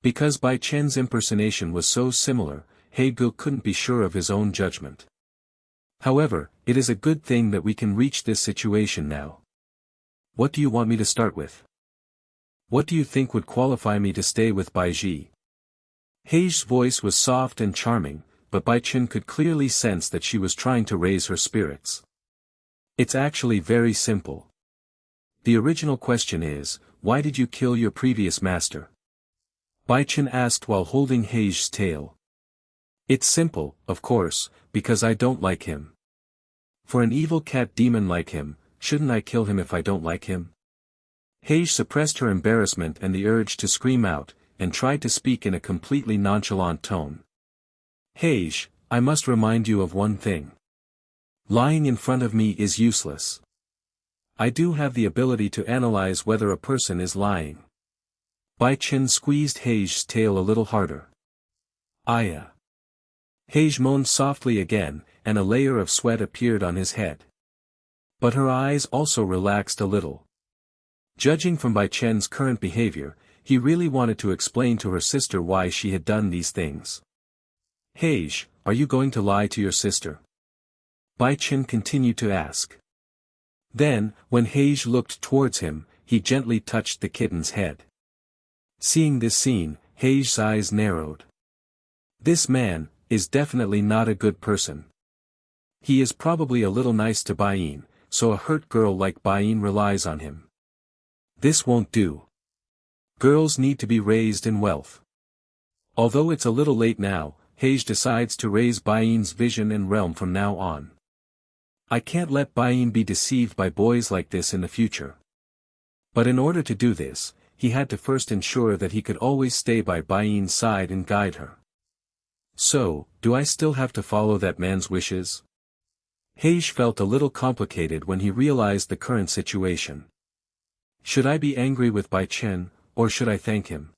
Because Bai Chen's impersonation was so similar, Hage couldn't be sure of his own judgment. However, it is a good thing that we can reach this situation now. What do you want me to start with? What do you think would qualify me to stay with Bai Ji? Hage's voice was soft and charming, but Bai Chen could clearly sense that she was trying to raise her spirits. It's actually very simple. The original question is, why did you kill your previous master? Bai Chen asked while holding Hage's tail. It's simple, of course, because I don't like him. For an evil cat demon like him, shouldn't I kill him if I don't like him? Hage suppressed her embarrassment and the urge to scream out, and tried to speak in a completely nonchalant tone. Hage, I must remind you of one thing. Lying in front of me is useless. I do have the ability to analyze whether a person is lying. Bai Chen squeezed Hage's tail a little harder. Aya. Hage moaned softly again, and a layer of sweat appeared on his head. But her eyes also relaxed a little. Judging from Bai Chen's current behavior, he really wanted to explain to her sister why she had done these things. Hage, are you going to lie to your sister? Bai Chen continued to ask. Then, when Hage looked towards him, he gently touched the kitten's head. Seeing this scene, Hage's eyes narrowed. This man is definitely not a good person. He is probably a little nice to Bai Chen, so a hurt girl like Bai Chen relies on him. This won't do. Girls need to be raised in wealth. Although it's a little late now, Hage decides to raise Bai Chen's vision and realm from now on. I can't let Bai Chen be deceived by boys like this in the future. But in order to do this, he had to first ensure that he could always stay by Bai Chen's side and guide her. So, do I still have to follow that man's wishes? Hage felt a little complicated when he realized the current situation. Should I be angry with Bai Chen, or should I thank him?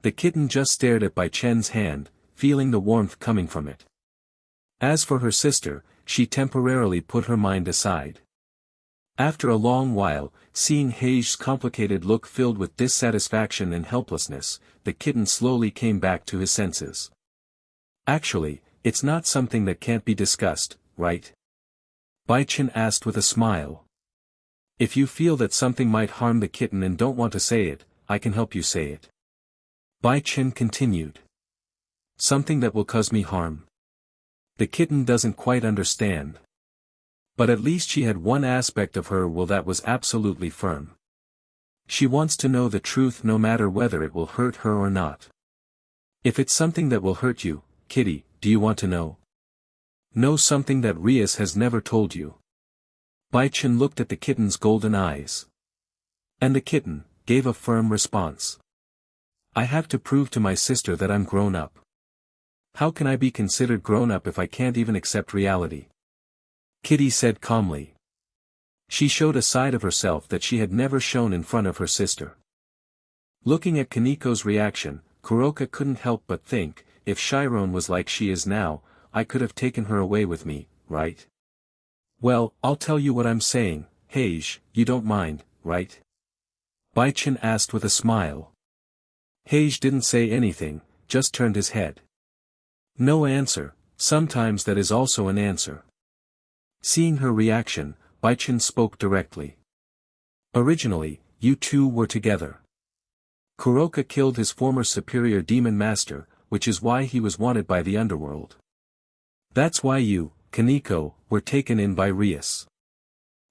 The kitten just stared at Bai Chen's hand, feeling the warmth coming from it. As for her sister, she temporarily put her mind aside. After a long while, seeing Hage's complicated look filled with dissatisfaction and helplessness, the kitten slowly came back to his senses. Actually, it's not something that can't be discussed, right? Bai Chen asked with a smile. If you feel that something might harm the kitten and don't want to say it, I can help you say it. Bai Chen continued. Something that will cause me harm. The kitten doesn't quite understand. But at least she had one aspect of her will that was absolutely firm. She wants to know the truth no matter whether it will hurt her or not. If it's something that will hurt you, Kitty, do you want to know? Know something that Rias has never told you. Bai Chen looked at the kitten's golden eyes. And the kitten gave a firm response. I have to prove to my sister that I'm grown up. How can I be considered grown-up if I can't even accept reality? Kitty said calmly. She showed a side of herself that she had never shown in front of her sister. Looking at Kaniko's reaction, Kuroka couldn't help but think, if Chiron was like she is now, I could have taken her away with me, right? Well, I'll tell you what I'm saying, Heiji, you don't mind, right? Bai Chen asked with a smile. Heiji didn't say anything, just turned his head. No answer, sometimes that is also an answer. Seeing her reaction, Bai Chen spoke directly. Originally, you two were together. Kuroka killed his former superior demon master, which is why he was wanted by the Underworld. That's why you, Kaniko, were taken in by Rias.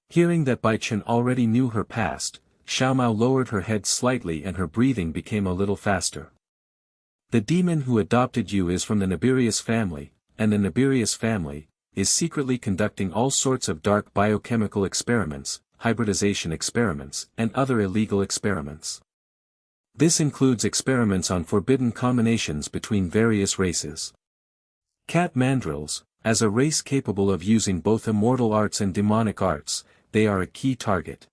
Hearing that Bai Chen already knew her past, Xiaomao lowered her head slightly and her breathing became a little faster. The demon who adopted you is from the Nibirius family, and the Nibirius family is secretly conducting all sorts of dark biochemical experiments, hybridization experiments, and other illegal experiments. This includes experiments on forbidden combinations between various races. Cat mandrills, as a race capable of using both immortal arts and demonic arts, they are a key target.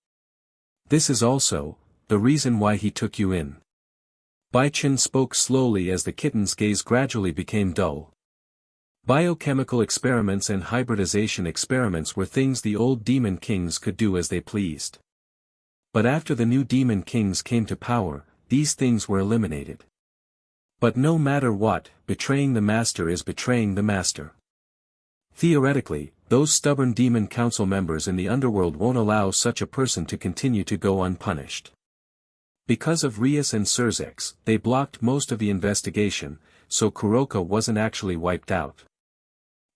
This is also the reason why he took you in. Bai Chen spoke slowly as the kitten's gaze gradually became dull. Biochemical experiments and hybridization experiments were things the old demon kings could do as they pleased. But after the new demon kings came to power, these things were eliminated. But no matter what, betraying the master is betraying the master. Theoretically, those stubborn demon council members in the underworld won't allow such a person to continue to go unpunished. Because of Rias and Surzex, they blocked most of the investigation, so Kuroka wasn't actually wiped out.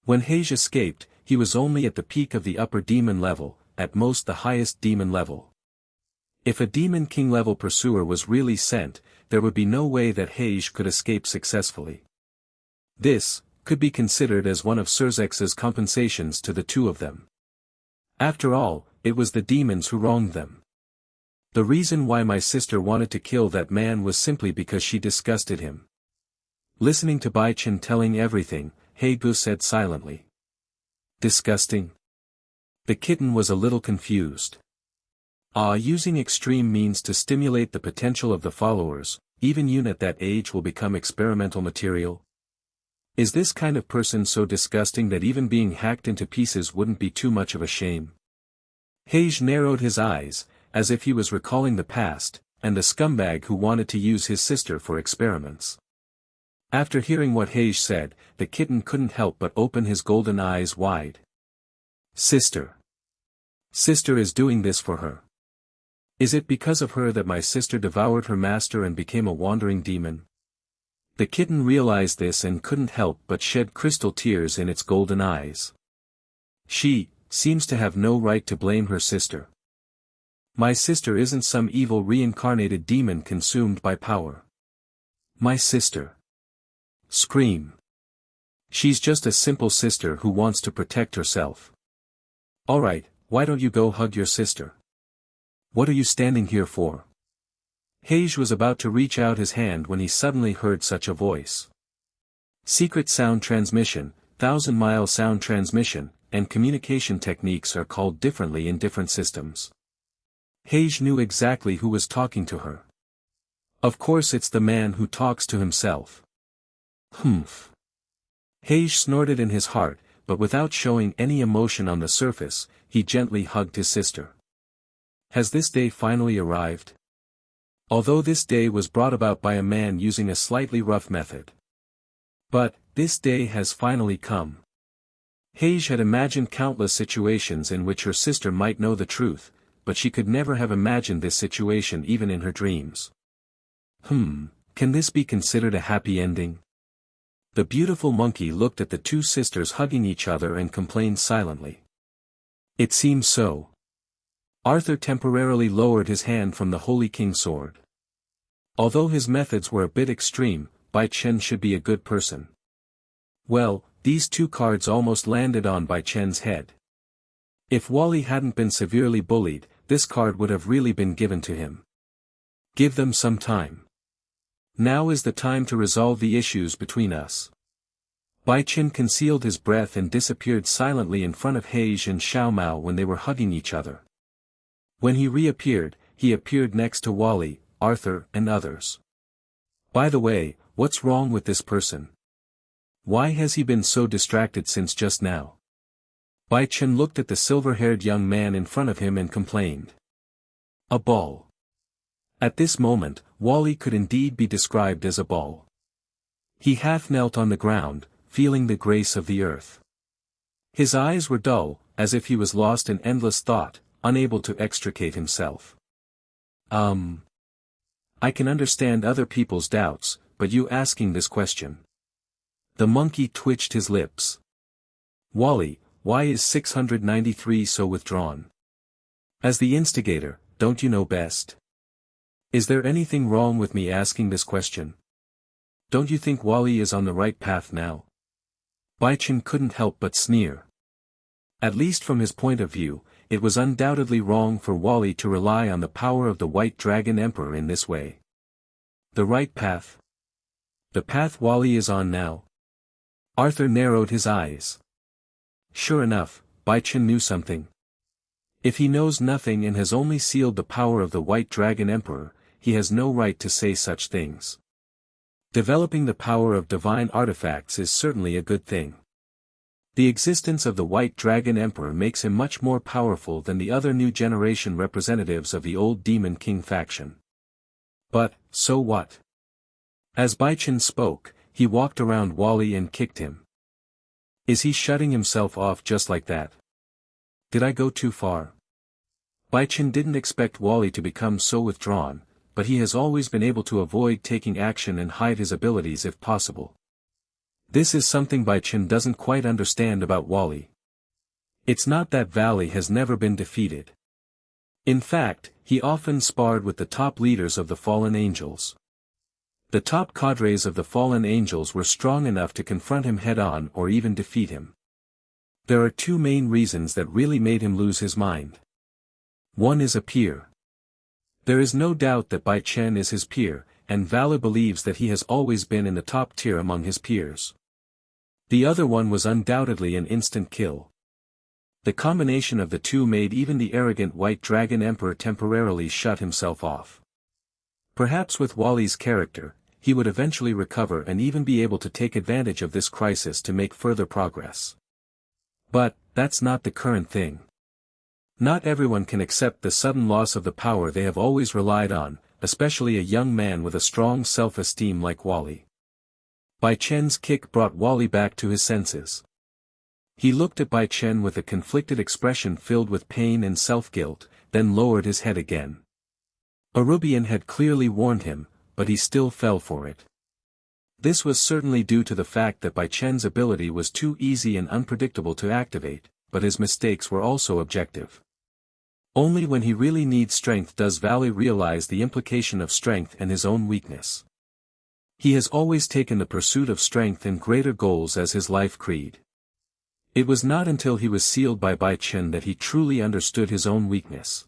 When Heiji escaped, he was only at the peak of the upper demon level, at most the highest demon level. If a demon king level pursuer was really sent, there would be no way that Heiji could escape successfully. This could be considered as one of Surzex's compensations to the two of them. After all, it was the demons who wronged them. The reason why my sister wanted to kill that man was simply because she disgusted him. Listening to Bai Chen telling everything, Heiji said silently. Disgusting? The kitten was a little confused. Using extreme means to stimulate the potential of the followers, even you at that age will become experimental material? Is this kind of person so disgusting that even being hacked into pieces wouldn't be too much of a shame? Heiji narrowed his eyes, as if he was recalling the past, and the scumbag who wanted to use his sister for experiments. After hearing what Heiji said, the kitten couldn't help but open his golden eyes wide. Sister. Sister is doing this for her. Is it because of her that my sister devoured her master and became a wandering demon? The kitten realized this and couldn't help but shed crystal tears in its golden eyes. She seems to have no right to blame her sister. My sister isn't some evil reincarnated demon consumed by power. My sister. Scream. She's just a simple sister who wants to protect herself. Alright, why don't you go hug your sister? What are you standing here for? Heiji was about to reach out his hand when he suddenly heard such a voice. Secret sound transmission, 1,000-mile sound transmission, and communication techniques are called differently in different systems. Heiji knew exactly who was talking to her. Of course it's the man who talks to himself. Humph. Heiji snorted in his heart, but without showing any emotion on the surface, he gently hugged his sister. Has this day finally arrived? Although this day was brought about by a man using a slightly rough method. But, this day has finally come. Heiji had imagined countless situations in which her sister might know the truth, but she could never have imagined this situation even in her dreams. Can this be considered a happy ending? The beautiful monkey looked at the two sisters hugging each other and complained silently. It seems so. Arthur temporarily lowered his hand from the Holy King's sword. Although his methods were a bit extreme, Bai Chen should be a good person. Well, these two cards almost landed on Bai Chen's head. If Wally hadn't been severely bullied, this card would have really been given to him. Give them some time. Now is the time to resolve the issues between us. Bai Chen concealed his breath and disappeared silently in front of Heije and Xiao Mao when they were hugging each other. When he appeared next to Wally, Arthur, and others. By the way, what's wrong with this person? Why has he been so distracted since just now? Bai Chen looked at the silver-haired young man in front of him and complained. A ball. At this moment, Wally could indeed be described as a ball. He half knelt on the ground, feeling the grace of the earth. His eyes were dull, as if he was lost in endless thought, unable to extricate himself. I can understand other people's doubts, but you asking this question. The monkey twitched his lips. Wally, why is 693 so withdrawn? As the instigator, don't you know best? Is there anything wrong with me asking this question? Don't you think Wally is on the right path now? Bai Chen couldn't help but sneer. At least from his point of view, it was undoubtedly wrong for Wally to rely on the power of the White Dragon Emperor in this way. The right path? The path Wally is on now? Arthur narrowed his eyes. Sure enough, Bai Chen knew something. If he knows nothing and has only sealed the power of the White Dragon Emperor, he has no right to say such things. Developing the power of divine artifacts is certainly a good thing. The existence of the White Dragon Emperor makes him much more powerful than the other new generation representatives of the old Demon King faction. But, so what? As Bai Chen spoke, he walked around Wally and kicked him. Is he shutting himself off just like that? Did I go too far? Bai Chen didn't expect Wally to become so withdrawn, but he has always been able to avoid taking action and hide his abilities if possible. This is something Bai Chen doesn't quite understand about Wally. It's not that Valley has never been defeated. In fact, he often sparred with the top leaders of the fallen angels. The top cadres of the fallen angels were strong enough to confront him head-on or even defeat him. There are two main reasons that really made him lose his mind. One is a peer. There is no doubt that Bai Chen is his peer, and Valor believes that he has always been in the top tier among his peers. The other one was undoubtedly an instant kill. The combination of the two made even the arrogant White Dragon Emperor temporarily shut himself off. Perhaps with Wally's character, he would eventually recover and even be able to take advantage of this crisis to make further progress. But, that's not the current thing. Not everyone can accept the sudden loss of the power they have always relied on, especially a young man with a strong self-esteem like Wally. Bai Chen's kick brought Wally back to his senses. He looked at Bai Chen with a conflicted expression filled with pain and self-guilt, then lowered his head again. Arubian had clearly warned him, but he still fell for it. This was certainly due to the fact that Bai Chen's ability was too easy and unpredictable to activate, but his mistakes were also objective. Only when he really needs strength does Valley realize the implication of strength and his own weakness. He has always taken the pursuit of strength and greater goals as his life creed. It was not until he was sealed by Bai Chen that he truly understood his own weakness.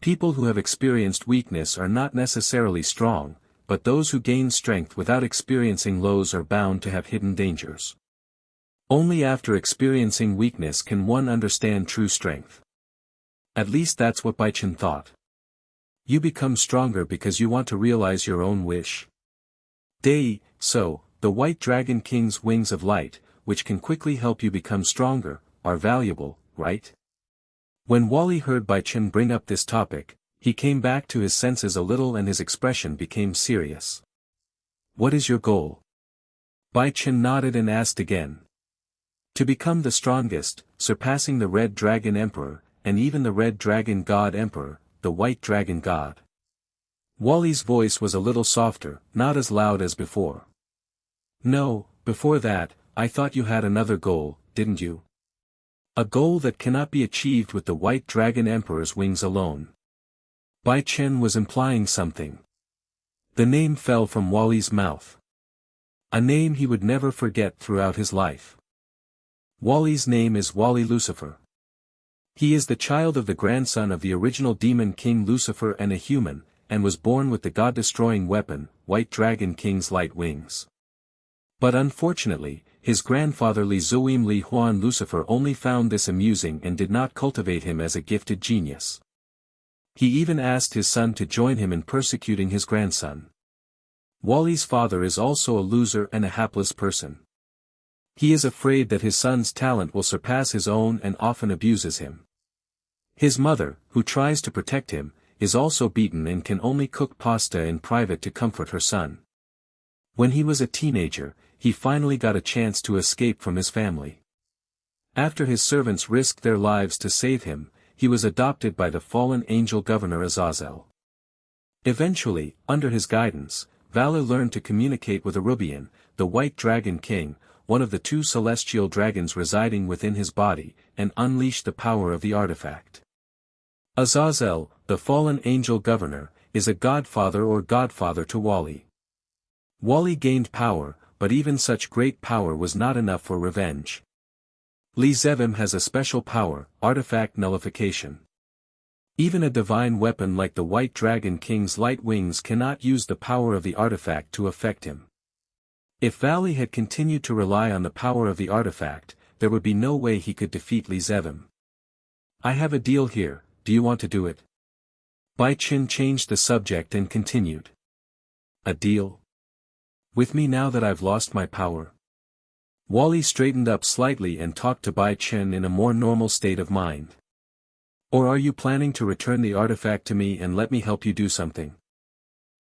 People who have experienced weakness are not necessarily strong, but those who gain strength without experiencing lows are bound to have hidden dangers. Only after experiencing weakness can one understand true strength. At least that's what Bai Chen thought. You become stronger because you want to realize your own wish. So, the White Dragon King's wings of light, which can quickly help you become stronger, are valuable, right? When Wally heard Bai Chen bring up this topic, he came back to his senses a little and his expression became serious. What is your goal? Bai Chen nodded and asked again. To become the strongest, surpassing the Red Dragon Emperor, and even the Red Dragon God Emperor, the White Dragon God. Wally's voice was a little softer, not as loud as before. No, before that, I thought you had another goal, didn't you? A goal that cannot be achieved with the White Dragon Emperor's wings alone. Bai Chen was implying something. The name fell from Wally's mouth. A name he would never forget throughout his life. Wally's name is Wally Lucifer. He is the child of the grandson of the original Demon King Lucifer and a human, and was born with the god-destroying weapon, White Dragon King's light wings. But unfortunately, his grandfather Li Zuim Li Huan Lucifer only found this amusing and did not cultivate him as a gifted genius. He even asked his son to join him in persecuting his grandson. Wally's father is also a loser and a hapless person. He is afraid that his son's talent will surpass his own and often abuses him. His mother, who tries to protect him, is also beaten and can only cook pasta in private to comfort her son. When he was a teenager, he finally got a chance to escape from his family. After his servants risked their lives to save him, he was adopted by the fallen angel governor Azazel. Eventually, under his guidance, Valor learned to communicate with Arubian, the White Dragon King, one of the two celestial dragons residing within his body, and unleashed the power of the artifact. Azazel, the fallen angel governor, is a godfather or godfather to Wally. Wally gained power, but even such great power was not enough for revenge. Li Zevim has a special power, artifact nullification. Even a divine weapon like the White Dragon King's light wings cannot use the power of the artifact to affect him. If Valley had continued to rely on the power of the artifact, there would be no way he could defeat Li Zevim. I have a deal here, do you want to do it? Bai Chen changed the subject and continued. A deal? With me now that I've lost my power? Wally straightened up slightly and talked to Bai Chen in a more normal state of mind. Or are you planning to return the artifact to me and let me help you do something?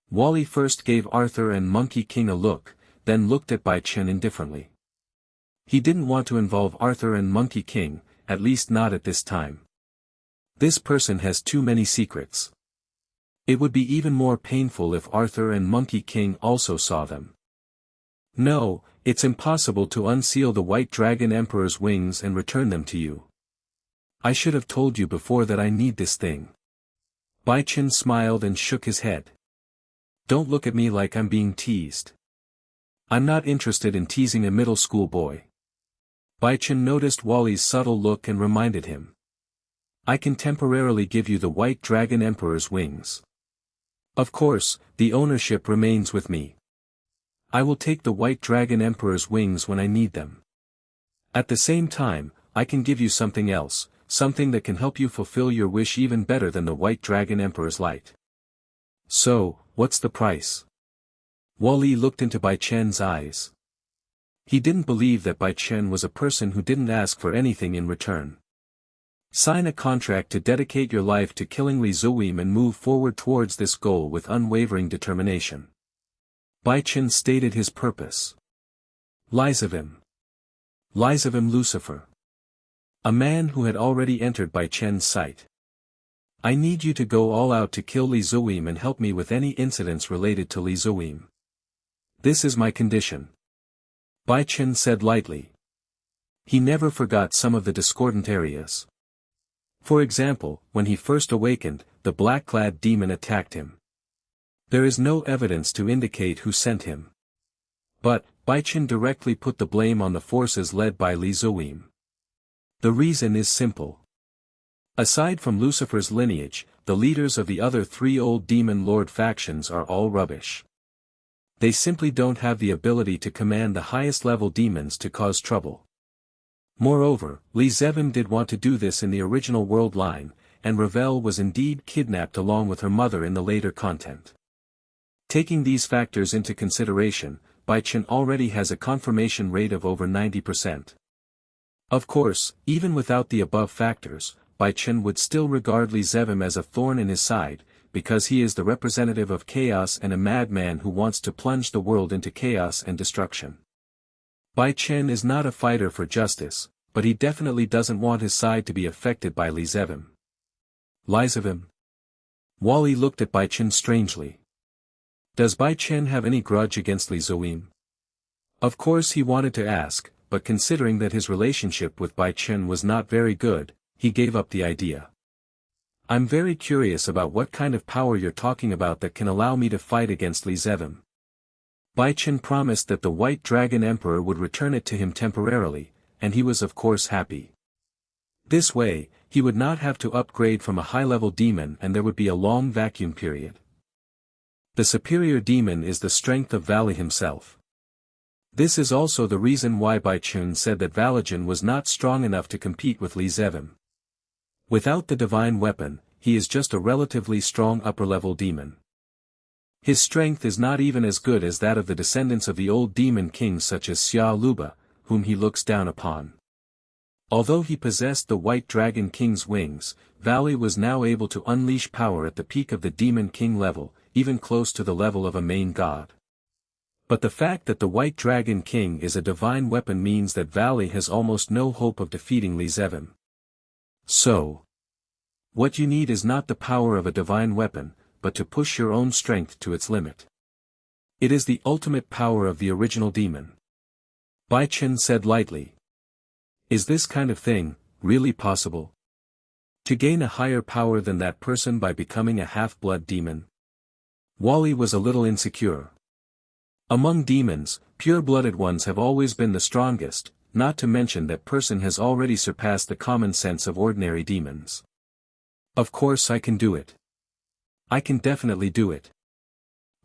Wally first gave Arthur and Monkey King a look, then looked at Bai Chen indifferently. He didn't want to involve Arthur and Monkey King, at least not at this time. This person has too many secrets. It would be even more painful if Arthur and Monkey King also saw them. No, it's impossible to unseal the White Dragon Emperor's wings and return them to you. I should have told you before that I need this thing. Bai Chen smiled and shook his head. Don't look at me like I'm being teased. I'm not interested in teasing a middle school boy. Bai Chen noticed Wally's subtle look and reminded him. I can temporarily give you the White Dragon Emperor's wings. Of course, the ownership remains with me. I will take the White Dragon Emperor's wings when I need them. At the same time, I can give you something else, something that can help you fulfill your wish even better than the White Dragon Emperor's light. So, what's the price? Wally looked into Bai Chen's eyes. He didn't believe that Bai Chen was a person who didn't ask for anything in return. Sign a contract to dedicate your life to killing Li Zuim and move forward towards this goal with unwavering determination. Bai Chen stated his purpose. Li Zevim. Li Zevim Lucifer. A man who had already entered Bai Chen's sight. I need you to go all out to kill Li Zuim and help me with any incidents related to Li Zuim. This is my condition. Bai Chen said lightly. He never forgot some of the discordant areas. For example, when he first awakened, the black-clad demon attacked him. There is no evidence to indicate who sent him. But, Bai Chen directly put the blame on the forces led by Li Zuim. The reason is simple. Aside from Lucifer's lineage, the leaders of the other three old demon lord factions are all rubbish. They simply don't have the ability to command the highest level demons to cause trouble. Moreover, Li Zevim did want to do this in the original world line, and Ravel was indeed kidnapped along with her mother in the later content. Taking these factors into consideration, Bai Chen already has a confirmation rate of over 90%. Of course, even without the above factors, Bai Chen would still regard Li Zevim as a thorn in his side, because he is the representative of chaos and a madman who wants to plunge the world into chaos and destruction. Bai Chen is not a fighter for justice, but he definitely doesn't want his side to be affected by Li Zevim. Li Zevim? Wally looked at Bai Chen strangely. Does Bai Chen have any grudge against Li Zuim? Of course he wanted to ask, but considering that his relationship with Bai Chen was not very good, he gave up the idea. I'm very curious about what kind of power you're talking about that can allow me to fight against Li Zevim. Bai Chen promised that the White Dragon Emperor would return it to him temporarily, and he was of course happy. This way, he would not have to upgrade from a high-level demon and there would be a long vacuum period. The superior demon is the strength of Valley himself. This is also the reason why Bai Chen said that Valigen was not strong enough to compete with Li Zevim. Without the divine weapon, he is just a relatively strong upper-level demon. His strength is not even as good as that of the descendants of the old demon kings such as Xia Luba, whom he looks down upon. Although he possessed the White Dragon King's wings, Vali was now able to unleash power at the peak of the Demon King level, even close to the level of a main god. But the fact that the White Dragon King is a divine weapon means that Vali has almost no hope of defeating Li Zevim. So, what you need is not the power of a divine weapon, but to push your own strength to its limit. It is the ultimate power of the original demon. Bai Chen said lightly. Is this kind of thing really possible? To gain a higher power than that person by becoming a half-blood demon? Wally was a little insecure. Among demons, pure-blooded ones have always been the strongest, not to mention that person has already surpassed the common sense of ordinary demons. Of course I can do it. I can definitely do it.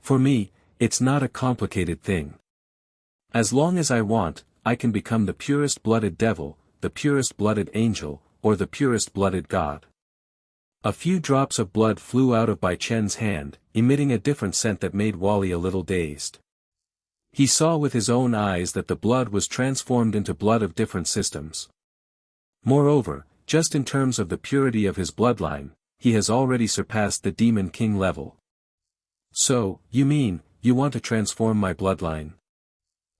For me, it's not a complicated thing. As long as I want, I can become the purest-blooded devil, the purest-blooded angel, or the purest-blooded god. A few drops of blood flew out of Bai Chen's hand, emitting a different scent that made Wally a little dazed. He saw with his own eyes that the blood was transformed into blood of different systems. Moreover, just in terms of the purity of his bloodline, he has already surpassed the Demon King level. So, you mean, you want to transform my bloodline?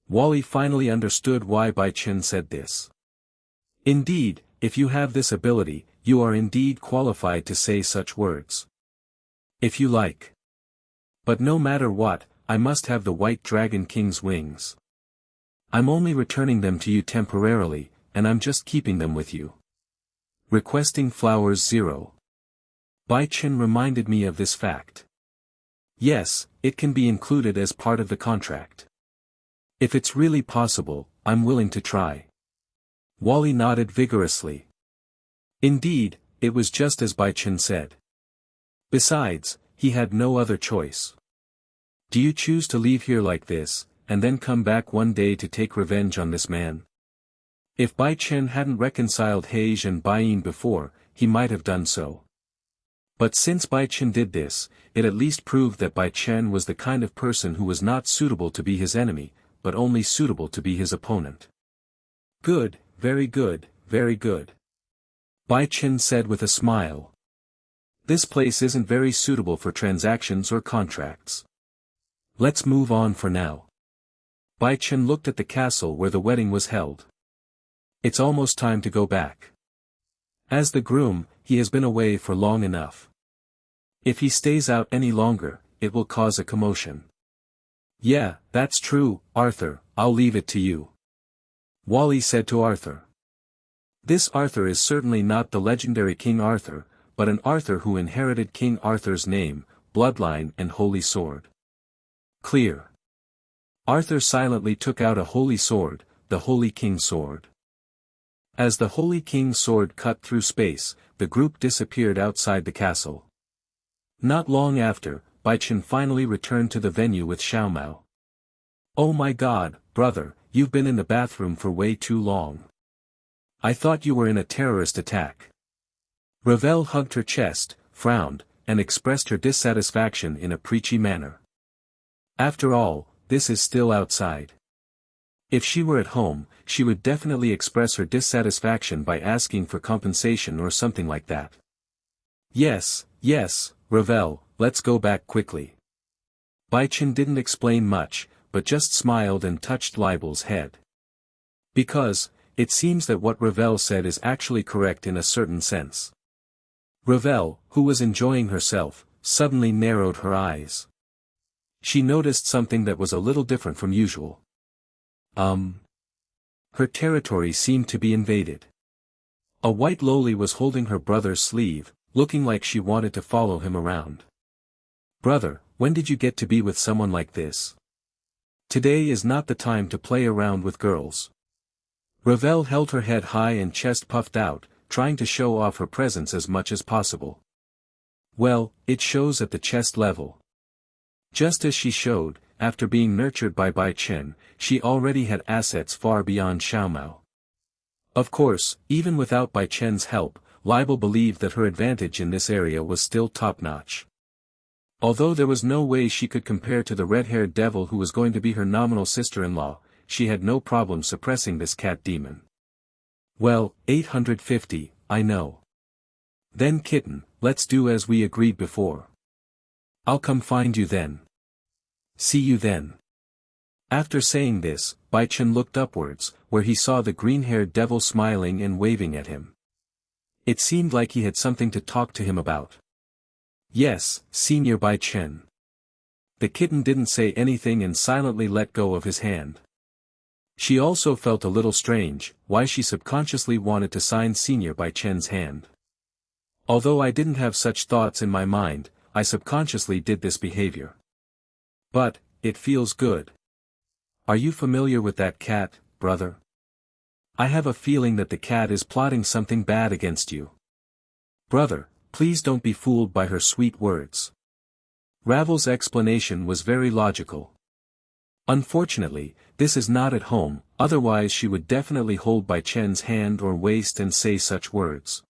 Wally finally understood why Bai Chen said this. Indeed, if you have this ability, you are indeed qualified to say such words. If you like. But no matter what, I must have the White Dragon King's wings. I'm only returning them to you temporarily, and I'm just keeping them with you. Requesting flowers 0. Bai Chen reminded me of this fact. Yes, it can be included as part of the contract. If it's really possible, I'm willing to try. Wally nodded vigorously. Indeed, it was just as Bai Chen said. Besides, he had no other choice. Do you choose to leave here like this, and then come back one day to take revenge on this man? If Bai Chen hadn't reconciled Heij and Baiyin before, he might have done so. But since Bai Chen did this, it at least proved that Bai Chen was the kind of person who was not suitable to be his enemy, but only suitable to be his opponent. Good, very good, very good. Bai Chen said with a smile. This place isn't very suitable for transactions or contracts. Let's move on for now. Bai Chen looked at the castle where the wedding was held. It's almost time to go back. As the groom, he has been away for long enough. If he stays out any longer, it will cause a commotion. Yeah, that's true, Arthur, I'll leave it to you. Wally said to Arthur. This Arthur is certainly not the legendary King Arthur, but an Arthur who inherited King Arthur's name, bloodline and holy sword. Clear. Arthur silently took out a holy sword, the Holy King's sword. As the Holy King's sword cut through space, the group disappeared outside the castle. Not long after, Bai Chen finally returned to the venue with Xiaomao. Oh my god, brother, you've been in the bathroom for way too long. I thought you were in a terrorist attack. Ravel hugged her chest, frowned, and expressed her dissatisfaction in a preachy manner. After all, this is still outside. If she were at home, she would definitely express her dissatisfaction by asking for compensation or something like that. Yes, Ravel, let's go back quickly. Bai Chen didn't explain much, but just smiled and touched Libel's head. Because, it seems that what Ravel said is actually correct in a certain sense. Ravel, who was enjoying herself, suddenly narrowed her eyes. She noticed something that was a little different from usual. Her territory seemed to be invaded. A white loli was holding her brother's sleeve, looking like she wanted to follow him around. Brother, when did you get to be with someone like this? Today is not the time to play around with girls. Ravel held her head high and chest puffed out, trying to show off her presence as much as possible. Well, it shows at the chest level. Just as she showed, after being nurtured by Bai Chen, she already had assets far beyond Xiaomao. Of course, even without Bai Chen's help, Libel believed that her advantage in this area was still top-notch. Although there was no way she could compare to the red-haired devil who was going to be her nominal sister-in-law, she had no problem suppressing this cat demon. Well, 850, I know. Then kitten, let's do as we agreed before. I'll come find you then. See you then. After saying this, Bai Chen looked upwards, where he saw the green-haired devil smiling and waving at him. It seemed like he had something to talk to him about. Yes, Senior Bai Chen. The kitten didn't say anything and silently let go of his hand. She also felt a little strange, why she subconsciously wanted to sign Senior Bai Chen's hand. Although I didn't have such thoughts in my mind, I subconsciously did this behavior. But, it feels good. Are you familiar with that cat, brother? I have a feeling that the cat is plotting something bad against you. Brother, please don't be fooled by her sweet words. Ravel's explanation was very logical. Unfortunately, this is not at home, otherwise she would definitely hold Bai Chen's hand or waist and say such words.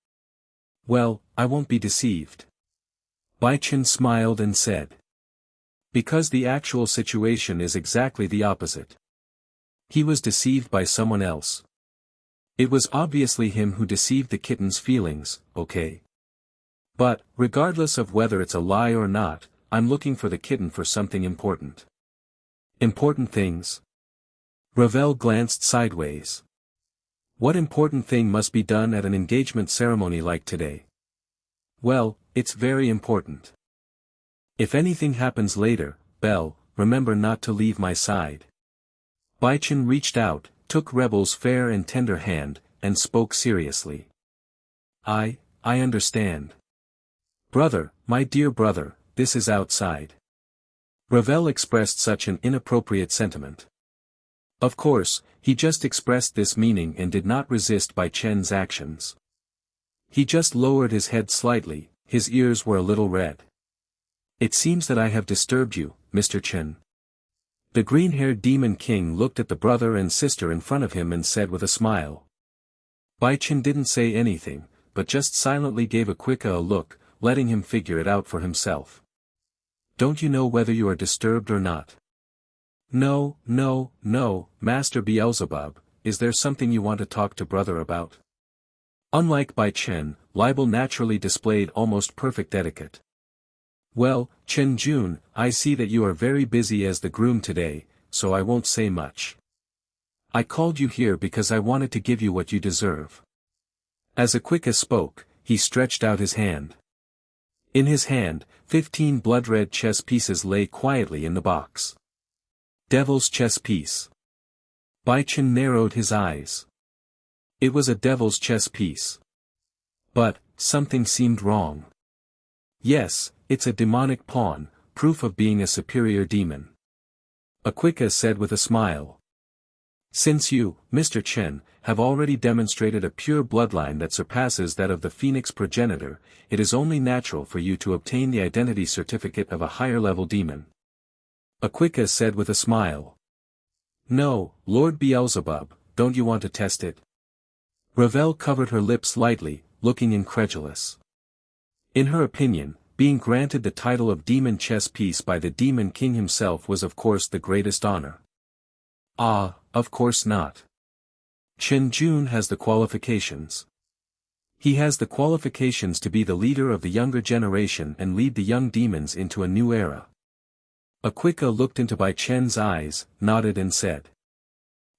Well, I won't be deceived. Bai Chen smiled and said. Because the actual situation is exactly the opposite. He was deceived by someone else. It was obviously him who deceived the kitten's feelings, okay? But, regardless of whether it's a lie or not, I'm looking for the kitten for something important. Important things? Ravel glanced sideways. What important thing must be done at an engagement ceremony like today? Well, it's very important. If anything happens later, Belle, remember not to leave my side. Bai Chen reached out, took Rebel's fair and tender hand, and spoke seriously. I understand. Brother, my dear brother, this is outside. Ravel expressed such an inappropriate sentiment. Of course, he just expressed this meaning and did not resist Bai Chen's actions. He just lowered his head slightly, his ears were a little red. It seems that I have disturbed you, Mr. Chen. The green-haired demon king looked at the brother and sister in front of him and said with a smile. Bai Chen didn't say anything, but just silently gave a quick look, letting him figure it out for himself. Don't you know whether you are disturbed or not? No, Master Beelzebub, is there something you want to talk to brother about? Unlike Bai Chen, Libel naturally displayed almost perfect etiquette. Well, Chen Jun, I see that you are very busy as the groom today, so I won't say much. I called you here because I wanted to give you what you deserve. As Awakens spoke, he stretched out his hand. In his hand, 15 blood-red chess pieces lay quietly in the box. Devil's chess piece. Bai Chen narrowed his eyes. It was a devil's chess piece. But, something seemed wrong. Yes, it's a demonic pawn, proof of being a superior demon. Awakens said with a smile. Since you, Mr. Chen, have already demonstrated a pure bloodline that surpasses that of the Phoenix progenitor, it is only natural for you to obtain the identity certificate of a higher-level demon. Awakens said with a smile. No, Lord Beelzebub, don't you want to test it? Ravel covered her lips lightly, looking incredulous. In her opinion, being granted the title of Demon Chess Piece by the Demon King himself was of course the greatest honor. Ah, of course not. Chen Jun has the qualifications. He has the qualifications to be the leader of the younger generation and lead the young demons into a new era. Awakens looked into Bai Chen's eyes, nodded and said.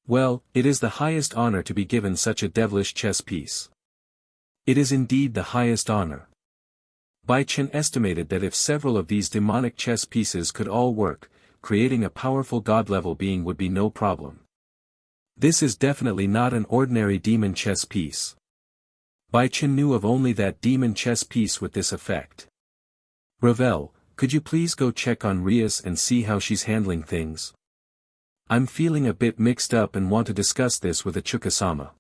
Well, it is the highest honor to be given such a devilish chess piece. It is indeed the highest honor. Bai Chen estimated that if several of these demonic chess pieces could all work, creating a powerful god-level being would be no problem. This is definitely not an ordinary demon chess piece. Bai Chen knew of only that demon chess piece with this effect. Ravel, could you please go check on Rias and see how she's handling things? I'm feeling a bit mixed up and want to discuss this with Achukasama.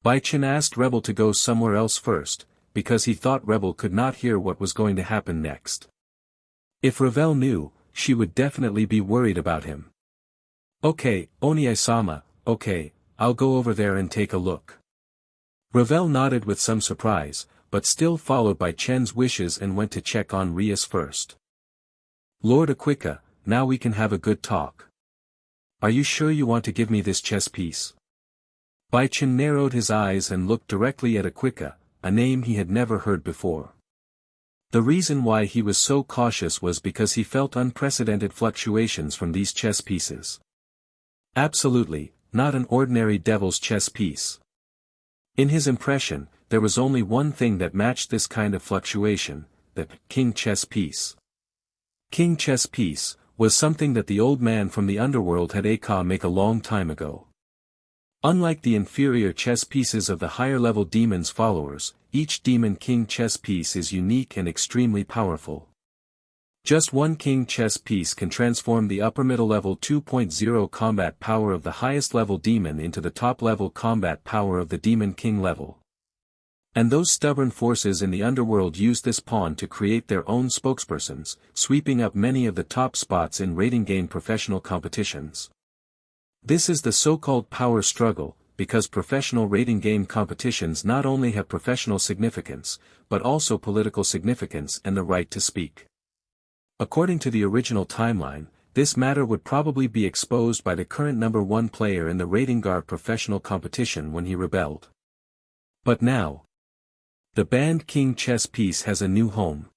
Bai Chen asked Rebel to go somewhere else first, because he thought Rebel could not hear what was going to happen next. If Ravel knew, she would definitely be worried about him. Okay, Onie-sama, okay, I'll go over there and take a look. Ravel nodded with some surprise, but still followed Bai Chen's wishes and went to check on Rias first. Lord Aquika, now we can have a good talk. Are you sure you want to give me this chess piece? Bai Chen narrowed his eyes and looked directly at Aquika, a name he had never heard before. The reason why he was so cautious was because he felt unprecedented fluctuations from these chess pieces. Absolutely, not an ordinary devil's chess piece. In his impression, there was only one thing that matched this kind of fluctuation, the king chess piece. King chess piece was something that the old man from the underworld had make a long time ago. Unlike the inferior chess pieces of the higher-level demon's followers, each demon king chess piece is unique and extremely powerful. Just one king chess piece can transform the upper middle level 2.0 combat power of the highest level demon into the top level combat power of the demon king level. And those stubborn forces in the underworld use this pawn to create their own spokespersons, sweeping up many of the top spots in rating game professional competitions. This is the so-called power struggle, because professional rating game competitions not only have professional significance, but also political significance and the right to speak. According to the original timeline, this matter would probably be exposed by the current number 1 player in the Ratingar professional competition when he rebelled. But now, the banned king chess piece has a new home.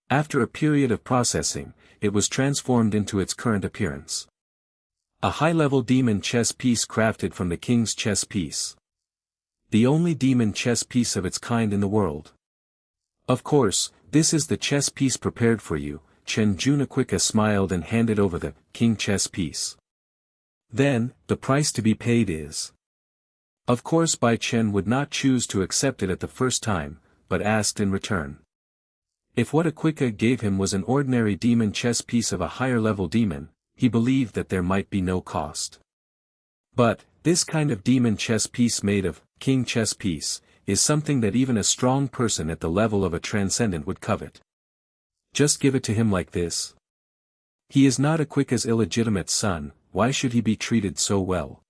After a period of processing, it was transformed into its current appearance. A high-level demon chess piece crafted from the king's chess piece. The only demon chess piece of its kind in the world. Of course, this is the chess piece prepared for you. Chen Junaquika smiled and handed over the king chess piece. Then, the price to be paid is. Of course Bai Chen would not choose to accept it at the first time, but asked in return. If what Aquika gave him was an ordinary demon chess piece of a higher level demon, he believed that there might be no cost. But, this kind of demon chess piece made of king chess piece, is something that even a strong person at the level of a transcendent would covet. Just give it to him like this. He is not Aquika's illegitimate son, why should he be treated so well?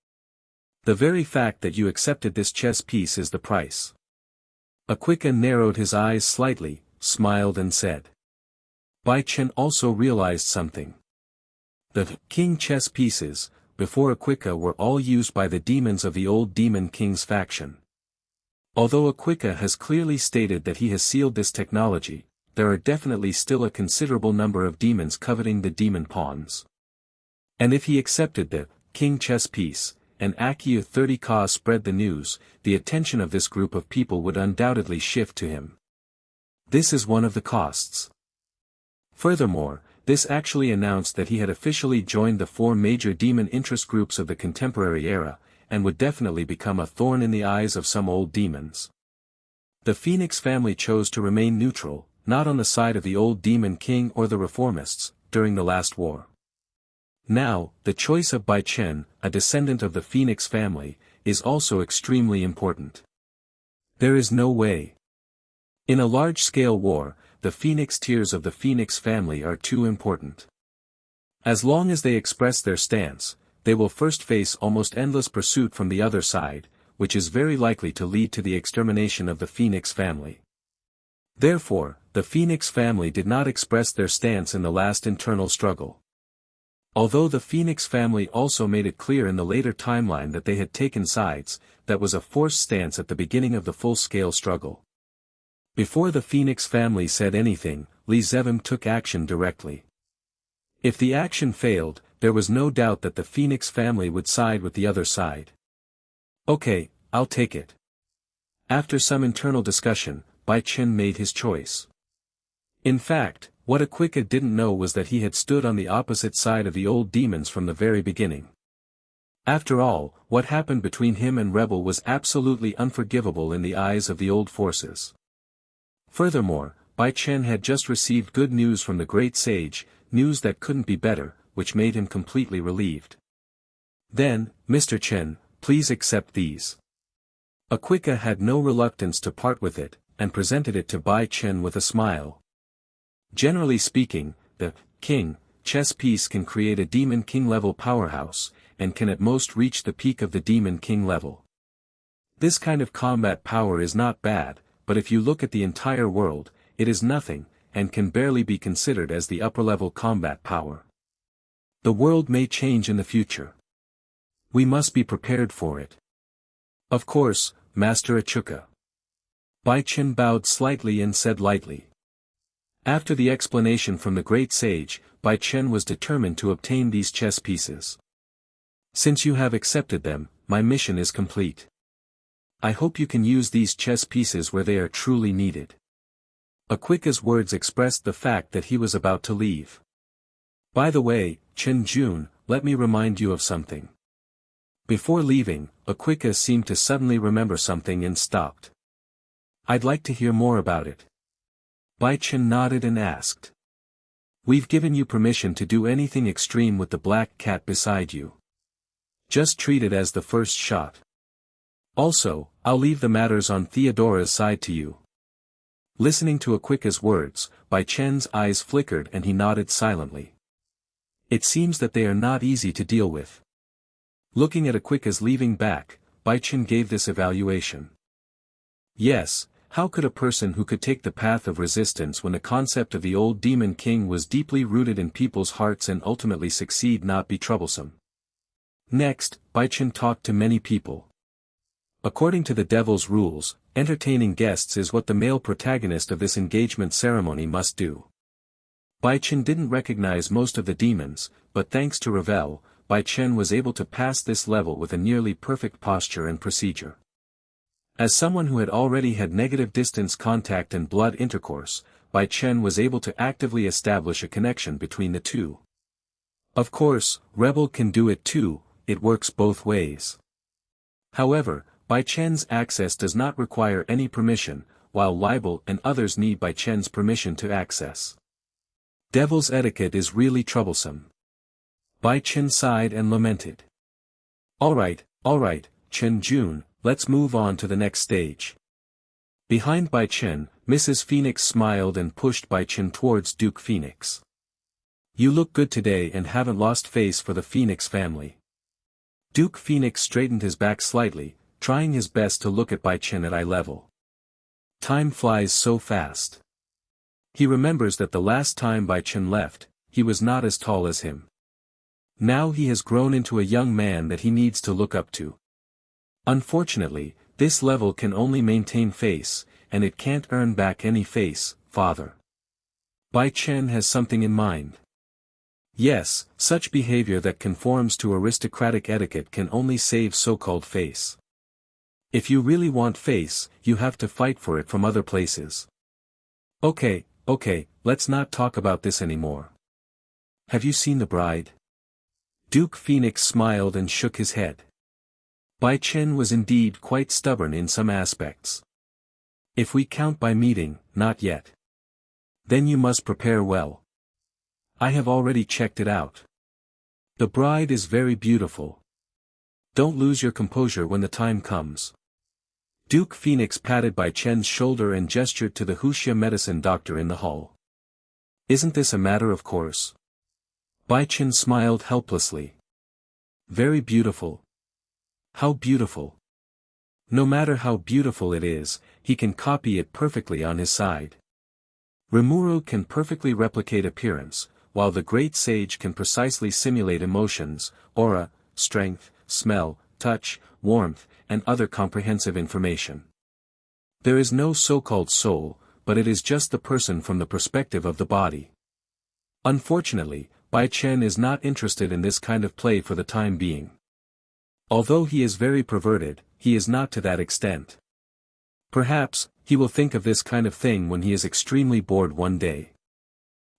The very fact that you accepted this chess piece is the price. Aquika narrowed his eyes slightly, smiled and said. Bai Chen also realized something. The king chess pieces, before Aquika were all used by the demons of the old demon king's faction. Although Aquika has clearly stated that he has sealed this technology, there are definitely still a considerable number of demons coveting the demon pawns. And if he accepted the king chess piece, and Akiu 30Ka spread the news, the attention of this group of people would undoubtedly shift to him. This is one of the costs. Furthermore, this actually announced that he had officially joined the 4 major demon interest groups of the contemporary era, and would definitely become a thorn in the eyes of some old demons. The Phoenix family chose to remain neutral, not on the side of the old demon king or the reformists, during the last war. Now, the choice of Bai Chen, a descendant of the Phoenix family, is also extremely important. There is no way. In a large-scale war, the Phoenix tiers of the Phoenix family are too important. As long as they express their stance, they will first face almost endless pursuit from the other side, which is very likely to lead to the extermination of the Phoenix family. Therefore, the Phoenix family did not express their stance in the last internal struggle. Although the Phoenix family also made it clear in the later timeline that they had taken sides, that was a forced stance at the beginning of the full-scale struggle. Before the Phoenix family said anything, Li Zevim took action directly. If the action failed, there was no doubt that the Phoenix family would side with the other side. Okay, I'll take it. After some internal discussion, Bai Chen made his choice. In fact, what Aquika didn't know was that he had stood on the opposite side of the old demons from the very beginning. After all, what happened between him and Rebel was absolutely unforgivable in the eyes of the old forces. Furthermore, Bai Chen had just received good news from the great sage, news that couldn't be better, which made him completely relieved. Then, Mr. Chen, please accept these. Aquika had no reluctance to part with it, and presented it to Bai Chen with a smile. Generally speaking, the king chess piece can create a Demon King level powerhouse, and can at most reach the peak of the Demon King level. This kind of combat power is not bad, but if you look at the entire world, it is nothing, and can barely be considered as the upper-level combat power. The world may change in the future. We must be prepared for it. Of course, Master Achuka. Bai Chen bowed slightly and said lightly. After the explanation from the great sage, Bai Chen was determined to obtain these chess pieces. Since you have accepted them, my mission is complete. I hope you can use these chess pieces where they are truly needed. Aquica's words expressed the fact that he was about to leave. By the way, Chen Jun, let me remind you of something. Before leaving, Aquica seemed to suddenly remember something and stopped. I'd like to hear more about it. Bai Chen nodded and asked. We've given you permission to do anything extreme with the black cat beside you. Just treat it as the first shot. Also, I'll leave the matters on Theodora's side to you. Listening to Aquica's words, Bai Chen's eyes flickered and he nodded silently. It seems that they are not easy to deal with. Looking at Aquica's leaving back, Bai Chen gave this evaluation. Yes, how could a person who could take the path of resistance when the concept of the old Demon King was deeply rooted in people's hearts and ultimately succeed not be troublesome? Next, Bai Chen talked to many people. According to the devil's rules, entertaining guests is what the male protagonist of this engagement ceremony must do. Bai Chen didn't recognize most of the demons, but thanks to Revel, Bai Chen was able to pass this level with a nearly perfect posture and procedure. As someone who had already had negative distance contact and blood intercourse, Bai Chen was able to actively establish a connection between the two. Of course, Rebel can do it too, it works both ways. However, Bai Chen's access does not require any permission, while Libel and others need Bai Chen's permission to access. Devil's etiquette is really troublesome. Bai Chen sighed and lamented. Alright, Chen Jun, let's move on to the next stage. Behind Bai Chen, Mrs. Phoenix smiled and pushed Bai Chen towards Duke Phoenix. You look good today and haven't lost face for the Phoenix family. Duke Phoenix straightened his back slightly, trying his best to look at Bai Chen at eye level. Time flies so fast. He remembers that the last time Bai Chen left, he was not as tall as him. Now he has grown into a young man that he needs to look up to. Unfortunately, this level can only maintain face, and it can't earn back any face, father. Bai Chen has something in mind. Yes, such behavior that conforms to aristocratic etiquette can only save so-called face. If you really want face, you have to fight for it from other places. Okay, let's not talk about this anymore. Have you seen the bride? Duke Phoenix smiled and shook his head. Bai Chen was indeed quite stubborn in some aspects. If we count by meeting, not yet. Then you must prepare well. I have already checked it out. The bride is very beautiful. Don't lose your composure when the time comes. Duke Phoenix patted Bai Chen's shoulder and gestured to the Huxia medicine doctor in the hall. Isn't this a matter of course? Bai Chen smiled helplessly. Very beautiful. How beautiful. No matter how beautiful it is, he can copy it perfectly on his side. Rimuru can perfectly replicate appearance, while the great sage can precisely simulate emotions, aura, strength, smell, touch, warmth, and other comprehensive information. There is no so-called soul, but it is just the person from the perspective of the body. Unfortunately, Bai Chen is not interested in this kind of play for the time being. Although he is very perverted, he is not to that extent. Perhaps, he will think of this kind of thing when he is extremely bored one day.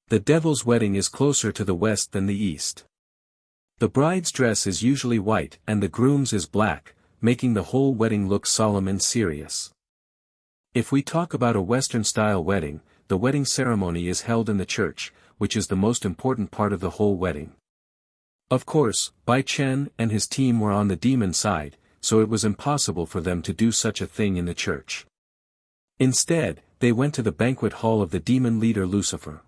The devil's wedding is closer to the west than the east. The bride's dress is usually white and the groom's is black, making the whole wedding look solemn and serious. If we talk about a Western-style wedding, the wedding ceremony is held in the church, which is the most important part of the whole wedding. Of course, Bai Chen and his team were on the demon side, so it was impossible for them to do such a thing in the church. Instead, they went to the banquet hall of the demon leader Lucifer.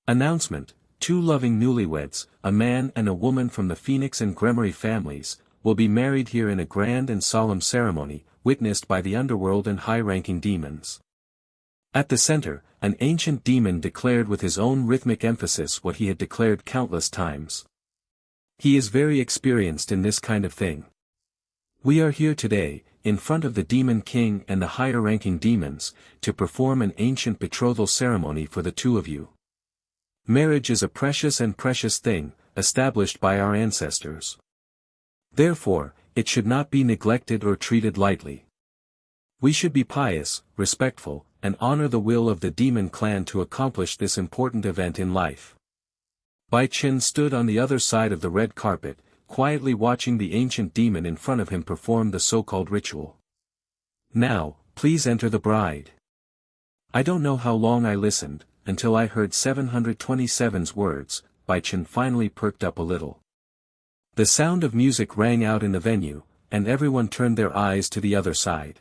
Announcement: two loving newlyweds, a man and a woman from the Phoenix and Grimoire families, will be married here in a grand and solemn ceremony, witnessed by the underworld and high-ranking demons. At the center, an ancient demon declared with his own rhythmic emphasis what he had declared countless times. He is very experienced in this kind of thing. We are here today, in front of the Demon King and the higher-ranking demons, to perform an ancient betrothal ceremony for the two of you. Marriage is a precious thing, established by our ancestors. Therefore, it should not be neglected or treated lightly. We should be pious, respectful, and honor the will of the demon clan to accomplish this important event in life. Bai Chen stood on the other side of the red carpet, quietly watching the ancient demon in front of him perform the so-called ritual. Now, please enter the bride. I don't know how long I listened, until I heard 727's words. Bai Chen finally perked up a little. The sound of music rang out in the venue, and everyone turned their eyes to the other side.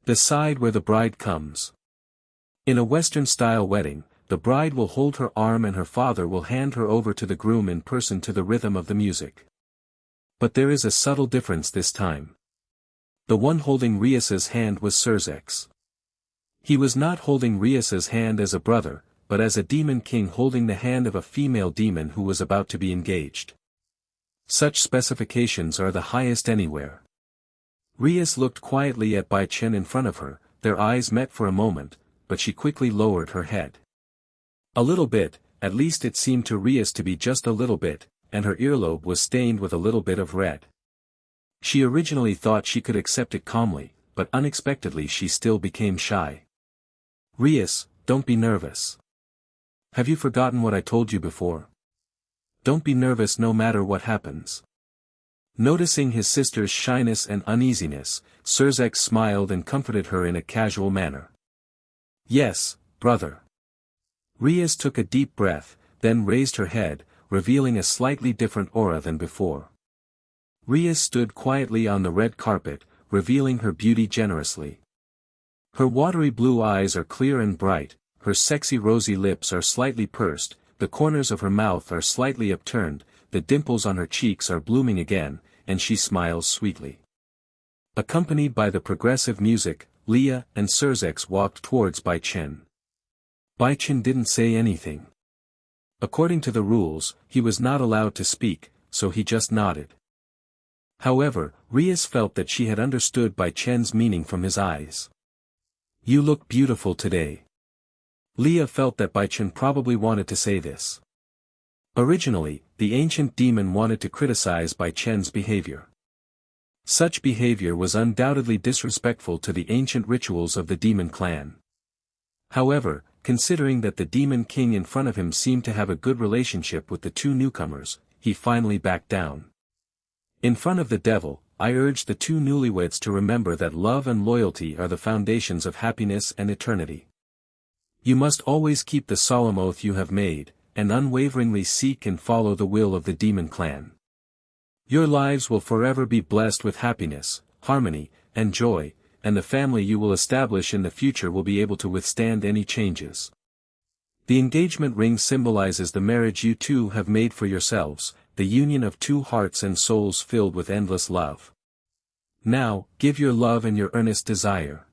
The side where the bride comes. In a Western-style wedding, the bride will hold her arm and her father will hand her over to the groom in person to the rhythm of the music. But there is a subtle difference this time. The one holding Rias's hand was Surzek's. He was not holding Rias's hand as a brother, but as a demon king holding the hand of a female demon who was about to be engaged. Such specifications are the highest anywhere. Rias looked quietly at Bai Chen in front of her, their eyes met for a moment, but she quickly lowered her head. A little bit, at least it seemed to Rias to be just a little bit, and her earlobe was stained with a little bit of red. She originally thought she could accept it calmly, but unexpectedly she still became shy. Rias, don't be nervous. Have you forgotten what I told you before? Don't be nervous no matter what happens. Noticing his sister's shyness and uneasiness, Surzek smiled and comforted her in a casual manner. Yes, brother. Rias took a deep breath, then raised her head, revealing a slightly different aura than before. Rias stood quietly on the red carpet, revealing her beauty generously. Her watery blue eyes are clear and bright, her sexy rosy lips are slightly pursed, the corners of her mouth are slightly upturned, the dimples on her cheeks are blooming again, and she smiles sweetly. Accompanied by the progressive music, Leah and Surzek walked towards Bai Chen. Bai Chen didn't say anything. According to the rules, he was not allowed to speak, so he just nodded. However, Rias felt that she had understood Bai Chen's meaning from his eyes. You look beautiful today. Leah felt that Bai Chen probably wanted to say this. Originally, the ancient demon wanted to criticize Bai Chen's behavior. Such behavior was undoubtedly disrespectful to the ancient rituals of the demon clan. However, considering that the demon king in front of him seemed to have a good relationship with the two newcomers, he finally backed down. In front of the devil, I urge the two newlyweds to remember that love and loyalty are the foundations of happiness and eternity. You must always keep the solemn oath you have made, and unwaveringly seek and follow the will of the demon clan. Your lives will forever be blessed with happiness, harmony, and joy, and the family you will establish in the future will be able to withstand any changes. The engagement ring symbolizes the marriage you two have made for yourselves, the union of two hearts and souls filled with endless love. Now, give your love and your earnest desire.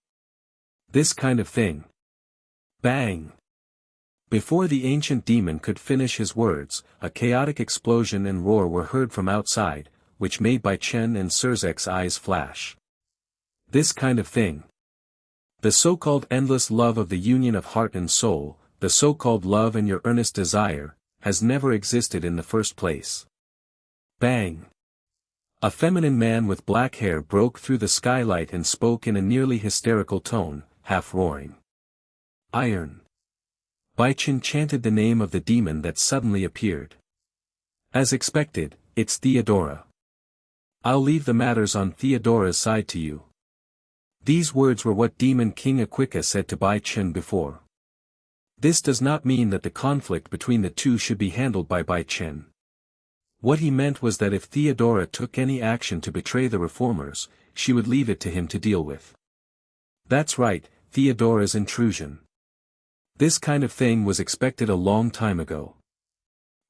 This kind of thing. Bang! Before the ancient demon could finish his words, a chaotic explosion and roar were heard from outside, which made Bai Chen and Surzek's eyes flash. This kind of thing. The so-called endless love of the union of heart and soul, the so-called love and your earnest desire, has never existed in the first place. Bang! A feminine man with black hair broke through the skylight and spoke in a nearly hysterical tone, half roaring. Iron. Bai Chen chanted the name of the demon that suddenly appeared. As expected, it's Theodora. I'll leave the matters on Theodora's side to you. These words were what Demon King Aquika said to Bai Chen before. This does not mean that the conflict between the two should be handled by Bai Chen. What he meant was that if Theodora took any action to betray the reformers, she would leave it to him to deal with. That's right, Theodora's intrusion. This kind of thing was expected a long time ago.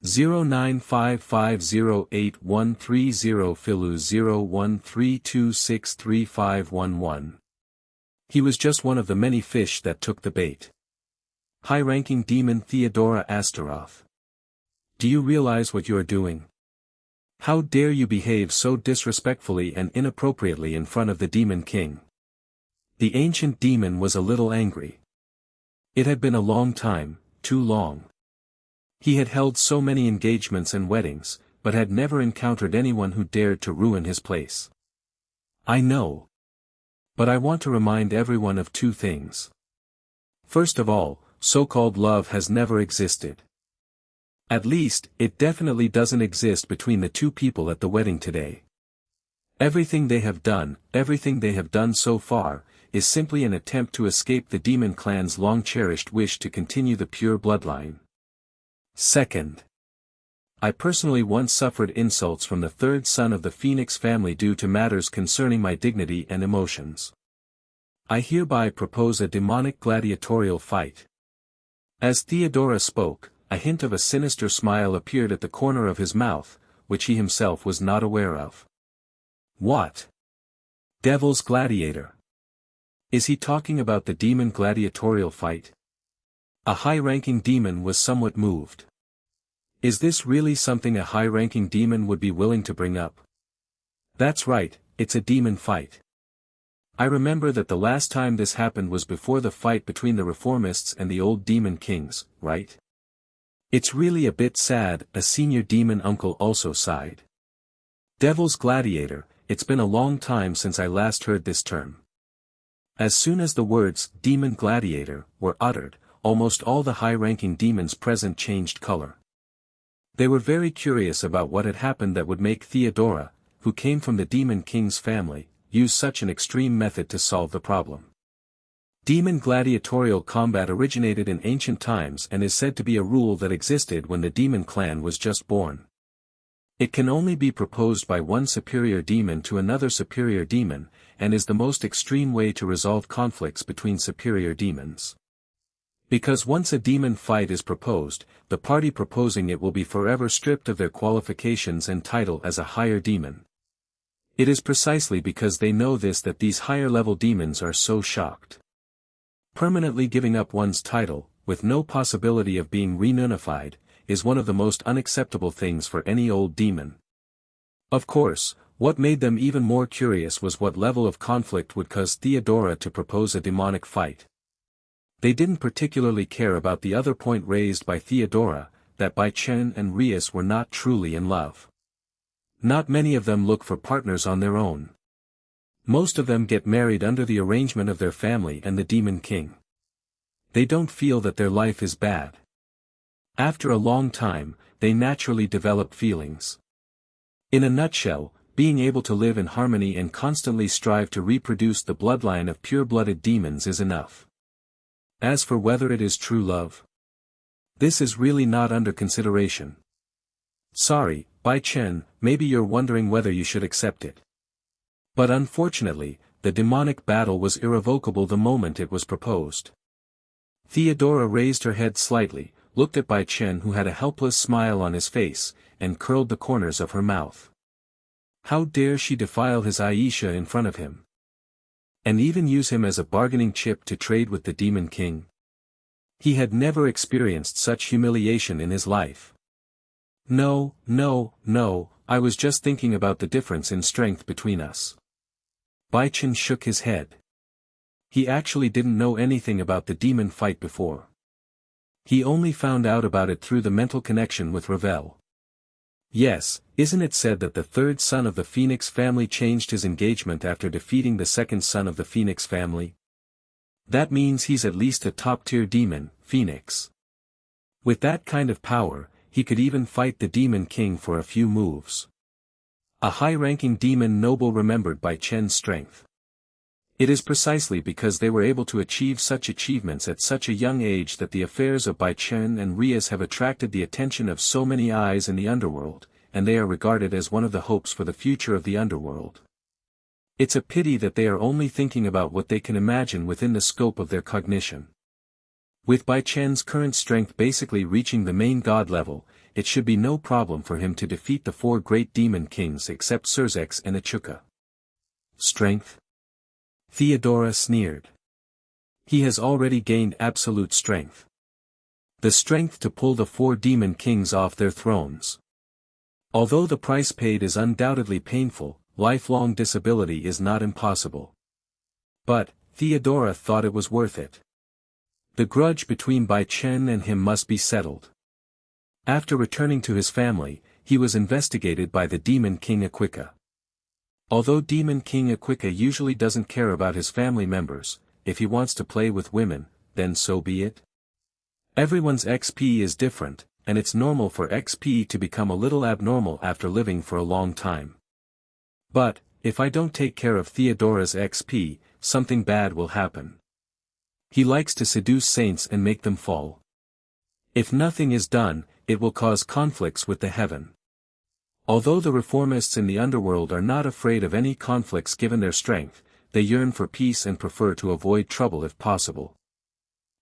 0955081330 Filu 0132635511. He was just one of the many fish that took the bait. High-ranking demon Theodora Astaroth. Do you realize what you are doing? How dare you behave so disrespectfully and inappropriately in front of the Demon King? The ancient demon was a little angry. It had been a long time, too long. He had held so many engagements and weddings, but had never encountered anyone who dared to ruin his place. I know. But I want to remind everyone of two things. First of all, so-called love has never existed. At least, it definitely doesn't exist between the two people at the wedding today. Everything they have done so far, is simply an attempt to escape the demon clan's long-cherished wish to continue the pure bloodline. Second, I personally once suffered insults from the third son of the Phoenix family due to matters concerning my dignity and emotions. I hereby propose a demonic gladiatorial fight. As Theodora spoke, a hint of a sinister smile appeared at the corner of his mouth, which he himself was not aware of. What? Devil's gladiator. Is he talking about the demon gladiatorial fight? A high-ranking demon was somewhat moved. Is this really something a high-ranking demon would be willing to bring up? That's right, it's a demon fight. I remember that the last time this happened was before the fight between the reformists and the old demon kings, right? It's really a bit sad, a senior demon uncle also sighed. Devil's gladiator, it's been a long time since I last heard this term. As soon as the words, demon gladiator, were uttered, almost all the high-ranking demons present changed color. They were very curious about what had happened that would make Theodora, who came from the Demon King's family, use such an extreme method to solve the problem. Demon gladiatorial combat originated in ancient times and is said to be a rule that existed when the demon clan was just born. It can only be proposed by one superior demon to another superior demon, and is the most extreme way to resolve conflicts between superior demons. Because once a demon fight is proposed, the party proposing it will be forever stripped of their qualifications and title as a higher demon. It is precisely because they know this that these higher-level demons are so shocked. Permanently giving up one's title, with no possibility of being reunified, is one of the most unacceptable things for any old demon. Of course, what made them even more curious was what level of conflict would cause Theodora to propose a demonic fight. They didn't particularly care about the other point raised by Theodora, that Bai Chen and Rias were not truly in love. Not many of them look for partners on their own. Most of them get married under the arrangement of their family and the Demon King. They don't feel that their life is bad. After a long time, they naturally develop feelings. In a nutshell, being able to live in harmony and constantly strive to reproduce the bloodline of pure-blooded demons is enough. As for whether it is true love, this is really not under consideration. Sorry, Bai Chen, maybe you're wondering whether you should accept it. But unfortunately, the demonic battle was irrevocable the moment it was proposed. Theodora raised her head slightly, looked at Bai Chen who had a helpless smile on his face, and curled the corners of her mouth. How dare she defile his Aisha in front of him? And even use him as a bargaining chip to trade with the Demon King? He had never experienced such humiliation in his life. No, I was just thinking about the difference in strength between us. Bai Chen shook his head. He actually didn't know anything about the demon fight before. He only found out about it through the mental connection with Ravel. Yes, isn't it said that the third son of the Phoenix family changed his engagement after defeating the second son of the Phoenix family? That means he's at least a top-tier demon, Phoenix. With that kind of power, he could even fight the Demon King for a few moves. A high-ranking demon noble remembered Bai Chen's strength. It is precisely because they were able to achieve such achievements at such a young age that the affairs of Bai Chen and Rias have attracted the attention of so many eyes in the Underworld, and they are regarded as one of the hopes for the future of the Underworld. It's a pity that they are only thinking about what they can imagine within the scope of their cognition. With Bai Chen's current strength basically reaching the main god level, it should be no problem for him to defeat the 4 great demon kings except Surzex and Echuca. Strength? Theodora sneered. He has already gained absolute strength. The strength to pull the 4 demon kings off their thrones. Although the price paid is undoubtedly painful, lifelong disability is not impossible. But, Theodora thought it was worth it. The grudge between Bai Chen and him must be settled. After returning to his family, he was investigated by the Demon King Echuca. Although Demon King Echuca usually doesn't care about his family members, if he wants to play with women, then so be it. Everyone's XP is different, and it's normal for XP to become a little abnormal after living for a long time. But, if I don't take care of Theodora's XP, something bad will happen. He likes to seduce saints and make them fall. If nothing is done, it will cause conflicts with the heaven. Although the reformists in the underworld are not afraid of any conflicts given their strength, they yearn for peace and prefer to avoid trouble if possible.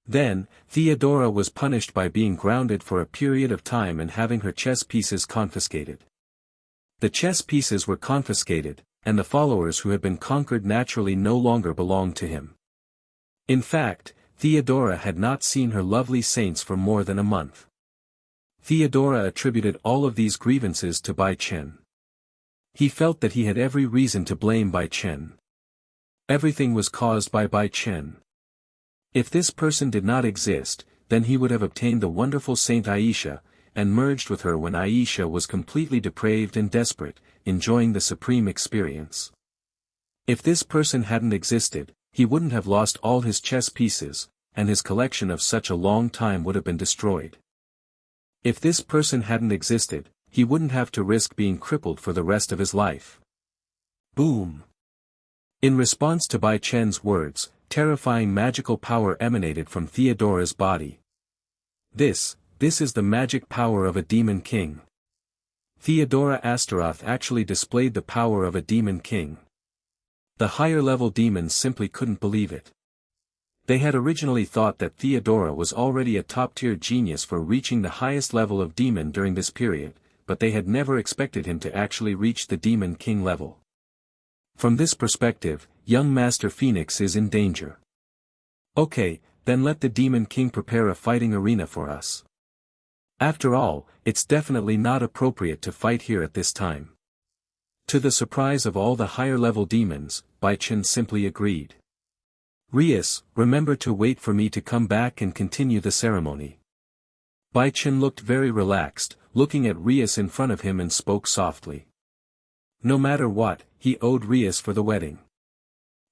Then, Theodora was punished by being grounded for a period of time and having her chess pieces confiscated. The chess pieces were confiscated, and the followers who had been conquered naturally no longer belonged to him. In fact, Theodora had not seen her lovely saints for more than a month. Theodora attributed all of these grievances to Bai Chen. He felt that he had every reason to blame Bai Chen. Everything was caused by Bai Chen. If this person did not exist, then he would have obtained the wonderful Saint Aisha, and merged with her when Aisha was completely depraved and desperate, enjoying the supreme experience. If this person hadn't existed, he wouldn't have lost all his chess pieces, and his collection of such a long time would have been destroyed. If this person hadn't existed, he wouldn't have to risk being crippled for the rest of his life. Boom! In response to Bai Chen's words, terrifying magical power emanated from Theodora's body. This is the magic power of a demon king. Theodora Astaroth actually displayed the power of a demon king. The higher-level demons simply couldn't believe it. They had originally thought that Theodora was already a top-tier genius for reaching the highest level of demon during this period, but they had never expected him to actually reach the demon king level. From this perspective, young Master Phoenix is in danger. Okay, then let the Demon King prepare a fighting arena for us. After all, it's definitely not appropriate to fight here at this time. To the surprise of all the higher-level demons, Bai Chen simply agreed. Rias, remember to wait for me to come back and continue the ceremony. Bai Chen looked very relaxed, looking at Rias in front of him and spoke softly. No matter what, he owed Rias for the wedding.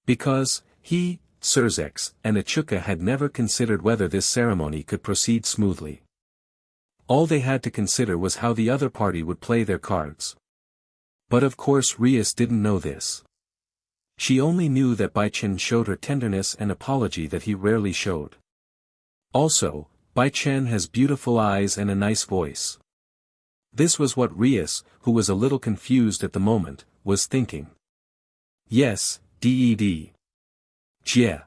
Because, he, Surzex, and Echuca had never considered whether this ceremony could proceed smoothly. All they had to consider was how the other party would play their cards. But of course Rias didn't know this. She only knew that Bai Chen showed her tenderness and apology that he rarely showed. Also, Bai Chen has beautiful eyes and a nice voice. This was what Rias, who was a little confused at the moment, was thinking. Yes, DED. Yeah.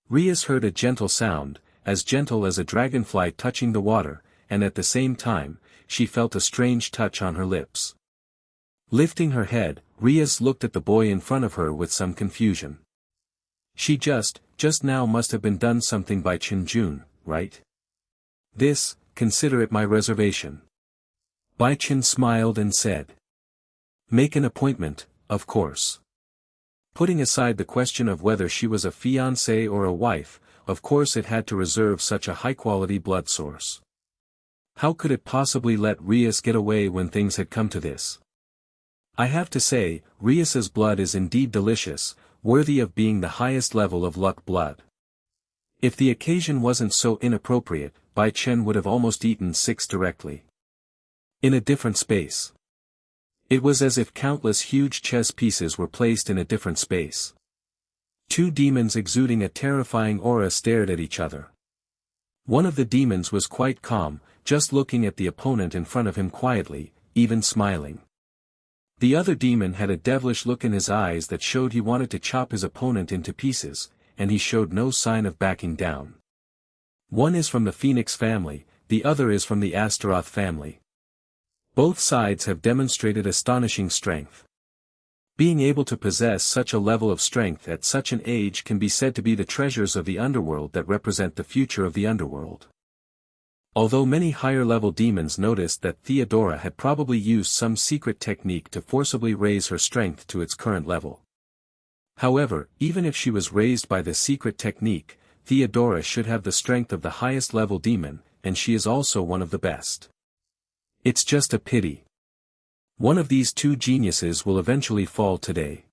Rias heard a gentle sound, as gentle as a dragonfly touching the water, and at the same time, she felt a strange touch on her lips. Lifting her head, Rias looked at the boy in front of her with some confusion. She just now must have been done something by Chenjun, right? This, consider it my reservation. Bai Chen smiled and said. Make an appointment, of course. Putting aside the question of whether she was a fiancée or a wife, of course it had to reserve such a high-quality blood source. How could it possibly let Rias get away when things had come to this? I have to say, Rias's blood is indeed delicious, worthy of being the highest level of luck blood. If the occasion wasn't so inappropriate, Bai Chen would have almost eaten 6 directly. In a different space. It was as if countless huge chess pieces were placed in a different space. 2 demons exuding a terrifying aura stared at each other. One of the demons was quite calm, just looking at the opponent in front of him quietly, even smiling. The other demon had a devilish look in his eyes that showed he wanted to chop his opponent into pieces, and he showed no sign of backing down. One is from the Phoenix family, the other is from the Astaroth family. Both sides have demonstrated astonishing strength. Being able to possess such a level of strength at such an age can be said to be the treasures of the underworld that represent the future of the underworld. Although many higher-level demons noticed that Theodora had probably used some secret technique to forcibly raise her strength to its current level. However, even if she was raised by the secret technique, Theodora should have the strength of the highest-level demon, and she is also one of the best. It's just a pity. One of these two geniuses will eventually fall today.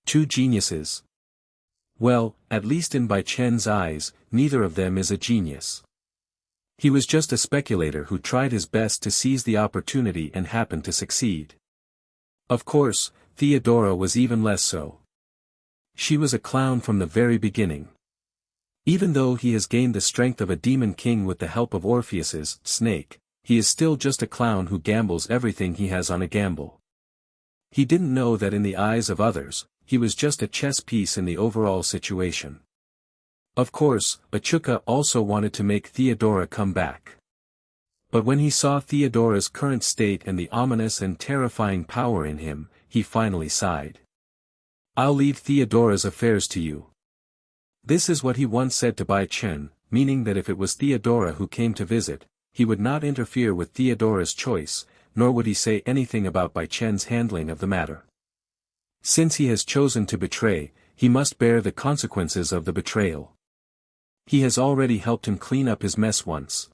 Two geniuses? Well, at least in Bai Chen's eyes, neither of them is a genius. He was just a speculator who tried his best to seize the opportunity and happened to succeed. Of course, Theodora was even less so. She was a clown from the very beginning. Even though he has gained the strength of a demon king with the help of Orpheus's snake, he is still just a clown who gambles everything he has on a gamble. He didn't know that in the eyes of others, he was just a chess piece in the overall situation. Of course, Achuka also wanted to make Theodora come back. But when he saw Theodora's current state and the ominous and terrifying power in him, he finally sighed. "I'll leave Theodora's affairs to you." This is what he once said to Bai Chen, meaning that if it was Theodora who came to visit, he would not interfere with Theodora's choice, nor would he say anything about Bai Chen's handling of the matter. Since he has chosen to betray, he must bear the consequences of the betrayal. He has already helped him clean up his mess once.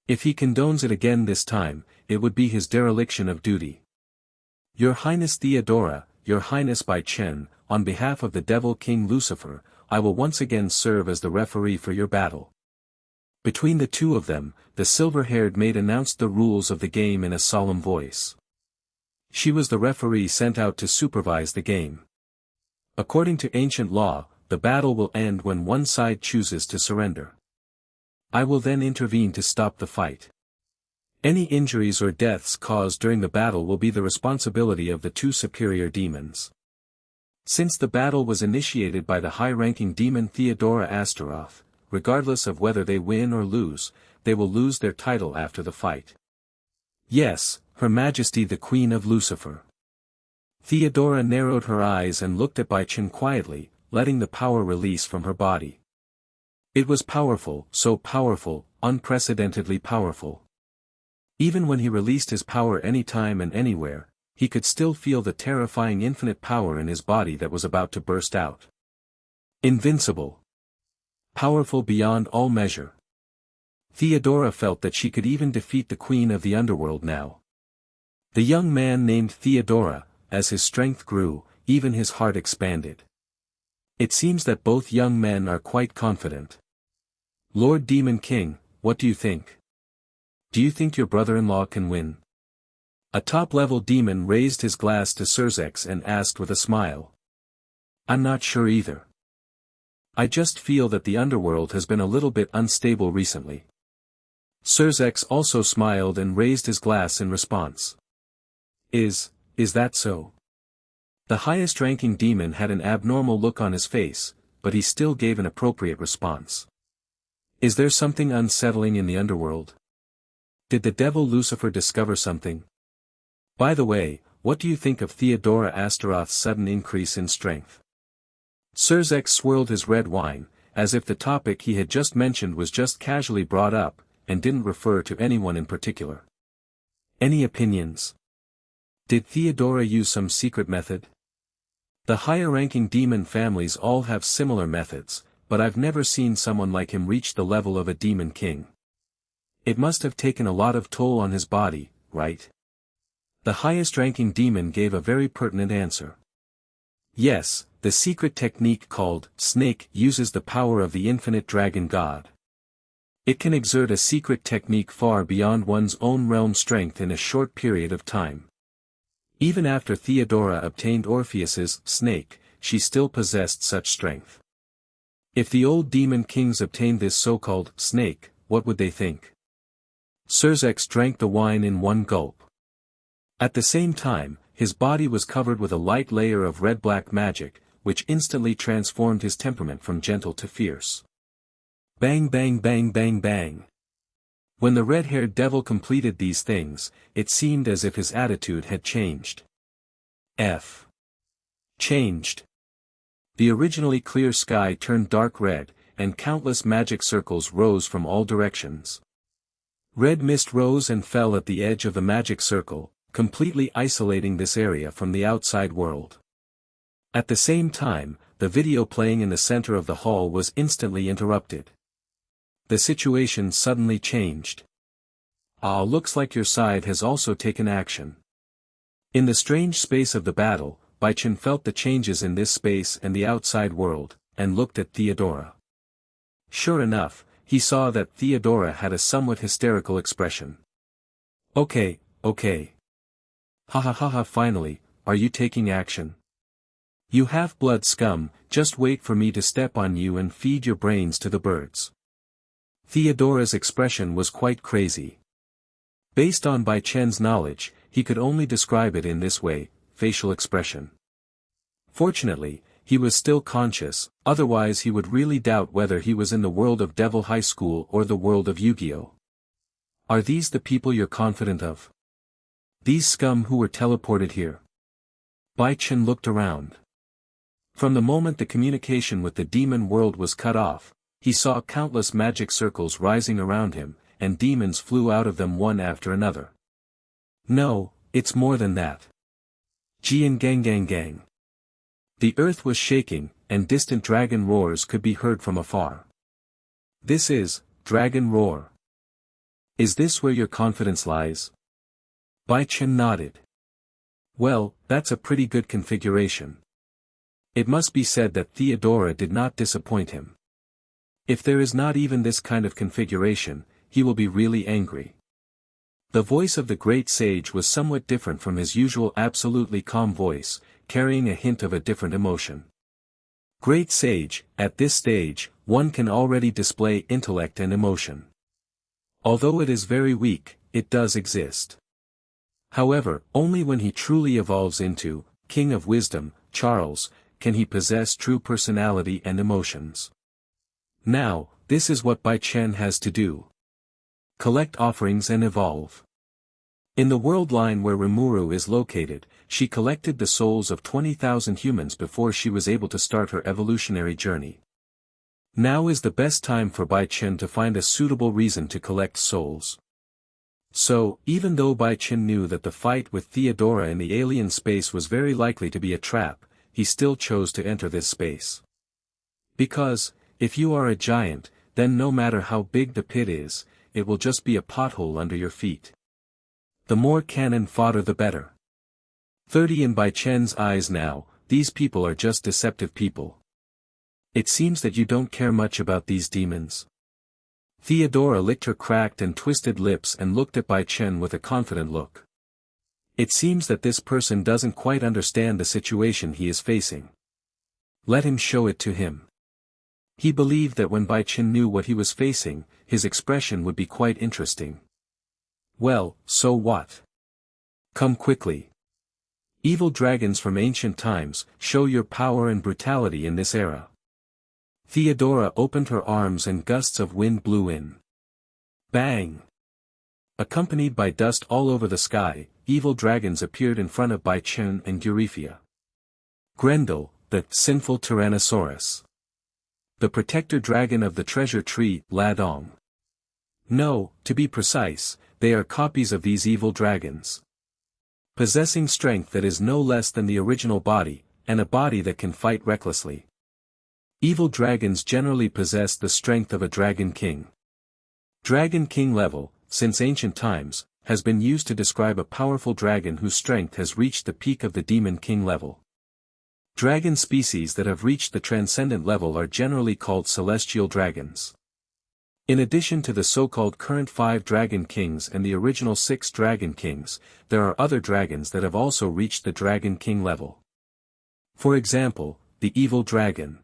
If he condones it again this time, it would be his dereliction of duty. "Your Highness Theodora, Your Highness Bai Chen, on behalf of the Devil King Lucifer, I will once again serve as the referee for your battle." Between the two of them, the silver-haired maid announced the rules of the game in a solemn voice. She was the referee sent out to supervise the game. According to ancient law, the battle will end when one side chooses to surrender. I will then intervene to stop the fight. Any injuries or deaths caused during the battle will be the responsibility of the two superior demons. Since the battle was initiated by the high-ranking demon Theodora Astaroth, regardless of whether they win or lose, they will lose their title after the fight. Yes, Her Majesty the Queen of Lucifer. Theodora narrowed her eyes and looked at Bai Chen quietly, letting the power release from her body. It was powerful, so powerful, unprecedentedly powerful. Even when he released his power anytime and anywhere, he could still feel the terrifying infinite power in his body that was about to burst out. Invincible. Powerful beyond all measure. Theodora felt that she could even defeat the Queen of the Underworld now. The young man named Theodora, as his strength grew, even his heart expanded. It seems that both young men are quite confident. "Lord Demon King, what do you think? Do you think your brother-in-law can win?" A top-level demon raised his glass to Surzex and asked with a smile. "I'm not sure either. I just feel that the underworld has been a little bit unstable recently." Surzex also smiled and raised his glass in response. Is that so?" The highest-ranking demon had an abnormal look on his face, but he still gave an appropriate response. "Is there something unsettling in the underworld? Did the devil Lucifer discover something? By the way, what do you think of Theodora Astaroth's sudden increase in strength?" Surzex swirled his red wine, as if the topic he had just mentioned was just casually brought up, and didn't refer to anyone in particular. "Any opinions? Did Theodora use some secret method? The higher-ranking demon families all have similar methods, but I've never seen someone like him reach the level of a demon king. It must have taken a lot of toll on his body, right?" The highest-ranking demon gave a very pertinent answer. "Yes, the secret technique called snake uses the power of the infinite dragon god. It can exert a secret technique far beyond one's own realm strength in a short period of time. Even after Theodora obtained Orpheus's snake, she still possessed such strength. If the old demon kings obtained this so-called snake, what would they think?" Surzex drank the wine in one gulp. At the same time, his body was covered with a light layer of red-black magic, which instantly transformed his temperament from gentle to fierce. Bang bang bang bang bang. When the red-haired devil completed these things, it seemed as if his attitude had changed. Changed. The originally clear sky turned dark red, and countless magic circles rose from all directions. Red mist rose and fell at the edge of the magic circle, completely isolating this area from the outside world. At the same time, the video playing in the center of the hall was instantly interrupted. The situation suddenly changed. Looks like your side has also taken action. In the strange space of the battle, Bai Chen felt the changes in this space and the outside world, and looked at Theodora. Sure enough, he saw that Theodora had a somewhat hysterical expression. Okay. Ha ha ha ha, finally, are you taking action? You half-blood scum, just wait for me to step on you and feed your brains to the birds. Theodora's expression was quite crazy. Based on Bai Chen's knowledge, he could only describe it in this way, facial expression. Fortunately, he was still conscious, otherwise he would really doubt whether he was in the world of Devil High School or the world of Yu-Gi-Oh! Are these the people you're confident of? These scum who were teleported here? Bai Chen looked around. From the moment the communication with the demon world was cut off, he saw countless magic circles rising around him, and demons flew out of them one after another. No, it's more than that. Jian gang gang gang. The earth was shaking, and distant dragon roars could be heard from afar. This is, dragon roar. Is this where your confidence lies? Bai Chen nodded. Well, that's a pretty good configuration. It must be said that Theodora did not disappoint him. If there is not even this kind of configuration, he will be really angry. The voice of the great sage was somewhat different from his usual absolutely calm voice, carrying a hint of a different emotion. Great sage, at this stage, one can already display intellect and emotion. Although it is very weak, it does exist. However, only when he truly evolves into King of Wisdom, Charles, can he possess true personality and emotions. Now, this is what Bai Chen has to do. Collect offerings and evolve. In the world line where Rimuru is located, she collected the souls of 20,000 humans before she was able to start her evolutionary journey. Now is the best time for Bai Chen to find a suitable reason to collect souls. So, even though Bai Chen knew that the fight with Theodora in the alien space was very likely to be a trap, he still chose to enter this space. Because, if you are a giant, then no matter how big the pit is, it will just be a pothole under your feet. The more cannon fodder the better. 30 in Bai Chen's eyes now, these people are just deceptive people. It seems that you don't care much about these demons. Theodora licked her cracked and twisted lips and looked at Bai Chen with a confident look. It seems that this person doesn't quite understand the situation he is facing. Let him show it to him. He believed that when Bai Chen knew what he was facing, his expression would be quite interesting. Well, so what? Come quickly. Evil dragons from ancient times, show your power and brutality in this era. Theodora opened her arms and gusts of wind blew in. Bang! Accompanied by dust all over the sky, evil dragons appeared in front of Bai Chen and Eurifia. Grendel, the sinful Tyrannosaurus. The protector dragon of the treasure tree, Ladong. No, to be precise, they are copies of these evil dragons. Possessing strength that is no less than the original body, and a body that can fight recklessly. Evil dragons generally possess the strength of a dragon king. Dragon king level, since ancient times, has been used to describe a powerful dragon whose strength has reached the peak of the demon king level. Dragon species that have reached the transcendent level are generally called celestial dragons. In addition to the so-called current 5 dragon kings and the original 6 dragon kings, there are other dragons that have also reached the dragon king level. For example, the evil dragon.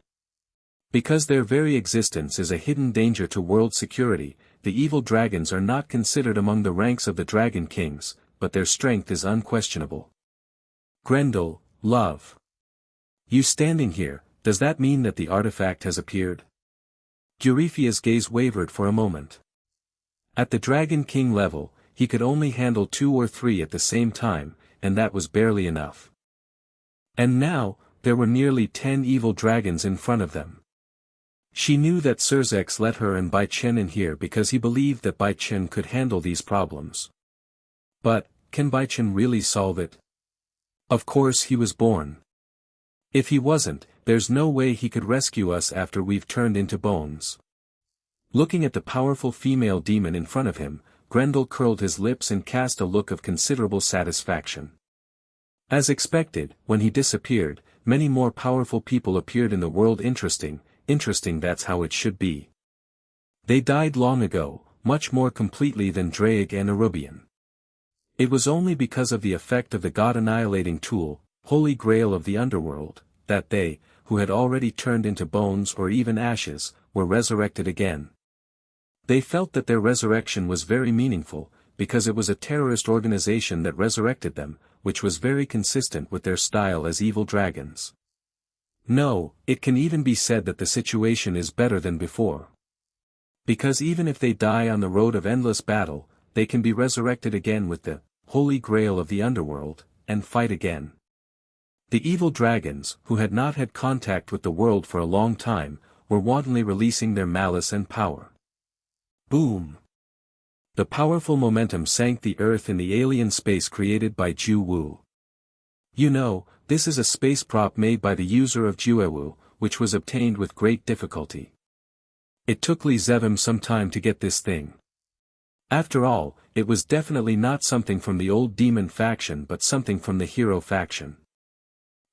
Because their very existence is a hidden danger to world security, the evil dragons are not considered among the ranks of the dragon kings, but their strength is unquestionable. Grendel, love. You standing here, does that mean that the artifact has appeared? Euryphia's gaze wavered for a moment. At the Dragon King level, he could only handle 2 or 3 at the same time, and that was barely enough. And now, there were nearly 10 evil dragons in front of them. She knew that Surzex let her and Bai Chen in here because he believed that Bai Chen could handle these problems. But, can Bai Chen really solve it? Of course he was born. If he wasn't, there's no way he could rescue us after we've turned into bones. Looking at the powerful female demon in front of him, Grendel curled his lips and cast a look of considerable satisfaction. As expected, when he disappeared, many more powerful people appeared in the world. Interesting, that's how it should be. They died long ago, much more completely than Draig and Erubian. It was only because of the effect of the god-annihilating tool, Holy Grail of the Underworld, that they, who had already turned into bones or even ashes, were resurrected again. They felt that their resurrection was very meaningful, because it was a terrorist organization that resurrected them, which was very consistent with their style as evil dragons. No, it can even be said that the situation is better than before. Because even if they die on the road of endless battle, they can be resurrected again with the Holy Grail of the Underworld, and fight again. The evil dragons, who had not had contact with the world for a long time, were wantonly releasing their malice and power. Boom! The powerful momentum sank the Earth in the alien space created by Ju Wu. You know, this is a space prop made by the user of Juewu, which was obtained with great difficulty. It took Li Zevim some time to get this thing. After all, it was definitely not something from the old demon faction but something from the hero faction.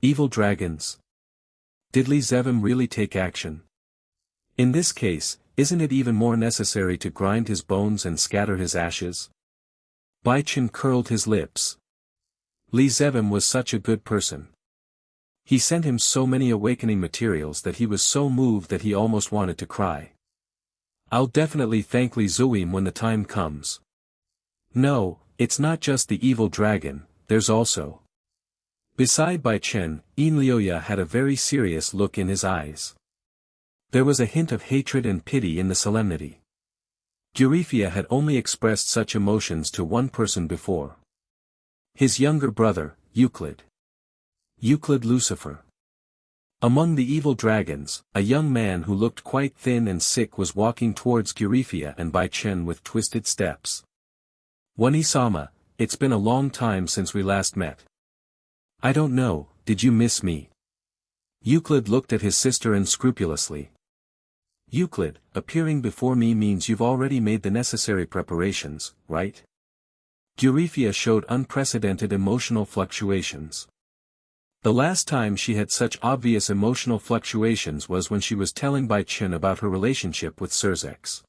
Evil dragons. Did Li Zevim really take action? In this case, isn't it even more necessary to grind his bones and scatter his ashes? Bai Chen curled his lips. Li Zevim was such a good person. He sent him so many awakening materials that he was so moved that he almost wanted to cry. I'll definitely thank Li Zuim when the time comes. No, it's not just the evil dragon, there's also. Beside Bai Chen, Enlioya had a very serious look in his eyes. There was a hint of hatred and pity in the solemnity. Euryphia had only expressed such emotions to one person before. His younger brother, Euclid. Euclid Lucifer. Among the evil dragons, a young man who looked quite thin and sick was walking towards Euryphia and Bai Chen with twisted steps. Wanisama, it's been a long time since we last met. I don't know, did you miss me? Euclid looked at his sister unscrupulously. Euclid, appearing before me means you've already made the necessary preparations, right? Euryphia showed unprecedented emotional fluctuations. The last time she had such obvious emotional fluctuations was when she was telling Bai Chen about her relationship with Surzex.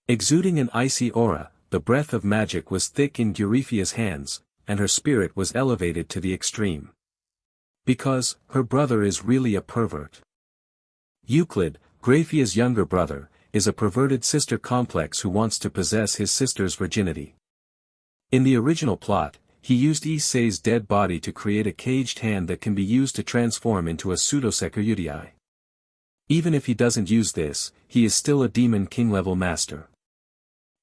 Exuding an icy aura, the breath of magic was thick in Euryphia's hands, and her spirit was elevated to the extreme. Because, her brother is really a pervert. Euclid, Graphia's younger brother, is a perverted sister complex who wants to possess his sister's virginity. In the original plot, he used Issei's dead body to create a caged hand that can be used to transform into a pseudo-Sekyudai. Even if he doesn't use this, he is still a Demon King level master.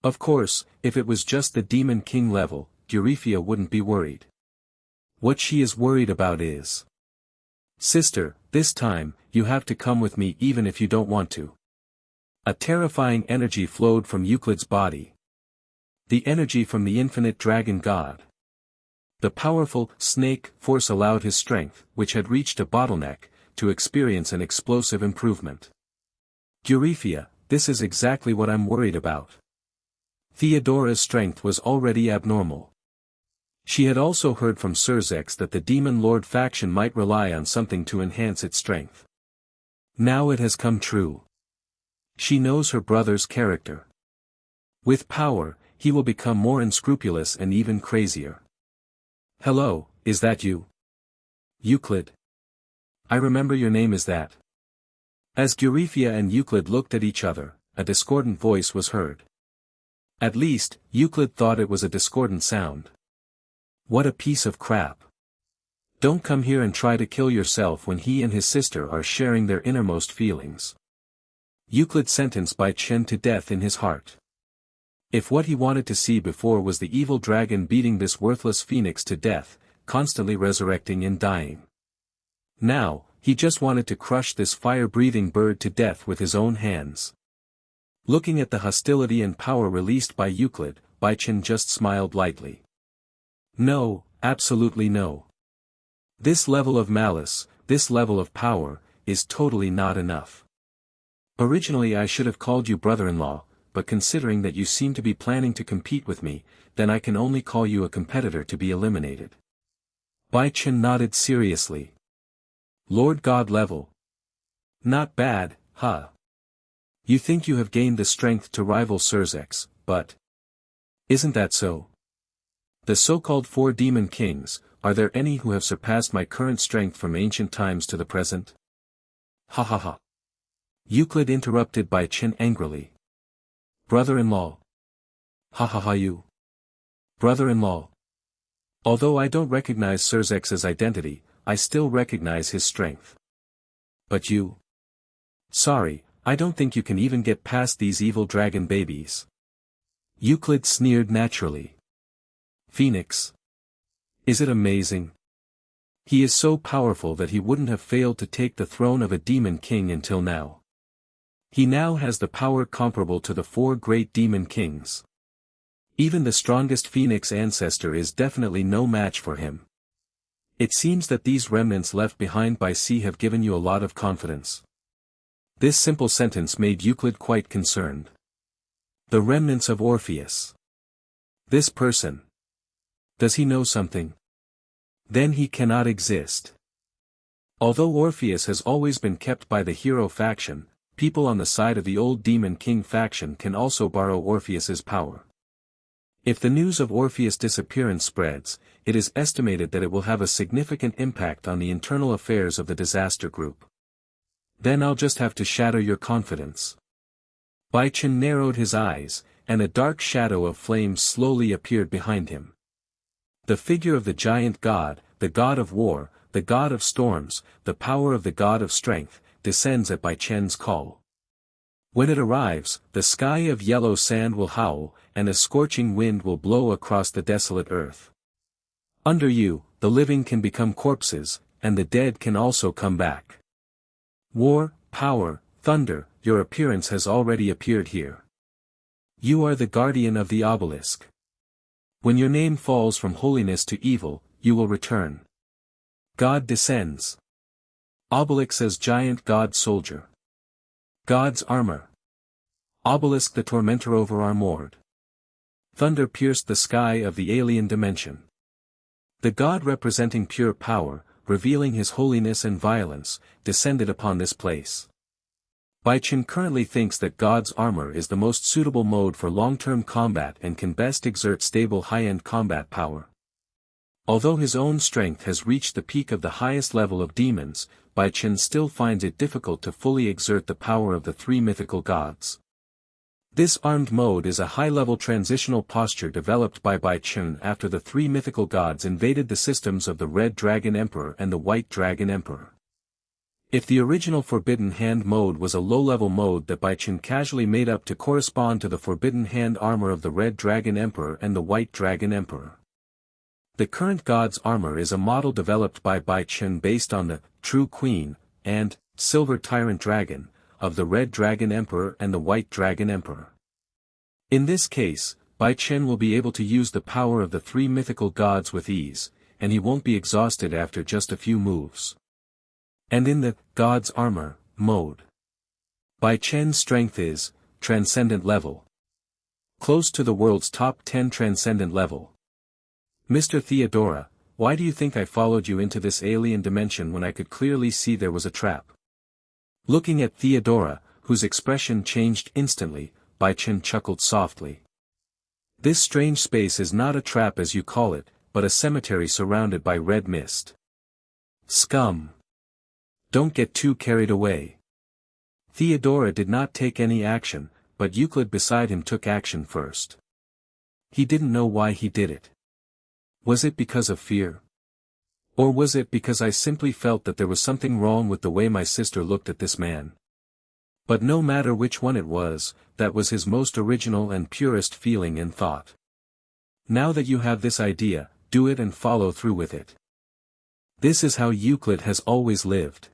Of course, if it was just the Demon King level, Euryphia wouldn't be worried. What she is worried about is... Sister, this time, you have to come with me even if you don't want to. A terrifying energy flowed from Euclid's body. The energy from the infinite dragon god. The powerful snake force allowed his strength, which had reached a bottleneck, to experience an explosive improvement. Euryphia, this is exactly what I'm worried about. Theodora's strength was already abnormal. She had also heard from Surzex that the Demon Lord faction might rely on something to enhance its strength. Now it has come true. She knows her brother's character. With power, he will become more unscrupulous and even crazier. Hello, is that you? Euclid. I remember your name is that. As Euryphia and Euclid looked at each other, a discordant voice was heard. At least, Euclid thought it was a discordant sound. What a piece of crap. Don't come here and try to kill yourself when he and his sister are sharing their innermost feelings. Euclid sentenced Bai Chen to death in his heart. If what he wanted to see before was the evil dragon beating this worthless phoenix to death, constantly resurrecting and dying. Now, he just wanted to crush this fire-breathing bird to death with his own hands. Looking at the hostility and power released by Euclid, Bai Chen just smiled lightly. No, absolutely no. This level of malice, this level of power, is totally not enough. Originally I should have called you brother-in-law, but considering that you seem to be planning to compete with me, then I can only call you a competitor to be eliminated. Bai Chen nodded seriously. Lord God level. Not bad, huh? You think you have gained the strength to rival Surzex, but... Isn't that so? The so-called 4 demon kings, are there any who have surpassed my current strength from ancient times to the present? Ha ha ha. Euclid interrupted Bai Chen angrily. Brother-in-law. Ha ha ha you. Brother-in-law. Although I don't recognize Surzex's identity, I still recognize his strength. But you? Sorry, I don't think you can even get past these evil dragon babies. Euclid sneered naturally. Phoenix. Is it amazing? He is so powerful that he wouldn't have failed to take the throne of a demon king until now. He now has the power comparable to the 4 great demon kings. Even the strongest phoenix ancestor is definitely no match for him. It seems that these remnants left behind by sea have given you a lot of confidence. This simple sentence made Euclid quite concerned. The remnants of Orpheus. This person. Does he know something? Then he cannot exist. Although Orpheus has always been kept by the hero faction, people on the side of the old Demon King faction can also borrow Orpheus's power. If the news of Orpheus' disappearance spreads, it is estimated that it will have a significant impact on the internal affairs of the disaster group. Then I'll just have to shatter your confidence. Bai Chen narrowed his eyes, and a dark shadow of flame slowly appeared behind him. The figure of the giant god, the god of war, the god of storms, the power of the god of strength, descends at Bai Chen's call. When it arrives, the sky of yellow sand will howl, and a scorching wind will blow across the desolate earth. Under you, the living can become corpses, and the dead can also come back. War, power, thunder, your appearance has already appeared here. You are the guardian of the Obelisk. When your name falls from holiness to evil, you will return. God descends. Obelisk as giant god soldier. God's armor. Obelisk the tormentor over Armored. Thunder pierced the sky of the alien dimension. The god representing pure power, revealing his holiness and violence, descended upon this place. Bai Chen currently thinks that God's armor is the most suitable mode for long-term combat and can best exert stable high-end combat power. Although his own strength has reached the peak of the highest level of demons, Bai Chen still finds it difficult to fully exert the power of the 3 mythical gods. This armed mode is a high-level transitional posture developed by Bai Chen after the 3 mythical gods invaded the systems of the Red Dragon Emperor and the White Dragon Emperor. If the original Forbidden Hand mode was a low-level mode that Bai Chen casually made up to correspond to the Forbidden Hand armor of the Red Dragon Emperor and the White Dragon Emperor. The current god's armor is a model developed by Bai Chen based on the True Queen and Silver Tyrant Dragon of the Red Dragon Emperor and the White Dragon Emperor. In this case, Bai Chen will be able to use the power of the 3 mythical gods with ease, and he won't be exhausted after just a few moves. And in the God's Armor mode, Bai Chen's strength is Transcendent level. Close to the world's top 10 Transcendent level. Mr. Theodora, why do you think I followed you into this alien dimension when I could clearly see there was a trap? Looking at Theodora, whose expression changed instantly, Bai Chen chuckled softly. This strange space is not a trap as you call it, but a cemetery surrounded by red mist. Scum. Don't get too carried away. Theodora did not take any action, but Euclid beside him took action first. He didn't know why he did it. Was it because of fear? Or was it because I simply felt that there was something wrong with the way my sister looked at this man? But no matter which one it was, that was his most original and purest feeling and thought. Now that you have this idea, do it and follow through with it. This is how Euclid has always lived.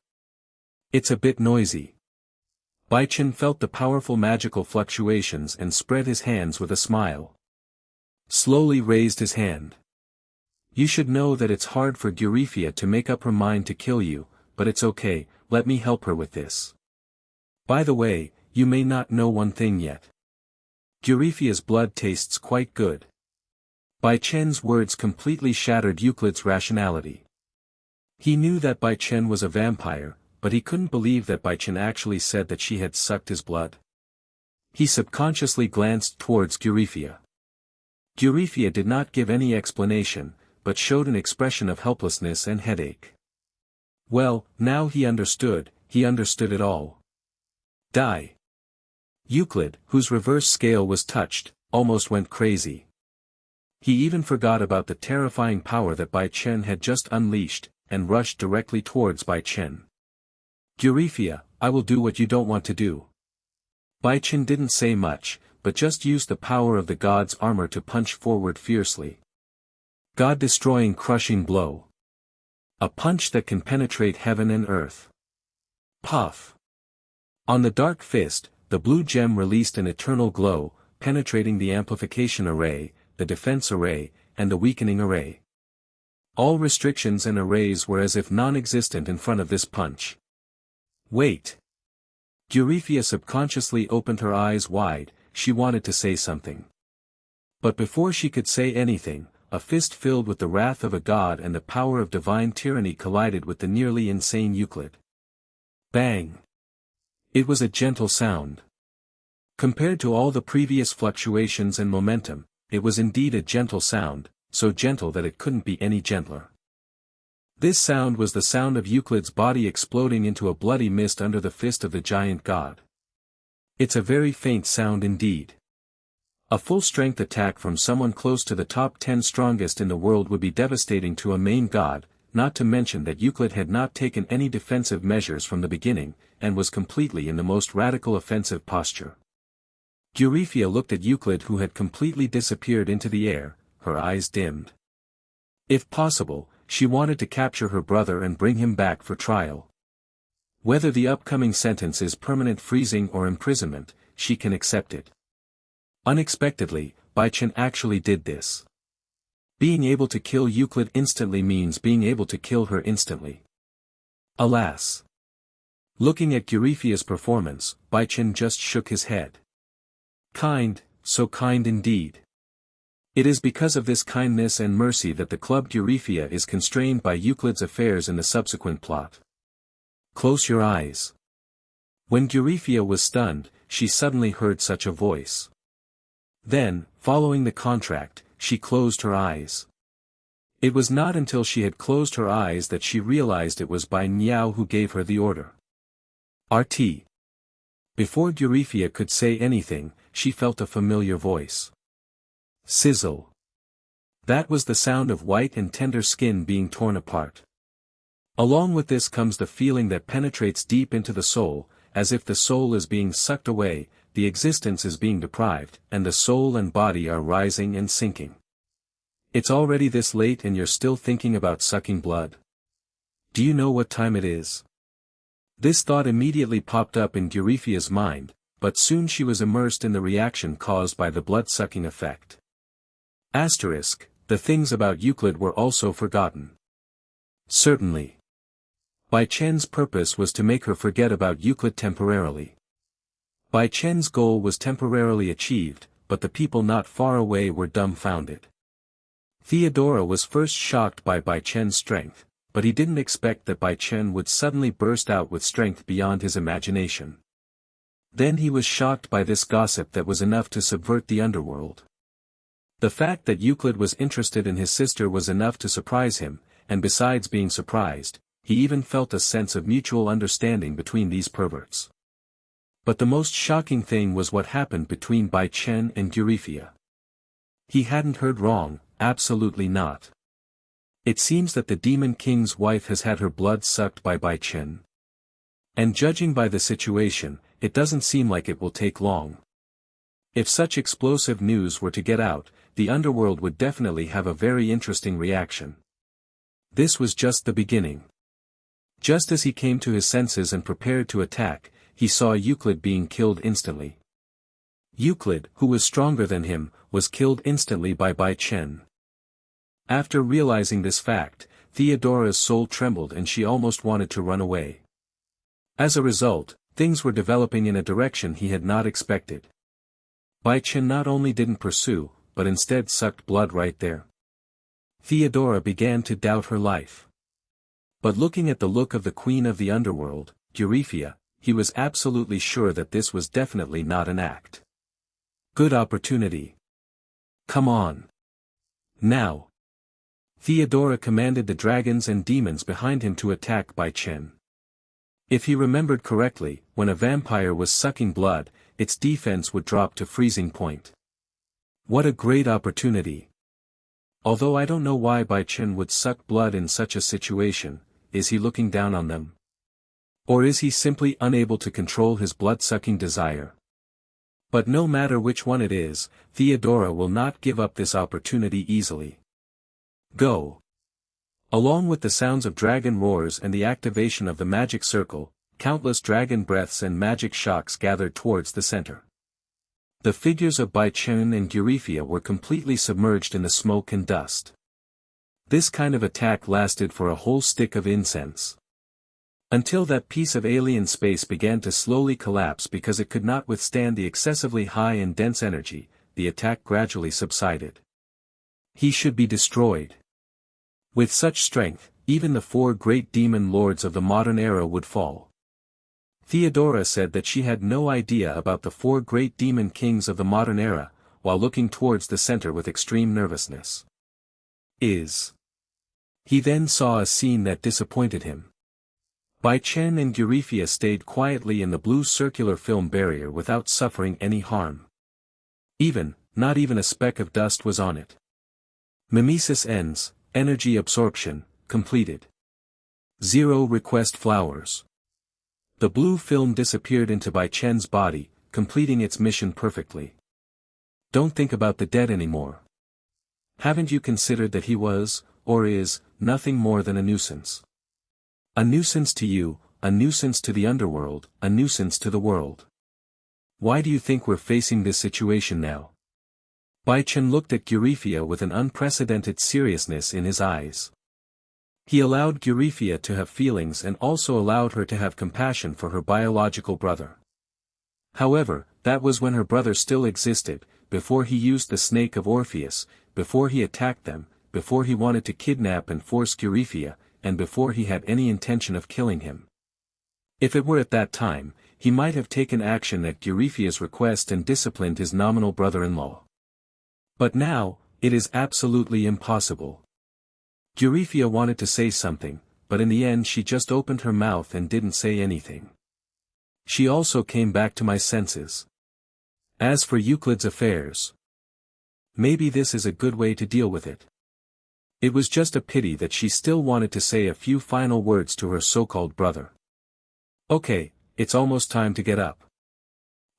It's a bit noisy. Bai Chen felt the powerful magical fluctuations and spread his hands with a smile. Slowly raised his hand. You should know that it's hard for Gurifia to make up her mind to kill you, but it's okay, let me help her with this. By the way, you may not know one thing yet. Gurifia's blood tastes quite good. Bai Chen's words completely shattered Euclid's rationality. He knew that Bai Chen was a vampire, but he couldn't believe that Bai Chen actually said that she had sucked his blood. He subconsciously glanced towards Gurifia. Gurifia did not give any explanation, but showed an expression of helplessness and headache. Well, now he understood it all. Die. Euclid, whose reverse scale was touched, almost went crazy. He even forgot about the terrifying power that Bai Chen had just unleashed, and rushed directly towards Bai Chen. Gurifia, I will do what you don't want to do. Bai Chen didn't say much, but just used the power of the god's armor to punch forward fiercely. God-destroying crushing blow. A punch that can penetrate heaven and earth. Puff. On the dark fist, the blue gem released an eternal glow, penetrating the amplification array, the defense array, and the weakening array. All restrictions and arrays were as if non-existent in front of this punch. Wait. Gurifia subconsciously opened her eyes wide, she wanted to say something. But before she could say anything, a fist filled with the wrath of a god and the power of divine tyranny collided with the nearly insane Euclid. Bang! It was a gentle sound. Compared to all the previous fluctuations and momentum, it was indeed a gentle sound, so gentle that it couldn't be any gentler. This sound was the sound of Euclid's body exploding into a bloody mist under the fist of the giant god. It's a very faint sound indeed. A full-strength attack from someone close to the top 10 strongest in the world would be devastating to a main god, not to mention that Euclid had not taken any defensive measures from the beginning, and was completely in the most radical offensive posture. Gurifia looked at Euclid, who had completely disappeared into the air, her eyes dimmed. If possible, she wanted to capture her brother and bring him back for trial. Whether the upcoming sentence is permanent freezing or imprisonment, she can accept it. Unexpectedly, Bai Chen actually did this. Being able to kill Euclid instantly means being able to kill her instantly. Alas! Looking at Gurifia's performance, Bai Chen just shook his head. Kind, so kind indeed. It is because of this kindness and mercy that the club Gurifia is constrained by Euclid's affairs in the subsequent plot. Close your eyes. When Gurifia was stunned, she suddenly heard such a voice. Then, following the contract, she closed her eyes. It was not until she had closed her eyes that she realized it was Bai Niao who gave her the order. RT. Before Gurifia could say anything, she felt a familiar voice. Sizzle. That was the sound of white and tender skin being torn apart. Along with this comes the feeling that penetrates deep into the soul, as if the soul is being sucked away, the existence is being deprived, and the soul and body are rising and sinking. It's already this late and you're still thinking about sucking blood. Do you know what time it is? This thought immediately popped up in Gurifia's mind, but soon she was immersed in the reaction caused by the blood-sucking effect. Asterisk, the things about Euclid were also forgotten. Certainly. Bai Chen's purpose was to make her forget about Euclid temporarily. Bai Chen's goal was temporarily achieved, but the people not far away were dumbfounded. Theodora was first shocked by Bai Chen's strength, but he didn't expect that Bai Chen would suddenly burst out with strength beyond his imagination. Then he was shocked by this gossip that was enough to subvert the underworld. The fact that Euclid was interested in his sister was enough to surprise him, and besides being surprised, he even felt a sense of mutual understanding between these perverts. But the most shocking thing was what happened between Bai Chen and Gurifia. He hadn't heard wrong, absolutely not. It seems that the Demon King's wife has had her blood sucked by Bai Chen. And judging by the situation, it doesn't seem like it will take long. If such explosive news were to get out, the Underworld would definitely have a very interesting reaction. This was just the beginning. Just as he came to his senses and prepared to attack, he saw Euclid being killed instantly. Euclid, who was stronger than him, was killed instantly by Bai Chen. After realizing this fact, Theodora's soul trembled and she almost wanted to run away. As a result, things were developing in a direction he had not expected. Bai Chen not only didn't pursue, but instead sucked blood right there. Theodora began to doubt her life. But looking at the look of the Queen of the Underworld, Eurifia, he was absolutely sure that this was definitely not an act. Good opportunity. Come on. Now. Theodora commanded the dragons and demons behind him to attack Bai Chen. If he remembered correctly, when a vampire was sucking blood, its defense would drop to freezing point. What a great opportunity. Although I don't know why Bai Chen would suck blood in such a situation, is he looking down on them? Or is he simply unable to control his blood-sucking desire? But no matter which one it is, Theodora will not give up this opportunity easily. Go. Along with the sounds of dragon roars and the activation of the magic circle, countless dragon breaths and magic shocks gathered towards the center. The figures of Bai Chen and Eurifia were completely submerged in the smoke and dust. This kind of attack lasted for a whole stick of incense. Until that piece of alien space began to slowly collapse because it could not withstand the excessively high and dense energy, the attack gradually subsided. He should be destroyed. With such strength, even the 4 great demon lords of the modern era would fall. Theodora said that she had no idea about the 4 great demon kings of the modern era, while looking towards the center with extreme nervousness. He then saw a scene that disappointed him. Bai Chen and Eurifia stayed quietly in the blue circular film barrier without suffering any harm. Not even a speck of dust was on it. Mimesis ends, energy absorption, completed. 0 request flowers. The blue film disappeared into Bai Chen's body, completing its mission perfectly. Don't think about the dead anymore. Haven't you considered that he was, or is, nothing more than a nuisance? A nuisance to you, a nuisance to the underworld, a nuisance to the world. Why do you think we're facing this situation now? Bai Chen looked at Eurifia with an unprecedented seriousness in his eyes. He allowed Eurifia to have feelings and also allowed her to have compassion for her biological brother. However, that was when her brother still existed, before he used the snake of Orpheus, before he attacked them, before he wanted to kidnap and force Eurifia, and before he had any intention of killing him. If it were at that time, he might have taken action at Eurifia's request and disciplined his nominal brother-in-law. But now, it is absolutely impossible. Eurifia wanted to say something, but in the end she just opened her mouth and didn't say anything. She also came back to my senses. As for Euclid's affairs, maybe this is a good way to deal with it. It was just a pity that she still wanted to say a few final words to her so-called brother. Okay, it's almost time to get up.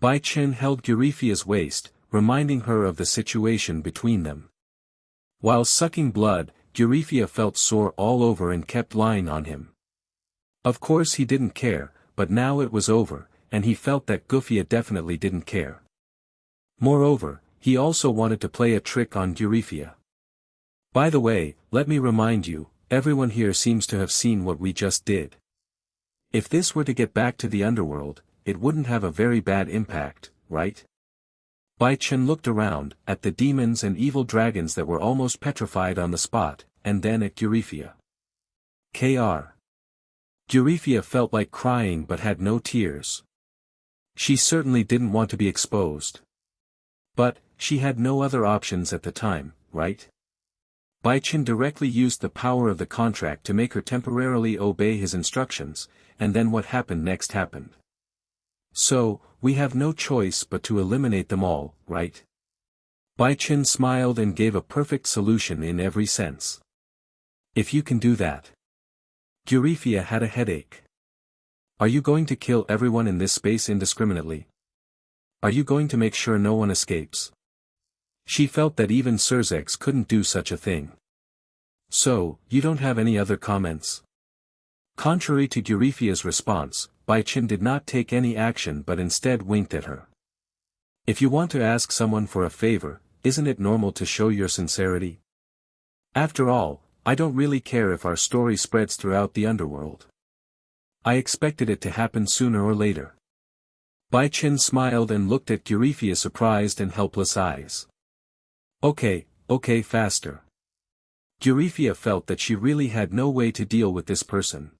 Bai Chen held Eurifia's waist, reminding her of the situation between them. While sucking blood, Eurifia felt sore all over and kept lying on him. Of course he didn't care, but now it was over, and he felt that Gufia definitely didn't care. Moreover, he also wanted to play a trick on Eurifia. By the way, let me remind you, everyone here seems to have seen what we just did. If this were to get back to the underworld, it wouldn't have a very bad impact, right? Bai Chen looked around, at the demons and evil dragons that were almost petrified on the spot, and then at Eurifia. Eurifia felt like crying but had no tears. She certainly didn't want to be exposed. But, she had no other options at the time, right? Bai Chen directly used the power of the contract to make her temporarily obey his instructions, and then what happened next happened. So, we have no choice but to eliminate them all, right? Bai Chen smiled and gave a perfect solution in every sense. If you can do that. Eurifia had a headache. Are you going to kill everyone in this space indiscriminately? Are you going to make sure no one escapes? She felt that even Surzex couldn't do such a thing. So, you don't have any other comments? Contrary to Euryphia's response, Bai Chen did not take any action but instead winked at her. If you want to ask someone for a favor, isn't it normal to show your sincerity? After all, I don't really care if our story spreads throughout the underworld. I expected it to happen sooner or later. Bai Chen smiled and looked at Euryphia's surprised and helpless eyes. Okay, faster. Euryphia felt that she really had no way to deal with this person.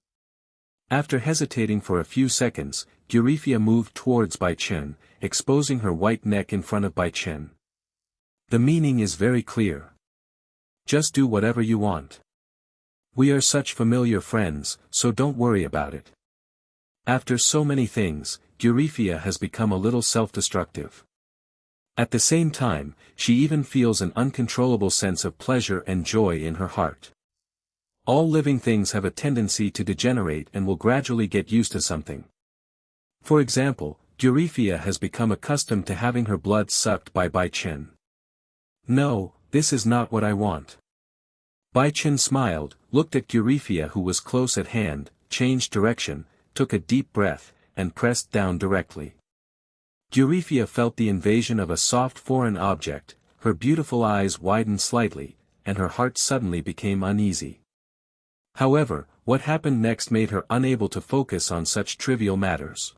After hesitating for a few seconds, Euryphia moved towards Bai Chen, exposing her white neck in front of Bai Chen. The meaning is very clear. Just do whatever you want. We are such familiar friends, so don't worry about it. After so many things, Euryphia has become a little self-destructive. At the same time, she even feels an uncontrollable sense of pleasure and joy in her heart. All living things have a tendency to degenerate and will gradually get used to something. For example, Euryphia has become accustomed to having her blood sucked by Bai Chen. No, this is not what I want. Bai Chen smiled, looked at Euryphia who was close at hand, changed direction, took a deep breath, and pressed down directly. Euryphia felt the invasion of a soft foreign object, her beautiful eyes widened slightly, and her heart suddenly became uneasy. However, what happened next made her unable to focus on such trivial matters.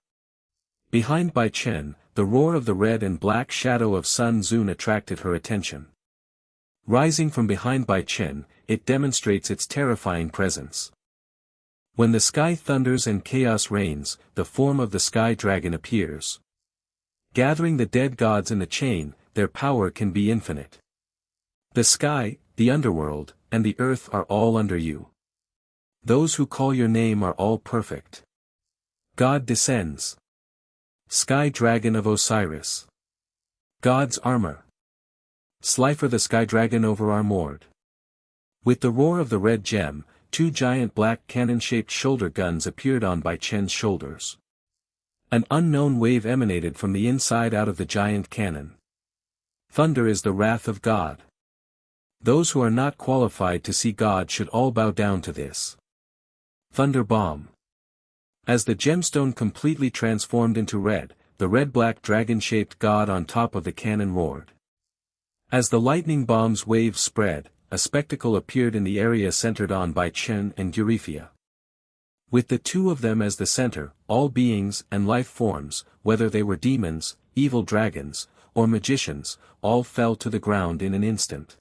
Behind Bai Chen, the roar of the red and black shadow of Sun Zun attracted her attention. Rising from behind Bai Chen, it demonstrates its terrifying presence. When the sky thunders and chaos reigns, the form of the sky dragon appears. Gathering the dead gods in a chain, their power can be infinite. The sky, the underworld, and the earth are all under you. Those who call your name are all perfect. God descends. Sky Dragon of Osiris. God's armor. Slifer the Sky Dragon over Armored. With the roar of the red gem, two giant black cannon-shaped shoulder guns appeared on Bai Chen's shoulders. An unknown wave emanated from the inside out of the giant cannon. Thunder is the wrath of God. Those who are not qualified to see God should all bow down to this. Thunder Bomb. As the gemstone completely transformed into red, the red-black dragon-shaped god on top of the cannon roared. As the lightning bomb's wave spread, a spectacle appeared in the area centered on Bai Chen and Euryphia. With the two of them as the center, all beings and life forms, whether they were demons, evil dragons, or magicians, all fell to the ground in an instant.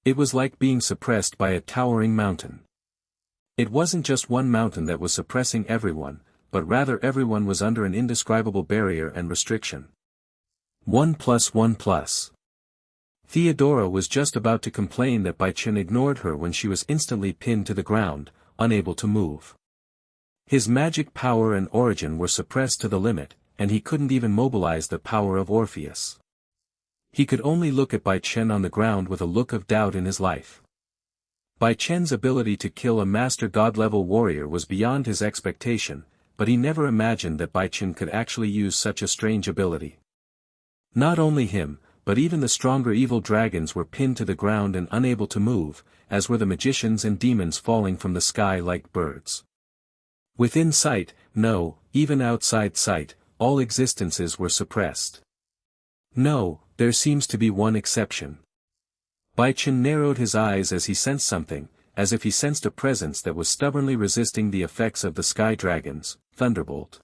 It was like being suppressed by a towering mountain. It wasn't just one mountain that was suppressing everyone, but rather everyone was under an indescribable barrier and restriction. 1+1+. Theodora was just about to complain that Bai Chen ignored her when she was instantly pinned to the ground, unable to move. His magic power and origin were suppressed to the limit, and he couldn't even mobilize the power of Orpheus. He could only look at Bai Chen on the ground with a look of doubt in his life. Bai Chen's ability to kill a master god-level warrior was beyond his expectation, but he never imagined that Bai Chen could actually use such a strange ability. Not only him, but even the stronger evil dragons were pinned to the ground and unable to move, as were the magicians and demons falling from the sky like birds. Within sight, no, even outside sight, all existences were suppressed. No, there seems to be one exception. Bai Chen narrowed his eyes as he sensed something, as if he sensed a presence that was stubbornly resisting the effects of the sky dragons, Thunderbolt.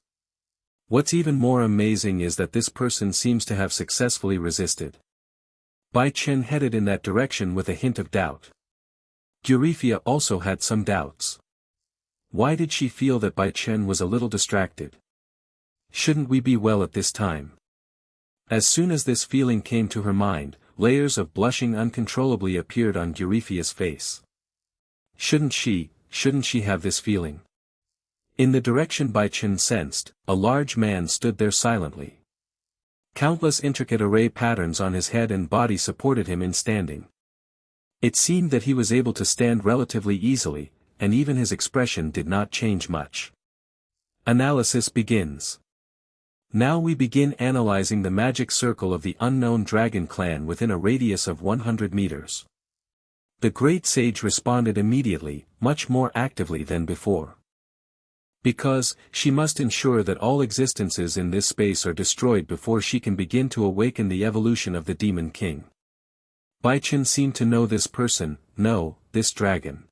What's even more amazing is that this person seems to have successfully resisted. Bai Chen headed in that direction with a hint of doubt. Euryphia also had some doubts. Why did she feel that Bai Chen was a little distracted? Shouldn't we be well at this time? As soon as this feeling came to her mind, layers of blushing uncontrollably appeared on Euryphia's face. Shouldn't she have this feeling? In the direction Bai Chen sensed, a large man stood there silently. Countless intricate array patterns on his head and body supported him in standing. It seemed that he was able to stand relatively easily, and even his expression did not change much. Analysis begins. Now we begin analyzing the magic circle of the unknown dragon clan within a radius of 100 meters. The great sage responded immediately, much more actively than before. Because, she must ensure that all existences in this space are destroyed before she can begin to awaken the evolution of the Demon King. Bai Chen seemed to know this person, this dragon.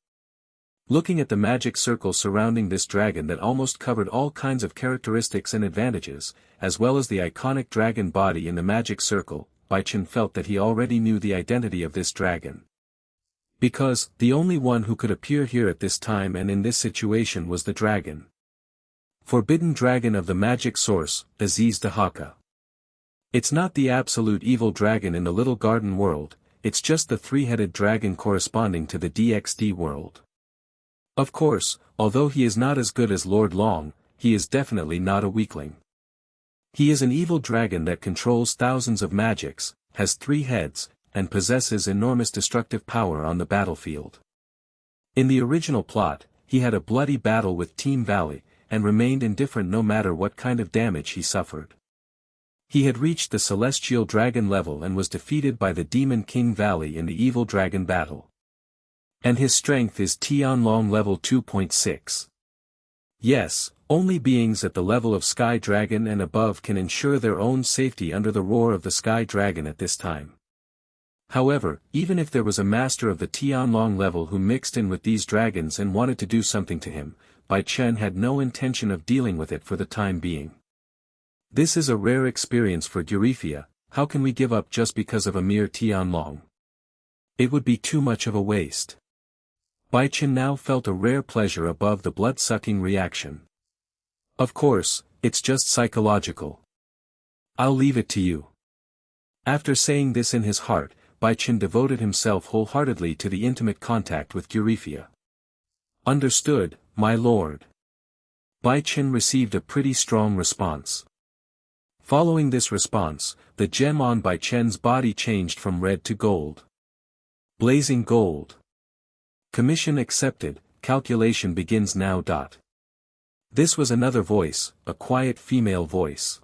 Looking at the magic circle surrounding this dragon that almost covered all kinds of characteristics and advantages, as well as the iconic dragon body in the magic circle, Bai Chen felt that he already knew the identity of this dragon. Because, the only one who could appear here at this time and in this situation was the dragon. Forbidden dragon of the magic source, Aziz Dahaka. It's not the absolute evil dragon in the little garden world, it's just the three-headed dragon corresponding to the DxD world. Of course, although he is not as good as Lord Long, he is definitely not a weakling. He is an evil dragon that controls thousands of magics, has 3 heads, and possesses enormous destructive power on the battlefield. In the original plot, he had a bloody battle with Team Valley, and remained indifferent no matter what kind of damage he suffered. He had reached the Celestial Dragon level and was defeated by the Demon King Valley in the Evil Dragon battle. And his strength is Tianlong level 2.6. Yes, only beings at the level of Sky Dragon and above can ensure their own safety under the roar of the Sky Dragon at this time. However, even if there was a master of the Tianlong level who mixed in with these dragons and wanted to do something to him, Bai Chen had no intention of dealing with it for the time being. This is a rare experience for Gurifia. How can we give up just because of a mere Tianlong? It would be too much of a waste. Bai Chen now felt a rare pleasure above the blood-sucking reaction. Of course, it's just psychological. I'll leave it to you. After saying this in his heart, Bai Chen devoted himself wholeheartedly to the intimate contact with Gurifia. Understood, my lord. Bai Chen received a pretty strong response. Following this response, the gem on Bai Chen's body changed from red to gold. Blazing gold. Commission accepted, calculation begins now. This was another voice, a quiet female voice.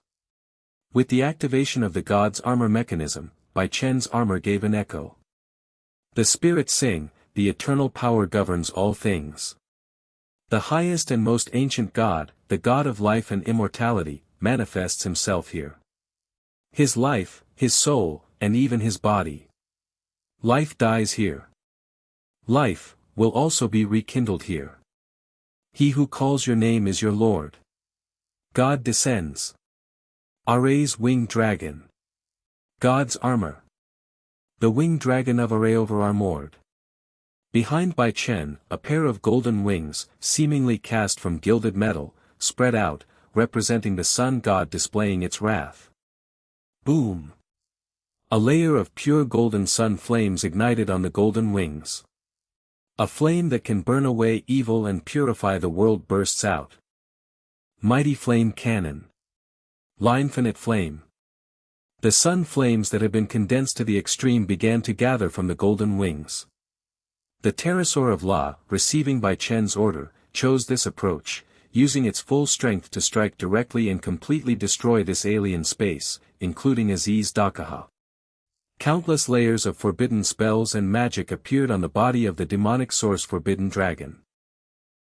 With the activation of the god's armor mechanism, Bai Chen's armor gave an echo. The spirits sing, the eternal power governs all things. The highest and most ancient god, the god of life and immortality, manifests himself here. His life, his soul, and even his body. Life dies here. Life will also be rekindled here. He who calls your name is your Lord. God descends. Are's winged dragon. God's armor. The winged dragon of Are over armored. Behind Bai Chen, a pair of golden wings, seemingly cast from gilded metal, spread out, representing the sun god displaying its wrath. Boom! A layer of pure golden sun flames ignited on the golden wings. A flame that can burn away evil and purify the world bursts out. Mighty flame cannon. L'infinite flame. The sun flames that had been condensed to the extreme began to gather from the golden wings. The Pterosaur of La, receiving Bai Chen's order, chose this approach, using its full strength to strike directly and completely destroy this alien space, including Aziz Dakaha. Countless layers of forbidden spells and magic appeared on the body of the demonic source Forbidden Dragon.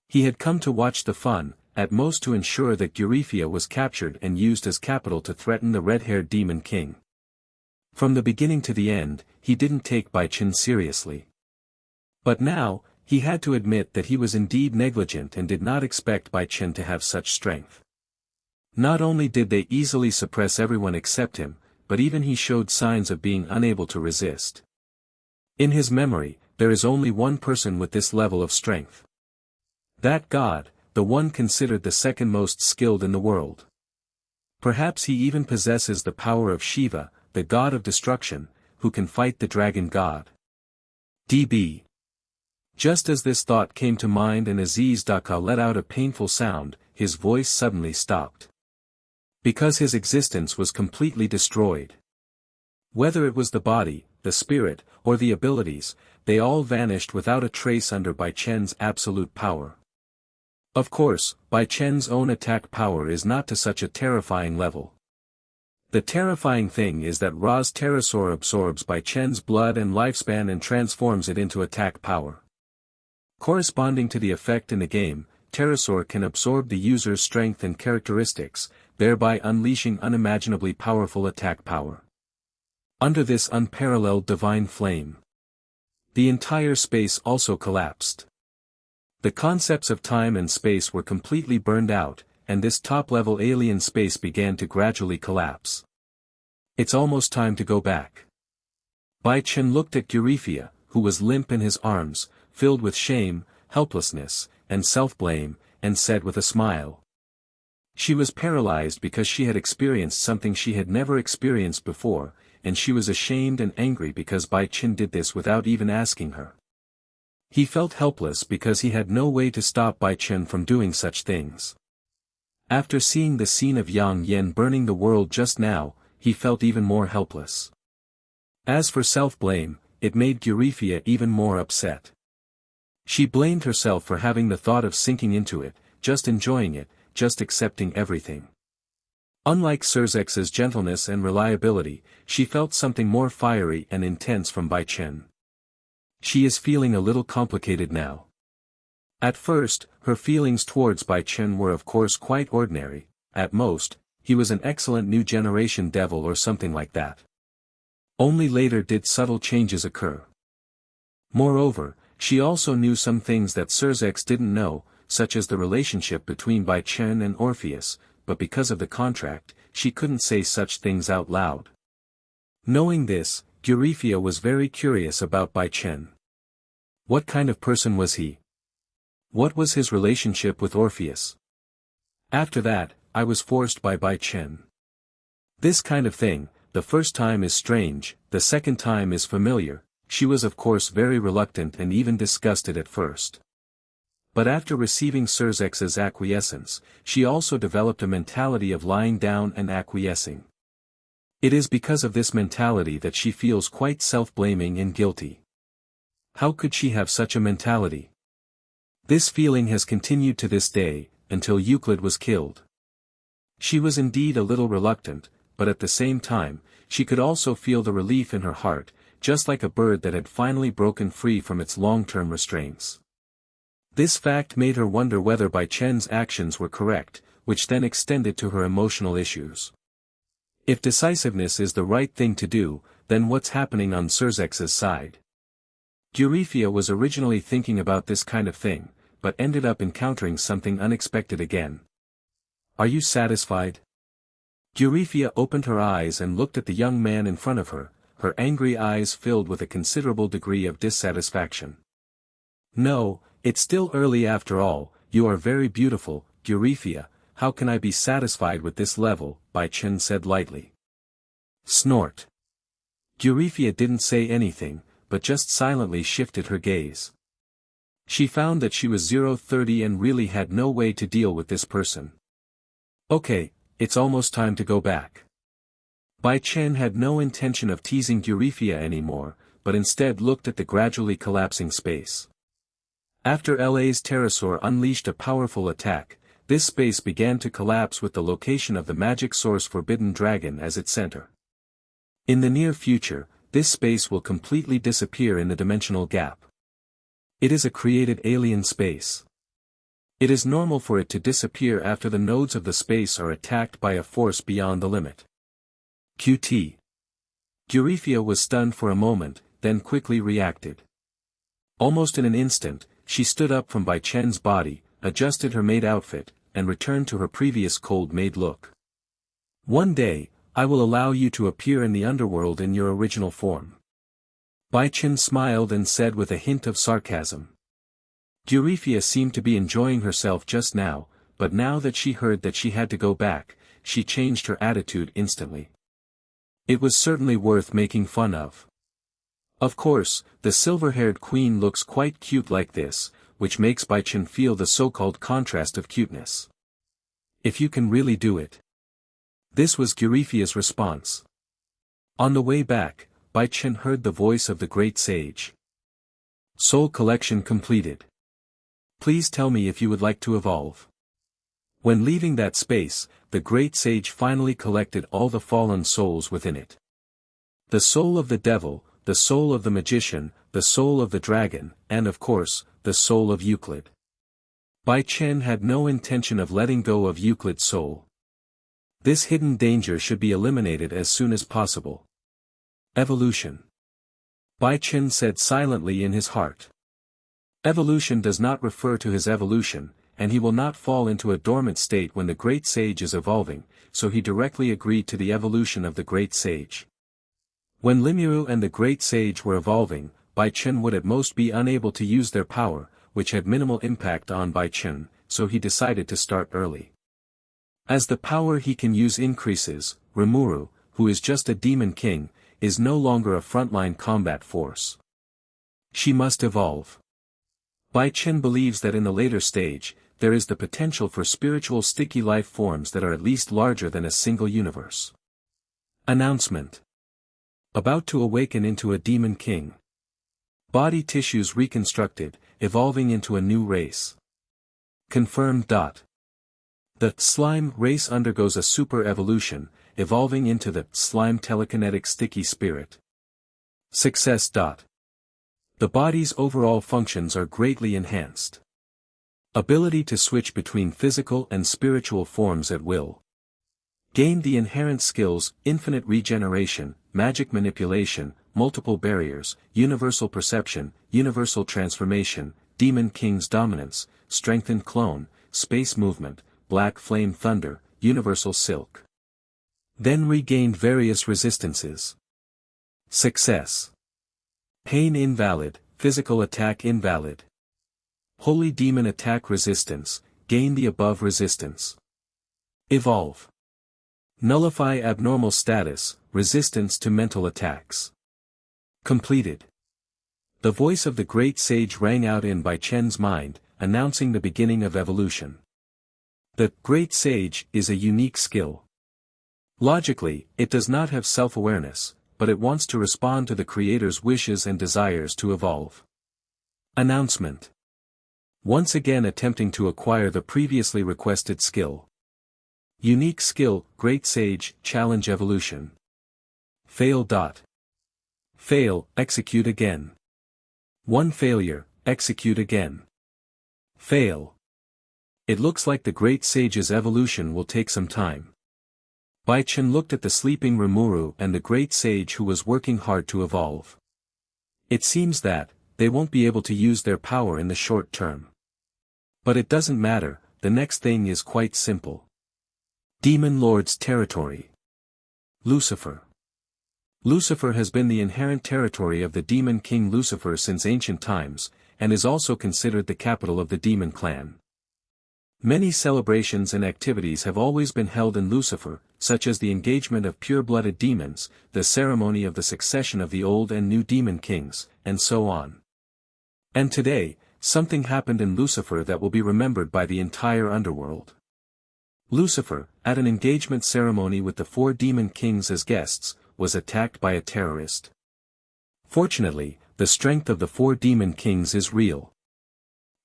He had come to watch the fun, at most to ensure that Gurifia was captured and used as capital to threaten the red-haired Demon King. From the beginning to the end, he didn't take Bai Chen seriously. But now, he had to admit that he was indeed negligent and did not expect Bai Chen to have such strength. Not only did they easily suppress everyone except him, but even he showed signs of being unable to resist. In his memory, there is only one person with this level of strength. That god, the one considered the second most skilled in the world. Perhaps he even possesses the power of Shiva, the god of destruction, who can fight the dragon god. DB. Just as this thought came to mind and Aziz Daka let out a painful sound, his voice suddenly stopped. Because his existence was completely destroyed. Whether it was the body, the spirit, or the abilities, they all vanished without a trace under Bai Chen's absolute power. Of course, Bai Chen's own attack power is not to such a terrifying level. The terrifying thing is that Ra's pterosaur absorbs Bai Chen's blood and lifespan and transforms it into attack power. Corresponding to the effect in the game, pterosaur can absorb the user's strength and characteristics, thereby unleashing unimaginably powerful attack power. Under this unparalleled divine flame, the entire space also collapsed. The concepts of time and space were completely burned out, and this top-level alien space began to gradually collapse. It's almost time to go back. Bai Chen looked at Eurifia, who was limp in his arms, filled with shame, helplessness, and self-blame, and said with a smile. She was paralyzed because she had experienced something she had never experienced before, and she was ashamed and angry because Bai Chen did this without even asking her. He felt helpless because he had no way to stop Bai Chen from doing such things. After seeing the scene of Yang Yen burning the world just now, he felt even more helpless. As for self-blame, it made Eurifia even more upset. She blamed herself for having the thought of sinking into it, just enjoying it, just accepting everything. Unlike Surzex's gentleness and reliability, she felt something more fiery and intense from Bai Chen. She is feeling a little complicated now. At first, her feelings towards Bai Chen were of course quite ordinary. At most, he was an excellent new generation devil or something like that. Only later did subtle changes occur. Moreover, she also knew some things that Surzex didn't know, such as the relationship between Bai Chen and Orpheus, but because of the contract, she couldn't say such things out loud. Knowing this, Eurifia was very curious about Bai Chen. What kind of person was he? What was his relationship with Orpheus? After that, I was forced by Bai Chen. This kind of thing, the first time is strange, the second time is familiar. She was of course very reluctant and even disgusted at first. But after receiving Surzex's acquiescence, she also developed a mentality of lying down and acquiescing. It is because of this mentality that she feels quite self-blaming and guilty. How could she have such a mentality? This feeling has continued to this day, until Euclid was killed. She was indeed a little reluctant, but at the same time, she could also feel the relief in her heart, just like a bird that had finally broken free from its long-term restraints. This fact made her wonder whether Bai Chen's actions were correct, which then extended to her emotional issues. If decisiveness is the right thing to do, then what's happening on Surzex's side? Eurifia was originally thinking about this kind of thing, but ended up encountering something unexpected again. Are you satisfied? Eurifia opened her eyes and looked at the young man in front of her, her angry eyes filled with a considerable degree of dissatisfaction. No, it's still early after all. You are very beautiful, Eurifia. How can I be satisfied with this level? Bai Chen said lightly. Snort. Eurifia didn't say anything, but just silently shifted her gaze. She found that she was 030 and really had no way to deal with this person. Okay, it's almost time to go back. Bai Chen had no intention of teasing Eurifia anymore, but instead looked at the gradually collapsing space. After LA's pterosaur unleashed a powerful attack, this space began to collapse with the location of the magic source Forbidden Dragon as its center. In the near future, this space will completely disappear in the dimensional gap. It is a created alien space. It is normal for it to disappear after the nodes of the space are attacked by a force beyond the limit. QT. Eurifia was stunned for a moment, then quickly reacted. Almost in an instant, she stood up from Bai Chen's body, adjusted her maid outfit, and returned to her previous cold maid look. One day, I will allow you to appear in the underworld in your original form. Bai Chen smiled and said with a hint of sarcasm. Eurifia seemed to be enjoying herself just now, but now that she heard that she had to go back, she changed her attitude instantly. It was certainly worth making fun of. Of course, the silver-haired queen looks quite cute like this, which makes Bai Chen feel the so-called contrast of cuteness. If you can really do it. This was Eurifia's response. On the way back, Bai Chen heard the voice of the great sage. Soul collection completed. Please tell me if you would like to evolve. When leaving that space, the great sage finally collected all the fallen souls within it. The soul of the devil, the soul of the magician, the soul of the dragon, and of course, the soul of Euclid. Bai Chen had no intention of letting go of Euclid's soul. This hidden danger should be eliminated as soon as possible. Evolution. Bai Chen said silently in his heart. Evolution does not refer to his evolution, and he will not fall into a dormant state when the great sage is evolving, so he directly agreed to the evolution of the great sage. When Rimuru and the great sage were evolving, Bai Chen would at most be unable to use their power, which had minimal impact on Bai Chen, so he decided to start early. As the power he can use increases, Rimuru, who is just a demon king, is no longer a frontline combat force. She must evolve. Bai Chen believes that in the later stage, there is the potential for spiritual sticky life forms that are at least larger than a single universe. Announcement. About to awaken into a demon king. Body tissues reconstructed, evolving into a new race. Confirmed. The slime race undergoes a super evolution, evolving into the slime telekinetic sticky spirit. Success. The body's overall functions are greatly enhanced. Ability to switch between physical and spiritual forms at will. Gain the inherent skills, infinite regeneration, magic manipulation, multiple barriers, universal perception, universal transformation, demon king's dominance, strengthened clone, space movement, black flame thunder, universal silk. Then regained various resistances. Success. Pain invalid, physical attack invalid. Holy demon attack resistance, gain the above resistance. Evolve. Nullify abnormal status, resistance to mental attacks. Completed. The voice of the great sage rang out in Bai Chen's mind, announcing the beginning of evolution. The great sage is a unique skill. Logically, it does not have self-awareness, but it wants to respond to the Creator's wishes and desires to evolve. Announcement. Once again attempting to acquire the previously requested skill. Unique skill, Great Sage, Challenge Evolution. Fail. Fail, execute again. One failure, execute again. Fail. It looks like the Great Sage's evolution will take some time. Bai Chen looked at the sleeping Rimuru and the Great Sage who was working hard to evolve. It seems that, they won't be able to use their power in the short term. But it doesn't matter, the next thing is quite simple. Demon Lord's territory. Lucifer. Lucifer has been the inherent territory of the demon king Lucifer since ancient times, and is also considered the capital of the demon clan. Many celebrations and activities have always been held in Lucifer, such as the engagement of pure-blooded demons, the ceremony of the succession of the old and new demon kings, and so on. And today, something happened in Lucifer that will be remembered by the entire underworld. Lucifer, at an engagement ceremony with the 4 demon kings as guests, was attacked by a terrorist. Fortunately, the strength of the 4 demon kings is real.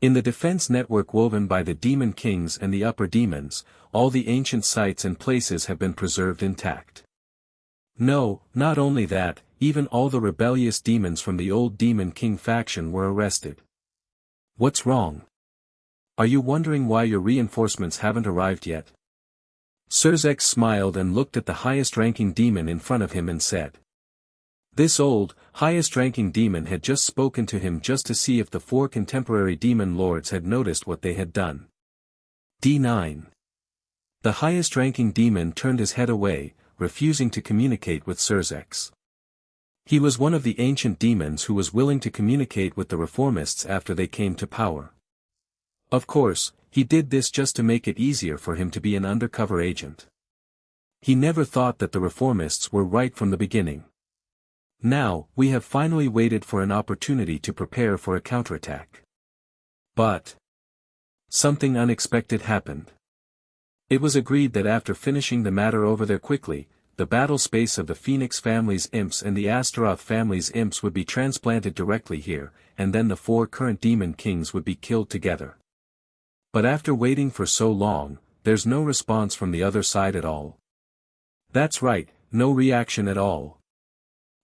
In the defense network woven by the demon kings and the upper demons, all the ancient sites and places have been preserved intact. No, not only that, even all the rebellious demons from the old demon king faction were arrested. What's wrong? Are you wondering why your reinforcements haven't arrived yet? Surzex smiled and looked at the highest-ranking demon in front of him and said. This old, highest-ranking demon had just spoken to him just to see if the 4 contemporary demon lords had noticed what they had done. D9. The highest-ranking demon turned his head away, refusing to communicate with Surzex. He was one of the ancient demons who was willing to communicate with the reformists after they came to power. Of course, he did this just to make it easier for him to be an undercover agent. He never thought that the reformists were right from the beginning. Now, we have finally waited for an opportunity to prepare for a counterattack. But something unexpected happened. It was agreed that after finishing the matter over there quickly, the battle space of the Phoenix family's imps and the Astaroth family's imps would be transplanted directly here, and then the 4 current demon kings would be killed together. But after waiting for so long, there's no response from the other side at all. That's right, no reaction at all.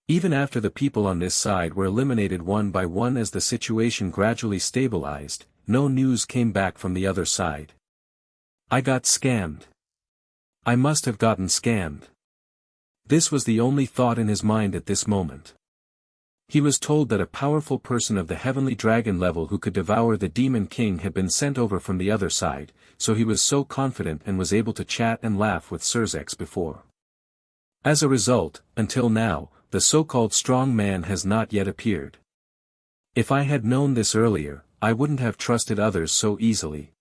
Even after the people on this side were eliminated one by one as the situation gradually stabilized, no news came back from the other side. I got scammed. I must have gotten scammed. This was the only thought in his mind at this moment. He was told that a powerful person of the heavenly dragon level who could devour the demon king had been sent over from the other side, so he was so confident and was able to chat and laugh with Surzex before. As a result, until now, the so-called strong man has not yet appeared. If I had known this earlier, I wouldn't have trusted others so easily.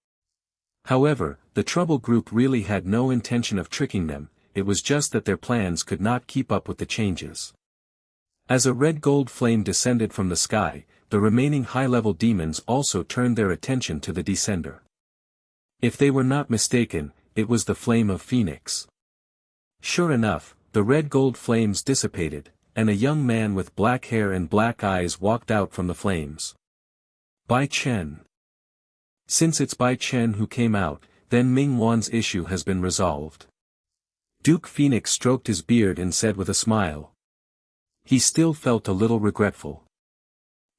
However, the trouble group really had no intention of tricking them, it was just that their plans could not keep up with the changes. As a red gold flame descended from the sky, the remaining high-level demons also turned their attention to the descender. If they were not mistaken, it was the flame of Phoenix. Sure enough, the red gold flames dissipated, and a young man with black hair and black eyes walked out from the flames. Bai Chen. Since it's Bai Chen who came out, then Ming Wan's issue has been resolved. Duke Phoenix stroked his beard and said with a smile. He still felt a little regretful.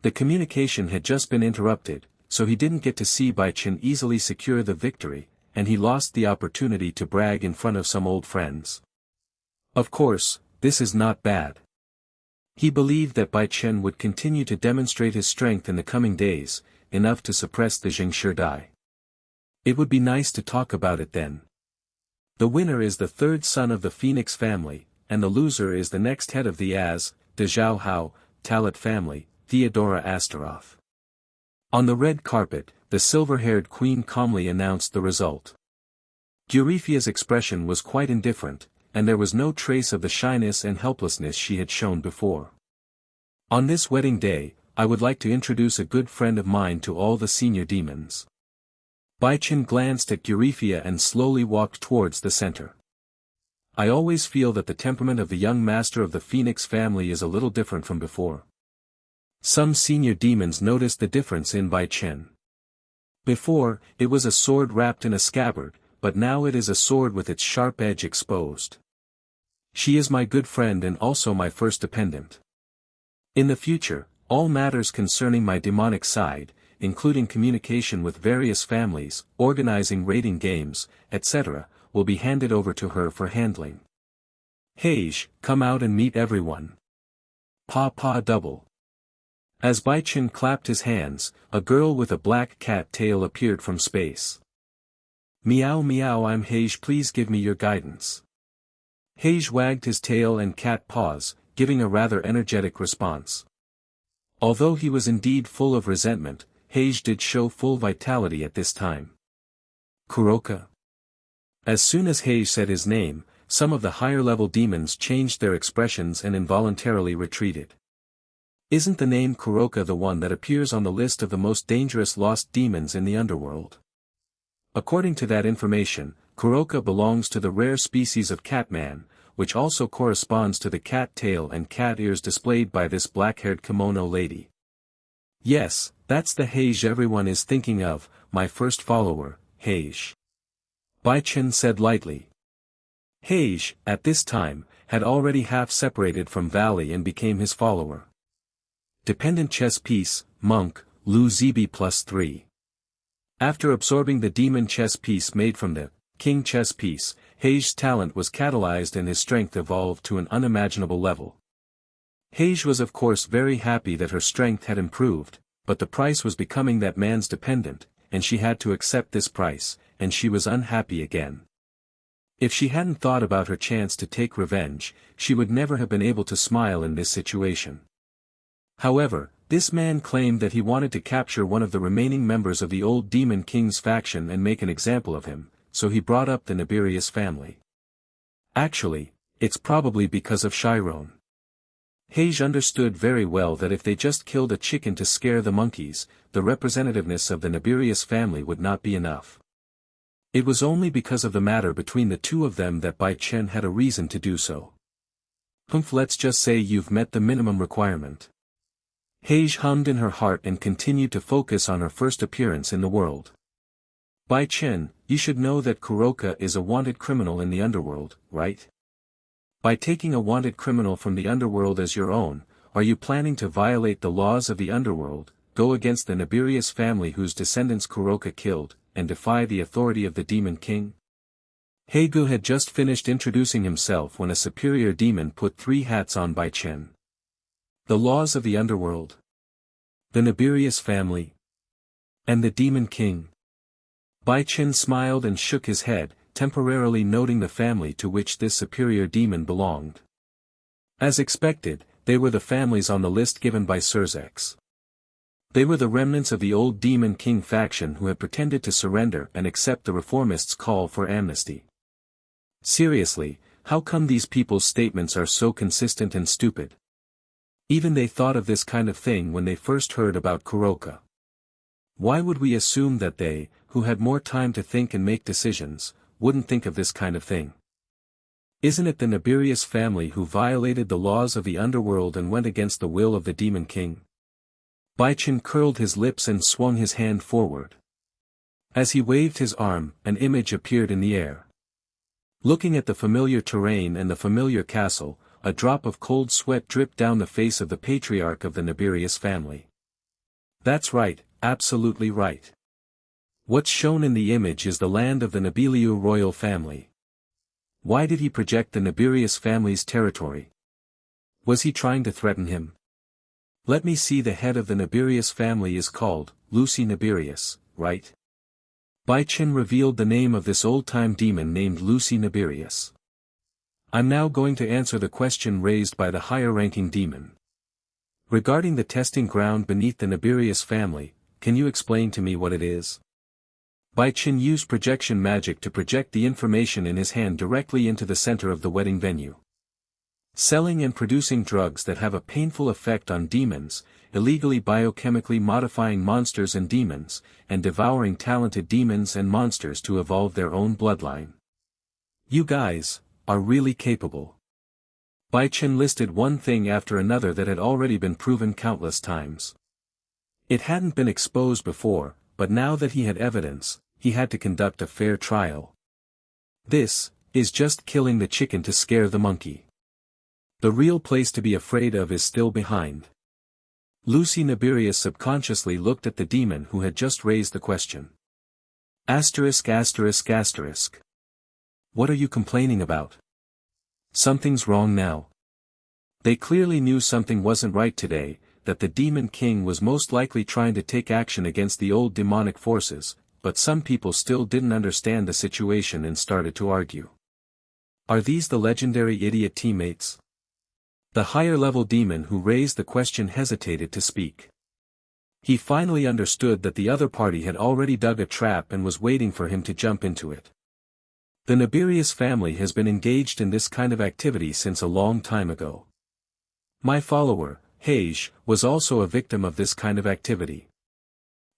The communication had just been interrupted, so he didn't get to see Bai Chen easily secure the victory, and he lost the opportunity to brag in front of some old friends. Of course, this is not bad. He believed that Bai Chen would continue to demonstrate his strength in the coming days, enough to suppress the Jingshi Dai. It would be nice to talk about it then. The winner is the third son of the Phoenix family, and the loser is the next head of the De Zhao Hao, Talat family, Theodora Astaroth. On the red carpet, the silver-haired queen calmly announced the result. Euryphia's expression was quite indifferent, and there was no trace of the shyness and helplessness she had shown before. On this wedding day, I would like to introduce a good friend of mine to all the senior demons. Bai Chen glanced at Euryphia and slowly walked towards the center. I always feel that the temperament of the young master of the Phoenix family is a little different from before. Some senior demons noticed the difference in Bai Chen. Before, it was a sword wrapped in a scabbard, but now it is a sword with its sharp edge exposed. She is my good friend and also my first dependent. In the future, all matters concerning my demonic side, including communication with various families, organizing raiding games, etc., will be handed over to her for handling. Heij, come out and meet everyone. Pa double. As Bai Chen clapped his hands, a girl with a black cat tail appeared from space. Meow meow, I'm Heij, please give me your guidance. Heij wagged his tail and cat paws, giving a rather energetic response. Although he was indeed full of resentment, Heij did show full vitality at this time. Kuroka. As soon as Heij said his name, some of the higher-level demons changed their expressions and involuntarily retreated. Isn't the name Kuroka the one that appears on the list of the most dangerous lost demons in the Underworld? According to that information, Kuroka belongs to the rare species of Catman, which also corresponds to the cat tail and cat ears displayed by this black-haired kimono lady. Yes, that's the Heij everyone is thinking of, my first follower, Heij. Bai Chen said lightly. Heij, at this time, had already half-separated from Valley and became his follower. Dependent chess piece, monk, Lu Zibi +3. After absorbing the demon chess piece made from the king chess piece, Heij's talent was catalyzed and his strength evolved to an unimaginable level. Heij was of course very happy that her strength had improved, but the price was becoming that man's dependent, and she had to accept this price, and she was unhappy again. If she hadn't thought about her chance to take revenge, she would never have been able to smile in this situation. However, this man claimed that he wanted to capture one of the remaining members of the old Demon King's faction and make an example of him, so he brought up the Nibirius family. Actually, it's probably because of Chiron. Heij understood very well that if they just killed a chicken to scare the monkeys, the representativeness of the Nibirius family would not be enough. It was only because of the matter between the two of them that Bai Chen had a reason to do so. Let's just say you've met the minimum requirement. Heij hummed in her heart and continued to focus on her first appearance in the world. Bai Chen, you should know that Kuroka is a wanted criminal in the Underworld, right? By taking a wanted criminal from the Underworld as your own, are you planning to violate the laws of the Underworld, go against the Nibirius family whose descendants Kuroka killed, and defy the authority of the Demon King? Heigu had just finished introducing himself when a superior demon put 3 hats on Bai Chen. The laws of the Underworld, the Nibirius family, and the Demon King. Bai Chen smiled and shook his head, temporarily noting the family to which this superior demon belonged. As expected, they were the families on the list given by Surzex. They were the remnants of the old Demon King faction who had pretended to surrender and accept the reformists' call for amnesty. Seriously, how come these people's statements are so consistent and stupid? Even they thought of this kind of thing when they first heard about Kuroka. Why would we assume that they, who had more time to think and make decisions, wouldn't think of this kind of thing? Isn't it the Nibirius family who violated the laws of the Underworld and went against the will of the Demon King? Bai Chen curled his lips and swung his hand forward. As he waved his arm, an image appeared in the air. Looking at the familiar terrain and the familiar castle, a drop of cold sweat dripped down the face of the patriarch of the Nibirius family. That's right, absolutely right. What's shown in the image is the land of the Nobiliu royal family. Why did he project the Nibirius family's territory? Was he trying to threaten him? Let me see, the head of the Nibirius family is called Lucy Nibirius, right? Bai Chen revealed the name of this old-time demon named Lucy Nibirius. I'm now going to answer the question raised by the higher-ranking demon. Regarding the testing ground beneath the Nibirius family, can you explain to me what it is? Bai Chen used projection magic to project the information in his hand directly into the center of the wedding venue. Selling and producing drugs that have a painful effect on demons, illegally biochemically modifying monsters and demons, and devouring talented demons and monsters to evolve their own bloodline. You guys are really capable. Bai Chen listed one thing after another that had already been proven countless times. It hadn't been exposed before, but now that he had evidence, he had to conduct a fair trial. This is just killing the chicken to scare the monkey. The real place to be afraid of is still behind. Lucy Nibirius subconsciously looked at the demon who had just raised the question. Asterisk asterisk asterisk. What are you complaining about? Something's wrong now. They clearly knew something wasn't right today, that the Demon King was most likely trying to take action against the old demonic forces, but some people still didn't understand the situation and started to argue. Are these the legendary idiot teammates? The higher-level demon who raised the question hesitated to speak. He finally understood that the other party had already dug a trap and was waiting for him to jump into it. The Nibirius family has been engaged in this kind of activity since a long time ago. My follower, Hage, was also a victim of this kind of activity.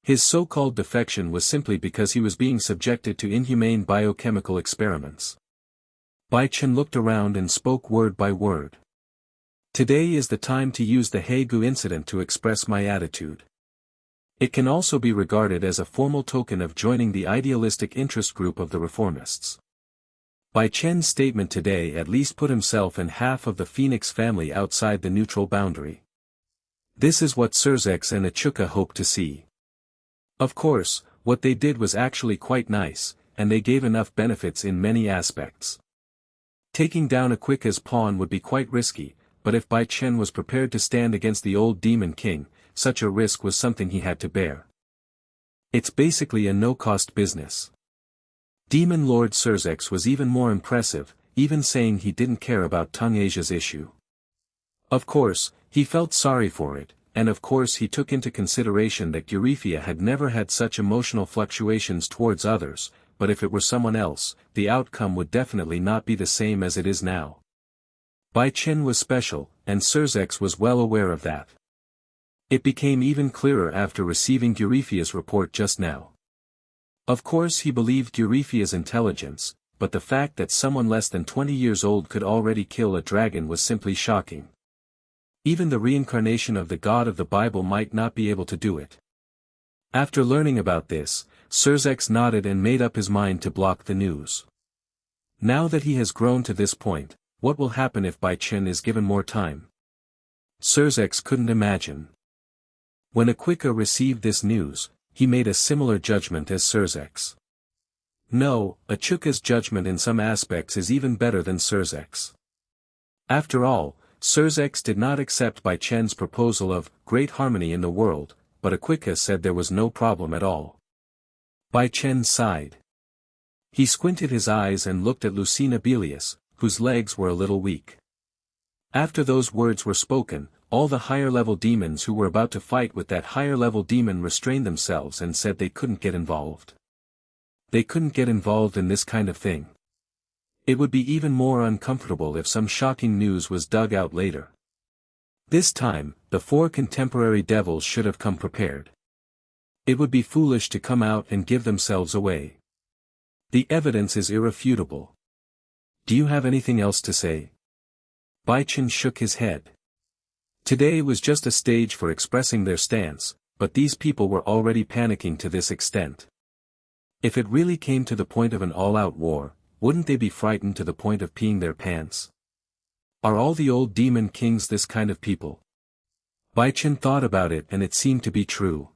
His so-called defection was simply because he was being subjected to inhumane biochemical experiments. Bai Chen looked around and spoke word by word. Today is the time to use the Heigu incident to express my attitude. It can also be regarded as a formal token of joining the idealistic interest group of the reformists. Bai Chen's statement today at least put himself and half of the Phoenix family outside the neutral boundary. This is what Surzex and Achuka hoped to see. Of course, what they did was actually quite nice, and they gave enough benefits in many aspects. Taking down Aquica's pawn would be quite risky, but if Bai Chen was prepared to stand against the old Demon King, such a risk was something he had to bear. It's basically a no-cost business. Demon Lord Surzex was even more impressive, even saying he didn't care about Tung Asia's issue. Of course, he felt sorry for it, and of course he took into consideration that Eurifia had never had such emotional fluctuations towards others, but if it were someone else, the outcome would definitely not be the same as it is now. Bai Chen was special, and Surzex was well aware of that. It became even clearer after receiving Eurifia's report just now. Of course he believed Eurifia's intelligence, but the fact that someone less than 20 years old could already kill a dragon was simply shocking. Even the reincarnation of the God of the Bible might not be able to do it. After learning about this, Surzex nodded and made up his mind to block the news. Now that he has grown to this point, what will happen if Bai Chen is given more time? Surzex couldn't imagine. When Aquika received this news, he made a similar judgment as Surzex. No, Achuka's judgment in some aspects is even better than Surzex. After all, Surzex did not accept Bai Chen's proposal of great harmony in the world, but Aquika said there was no problem at all. Bai Chen sighed. He squinted his eyes and looked at Lucina Bilius, whose legs were a little weak. After those words were spoken, all the higher-level demons who were about to fight with that higher-level demon restrained themselves and said they couldn't get involved. They couldn't get involved in this kind of thing. It would be even more uncomfortable if some shocking news was dug out later. This time, the 4 contemporary devils should have come prepared. It would be foolish to come out and give themselves away. The evidence is irrefutable. Do you have anything else to say? Bai Chen shook his head. Today was just a stage for expressing their stance, but these people were already panicking to this extent. If it really came to the point of an all-out war, wouldn't they be frightened to the point of peeing their pants? Are all the old demon kings this kind of people? Bai Chen thought about it and it seemed to be true.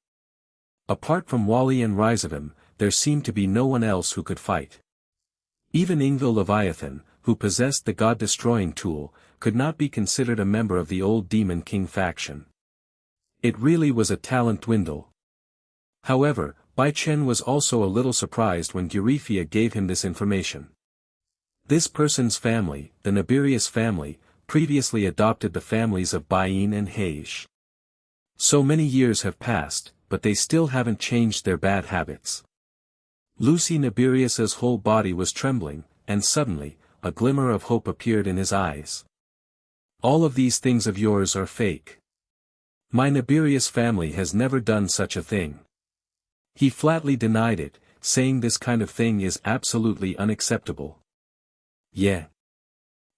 Apart from Wally and Rizavim, there seemed to be no one else who could fight. Even Ingvil Leviathan, who possessed the god-destroying tool, could not be considered a member of the old demon king faction. It really was a talent dwindle. However, Bai Chen was also a little surprised when Gurifia gave him this information. This person's family, the Nabirius family, previously adopted the families of Bain and Hage. So many years have passed, but they still haven't changed their bad habits. Lucy Nabirius's whole body was trembling, and suddenly, a glimmer of hope appeared in his eyes. All of these things of yours are fake. My Nabirius family has never done such a thing. He flatly denied it, saying this kind of thing is absolutely unacceptable. Yeah.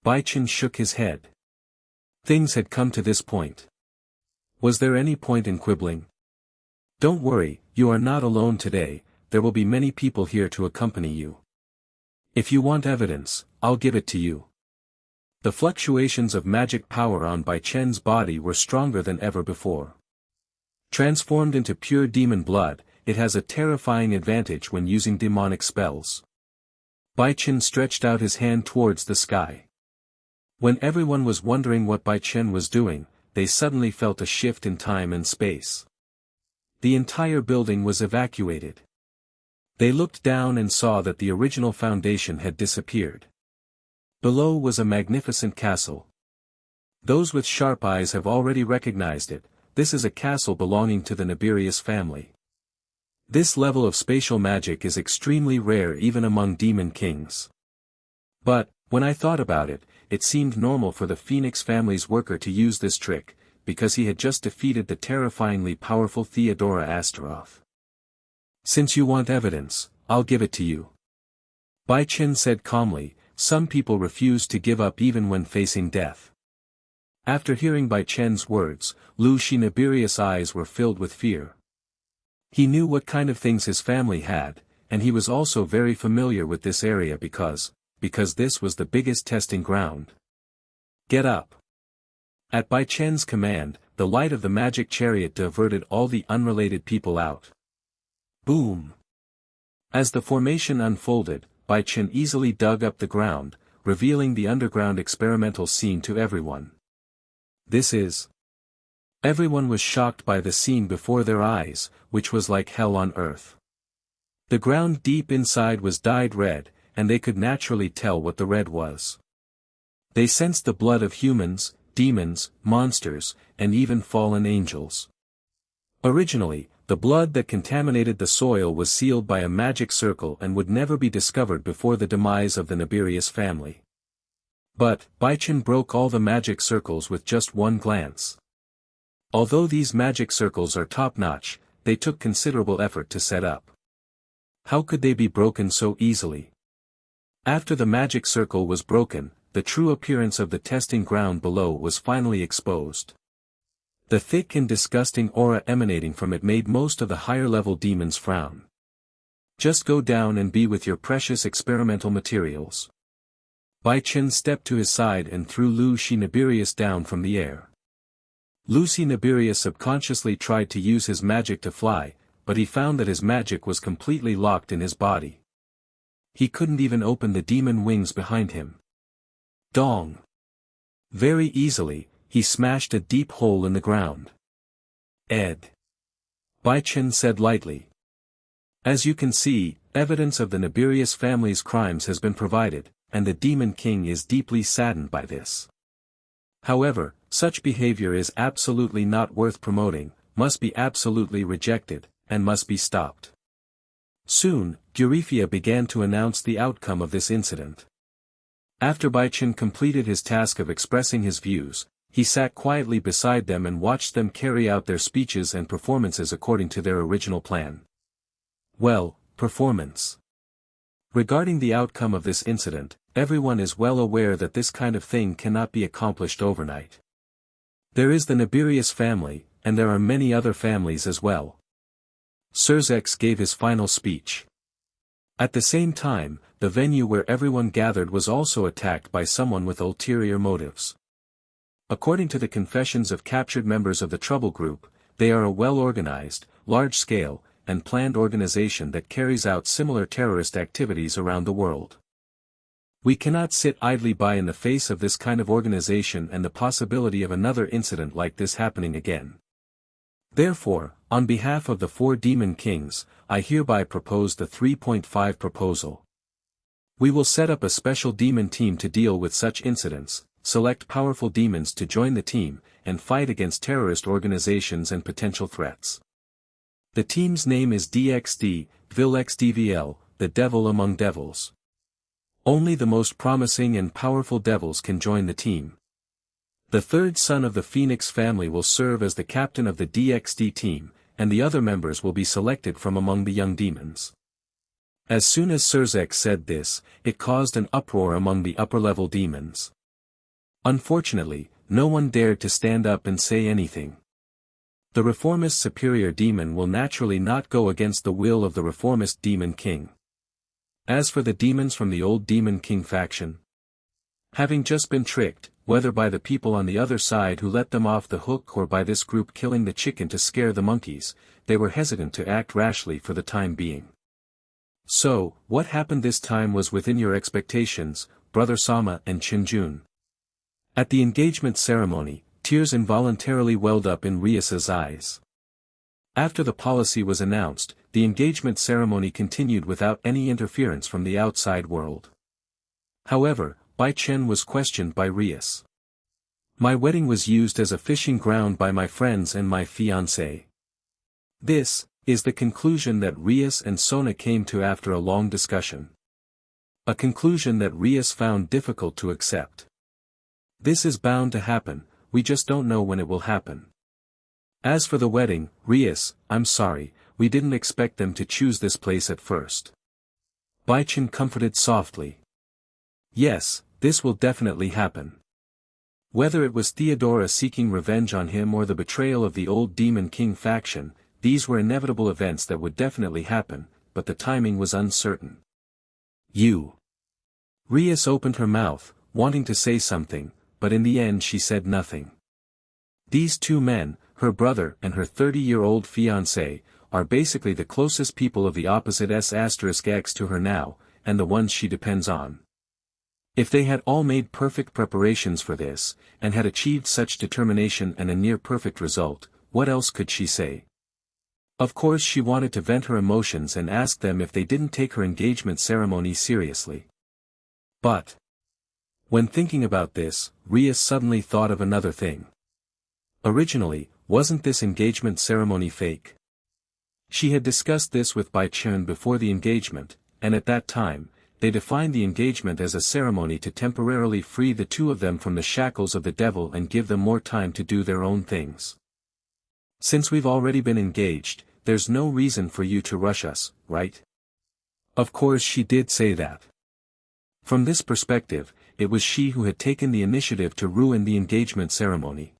Bai Chen shook his head. Things had come to this point. Was there any point in quibbling? Don't worry, you are not alone today, there will be many people here to accompany you. If you want evidence, I'll give it to you. The fluctuations of magic power on Bai Chen's body were stronger than ever before. Transformed into pure demon blood, it has a terrifying advantage when using demonic spells. Bai Chen stretched out his hand towards the sky. When everyone was wondering what Bai Chen was doing, they suddenly felt a shift in time and space. The entire building was evacuated. They looked down and saw that the original foundation had disappeared. Below was a magnificent castle. Those with sharp eyes have already recognized it, this is a castle belonging to the Nabirius family. This level of spatial magic is extremely rare even among demon kings. But, when I thought about it, it seemed normal for the Phoenix family's worker to use this trick, because he had just defeated the terrifyingly powerful Theodora Astaroth. Since you want evidence, I'll give it to you. Bai Chen said calmly, some people refuse to give up even when facing death. After hearing Bai Chen's words, Lu Shinabirius' eyes were filled with fear. He knew what kind of things his family had, and he was also very familiar with this area because this was the biggest testing ground. Get up. At Bai Chen's command, the light of the magic chariot diverted all the unrelated people out. Boom! As the formation unfolded, Bai Chen easily dug up the ground, revealing the underground experimental scene to everyone. This is... Everyone was shocked by the scene before their eyes, which was like hell on earth. The ground deep inside was dyed red, and they could naturally tell what the red was. They sensed the blood of humans, demons, monsters, and even fallen angels. Originally, the blood that contaminated the soil was sealed by a magic circle and would never be discovered before the demise of the Nabirius family. But, Bai Chen broke all the magic circles with just one glance. Although these magic circles are top-notch, they took considerable effort to set up. How could they be broken so easily? After the magic circle was broken, the true appearance of the testing ground below was finally exposed. The thick and disgusting aura emanating from it made most of the higher-level demons frown. Just go down and be with your precious experimental materials. Bai Chen stepped to his side and threw Lucy Nibirius down from the air. Lucy Nibirius subconsciously tried to use his magic to fly, but he found that his magic was completely locked in his body. He couldn't even open the demon wings behind him. Dong! Very easily, he smashed a deep hole in the ground. Ed. Bai Chen said lightly. As you can see, evidence of the Nibirius family's crimes has been provided, and the Demon King is deeply saddened by this. However, such behavior is absolutely not worth promoting, must be absolutely rejected, and must be stopped. Soon, Gurifia began to announce the outcome of this incident. After Bai Chen completed his task of expressing his views, he sat quietly beside them and watched them carry out their speeches and performances according to their original plan. Well, performance. Regarding the outcome of this incident, everyone is well aware that this kind of thing cannot be accomplished overnight. There is the Nibirius family, and there are many other families as well. Surzex gave his final speech. At the same time, the venue where everyone gathered was also attacked by someone with ulterior motives. According to the confessions of captured members of the Trouble Group, they are a well-organized, large-scale, and planned organization that carries out similar terrorist activities around the world. We cannot sit idly by in the face of this kind of organization and the possibility of another incident like this happening again. Therefore, on behalf of the 4 Demon Kings, I hereby propose the 3.5 proposal. We will set up a special demon team to deal with such incidents, select powerful demons to join the team, and fight against terrorist organizations and potential threats. The team's name is DxD, VilXDVL, the Devil Among Devils. Only the most promising and powerful devils can join the team. The third son of the Phoenix family will serve as the captain of the DxD team, and the other members will be selected from among the young demons. As soon as Surzex said this, it caused an uproar among the upper-level demons. Unfortunately, no one dared to stand up and say anything. The reformist superior demon will naturally not go against the will of the reformist demon king. As for the demons from the old demon king faction, having just been tricked, whether by the people on the other side who let them off the hook or by this group killing the chicken to scare the monkeys, they were hesitant to act rashly for the time being. So, what happened this time was within your expectations, Brother Sama and Chinjun. At the engagement ceremony, tears involuntarily welled up in Rias's eyes. After the policy was announced, the engagement ceremony continued without any interference from the outside world. However, Bai Chen was questioned by Rias. My wedding was used as a fishing ground by my friends and my fiancé. This is the conclusion that Rias and Sona came to after a long discussion. A conclusion that Rias found difficult to accept. This is bound to happen, we just don't know when it will happen. As for the wedding, Rias, I'm sorry, we didn't expect them to choose this place at first. Bai Chen comforted softly. Yes, this will definitely happen. Whether it was Theodora seeking revenge on him or the betrayal of the old Demon King faction, these were inevitable events that would definitely happen, but the timing was uncertain. You. Rias opened her mouth, wanting to say something, but in the end she said nothing. These 2 men, her brother and her 30-year-old fiancé, are basically the closest people of the opposite S*X to her now, and the ones she depends on. If they had all made perfect preparations for this, and had achieved such determination and a near-perfect result, what else could she say? Of course she wanted to vent her emotions and ask them if they didn't take her engagement ceremony seriously. But when thinking about this, Rias suddenly thought of another thing. Originally, wasn't this engagement ceremony fake? She had discussed this with Bai Chen before the engagement, and at that time, they defined the engagement as a ceremony to temporarily free the 2 of them from the shackles of the devil and give them more time to do their own things. Since we've already been engaged, there's no reason for you to rush us, right? Of course she did say that. From this perspective, it was she who had taken the initiative to ruin the engagement ceremony.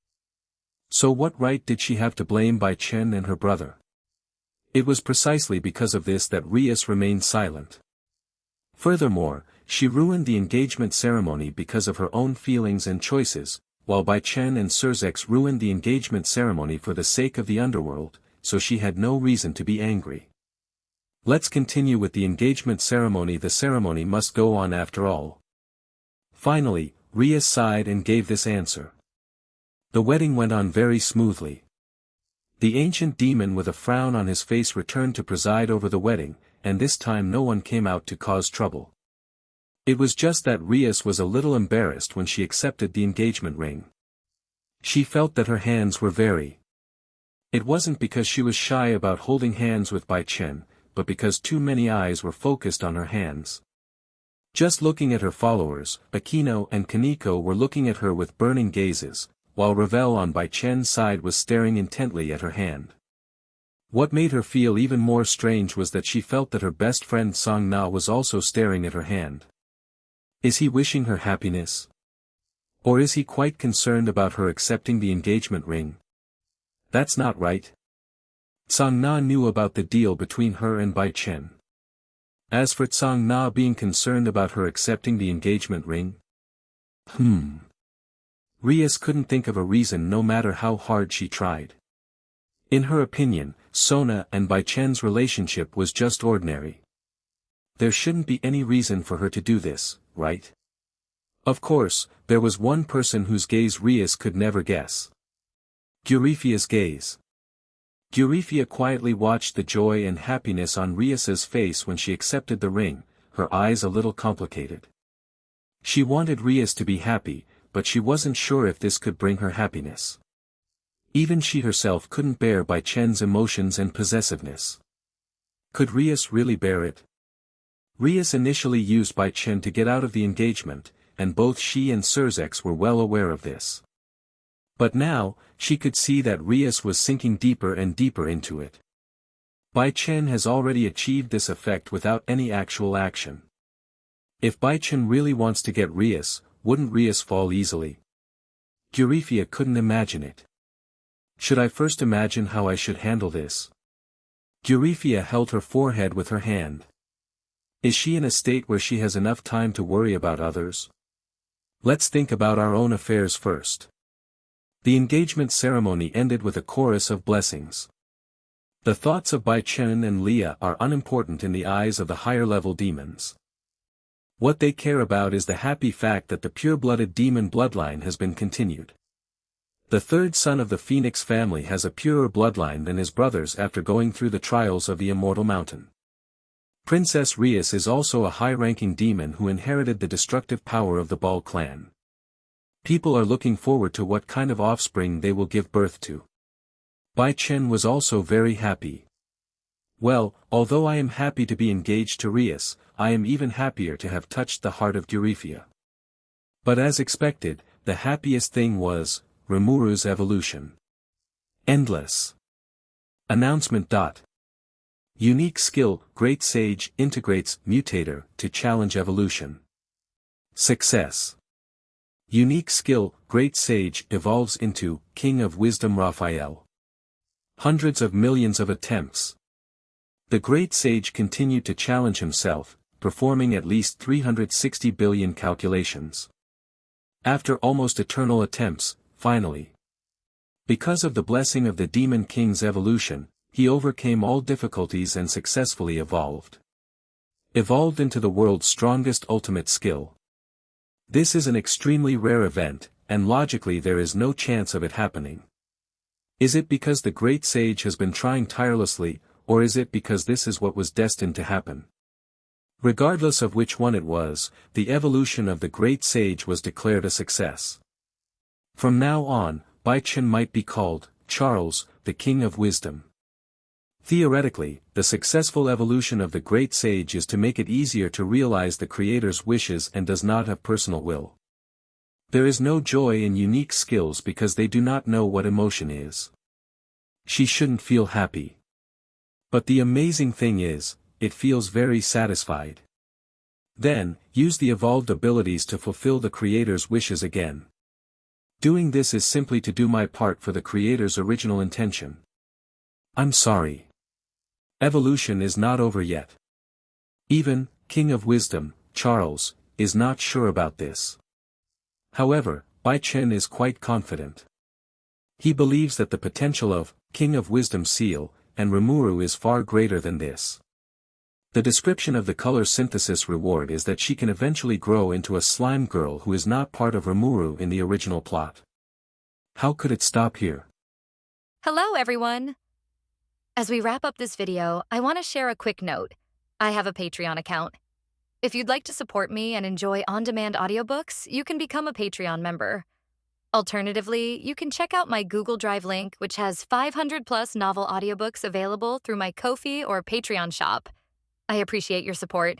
So what right did she have to blame Bai Chen and her brother? It was precisely because of this that Rias remained silent. Furthermore, she ruined the engagement ceremony because of her own feelings and choices, while Bai Chen and Surzex ruined the engagement ceremony for the sake of the underworld, so she had no reason to be angry. Let's continue with the engagement ceremony. The ceremony must go on after all. Finally, Rias sighed and gave this answer. The wedding went on very smoothly. The ancient demon with a frown on his face returned to preside over the wedding, and this time no one came out to cause trouble. It was just that Rias was a little embarrassed when she accepted the engagement ring. She felt that her hands were very. It wasn't because she was shy about holding hands with Bai Chen, but because too many eyes were focused on her hands. Just looking at her followers, Aquino and Kaneko were looking at her with burning gazes, while Ravel on Bai Chen's side was staring intently at her hand. What made her feel even more strange was that she felt that her best friend Song Na was also staring at her hand. Is he wishing her happiness? Or is he quite concerned about her accepting the engagement ring? That's not right. Song Na knew about the deal between her and Bai Chen. As for Song Na being concerned about her accepting the engagement ring? Rias couldn't think of a reason no matter how hard she tried. In her opinion, Sona and Bai Chen's relationship was just ordinary. There shouldn't be any reason for her to do this, right? Of course, there was one person whose gaze Rias could never guess. Eurifia's gaze. Eurifia quietly watched the joy and happiness on Rias's face when she accepted the ring, her eyes a little complicated. She wanted Rias to be happy, but she wasn't sure if this could bring her happiness. Even she herself couldn't bear Bai Chen's emotions and possessiveness. Could Rias really bear it? Rias initially used Bai Chen to get out of the engagement, and both she and Surzex were well aware of this. But now, she could see that Rias was sinking deeper and deeper into it. Bai Chen has already achieved this effect without any actual action. If Bai Chen really wants to get Rias, wouldn't Rias fall easily? Eurifia couldn't imagine it. Should I first imagine how I should handle this? Eurifia held her forehead with her hand. Is she in a state where she has enough time to worry about others? Let's think about our own affairs first. The engagement ceremony ended with a chorus of blessings. The thoughts of Bai Chen and Leah are unimportant in the eyes of the higher-level demons. What they care about is the happy fact that the pure-blooded demon bloodline has been continued. The third son of the Phoenix family has a purer bloodline than his brothers after going through the trials of the Immortal Mountain. Princess Rias is also a high-ranking demon who inherited the destructive power of the Ball clan. People are looking forward to what kind of offspring they will give birth to. Bai Chen was also very happy. Well, although I am happy to be engaged to Rias, I am even happier to have touched the heart of Eurifia. But as expected, the happiest thing was Rimuru's evolution. Endless. Announcement. Unique skill, Great Sage integrates Mutator to challenge evolution. Success. Unique skill, Great Sage evolves into King of Wisdom Raphael. Hundreds of millions of attempts. The Great Sage continued to challenge himself, performing at least 360 billion calculations. After almost eternal attempts, finally. Because of the blessing of the Demon King's evolution, he overcame all difficulties and successfully evolved. Evolved into the world's strongest ultimate skill. This is an extremely rare event, and logically there is no chance of it happening. Is it because the Great Sage has been trying tirelessly, or is it because this is what was destined to happen? Regardless of which one it was, the evolution of the Great Sage was declared a success. From now on, Bai Chen might be called Charles, the King of Wisdom. Theoretically, the successful evolution of the Great Sage is to make it easier to realize the Creator's wishes and does not have personal will. There is no joy in unique skills because they do not know what emotion is. She shouldn't feel happy. But the amazing thing is, it feels very satisfied. Then, use the evolved abilities to fulfill the Creator's wishes again. Doing this is simply to do my part for the Creator's original intention. I'm sorry. Evolution is not over yet. Even, King of Wisdom, Charles, is not sure about this. However, Bai Chen is quite confident. He believes that the potential of King of Wisdom seal and Rimuru is far greater than this. The description of the color synthesis reward is that she can eventually grow into a slime girl who is not part of Rimuru in the original plot. How could it stop here? Hello everyone! As we wrap up this video, I want to share a quick note. I have a Patreon account. If you'd like to support me and enjoy on-demand audiobooks, you can become a Patreon member. Alternatively, you can check out my Google Drive link, which has 500+ novel audiobooks available through my Ko-fi or Patreon shop. I appreciate your support.